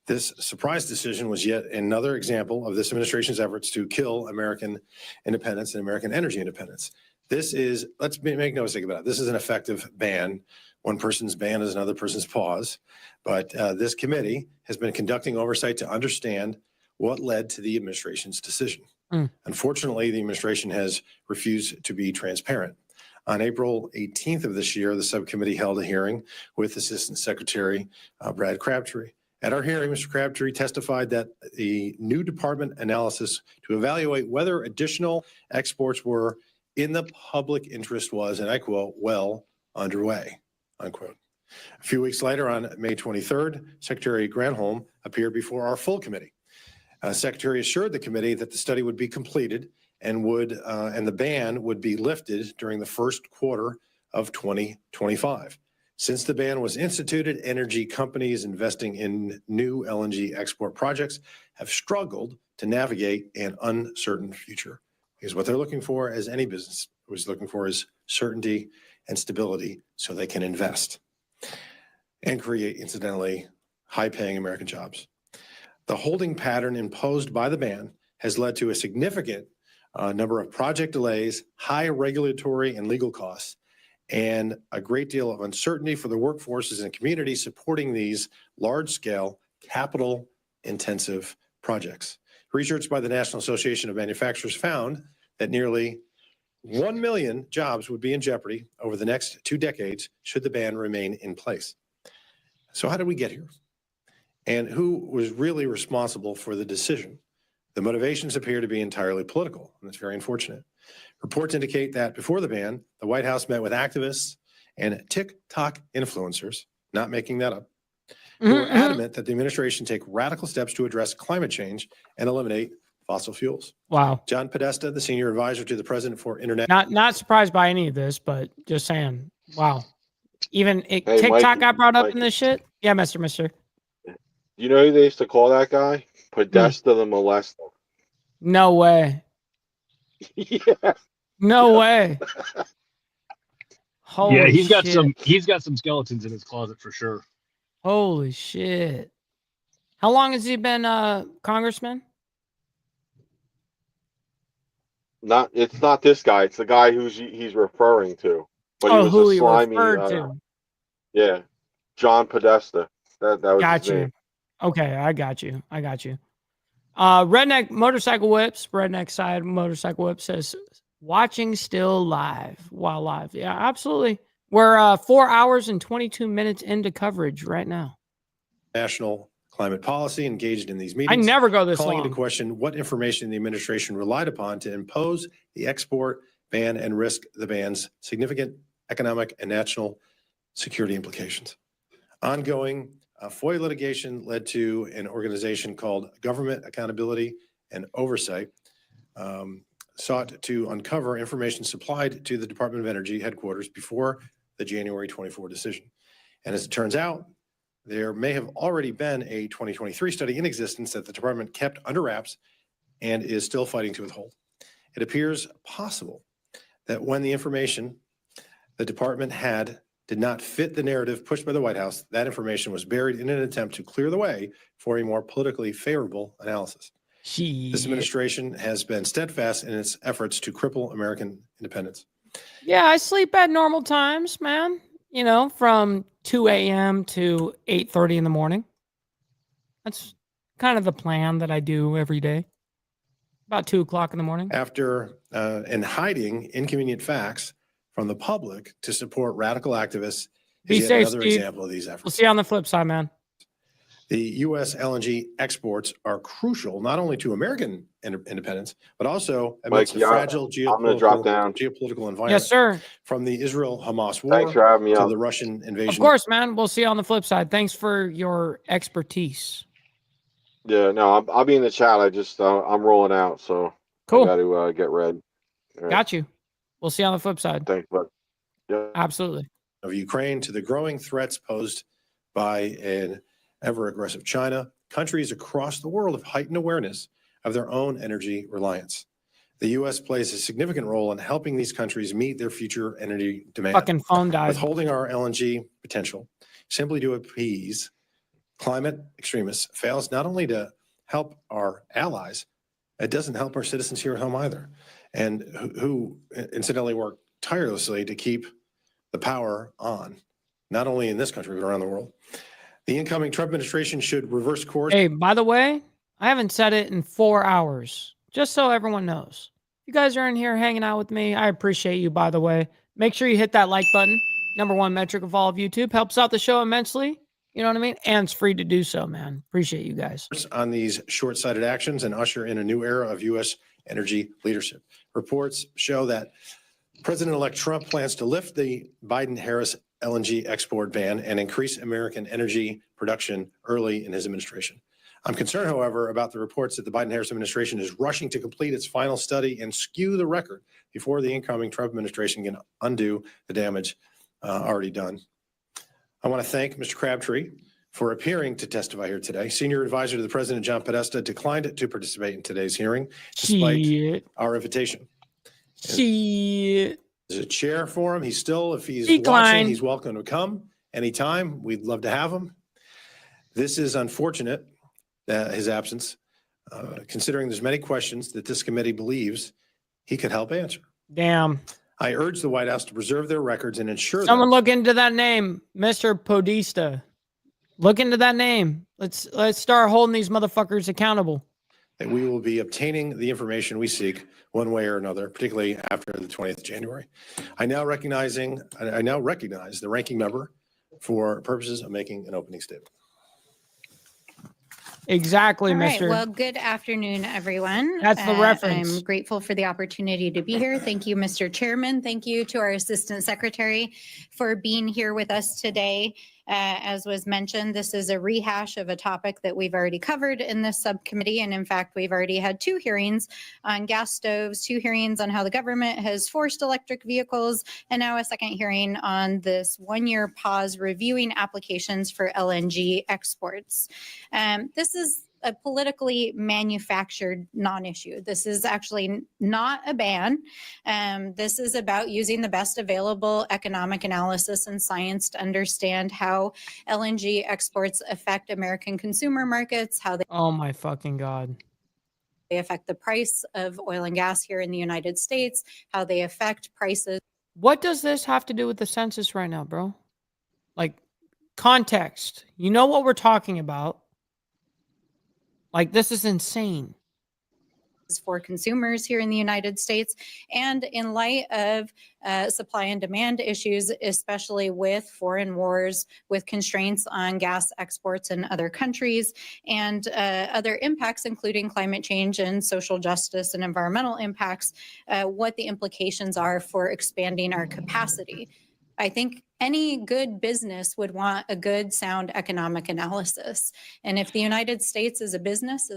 This surprise decision was yet another example of this administration's efforts to kill American independence and American energy independence. This is, let's make no mistake about it, this is an effective ban. One person's ban is another person's pause. But this committee has been conducting oversight to understand what led to the administration's decision. Unfortunately, the administration has refused to be transparent. On April 18th of this year, the subcommittee held a hearing with Assistant Secretary Brad Crabtree. At our hearing, Mr. Crabtree testified that the new department analysis to evaluate whether additional exports were in the public interest was, and I quote, well underway, unquote. A few weeks later, on May 23rd, Secretary Granholm appeared before our full committee. Secretary assured the committee that the study would be completed and the ban would be lifted during the first quarter of 2025. Since the ban was instituted, energy companies investing in new LNG export projects have struggled to navigate an uncertain future. Because what they're looking for, as any business was looking for, is certainty and stability so they can invest and create, incidentally, high-paying American jobs. The holding pattern imposed by the ban has led to a significant number of project delays, high regulatory and legal costs, and a great deal of uncertainty for the workforces and communities supporting these large-scale, capital-intensive projects. Research by the National Association of Manufacturers found that nearly 1 million jobs would be in jeopardy over the next 2 decades should the ban remain in place. So how did we get here? And who was really responsible for the decision? The motivations appear to be entirely political, and that's very unfortunate. Reports indicate that before the ban, the White House met with activists and TikTok influencers, not making that up, who were adamant that the administration take radical steps to address climate change and eliminate fossil fuels. Wow. John Podesta, the senior advisor to the president for international. Not surprised by any of this, but just saying, wow. Even Hey, TikTok Mikey, got brought up in Mikey. this shit? Yeah, mister. You know who they used to call that guy? Podesta the molester. No way. Yeah. No way. Holy yeah, he's got shit. some skeletons in his closet for sure. Holy shit. How long has he been congressman? It's not this guy. It's the guy he's referring to. But he Oh, was who a he slimy. referred to. Yeah, John Podesta. That was Got his you. name. Okay, I got you. Redneck Motorcycle Whips, Redneck Side Motorcycle Whip says, watching still live while live. Yeah, absolutely. We're 4 hours and 22 minutes into coverage right now. National climate policy engaged in these I meetings. never go this calling long. into question what information the administration relied upon to impose the export ban and risk the ban's significant economic and national security implications. Ongoing FOIA litigation led to an organization called Government Accountability and Oversight, sought to uncover information supplied to the Department of Energy headquarters before the January 24 decision. And as it turns out, there may have already been a 2023 study in existence that the department kept under wraps and is still fighting to withhold. It appears possible that when the information the department had did not fit the narrative pushed by the White House, that information was buried in an attempt to clear the way for a more politically favorable analysis. This administration has been steadfast in its efforts to cripple American independence. Yeah, I sleep at normal times, man. You know, from 2 a.m. to 8:30 in the morning. That's kind of the plan that I do every day. About 2 o'clock in the morning. After and hiding inconvenient facts from the public to support radical activists Be is yet safe, another Steve. example of these efforts. We'll see you on the flip side, man. The U.S. LNG exports are crucial not only to American independence, but also amidst Mike, the fragile I'm gonna drop down. geopolitical environment. Yes, sir. From the Israel-Hamas war Thanks for having me to on. the Russian invasion. Of course, man. We'll see you on the flip side. Thanks for your expertise. Yeah, no, I'll be in the chat. I just I'm rolling out, so Cool. I got to get ready. All right. Got you. We'll see you on the flip side. Thanks, bud. Yeah. Absolutely. Of Ukraine to the growing threats posed by an ever-aggressive China, countries across the world have heightened awareness of their own energy reliance. The U.S. plays a significant role in helping these countries meet their future energy demand. Fucking phone died. Withholding our LNG potential simply to appease climate extremists fails not only to help our allies, it doesn't help our citizens here at home either, and who incidentally work tirelessly to keep the power on, not only in this country, but around the world. The incoming Trump administration should reverse course. Hey, by the way, I haven't said it in 4 hours, just so everyone knows. You guys are in here hanging out with me. I appreciate you, by the way. Make sure you hit that like button. #1 metric of all of YouTube. Helps out the show immensely. You know what I mean? And it's free to do so, man. Appreciate you guys. On these short-sighted actions and usher in a new era of U.S. energy leadership. Reports show that President-elect Trump plans to lift the Biden-Harris LNG export ban and increase American energy production early in his administration. I'm concerned, however, about the reports that the Biden-Harris administration is rushing to complete its final study and skew the record before the incoming Trump administration can undo the damage already done. I want to thank Mr. Crabtree for appearing to testify here today. Senior advisor to the president, John Podesta, declined to participate in today's hearing despite our invitation. Shit. There's a chair for him. He's still, if he's Decline. watching, he's welcome to come anytime. We'd love to have him. This is unfortunate, his absence, considering there's many questions that this committee believes he could help answer. Damn. I urge the White House to preserve their records and ensure Someone look into that name, Mr. Podesta. Look into that name. Let's start holding these motherfuckers accountable. that we will be obtaining the information we seek one way or another, particularly after the 20th of January. I now recognize the ranking member for purposes of making an opening statement. Exactly, All right. Mr. Well, good afternoon, everyone. That's the reference. I'm grateful for the opportunity to be here. Thank you, Mr. Chairman. Thank you to our Assistant Secretary for being here with us today. As was mentioned, this is a rehash of a topic that we've already covered in this subcommittee. And in fact, we've already had 2 hearings on gas stoves, 2 hearings on how the government has forced electric vehicles, and now a second hearing on this 1-year pause reviewing applications for LNG exports. This is a politically manufactured non-issue. This is actually not a ban. This is about using the best available economic analysis and science to understand how LNG exports affect American consumer markets, how they— Oh my fucking God. They affect the price of oil and gas here in the United States, how they affect prices. What does this have to do with the census right now, bro? Like, context. You know what we're talking about. Like, this is insane. For consumers here in the United States, and in light of supply and demand issues, especially with foreign wars, with constraints on gas exports in other countries, and other impacts, including climate change and social justice and environmental impacts, what the implications are for expanding our capacity. I think any good business would want a good, sound economic analysis. And if the United States is a business,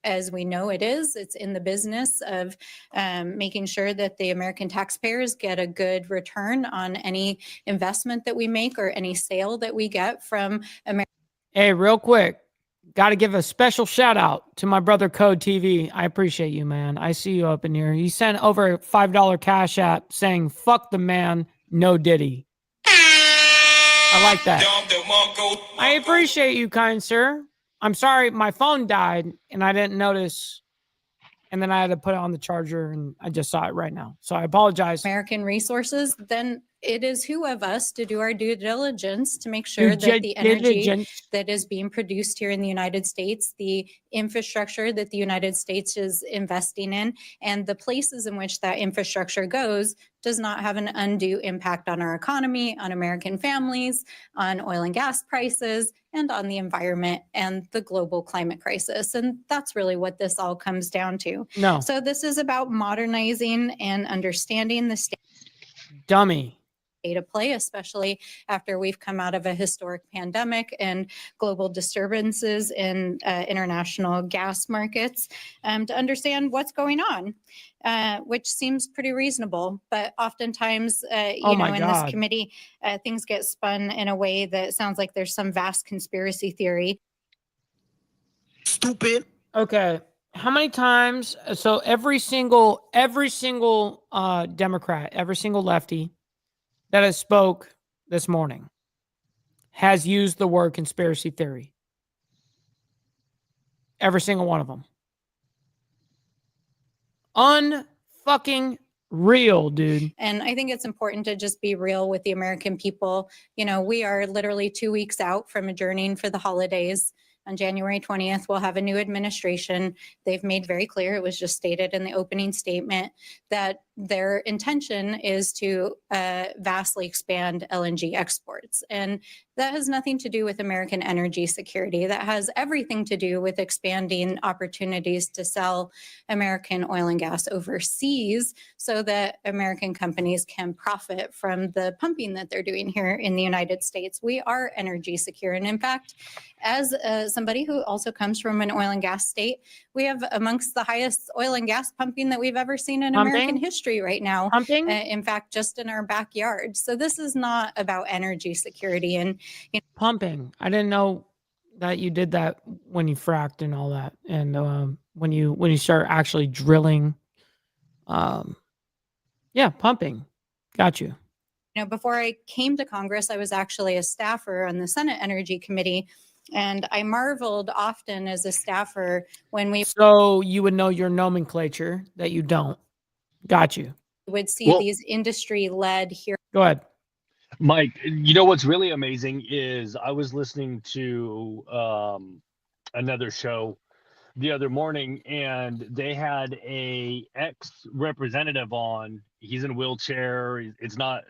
as we know it is, it's in the business of making sure that the American taxpayers get a good return on any investment that we make or any sale that we get from America. Hey, real quick, got to give a special shout out to my brother Code TV. I appreciate you, man. I see you up in here. He sent over a $5 Cash App saying, "Fuck the man, no Diddy." I like that. I appreciate you, kind sir. I'm sorry, my phone died and I didn't notice. And then I had to put it on the charger and I just saw it right now. So I apologize. American resources, then it is who of us to do our due diligence to make sure that the energy that is being produced here in the United States, the infrastructure that the United States is investing in, and the places in which that infrastructure goes does not have an undue impact on our economy, on American families, on oil and gas prices, and on the environment and the global climate crisis. And that's really what this all comes down to. No. So this is about modernizing and understanding the state. Dummy. To play, especially after we've come out of a historic pandemic and global disturbances in international gas markets, to understand what's going on, which seems pretty reasonable. But oftentimes, in this committee, things get spun in a way that sounds like there's some vast conspiracy theory. Stupid. Okay. How many times? So every single Democrat, every single lefty that has spoke this morning has used the word conspiracy theory. Every single one of them. Unfucking real, dude. And I think it's important to just be real with the American people. You know, we are literally 2 weeks out from adjourning for the holidays. On January 20th, we'll have a new administration. They've made very clear, it was just stated in the opening statement, that their intention is to vastly expand LNG exports. And that has nothing to do with American energy security. That has everything to do with expanding opportunities to sell American oil and gas overseas so that American companies can profit from the pumping that they're doing here in the United States. We are energy secure. And in fact, as somebody who also comes from an oil and gas state, we have amongst the highest oil and gas pumping that we've ever seen in American history right now. In fact, just in our backyard. So this is not about energy security and pumping. I didn't know that you did that when you fracked and all that, and when you start actually drilling. Yeah, pumping. Got you. You know, before I came to Congress, I was actually a staffer on the Senate Energy Committee. And I marveled often as a staffer when we So you would know your nomenclature that you don't. Got you. would see these industry-led here. Go ahead. Mike, you know what's really amazing is I was listening to another show the other morning, and they had a ex-representative on. He's in a wheelchair. It's not,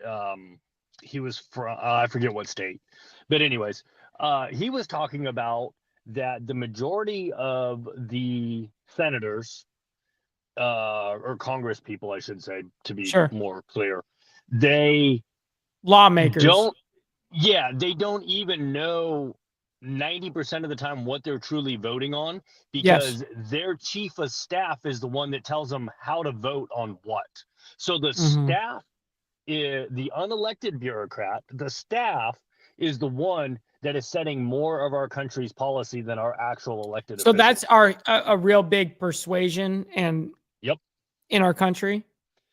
he was from, I forget what state. But anyways, he was talking about that the majority of the senators, or Congress people, I should say, to be more clear, they lawmakers they don't even know 90% of the time what they're truly voting on, because their chief of staff is the one that tells them how to vote on what. So the staff, the unelected bureaucrat, the staff is the one that is setting more of our country's policy than our actual elected So officials. that's a real big persuasion and in our country.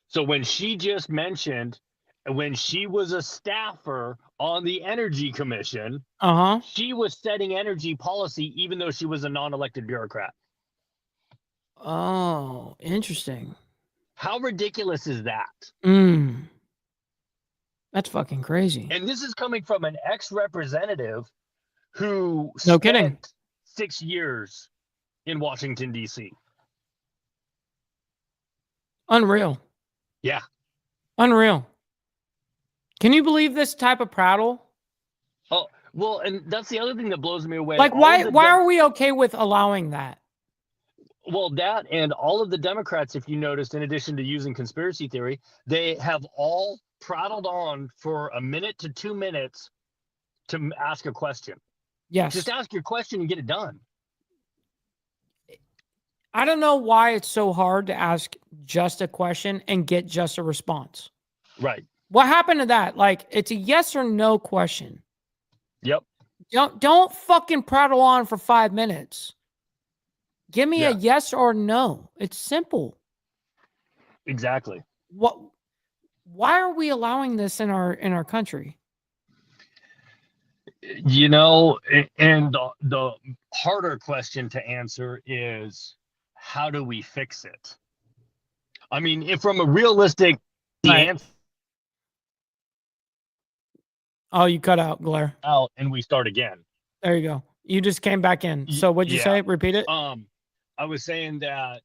So when she just mentioned, when she was a staffer on the Energy Commission, she was setting energy policy even though she was a non-elected bureaucrat. Oh, interesting. How ridiculous is that? That's fucking crazy. And this is coming from an ex-representative who No spent kidding. 6 years in Washington, D.C. Unreal. Yeah. Unreal. Can you believe this type of prattle? Oh, well, and that's the other thing that blows me away. Like, All why of the why are we okay with allowing that? Well, that and all of the Democrats, if you noticed, in addition to using conspiracy theory, they have all prattled on for a minute to 2 minutes to ask a question. Yes. Just ask your question and get it done. I don't know why it's so hard to ask just a question and get just a response. Right. What happened to that? Like, it's a yes or no question. Yep. Don't fucking prattle on for 5 minutes. Give me a yes or no. It's simple. Exactly. Why are we allowing this in our country? You know, and the harder question to answer is, how do we fix it? I mean, if from a realistic answer. Oh, you cut out, Glare. Out and we start again. There you go. You just came back in. So what'd you say? Repeat it. I was saying that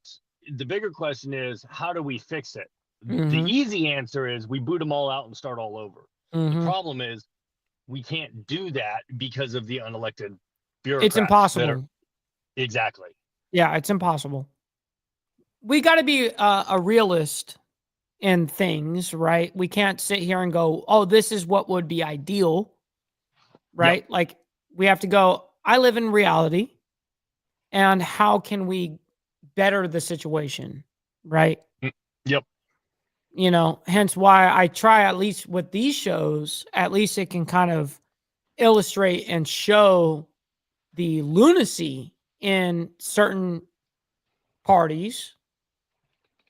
the bigger question is, how do we fix it? The Mhm. easy answer is we boot them all out and start all over. The Mhm. problem is we can't do that because of the unelected bureaucrats. It's impossible. Exactly. Yeah, it's impossible. We got to be a realist in things, right? We can't sit here and go, oh, this is what would be ideal, right? Yep. Like, we have to go, I live in reality, and how can we better the situation, right? Yep. You know, hence why I try, at least with these shows, at least it can kind of illustrate and show the lunacy in certain parties.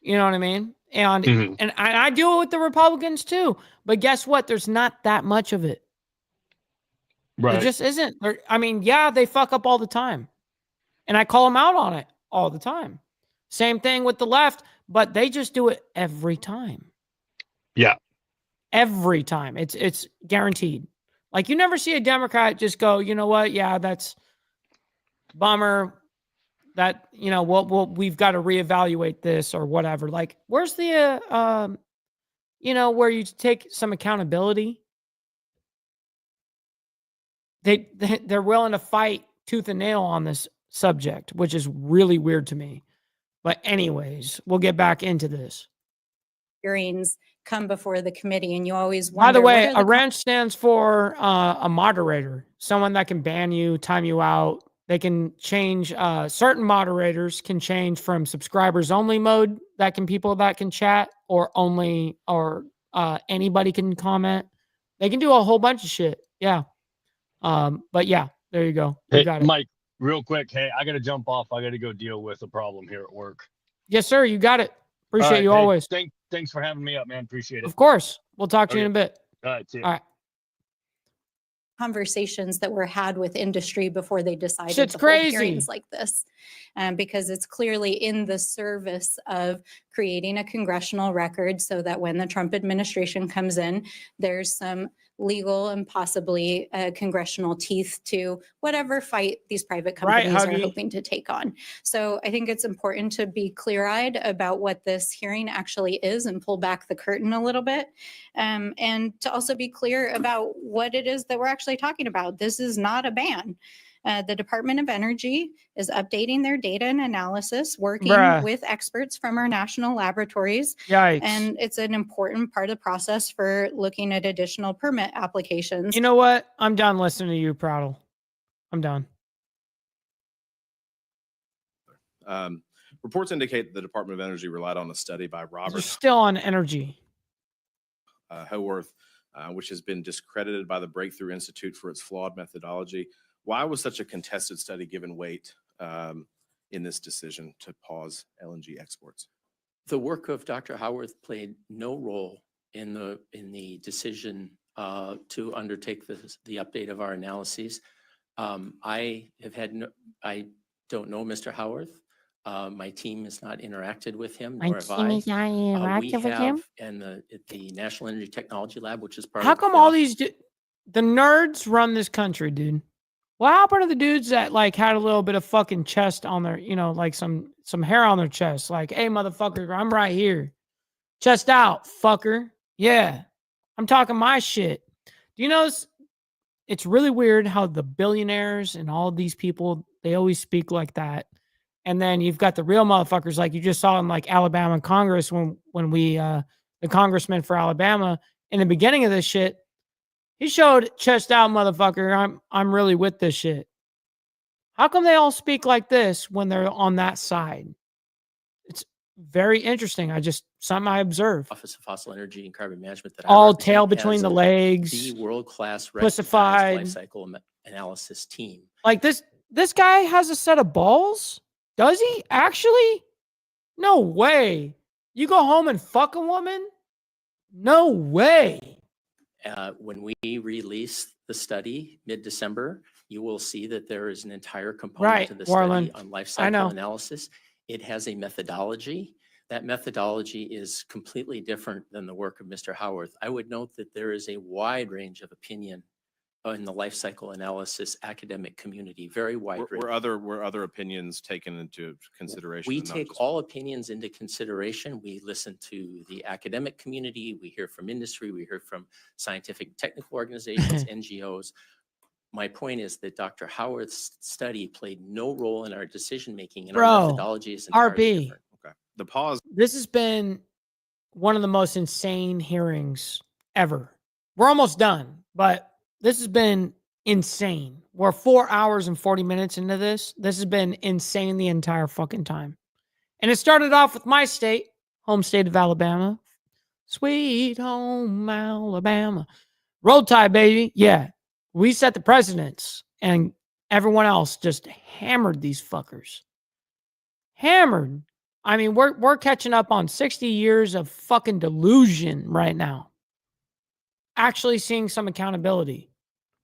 You know what I mean? And Mhm. and I do it with the Republicans too. But guess what? There's not that much of it. There Right. just isn't. I mean, yeah, they fuck up all the time. And I call them out on it all the time. Same thing with the left, but they just do it every time. Yeah. Every time. It's guaranteed. Like, you never see a Democrat just go, you know what? Yeah, that's bummer. That, you know, we've got to reevaluate this or whatever. Like, where's the you know, where you take some accountability? They're willing to fight tooth and nail on this subject, which is really weird to me. But anyways, we'll get back into this. Hearings come before the committee, and you always By wonder. the way, what are a ranch stands for a moderator, someone that can ban you, time you out. They can change. Certain moderators can change from subscribers only mode, people that can chat, or only, or anybody can comment. They can do a whole bunch of shit. Yeah. But yeah, there you go. You Hey, got it. Mike, real quick. Hey, I got to jump off. I got to go deal with a problem here at work. Yes, sir. You got it. Appreciate All right, you hey, always. Thanks for having me up, man. Appreciate it. Of course. We'll talk to you in a Okay. bit. All right. See you. All right. Conversations that were had with industry before they decided Shit's to hold crazy. hearings like this, because it's clearly in the service of creating a congressional record so that when the Trump administration comes in, there's some legal and possibly congressional teeth to whatever fight these private Right, companies are Huggy. hoping to take on. So I think it's important to be clear-eyed about what this hearing actually is and pull back the curtain a little bit, and to also be clear about what it is that we're actually talking about. This is not a ban. The Department of Energy is updating their data and analysis, working Bruh. with experts from our national laboratories. Yikes. And it's an important part of the process for looking at additional permit applications. You know what? I'm done listening to you, Prattle. I'm done. Reports indicate the Department of Energy relied on a study by We're Robert still on energy. Haworth, which has been discredited by the Breakthrough Institute for its flawed methodology. Why was such a contested study given weight in this decision to pause LNG exports? The work of Dr. Haworth played no role in the decision to undertake the update of our analyses. I don't know Mr. Haworth. My team has not interacted with him, My nor have team I. is not We interacting with him? have, and the National Energy Technology Lab, which is part How of come the all these the nerds run this country, dude? What happened to the dudes that like had a little bit of fucking chest on their, like some hair on their chest? Like, hey, motherfucker, I'm right here. Chest out, fucker. Yeah. I'm talking my shit. Do you notice it's really weird how the billionaires and all these people, they always speak like that. And then you've got the real motherfuckers like you just saw in like Alabama Congress when we the congressman for Alabama in the beginning of this shit, he showed chest out, motherfucker. I'm really with this shit. How come they all speak like this when they're on that side? It's very interesting. Something I observed. Office of Fossil Energy and Carbon Management that I All represent tail between has the legs, the world-class pussified. recognized life cycle analysis team. Like this guy has a set of balls? Does he actually? No way. You go home and fuck a woman? No way. When we release the study mid-December, you will see that there is an entire component Right, to the Warland. study on life I know. cycle analysis. It has a methodology. That methodology is completely different than the work of Mr. Howarth. I would note that there is a wide range of opinion in the life cycle analysis academic community, very wide range. Were other opinions taken into consideration? We and not take just- all opinions into consideration. We listen to the academic community. We hear from industry. We hear from scientific and technical organizations, NGOs. My point is that Dr. Howarth's study played no role in our decision-making, and our Bro, methodology is entirely RB. different. Okay. The pause. This has been one of the most insane hearings ever. We're almost done, but this has been insane. We're 4 hours and 40 minutes into this. This has been insane the entire fucking time. And it started off with my state, home state of Alabama. Sweet home Alabama. Roll Tide, baby. Yeah. We set the precedents, and everyone else just hammered these fuckers. Hammered. I mean, we're catching up on 60 years of fucking delusion right now. Actually seeing some accountability.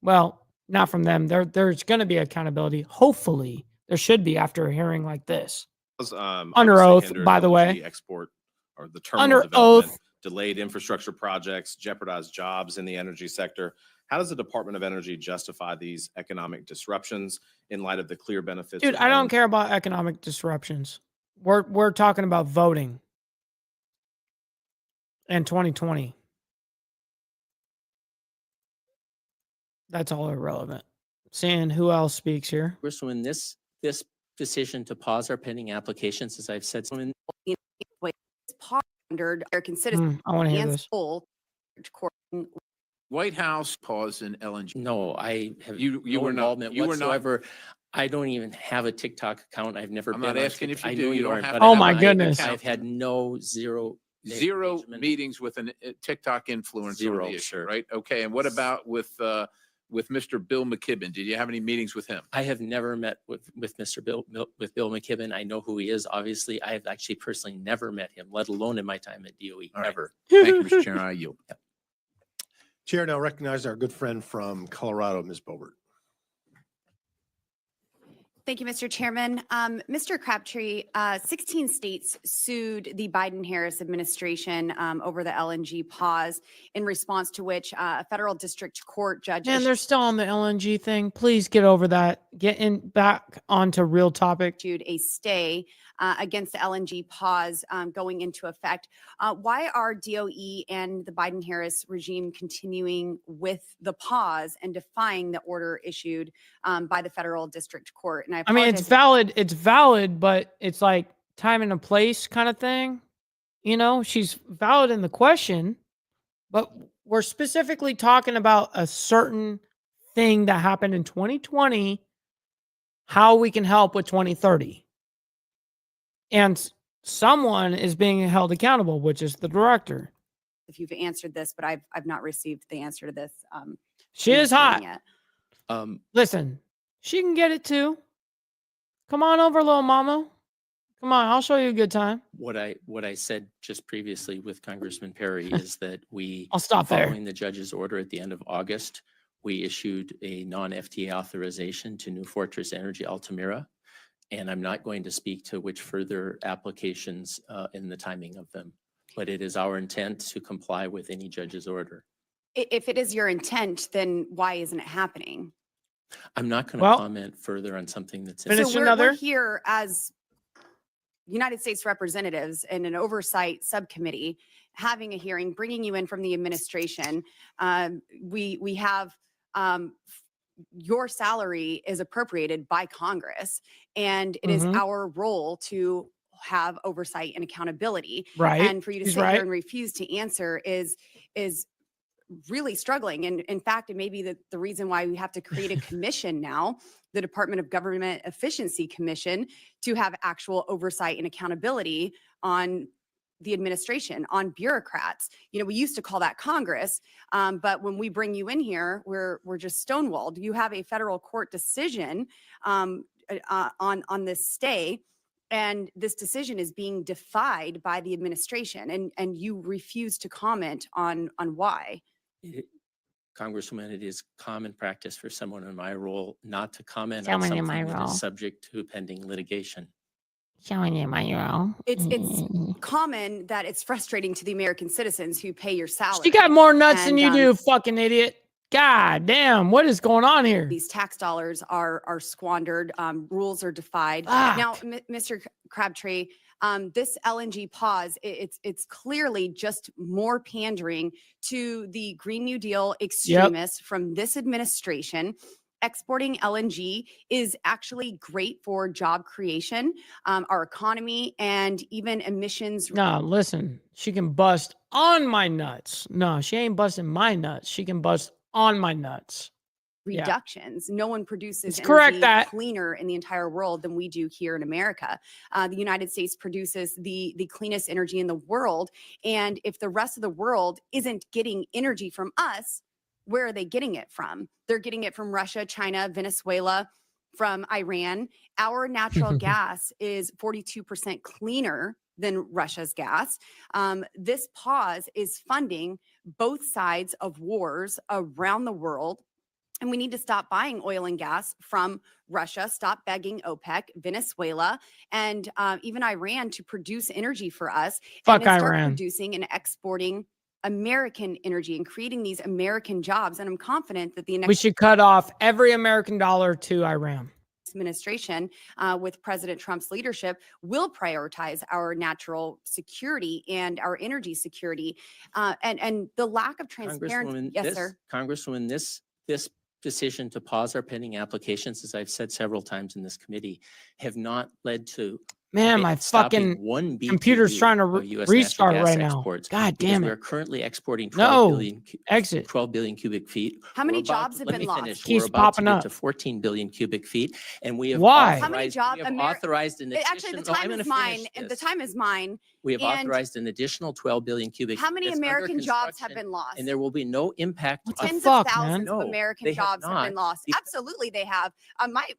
Well, not from them. There's going to be accountability. Hopefully, there should be after a hearing like this. Under Obviously oath, hindered by the way. LNG export or the terminal Under development, oath. delayed infrastructure projects, jeopardized jobs in the energy sector. How does the Department of Energy justify these economic disruptions in light of the clear benefits? Dude, of I don't LNG? care about economic disruptions. We're talking about voting in 2020. That's all irrelevant. Seeing who else speaks here. When this decision to pause our pending applications, as I've said, pondered or considered I want to hear this. full White House pause in LNG. No, I have You no were not. involvement You were not. whatsoever. I don't even have a TikTok account. I've never I'm been not on asking if TikTok. you I do. know You don't aren't, have but to Oh have my an goodness. account. I've had zero meetings with a TikTok influencer on Zero, the issue, sir. right? Okay. And what about with Mr. Bill McKibben? Did you have any meetings with him? I have never met with Mr. Bill McKibben. I know who he is. Obviously, I have actually personally never met him, let alone in my time at DOE. All right. Ever. Thank you, Mr. Chair. I yield. Chair now recognizes our good friend from Colorado, Ms. Bobert. Thank you, Mr. Chairman. Mr. Crabtree, 16 states sued the Biden-Harris administration over the LNG pause, in response to which a federal district court judge Man, they're still on the LNG thing. Please get over that. Get in back onto real topic. issued a stay against the LNG pause going into effect. Why are DOE and the Biden-Harris regime continuing with the pause and defying the order issued by the federal district court? And I mean, it's valid. It's valid, but it's like time and a place kind of thing. You know, she's valid in the question, but we're specifically talking about a certain thing that happened in 2020, how we can help with 2030. And someone is being held accountable, which is the director. If you've answered this, but I've not received the answer to this. She in is this hearing hot. yet. Listen, she can get it too. Come on over, little mama. Come on, I'll show you a good time. What I said just previously with Congressman Perry is that we, I'll stop there. following the judge's order at the end of August, we issued a non-FTA authorization to New Fortress Energy Altamira. And I'm not going to speak to which further applications in the timing of them, but it is our intent to comply with any judge's order. If it is your intent, then why isn't it happening? I'm not going to Well, comment further on something that's finish So we're another. here as United States representatives in an oversight subcommittee, having a hearing, bringing you in from the administration. We have your salary is appropriated by Congress, and it is Mhm. our role to have oversight and accountability. Right. And for you to She's sit right. here and refuse to answer is really struggling. And in fact, it may be the reason why we have to create a commission now, the Department of Government Efficiency Commission, to have actual oversight and accountability on the administration, on bureaucrats. You know, we used to call that Congress, but when we bring you in here, we're just stonewalled. You have a federal court decision on this stay, and this decision is being defied by the administration, and you refuse to comment on why. Congresswoman, it is common practice for someone in my role not to comment on Someone in my something that role. is subject to pending litigation. Showing you my role. It's common that it's frustrating to the American citizens who pay your salary. She got more nuts than And, you do, fucking idiot. God damn, what is going on here? These tax dollars are squandered. Rules are defied. Fuck. Now, Mr. Crabtree, this LNG pause, it's clearly just more pandering to the Green New Deal extremists from this administration. Exporting LNG is actually great for job creation, our economy, and even emissions. No, listen, she can bust on my nuts. No, she ain't busting my nuts. She can bust on my nuts. Yeah. Reductions. No one produces It's correct energy that. cleaner in the entire world than we do here in America. The United States produces the cleanest energy in the world. And if the rest of the world isn't getting energy from us, where are they getting it from? They're getting it from Russia, China, Venezuela, from Iran. Our natural gas is 42% cleaner than Russia's gas. This pause is funding both sides of wars around the world. And we need to stop buying oil and gas from Russia, stop begging OPEC, Venezuela, and even Iran to produce energy for us. Fuck and start Iran. producing and exporting American energy and creating these American jobs. And I'm confident that the We next should cut off every American dollar to Iran. administration with President Trump's leadership will prioritize our natural security and our energy security. And the lack of transparency. Congresswoman, Yes, this, sir. Congresswoman, this decision to pause our pending applications, as I've said several times in this committee, have not led to Man, my stopping fucking one computer's BTU trying to of US natural restart gas right now. exports, God because damn we're it. currently exporting No, exit. 12 billion cubic feet. How many We're about jobs to- have let been me lost? finish. Keeps We're about to popping get up. to 14 billion cubic feet, and we have Why? How many authorized, jobs? we have authorized an Actually, the additional. I'm time gonna is mine. finish And the this. time is mine. We have and authorized an additional 12 billion cubic. How feet many that's under American jobs have construction, been lost? and there will be no impact. What the Tens fuck, of thousands man? of No, American they have jobs have been not. lost. Absolutely, they have.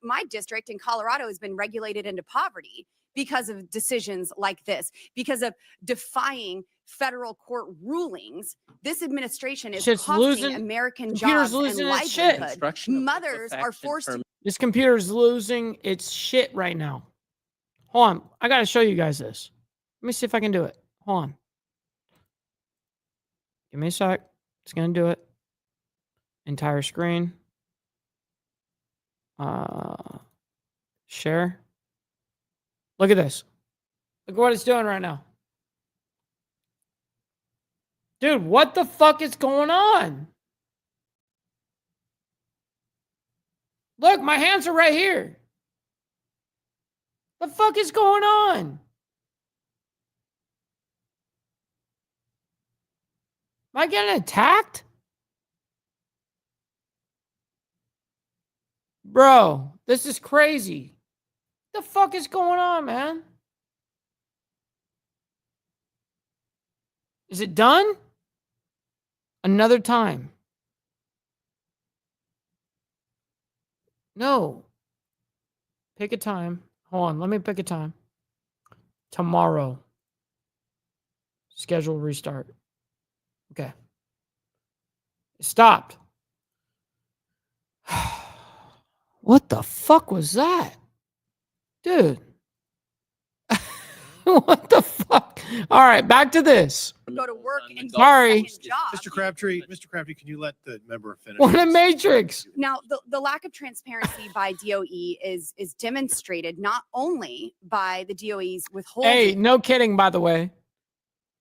My district in Colorado has been regulated into poverty because of decisions like this, because of defying federal court rulings. This administration is Shit's costing losing- American computer's jobs losing and its shit. livelihood. Construction of Mothers are liquefaction forced to. This computer's losing its shit right now. Hold on. I got to show you guys this. Let me see if I can do it. Hold on. Give me a sec. It's going to do it. Entire screen. Share. Look at this. Look what it's doing right now. Dude, what the fuck is going on? Look, my hands are right here. The fuck is going on? Am I getting attacked? Bro, this is crazy. The fuck is going on, man? Is it done? Another time. No. Pick a time. Hold on, let me pick a time. Tomorrow. Schedule restart. Okay. It stopped. What the fuck was that? Dude. What the fuck? All right, back to this. Go to work and get a Sorry. second job. Mr. Crabtree, can you let the member finish? What a matrix. Now, the lack of transparency by DOE is demonstrated not only by the DOE's withholding Hey, no kidding, by the way.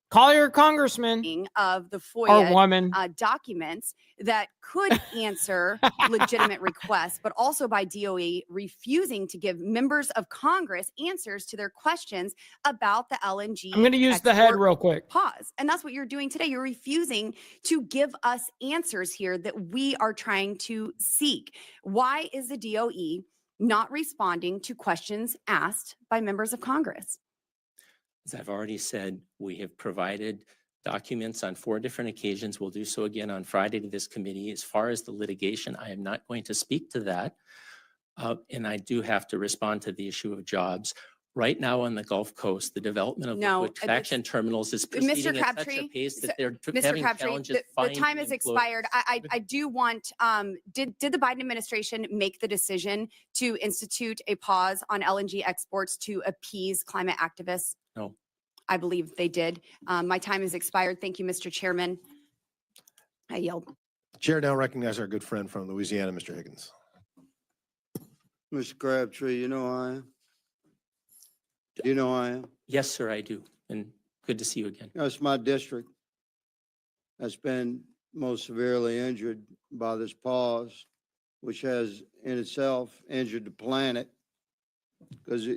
Call your congressman of the or FOIA woman. Documents that could answer legitimate requests, but also by DOE refusing to give members of Congress answers to their questions about the LNG. I'm going to use the head real quick. Pause. And that's what you're doing today. You're refusing to give us answers here that we are trying to seek. Why is the DOE not responding to questions asked by members of Congress? As I've already said, we have provided documents on 4 different occasions. We'll do so again on Friday to this committee. As far as the litigation, I am not going to speak to that. And I do have to respond to the issue of jobs. Right now on the Gulf Coast, the development of liquefaction terminals is proceeding at such a pace that they're having challenges the time has expired. I do want, did the Biden administration make the decision to institute a pause on LNG exports to appease climate activists? No. I believe they did. My time has expired. Thank you, Mr. Chairman. I yield. Chair now recognizes our good friend from Louisiana, Mr. Higgins. Mr. Crabtree, you know I am. You know I am. Yes, sir, I do. And good to see you again. That's my district that's been most severely injured by this pause, which has in itself injured the planet because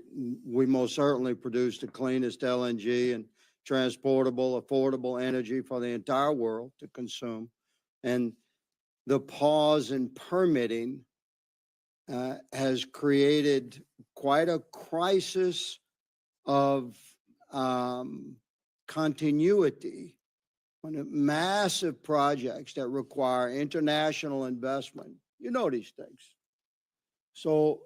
we most certainly produce the cleanest LNG and transportable, affordable energy for the entire world to consume. And the pause in permitting has created quite a crisis of continuity on massive projects that require international investment. You know these things. So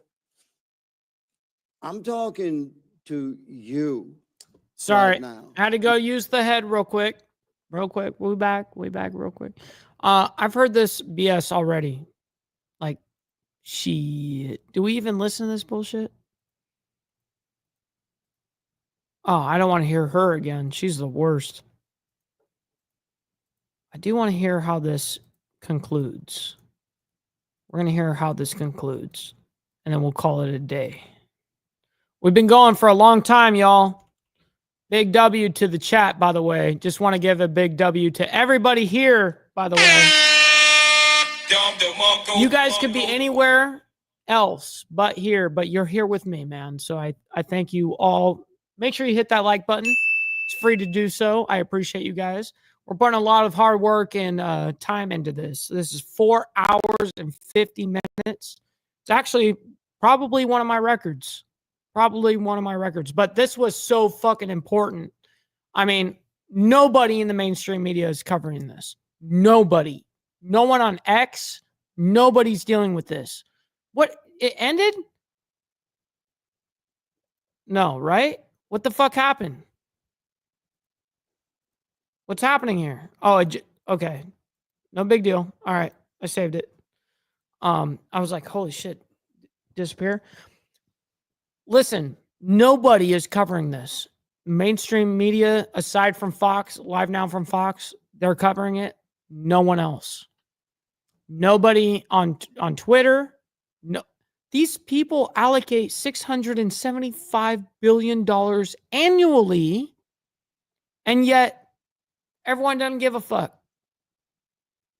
I'm talking to you. Sorry, right now. I had to go use the head real quick. We back real quick. I've heard this BS already. Like, shit. Do we even listen to this bullshit? Oh, I don't want to hear her again. She's the worst. I do want to hear how this concludes. We're going to hear how this concludes, and then we'll call it a day. We've been going for a long time, y'all. Big W to the chat, by the way. Just want to give a big W to everybody here, by the way. You guys could be anywhere else but here, but you're here with me, man. So I thank you all. Make sure you hit that like button. It's free to do so. I appreciate you guys. We're putting a lot of hard work and time into this. This is 4 hours and 50 minutes. It's actually probably one of my records. But this was so fucking important. I mean, nobody in the mainstream media is covering this. Nobody. No one on X. Nobody's dealing with this. What? It ended? No, right? What the fuck happened? What's happening here? Oh, okay. No big deal. All right. I saved it. I was like, holy shit. Disappear. Listen, nobody is covering this. Mainstream media, aside from Fox, Live Now from Fox, they're covering it. No one else. Nobody on Twitter. No. These people allocate $675 billion annually, and yet everyone doesn't give a fuck.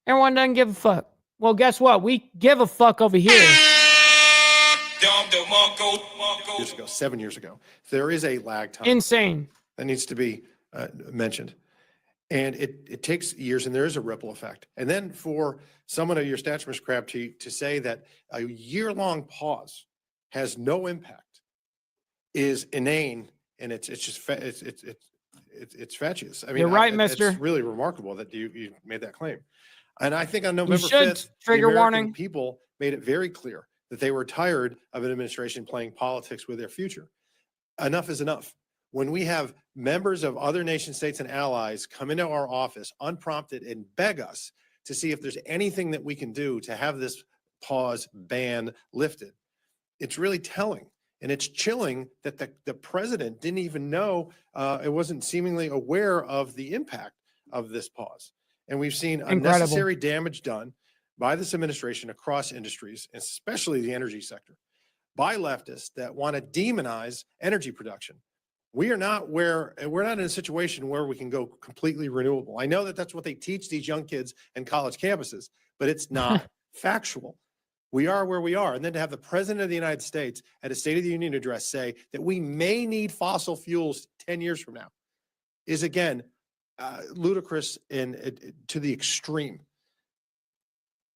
Everyone doesn't give a fuck. Well, guess what? We give a fuck over here. Years ago, 7 years ago. There is a lag time. Insane. That needs to be mentioned. And it takes years, and there is a ripple effect. And then for someone of your stature, Mr. Crabtree, to say that a year-long pause has no impact is inane, and it's fatuous. I mean, You're right, mister. It's really remarkable that you made that claim. And I think on November should 5th, trigger the American warning. people made it very clear that they were tired of an administration playing politics with their future. Enough is enough. When we have members of other nation states and allies come into our office unprompted and beg us to see if there's anything that we can do to have this pause ban lifted, it's really telling. And it's chilling that the president didn't even know, it wasn't seemingly aware of the impact of this pause. And we've seen unnecessary damage done by this administration across industries, especially the energy sector, by leftists that want to demonize energy production. We're not in a situation where we can go completely renewable. I know that that's what they teach these young kids in college campuses, but it's not factual. We are where we are. And then to have the president of the United States at a State of the Union address say that we may need fossil fuels 10 years from now is, again, ludicrous and to the extreme.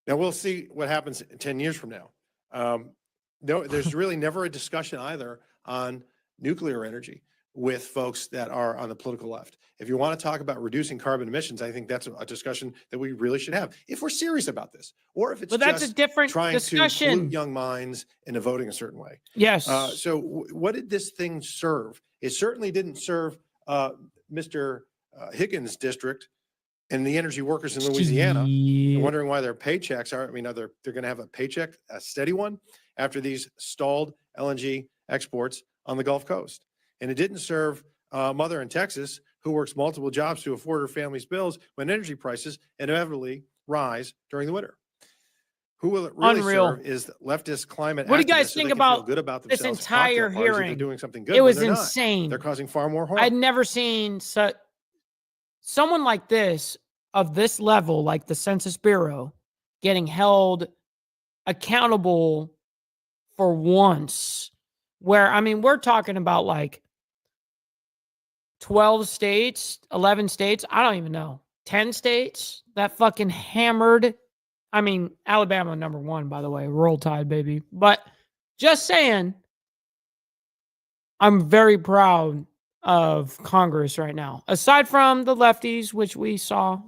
Now, we'll see what happens 10 years from now. No, there's really never a discussion either on nuclear energy with folks that are on the political left. If you want to talk about reducing carbon emissions, I think that's a discussion that we really should have if we're serious about this, or if it's that's a different trying discussion. to pollute young minds into voting a certain way. Yes. So what did this thing serve? It certainly didn't serve Mr. Higgins' district and the energy workers in Louisiana. I'm wondering why their paychecks are. I mean, they're going to have a paycheck, a steady one, after these stalled LNG exports on the Gulf Coast. And it didn't serve mother in Texas who works multiple jobs to afford her family's bills when energy prices inevitably rise during the winter. Who will it really serve is leftist climate What do you guys activists so think they can about feel good about this themselves at entire cocktail parties that hearing? They're doing something good. It was when they're not. insane. They're causing far more harm. I'd never seen someone like this, of this level, like the Census Bureau, getting held accountable for once. Where, I mean, we're talking about like 12 states, 11 states, I don't even know, 10 states that fucking hammered. I mean, Alabama #1, by the way, Roll Tide, baby. But just saying, I'm very proud of Congress right now. Aside from the lefties, which we saw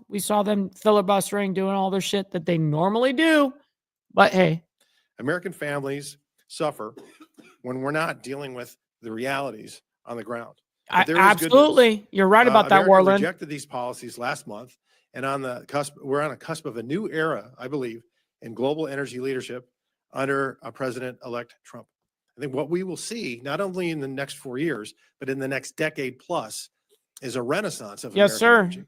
them filibustering, doing all their shit that they normally do. But hey, American families suffer when we're not dealing with the realities on the ground. But there is good news. absolutely, you're right about that, America Warland. rejected these policies last month, and we're on a cusp of a new era, I believe, in global energy leadership under President-elect Trump. I think what we will see, not only in the next 4 years, but in the next decade plus, is a renaissance of American energy.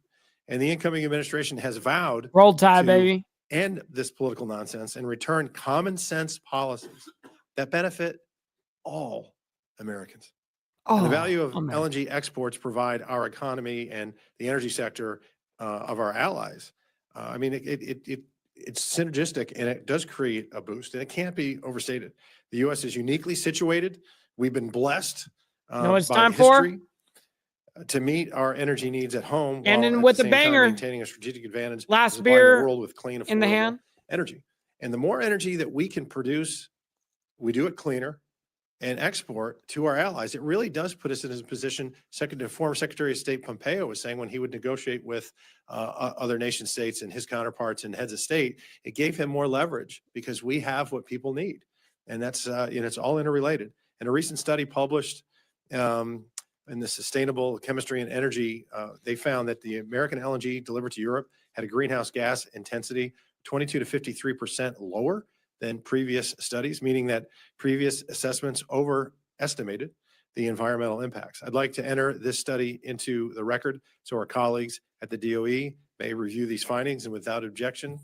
And the incoming administration has vowed Roll Tide, to baby. end this political nonsense and return common sense policies that benefit all Americans. And the value of LNG exports provide our economy and the energy sector of our allies. I mean, it's synergistic and it does create a boost, and it can't be overstated. The U.S. is uniquely situated. We've been blessed know it's by time history to meet our energy needs at home, And while then at with the the same time banger, maintaining a strategic advantage, last in supplying beer the world with clean, in the affordable hand. energy. And the more energy that we can produce, we do it cleaner, and export to our allies. It really does put us in a position. Former Secretary of State Pompeo was saying when he would negotiate with other nation states and his counterparts and heads of state, it gave him more leverage because we have what people need. And that's, it's all interrelated. In a recent study published in the Sustainable Chemistry and Energy, they found that the American LNG delivered to Europe had a greenhouse gas intensity 22 to 53% lower than previous studies, meaning that previous assessments overestimated the environmental impacts. I'd like to enter this study into the record so our colleagues at the DOE may review these findings, and without objection,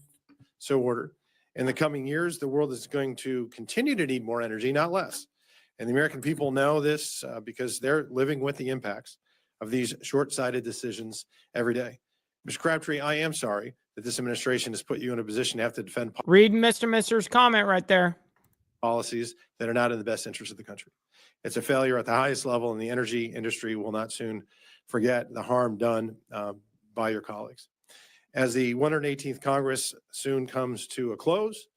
so ordered. In the coming years, the world is going to continue to need more energy, not less. And the American people know this because they're living with the impacts of these short-sighted decisions every day. Mr. Crabtree, I am sorry that this administration has put you in a position to have to defend Read Mr.'s comment right there. policies that are not in the best interest of the country. It's a failure at the highest level, and the energy industry will not soon forget the harm done by your colleagues. As the 118th Congress soon comes to a close,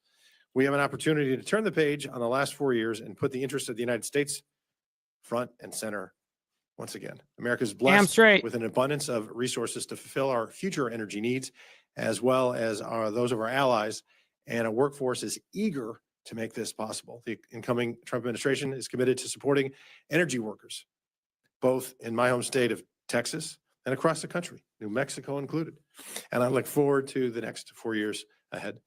we have an opportunity to turn the page on the last 4 years and put the interests of the United States front and center once again. America is blessed with an abundance of resources to fulfill our future energy needs, as well as those of our allies, and a workforce is eager to make this possible. The incoming Trump administration is committed to supporting energy workers, both in my home state of Texas and across the country, New Mexico included. And I look forward to the next 4 years ahead.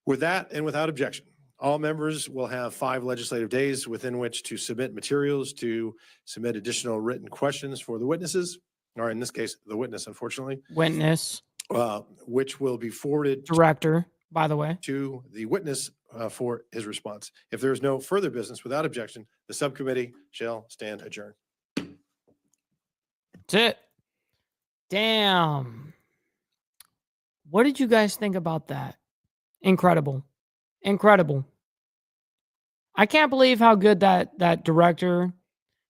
With that, and without objection, All members will have 5 legislative days within which to submit materials, to submit additional written questions for the witnesses, or in this case, the witness, unfortunately, Witness, which will be forwarded director, by the way, to the witness for his response. If there is no further business without objection, the subcommittee shall stand adjourned. That's it. Damn. What did you guys think about that? Incredible. Incredible. I can't believe how good that director,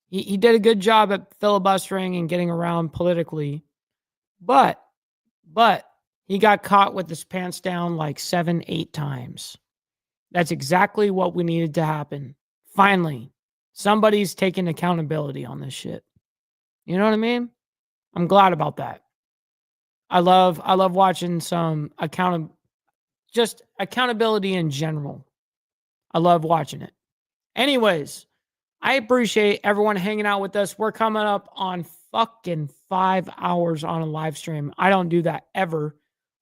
he did a good job at filibustering and getting around politically, but he got caught with his pants down like 7-8 times. That's exactly what we needed to happen. Finally, somebody's taking accountability on this shit. You know what I mean? I'm glad about that. I love watching some accountability in general. I love watching it. Anyways, I appreciate everyone hanging out with us. We're coming up on fucking 5 hours on a live stream. I don't do that ever.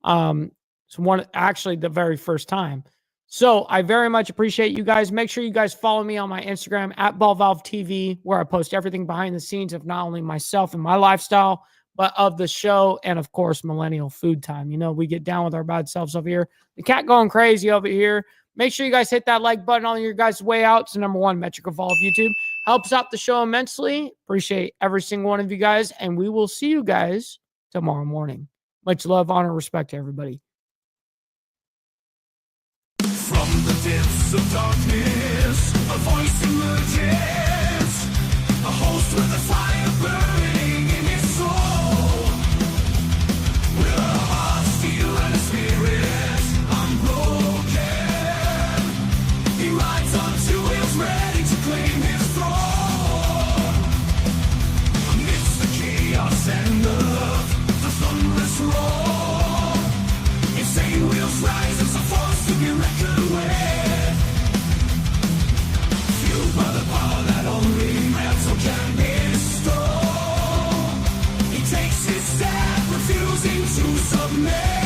Actually the very first time. So I very much appreciate you guys. Make sure you guys follow me on my Instagram at BallValveTV, where I post everything behind the scenes of not only myself and my lifestyle, but of the show and, of course, Millennial Food Time. You know, we get down with our bad selves over here. The cat going crazy over here. Make sure you guys hit that like button on your guys' way out. It's the #1 metric of all of YouTube. Helps out the show immensely. Appreciate every single one of you guys, and we will see you guys tomorrow morning. Much love, honor, respect to everybody. From the depths of darkness, a voice emerges, a host with a fire burning in his soul. With a heart steel and a spirit unbroken, he rides on 2 wheels ready to claim his throne. Amidst the chaos and the thunderous roar, insane wheels rise as a force to be reckoned with. Fueled by the power that only metal can bestow, he takes his step, refusing to submit.